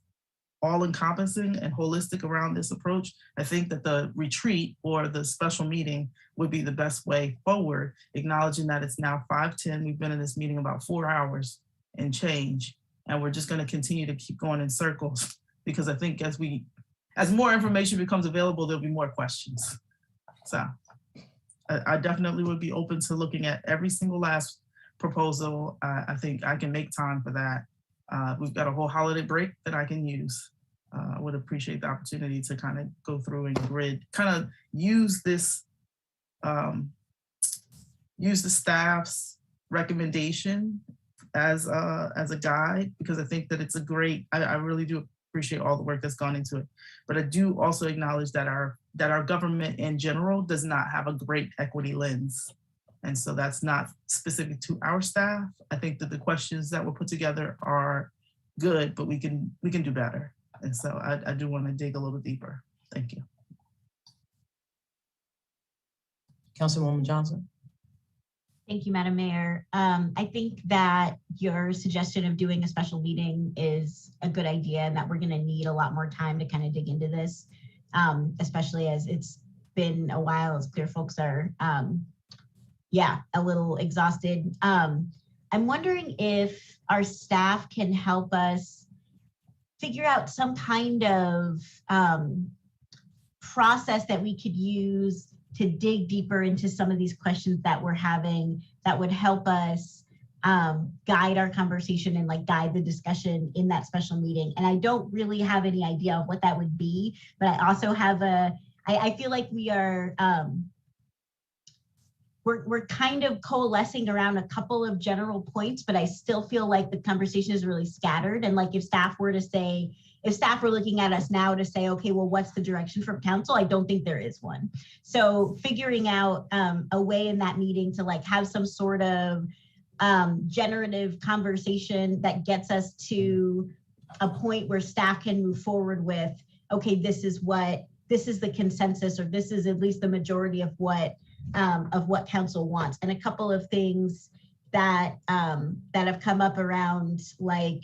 all-encompassing and holistic around this approach, I think that the retreat or the special meeting would be the best way forward, acknowledging that it's now 5:10. We've been in this meeting about 4 hours and change, and we're just going to continue to keep going in circles, because I think as more information becomes available, there'll be more questions. So I definitely would be open to looking at every single last proposal. I think I can make time for that. We've got a whole holiday break that I can use. I would appreciate the opportunity to kind of go through and grid, kind of use this, use the staff's recommendation as a guide, because I think that it's a great, I really do appreciate all the work that's gone into it. But I do also acknowledge that our government in general does not have a great equity lens. And so that's not specific to our staff. I think that the questions that were put together are good, but we can do better. And so I do want to dig a little deeper. Thank you. Councilwoman Johnson. Thank you, Madam Mayor. I think that your suggestion of doing a special meeting is a good idea, and that we're going to need a lot more time to kind of dig into this, especially as it's been a while. It's clear folks are a little exhausted. I'm wondering if our staff can help us figure out some kind of process that we could use to dig deeper into some of these questions that we're having, that would help us guide our conversation and like guide the discussion in that special meeting. And I don't really have any idea of what that would be, but I also have I feel like we are, we're kind of coalescing around a couple of general points, but I still feel like the conversation is really scattered. And like if staff were looking at us now to say, okay, well, what's the direction from council? I don't think there is one. So figuring out a way in that meeting to like have some sort of generative conversation that gets us to a point where staff can move forward with, okay, this is the consensus, or this is at least the majority of what council wants. And a couple of things that have come up around like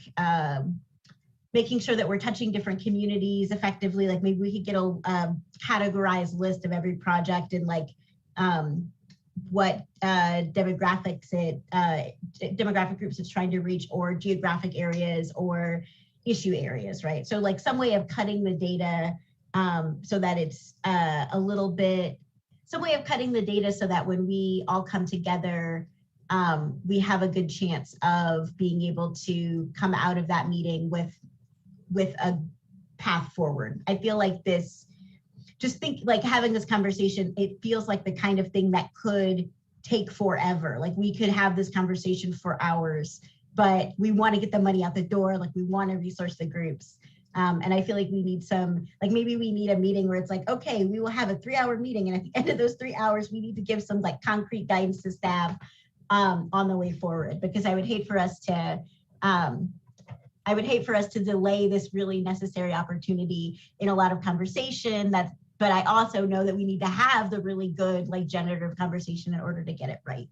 making sure that we're touching different communities effectively. Like maybe we could get a categorized list of every project and like what demographic groups it's trying to reach, or geographic areas or issue areas, right? So like some way of cutting the data so that it's some way of cutting the data so that when we all come together, we have a good chance of being able to come out of that meeting with a path forward. I feel like having this conversation, it feels like the kind of thing that could take forever. Like we could have this conversation for hours, but we want to get the money out the door. Like we want to resource the groups. And I feel like we need maybe we need a meeting where it's like, okay, we will have a 3-hour meeting. And at the end of those 3 hours, we need to give some like concrete guidance to staff on the way forward, because I would hate for us to delay this really necessary opportunity in a lot of conversation. But I also know that we need to have the really good like generative conversation in order to get it right.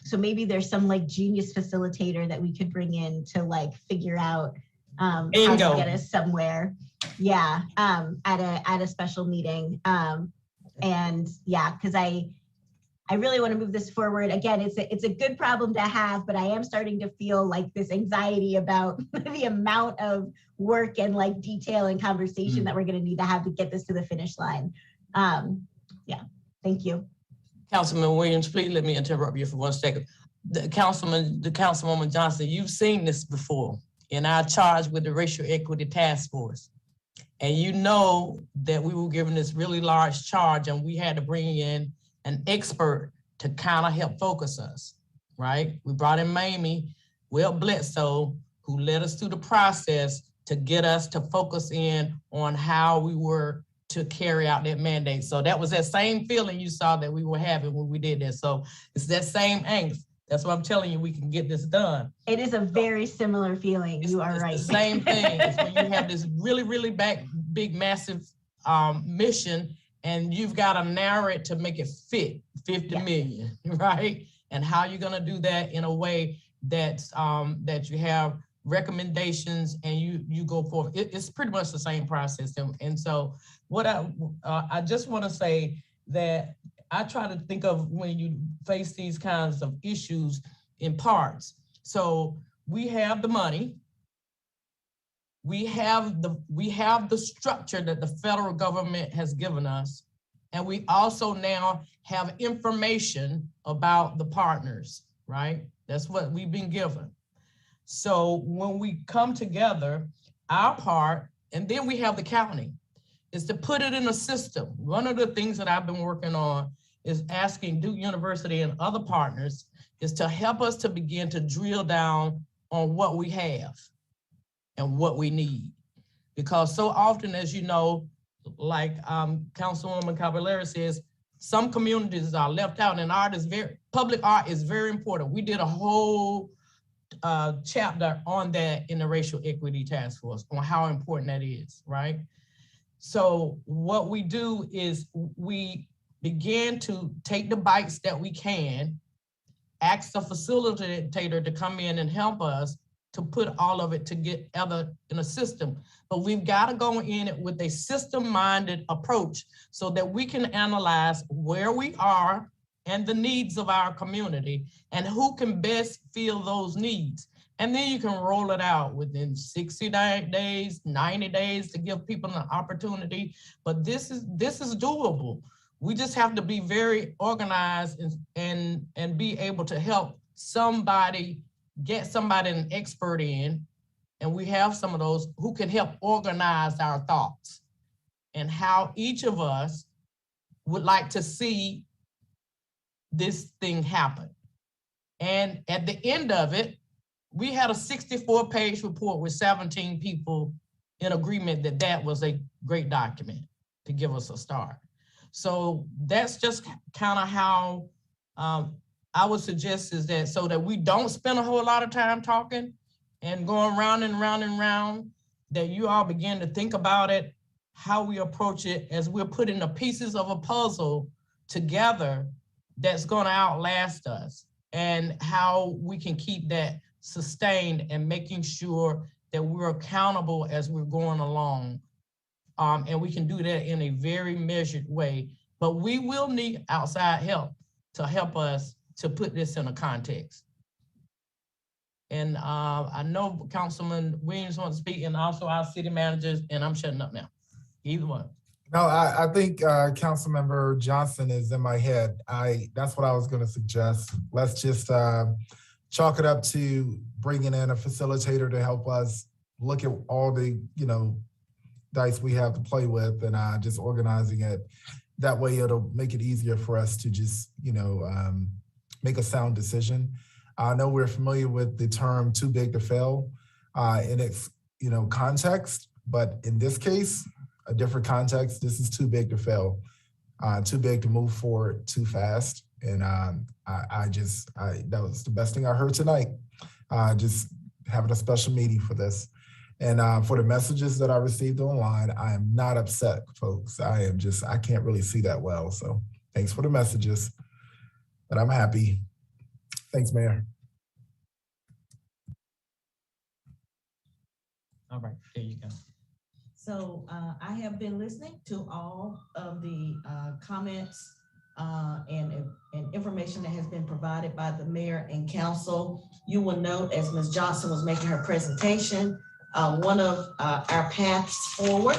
So maybe there's some like genius facilitator that we could bring in to like figure out how to get us somewhere. Yeah, at a special meeting. And yeah, because I really want to move this forward. Again, it's a good problem to have, but I am starting to feel like this anxiety about the amount of work and like detail and conversation that we're going to need to have to get this to the finish line. Yeah, thank you. Councilman Williams, please let me interrupt you for 1 second. The Councilwoman Johnson, you've seen this before in our charge with the Racial Equity Task Force. And you know that we were given this really large charge and we had to bring in an expert to kind of help focus us, right? We brought in Mamie Bledsoe, who led us through the process to get us to focus in on how we were to carry out that mandate. So that was that same feeling you saw that we were having when we did this. So it's that same angst. That's what I'm telling you, we can get this done. It is a very similar feeling. You are right. The same thing. It's when you have this really, really big, massive mission, and you've got to narrow it to make it fit 50 million, right? And how you're going to do that in a way that's that you have recommendations and you go forward. It's pretty much the same process. And so what I just want to say that I try to think of when you face these kinds of issues in parts. So we have the money, we have the structure that the federal government has given us, and we also now have information about the partners, right? That's what we've been given. So when we come together, our part, and then we have the county, is to put it in a system. One of the things that I've been working on is asking Duke University and other partners is to help us to begin to drill down on what we have and what we need. Because so often, as you know, like Councilwoman Caballero says, some communities are left out, and public art is very important. We did a whole chapter on that in the Racial Equity Task Force on how important that is, right? So what we do is we begin to take the bites that we can, ask the facilitator to come in and help us to put all of it together in a system. But we've got to go in it with a system-minded approach so that we can analyze where we are and the needs of our community and who can best fill those needs. And then you can roll it out within 60 days, 90 days to give people an opportunity. But this is doable. We just have to be very organized and be able to help somebody, get somebody, an expert in, and we have some of those who can help organize our thoughts and how each of us would like to see this thing happen. And at the end of it, we had a 64-page report with 17 people in agreement that that was a great document to give us a start. So that's just kind of how I would suggest is that so that we don't spend a whole lot of time talking and going round and round and round, that you all begin to think about it, how we approach it as we're putting the pieces of a puzzle together that's going to outlast us, and how we can keep that sustained and making sure that we're accountable as we're going along. And we can do that in a very measured way, but we will need outside help to help us to put this in a context. And I know Councilman Williams wants to speak, and also our city managers, and I'm shutting up now. Either one. No, I think Councilmember Johnson is in my head. That's what I was going to suggest. Let's just chalk it up to bringing in a facilitator to help us look at all the, dice we have to play with, and just organizing it. That way it'll make it easier for us to just, make a sound decision. I know we're familiar with the term too big to fail in its, context, but in this case, a different context, this is too big to fail, too big to move forward too fast. And that was the best thing I heard tonight. Just having a special meeting for this. And for the messages that I received online, I am not upset, folks. I can't really see that well. So thanks for the messages, but I'm happy. Thanks, Mayor. All right, there you go. So I have been listening to all of the comments and information that has been provided by the mayor and council. You will note, as Ms. Johnson was making her presentation, one of our paths forward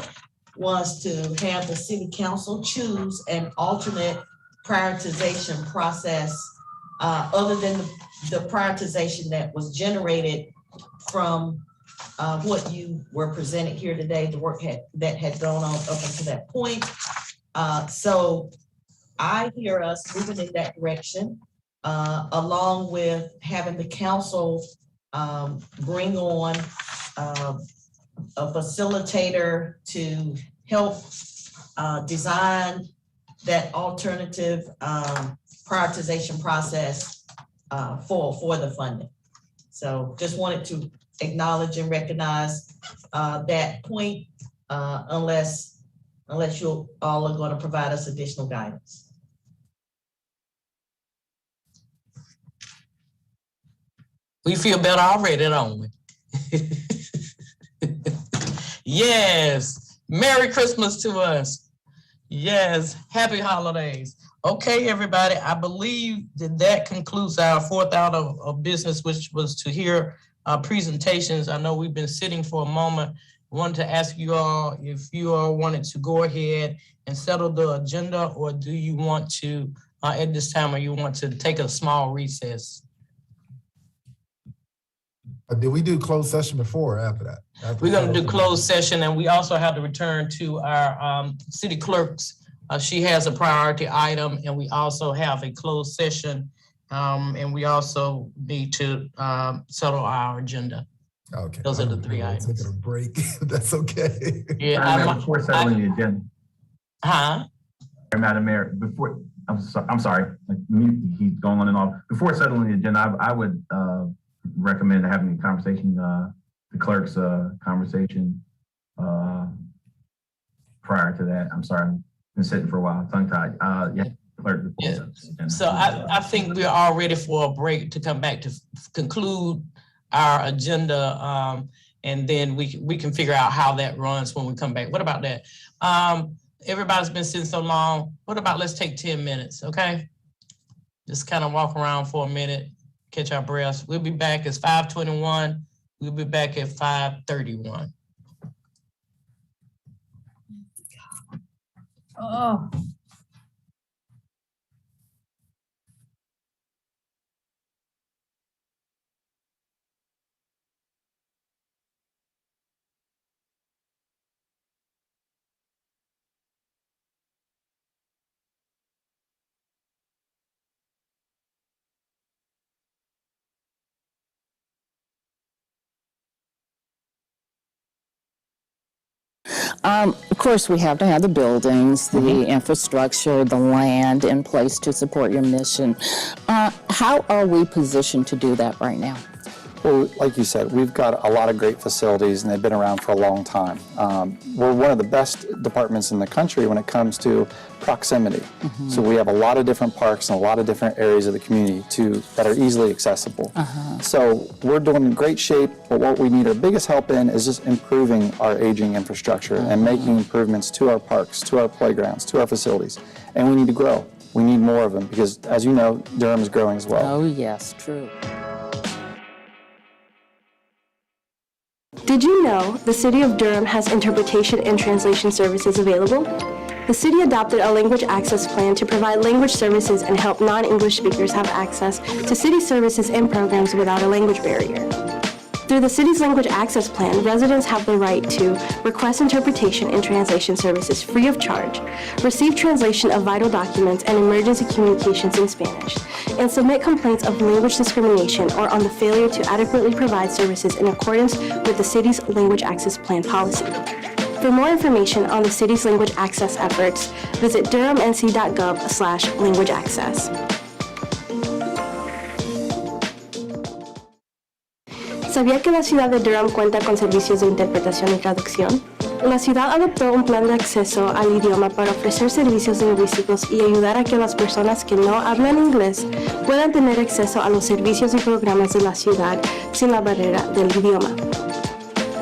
was to have the city council choose an alternate prioritization process other than the prioritization that was generated from what you were presented here today, the work that had gone on up until that point. So I hear us moving in that direction, along with having the council bring on a facilitator to help design that alternative prioritization process for the funding. So just wanted to acknowledge and recognize that point, unless you all are going to provide us additional guidance. We feel better already, don't we? Yes. Merry Christmas to us. Yes. Happy holidays. Okay, everybody. I believe that concludes our fourth out of business, which was to hear presentations. I know we've been sitting for a moment. I wanted to ask you all if you all wanted to go ahead and settle the agenda, or do you want to, at this time, or you want to take a small recess? Did we do closed session before or after that? We're going to do closed session, and we also have to return to our city clerks. She has a priority item, and we also have a closed session, and we also need to settle our agenda. Okay. Those are the three items. Taking a break. That's okay. Yeah. Before settling the agenda. Huh? Madam Mayor, before, I'm sorry, he's going on and off. Before settling the agenda, I would recommend having a conversation, the clerk's conversation prior to that. I'm sorry, I've been sitting for a while, tongue-tied. Yeah, clerk. Yeah. So I think we're all ready for a break to come back to conclude our agenda, and then we can figure out how that runs when we come back. What about that? Everybody's been sitting so long. What about let's take 10 minutes, okay? Just kind of walk around for a minute, catch our breaths. We'll be back. It's 5:21. We'll be back at 5:31. Oh. Of course, we have to have the buildings, the infrastructure, the land in place to support your mission. How are we positioned to do that right now? Well, like you said, we've got a lot of great facilities and they've been around for a long time. We're one of the best departments in the country when it comes to proximity. So we have a lot of different parks and a lot of different areas of the community that are easily accessible. So we're doing in great shape, but what we need our biggest help in is just improving our aging infrastructure and making improvements to our parks, to our playgrounds, to our facilities. And we need to grow. We need more of them because, as you know, Durham is growing as well. Oh, yes, true. Did you know the City of Durham has interpretation and translation services available? The city adopted a language access plan to provide language services and help non-English speakers have access to city services and programs without a language barrier. Through the city's language access plan, residents have the right to request interpretation and translation services free of charge, receive translation of vital documents and emergency communications in Spanish, and submit complaints of language discrimination or on the failure to adequately provide services in accordance with the city's language access plan policy. For more information on the city's language access efforts, visit durhamnc.gov/language access. ¿Sabía que la ciudad de Durham cuenta con servicios de interpretación y traducción? La ciudad adoptó un plan de acceso al idioma para ofrecer servicios lingüísticos y ayudar a que las personas que no hablan inglés puedan tener acceso a los servicios y programas de la ciudad sin la barrera del idioma.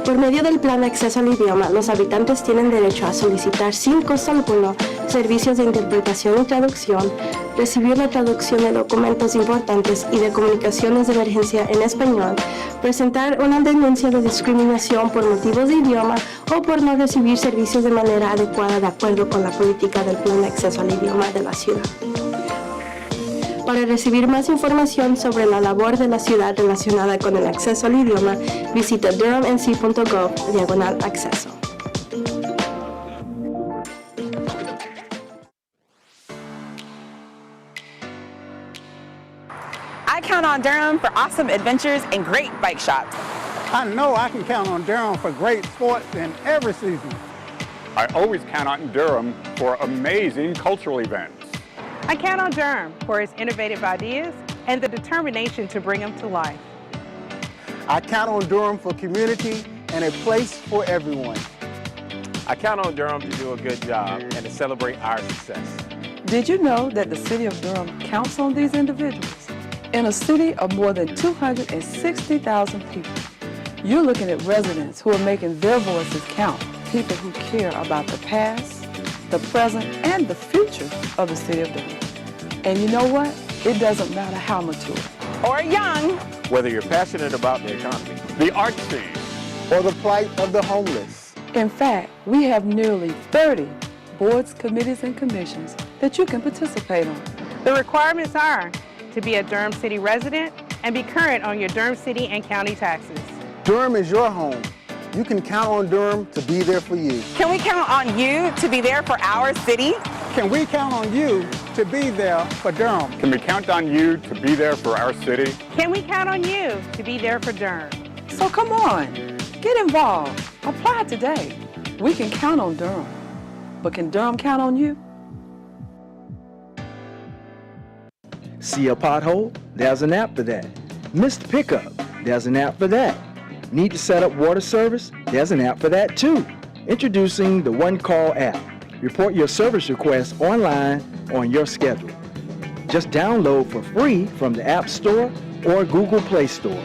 Por medio del plan de acceso al idioma, los habitantes tienen derecho a solicitar sin costo alguno servicios de interpretación y traducción, recibir la traducción de documentos importantes y de comunicaciones de emergencia en español, presentar una denuncia de discriminación por motivos de idioma o por no recibir servicios de manera adecuada de acuerdo con la política del plan de acceso al idioma de la ciudad. Para recibir más información sobre la labor de la ciudad relacionada con el acceso al idioma, visita durhamnc.gov/acceso. I count on Durham for awesome adventures and great bike shops. I know I can count on Durham for great sports in every season. I always count on Durham for amazing cultural events. I count on Durham for its innovative ideas and the determination to bring them to life. I count on Durham for community and a place for everyone. I count on Durham to do a good job and to celebrate our success. Did you know that the city of Durham counts on these individuals? In a city of more than 260,000 people, you're looking at residents who are making their voices count, people who care about the past, the present, and the future of the city of Durham. And you know what? It doesn't matter how mature or young, whether you're passionate about the economy, the arts scene, or the plight of the homeless. In fact, we have nearly 30 boards, committees, and commissions that you can participate on. The requirements are to be a Durham City resident and be current on your Durham City and county taxes. Durham is your home. You can count on Durham to be there for you. Can we count on you to be there for our city? Can we count on you to be there for Durham? Can we count on you to be there for our city? Can we count on you to be there for Durham? So come on, get involved. Apply today. We can count on Durham, but can Durham count on you? See a pothole? There's an app for that. Missed pickup? There's an app for that. Need to set up water service? There's an app for that too. Introducing the One Call app. Report your service requests online on your schedule. Just download for free from the App Store or Google Play Store.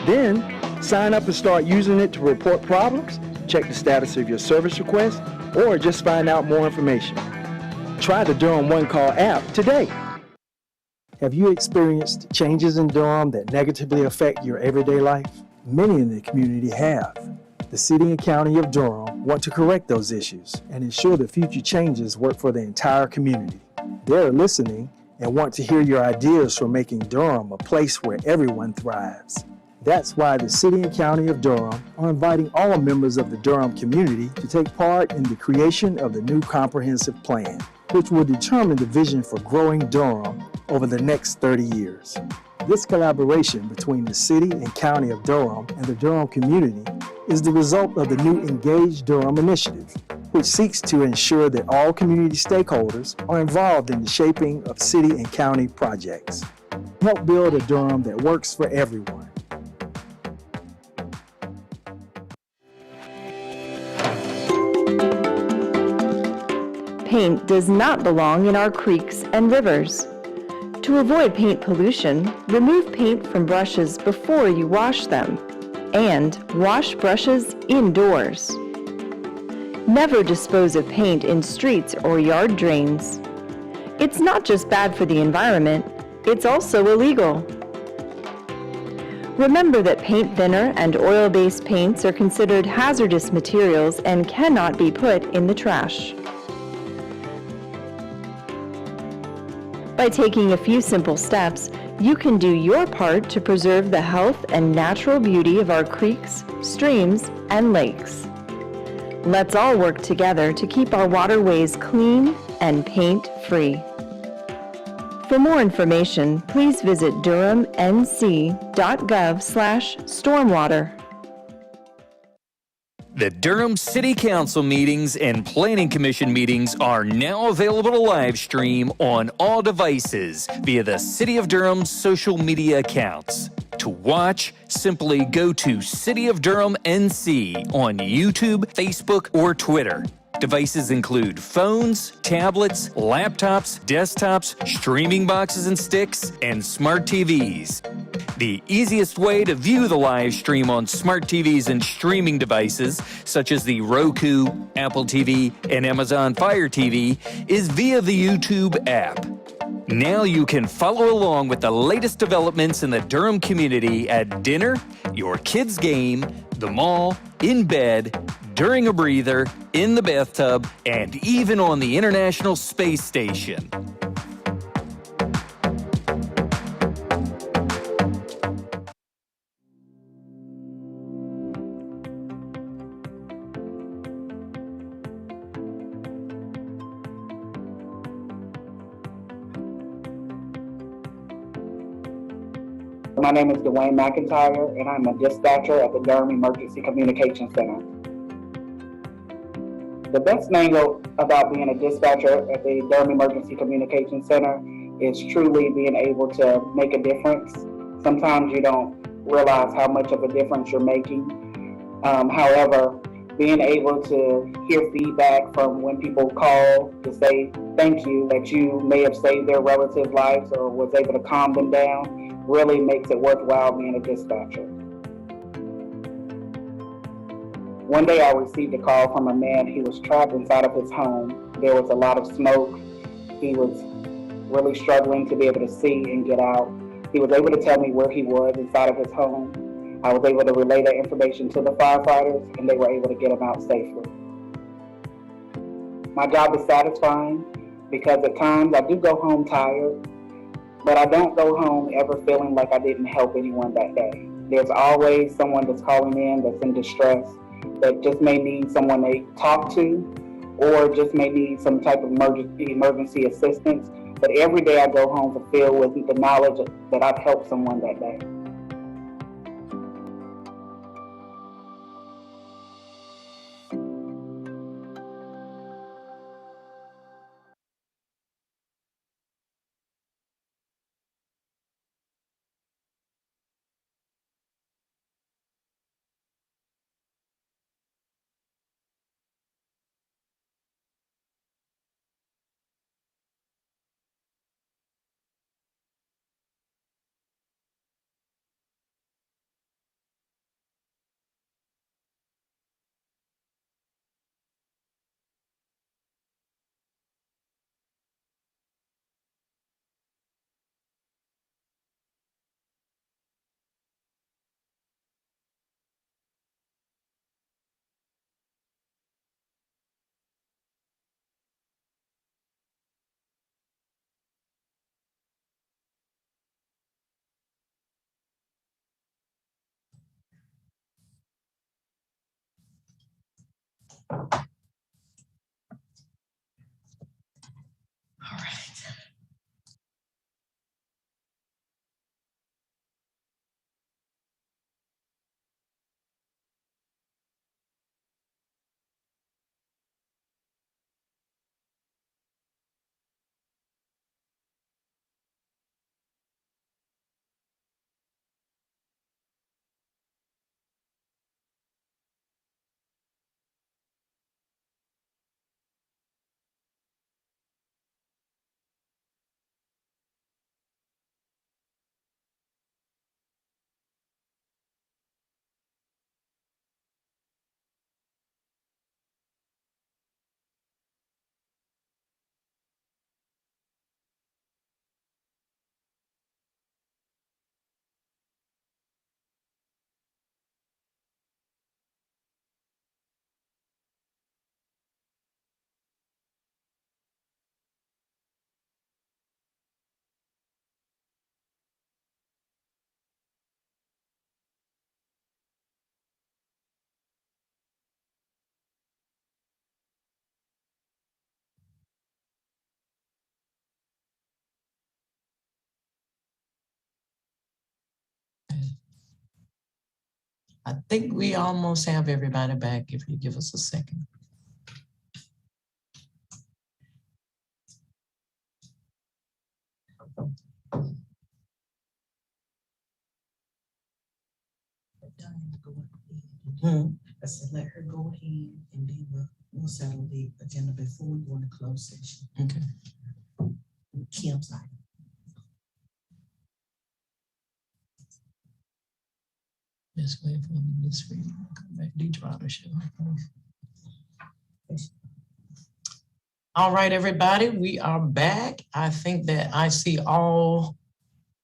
Then sign up and start using it to report problems, check the status of your service request, or just find out more information. Try the Durham One Call app today. Have you experienced changes in Durham that negatively affect your everyday life? Many in the community have. The City and County of Durham want to correct those issues and ensure the future changes work for the entire community. They're listening and want to hear your ideas for making Durham a place where everyone thrives. That's why the City and County of Durham are inviting all members of the Durham community to take part in the creation of the new comprehensive plan, which will determine the vision for growing Durham over the next 30 years. This collaboration between the City and County of Durham and the Durham community is the result of the new Engage Durham initiative, which seeks to ensure that all community stakeholders are involved in the shaping of city and county projects. Help build a Durham that works for everyone. Paint does not belong in our creeks and rivers. To avoid paint pollution, remove paint from brushes before you wash them, and wash brushes indoors. Never dispose of paint in streets or yard drains. It's not just bad for the environment, it's also illegal. Remember that paint thinner and oil-based paints are considered hazardous materials and cannot be put in the trash. By taking a few simple steps, you can do your part to preserve the health and natural beauty of our creeks, streams, and lakes. Let's all work together to keep our waterways clean and paint-free. For more information, please visit durhamnc.gov/stormwater. The Durham City Council meetings and Planning Commission meetings are now available to live stream on all devices via the City of Durham's social media accounts. To watch, simply go to City of Durham NC on YouTube, Facebook, or Twitter. Devices include phones, tablets, laptops, desktops, streaming boxes and sticks, and smart TVs. The easiest way to view the live stream on smart TVs and streaming devices, such as the Roku, Apple TV, and Amazon Fire TV, is via the YouTube app. Now you can follow along with the latest developments in the Durham community at dinner, your kids' game, the mall, in bed, during a breather, in the bathtub, and even on the International Space Station. My name is Dwayne McIntyre, and I'm a dispatcher at the Durham Emergency Communication Center. The best thing about being a dispatcher at the Durham Emergency Communication Center is truly being able to make a difference. Sometimes you don't realize how much of a difference you're making. However, being able to hear feedback from when people call to say thank you, that you may have saved their relatives' lives or was able to calm them down, really makes it worthwhile being a dispatcher. One day I received a call from a man. He was trapped inside of his home. There was a lot of smoke. He was really struggling to be able to see and get out. He was able to tell me where he was inside of his home. I was able to relay that information to the firefighters, and they were able to get him out safely. My job is satisfying because at times I do go home tired, but I don't go home ever feeling like I didn't help anyone that day. There's always someone that's calling in that's in distress, that just may need someone to talk to, or just may need some type of emergency assistance. But every day I go home fulfilled with the knowledge that I've helped someone that day. I think we almost have everybody back if you give us a second. I said, let her go ahead and then we'll settle the agenda before we go into closed session. Okay. Kim's item. Just wait for this reading to come back. Deidre to show. All right, everybody, we are back. I think that I see all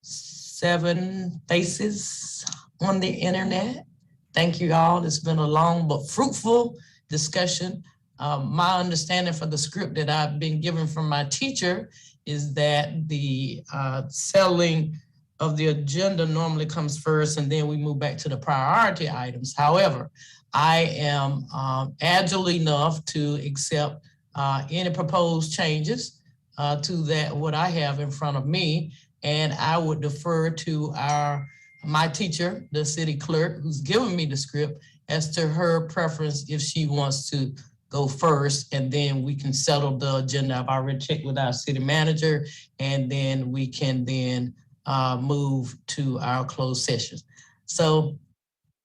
7 faces on the internet. Thank you all. It's been a long but fruitful discussion. My understanding for the script that I've been given from my teacher is that the settling of the agenda normally comes first and then we move back to the priority items. However, I am agile enough to accept any proposed changes to that what I have in front of me, and I would defer to my teacher, the city clerk, who's given me the script, as to her preference if she wants to go first, and then we can settle the agenda. I've already checked with our city manager, and then we can then move to our closed session. So,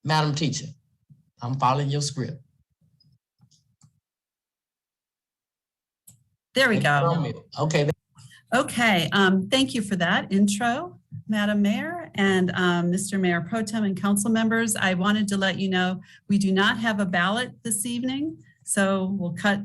Madam Teacher, I'm following your script. There we go. Okay. Okay, thank you for that intro, Madam Mayor and Mr. Mayor Pro Tem and council members. I wanted to let you know we do not have a ballot this evening, so we'll cut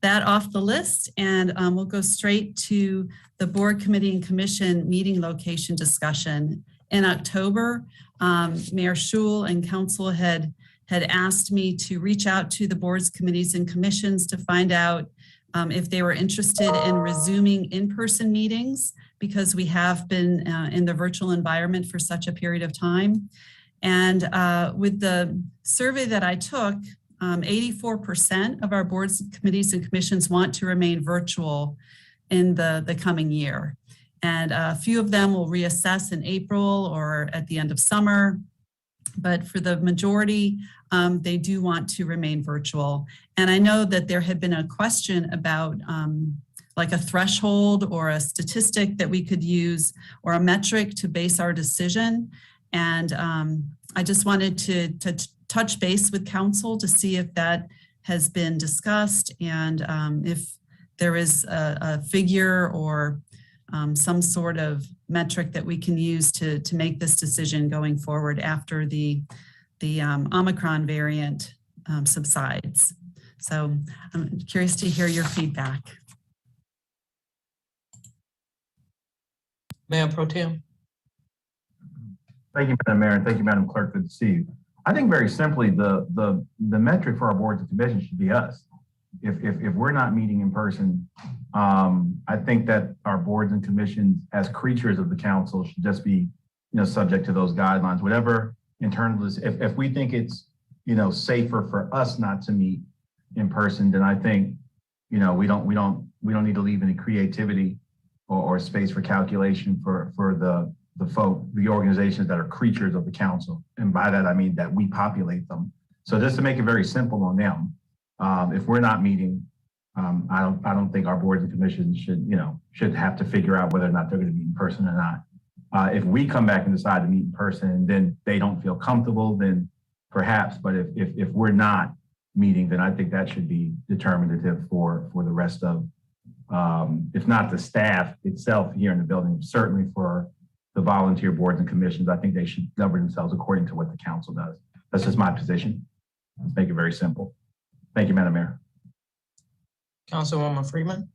that off the list and we'll go straight to the board, committee, and commission meeting location discussion. In October, Mayor Schul and council had asked me to reach out to the boards, committees, and commissions to find out if they were interested in resuming in-person meetings, because we have been in the virtual environment for such a period of time. And with the survey that I took, 84% of our boards, committees, and commissions want to remain virtual in the coming year. And a few of them will reassess in April or at the end of summer. But for the majority, they do want to remain virtual. And I know that there had been a question about like a threshold or a statistic that we could use or a metric to base our decision. And I just wanted to touch base with council to see if that has been discussed and if there is a figure or some sort of metric that we can use to make this decision going forward after the Omicron variant subsides. So I'm curious to hear your feedback. Mayor Pro Tem. Thank you, Madam Mayor, and thank you, Madam Clerk. Good to see you. I think very simply, the metric for our boards and commissions should be us. If we're not meeting in person, I think that our boards and commissions as creatures of the council should just be, subject to those guidelines, whatever internal is. If we think it's, safer for us not to meet in person, then I think, we don't need to leave any creativity or space for calculation for the organizations that are creatures of the council. And by that, I mean that we populate them. So just to make it very simple on them, if we're not meeting, I don't think our boards and commissions should have to figure out whether or not they're going to meet in person or not. If we come back and decide to meet in person and then they don't feel comfortable, then perhaps. But if we're not meeting, then I think that should be determinative for the rest of, if not the staff itself here in the building, certainly for the volunteer boards and commissions. I think they should govern themselves according to what the council does. That's just my position. Let's make it very simple. Thank you, Madam Mayor. Councilwoman Freeman.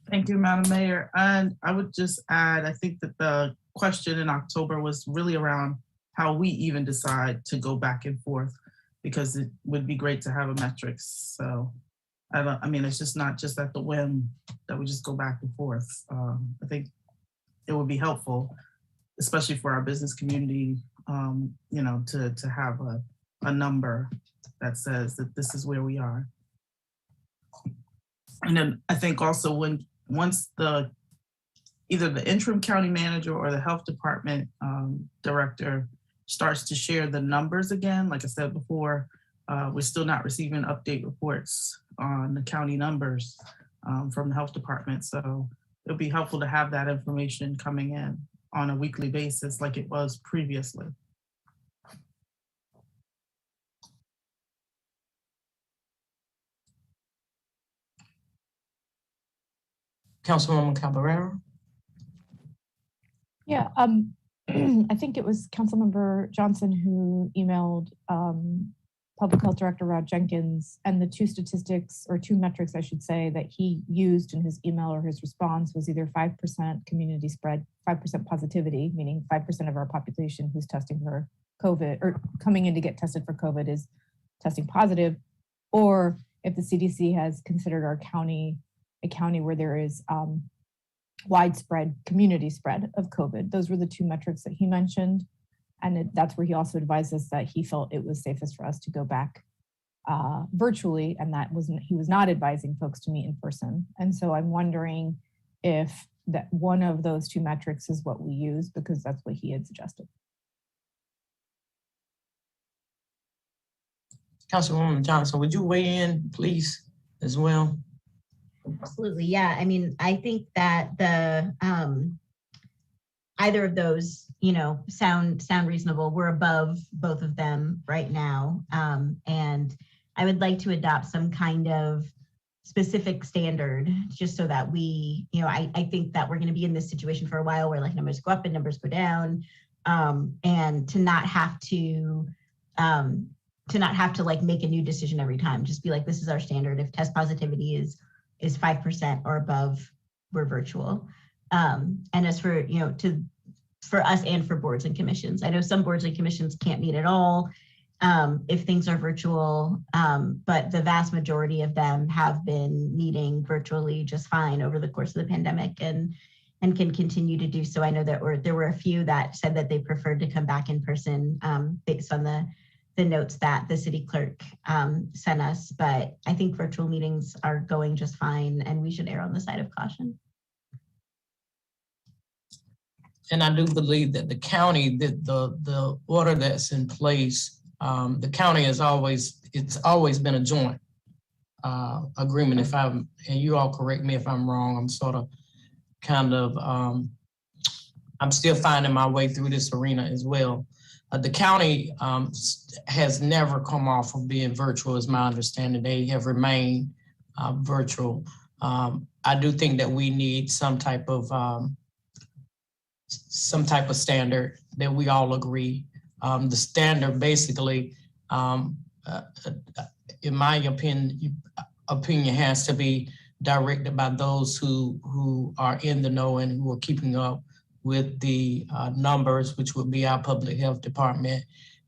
Thank you, Madam Mayor. And I would just add, I think that the question in October was really around how we even decide to go back and forth, because it would be great to have a metrics. So I mean, it's just not just at the whim that we just go back and forth. I think it would be helpful, especially for our business community, to have a number that says that this is where we are. And then I think also once either the interim county manager or the health department director starts to share the numbers again, like I said before, we're still not receiving update reports on the county numbers from the health department. So it'll be helpful to have that information coming in on a weekly basis like it was previously. Councilwoman Cabrera? Yeah, I think it was Councilmember Johnson who emailed Public Health Director Rod Jenkins, and the two statistics, or two metrics, I should say, that he used in his email or his response was either 5% community spread, 5% positivity, meaning 5% of our population who's testing for COVID or coming in to get tested for COVID is testing positive, or if the CDC has considered our county a county where there is widespread community spread of COVID. Those were the two metrics that he mentioned. And that's where he also advised us that he felt it was safest for us to go back virtually, and that he was not advising folks to meet in person. And so I'm wondering if that one of those two metrics is what we use, because that's what he had suggested. Councilwoman Johnson, would you weigh in, please, as well? Absolutely, yeah. I mean, I think that the either of those, sound reasonable. We're above both of them right now, and I would like to adopt some kind of specific standard, just so that we, I think that we're going to be in this situation for a while where like numbers go up and numbers go down, and to not have to like make a new decision every time. Just be like, this is our standard. If test positivity is 5% or above, we're virtual. And as for, for us and for boards and commissions, I know some boards and commissions can't meet at all if things are virtual, but the vast majority of them have been meeting virtually just fine over the course of the pandemic and can continue to do so. I know that there were a few that said that they preferred to come back in person based on the notes that the city clerk sent us, but I think virtual meetings are going just fine, and we should err on the side of caution. And I do believe that the county, the order that's in place, the county it's always been a joint agreement. And you all correct me if I'm wrong, I'm sort of I'm still finding my way through this arena as well. The county has never come off of being virtual, is my understanding. They have remained virtual. I do think that we need some type of standard that we all agree. The standard basically, in my opinion, has to be directed by those who are in the know and who are keeping up with the numbers, which would be our public health department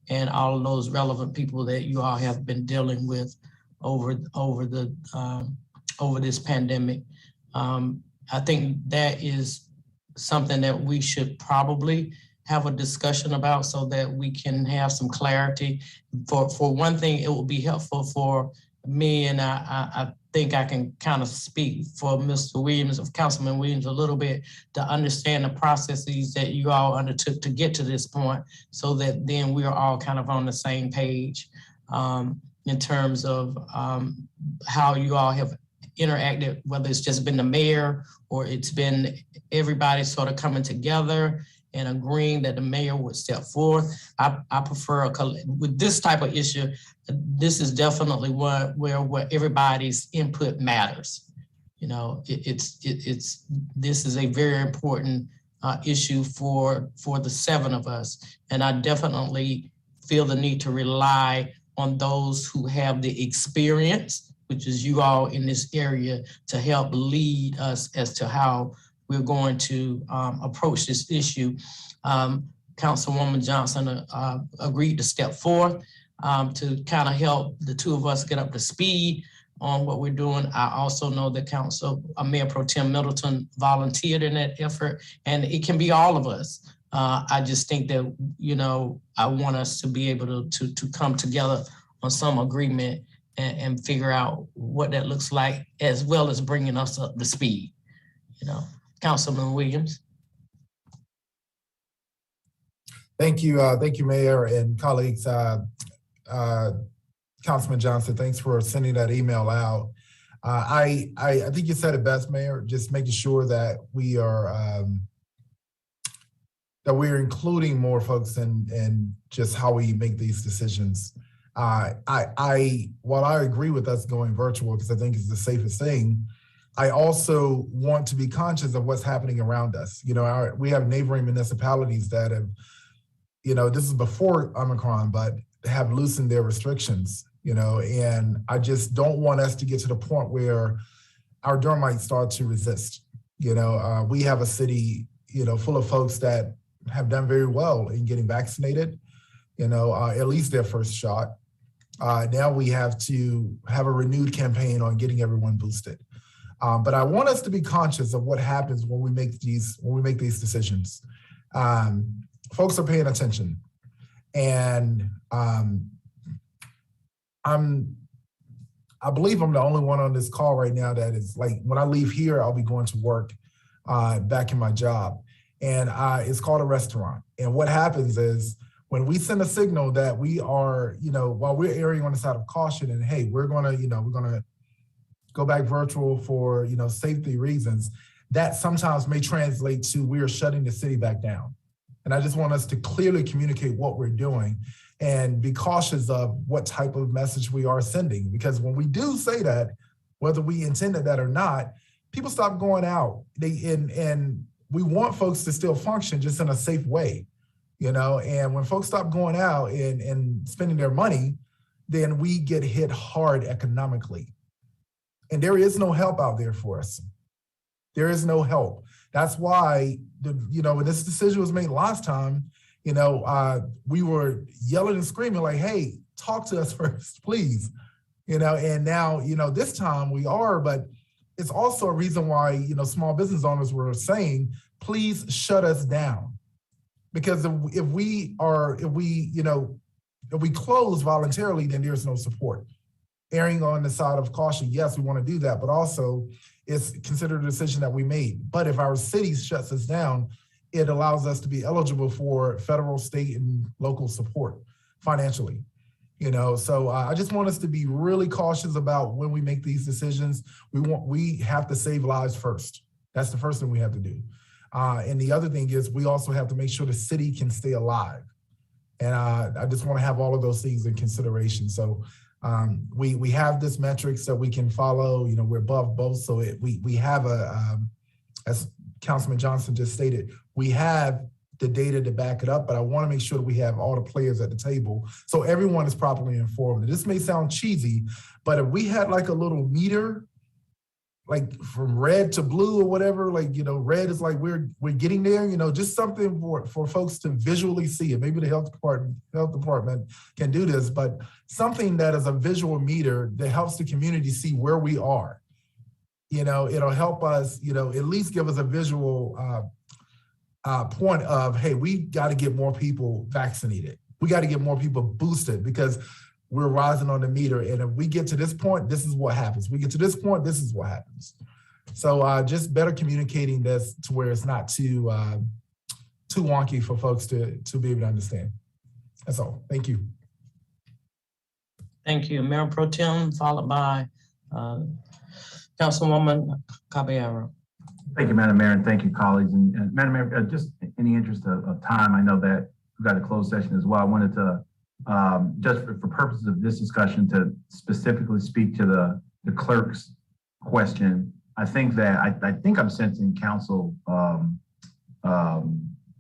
and all of those relevant people that you all have been dealing with over this pandemic. I think that is something that we should probably have a discussion about so that we can have some clarity. For one thing, it will be helpful for me, and I think I can kind of speak for Mr. Williams, of Councilman Williams, a little bit to understand the processes that you all undertook to get to this point, so that then we are all kind of on the same page in terms of how you all have interacted, whether it's just been the mayor or it's been everybody sort of coming together and agreeing that the mayor would step forth. I prefer with this type of issue, this is definitely where everybody's input matters. This is a very important issue for the seven of us. And I definitely feel the need to rely on those who have the experience, which is you all in this area, to help lead us as to how we're going to approach this issue. Councilwoman Johnson agreed to step forth to kind of help the two of us get up to speed on what we're doing. I also know that Mayor Pro Tem Middleton volunteered in that effort, and it can be all of us. I just think that, I want us to be able to come together on some agreement and figure out what that looks like, as well as bringing us up to speed. Councilman Williams. Thank you, Mayor and colleagues. Councilman Johnson, thanks for sending that email out. I think you said it best, Mayor. Just making sure that we're including more folks in just how we make these decisions. While I agree with us going virtual because I think it's the safest thing, I also want to be conscious of what's happening around us. You know, we have neighboring municipalities that have, you know, this is before Omicron, but have loosened their restrictions, you know, and I just don't want us to get to the point where our Durhamites start to resist. You know, we have a city, you know, full of folks that have done very well in getting vaccinated, you know, at least their first shot. Now we have to have a renewed campaign on getting everyone boosted. But I want us to be conscious of what happens when we make these decisions. Folks are paying attention, and I believe I'm the only one on this call right now that is like, when I leave here, I'll be going to work back in my job, and it's called a restaurant. And what happens is when we send a signal that we are, you know, while we're erring on the side of caution, and hey, we're gonna go back virtual for, you know, safety reasons, that sometimes may translate to we are shutting the city back down. And I just want us to clearly communicate what we're doing and be cautious of what type of message we are sending. Because when we do say that, whether we intended that or not, people stop going out. And we want folks to still function just in a safe way, you know? And when folks stop going out and spending their money, then we get hit hard economically. And there is no help out there for us. There is no help. That's why, when this decision was made last time, we were yelling and screaming like, hey, talk to us first, please. And now, this time we are, but it's also a reason why, small business owners were saying, please shut us down. Because if we close voluntarily, then there's no support. Erring on the side of caution, yes, we want to do that, but also it's considered a decision that we made. But if our city shuts us down, it allows us to be eligible for federal, state, and local support financially. So I just want us to be really cautious about when we make these decisions. We have to save lives first. That's the first thing we have to do. And the other thing is we also have to make sure the city can stay alive. And I just want to have all of those things in consideration. So we have this metrics that we can follow. We're above both. So we have as Councilman Johnson just stated, we have the data to back it up, but I want to make sure that we have all the players at the table so everyone is properly informed. This may sound cheesy, but if we had like a little meter, like from red to blue or whatever, red is like we're getting there, just something for folks to visually see it. Maybe the health department can do this, but something that is a visual meter that helps the community see where we are. It'll help us, at least give us a visual point of, hey, we got to get more people vaccinated. We got to get more people boosted because we're rising on the meter. And if we get to this point, this is what happens. We get to this point, this is what happens. So just better communicating this to where it's not too wonky for folks to be able to understand. That's all. Thank you. Thank you. Mayor Pro Tem, followed by Councilwoman Caballero. Thank you, Madam Mayor, and thank you, colleagues. And Madam Mayor, just in the interest of time, I know that we've got a closed session as well. I wanted to, just for purposes of this discussion, to specifically speak to the clerk's question. I think that I think I'm sensing council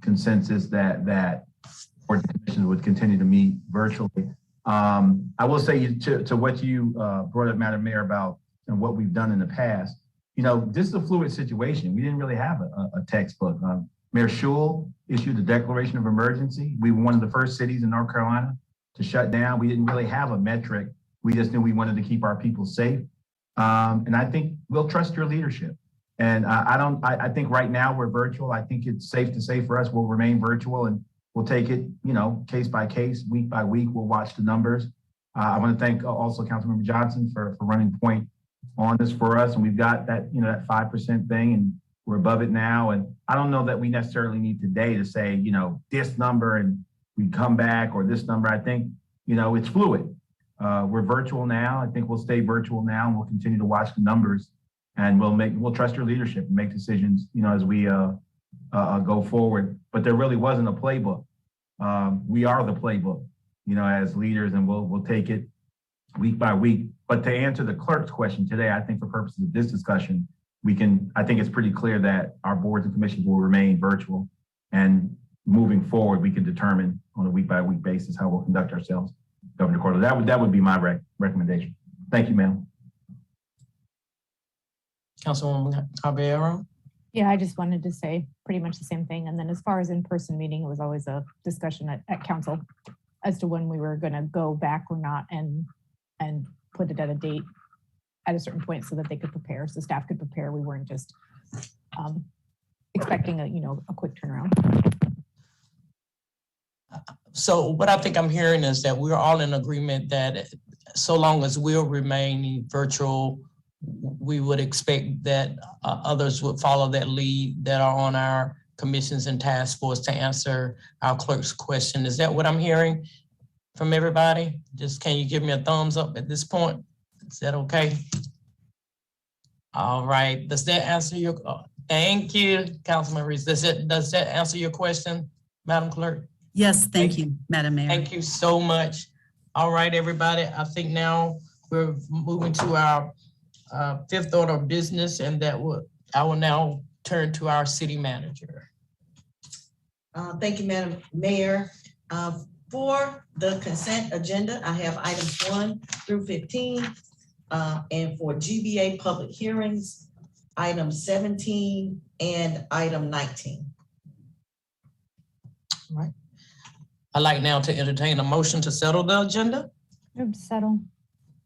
consensus that organizations would continue to meet virtually. I will say to what you brought up, Madam Mayor, about and what we've done in the past. This is a fluid situation. We didn't really have a textbook. Mayor Schul issued a declaration of emergency. We were one of the first cities in North Carolina to shut down. We didn't really have a metric. We just knew we wanted to keep our people safe. And I think we'll trust your leadership. And I think right now we're virtual. I think it's safe to say for us, we'll remain virtual and we'll take it, case by case, week by week. We'll watch the numbers. I want to thank also Councilmember Johnson for running point on this for us. And we've got that, that 5% thing. And We're above it now. And I don't know that we necessarily need today to say, this number and we come back or this number. I think, it's fluid. We're virtual now. I think we'll stay virtual now and we'll continue to watch the numbers and we'll trust your leadership and make decisions, as we go forward. But there really wasn't a playbook. We are the playbook, as leaders, and we'll take it week by week. But to answer the clerk's question today, I think for purposes of this discussion, I think it's pretty clear that our boards and commissions will remain virtual. And moving forward, we can determine on a week by week basis how we'll conduct ourselves. Governor Cordova, that would be my recommendation. Thank you, ma'am. Councilwoman Caballero. Yeah, I just wanted to say pretty much the same thing. And then as far as in-person meeting, it was always a discussion at council as to when we were going to go back or not and put it at a date at a certain point so that they could prepare, so staff could prepare. We weren't just expecting a quick turnaround. So what I think I'm hearing is that we're all in agreement that so long as we'll remain virtual, we would expect that others would follow that lead that are on our commissions and task force to answer our clerk's question. Is that what I'm hearing from everybody? Just can you give me a thumbs up at this point? Is that okay? All right. Does that answer your? Thank you, Councilman Reese. Does that answer your question, Madam Clerk? Yes, thank you, Madam Mayor. Thank you so much. All right, everybody. I think now we're moving to our fifth order of business, and I will now turn to our city manager. Thank you, Madam Mayor. For the consent agenda, I have items 1 through 15. And for GBA public hearings, item 17 and item 19. All right. I'd like now to entertain a motion to settle the agenda. Settle.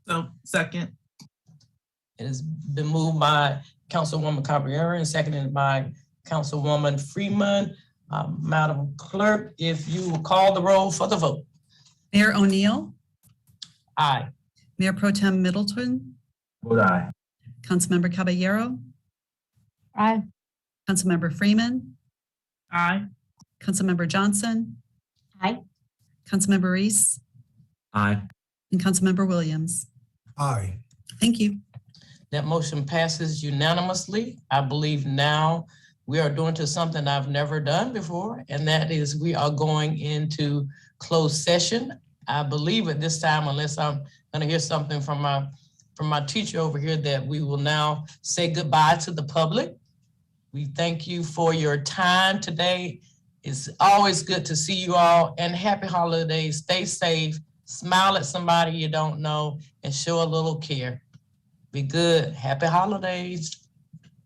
So second. It has been moved by Councilwoman Caballero and seconded by Councilwoman Freeman. Madam Clerk, if you will call the roll for the vote. Mayor O'Neill. Aye. Mayor Pro Tem Middleton. Vote aye. Councilmember Caballero. Aye. Councilmember Freeman. Aye. Councilmember Johnson. Aye. Councilmember Reese. Aye. And Councilmember Williams. Aye. Thank you. That motion passes unanimously. I believe now we are doing to something I've never done before, and that is we are going into closed session. I believe at this time, unless I'm going to hear something from my teacher over here, that we will now say goodbye to the public. We thank you for your time today. It's always good to see you all, and happy holidays. Stay safe, smile at somebody you don't know, and show a little care. Be good. Happy holidays.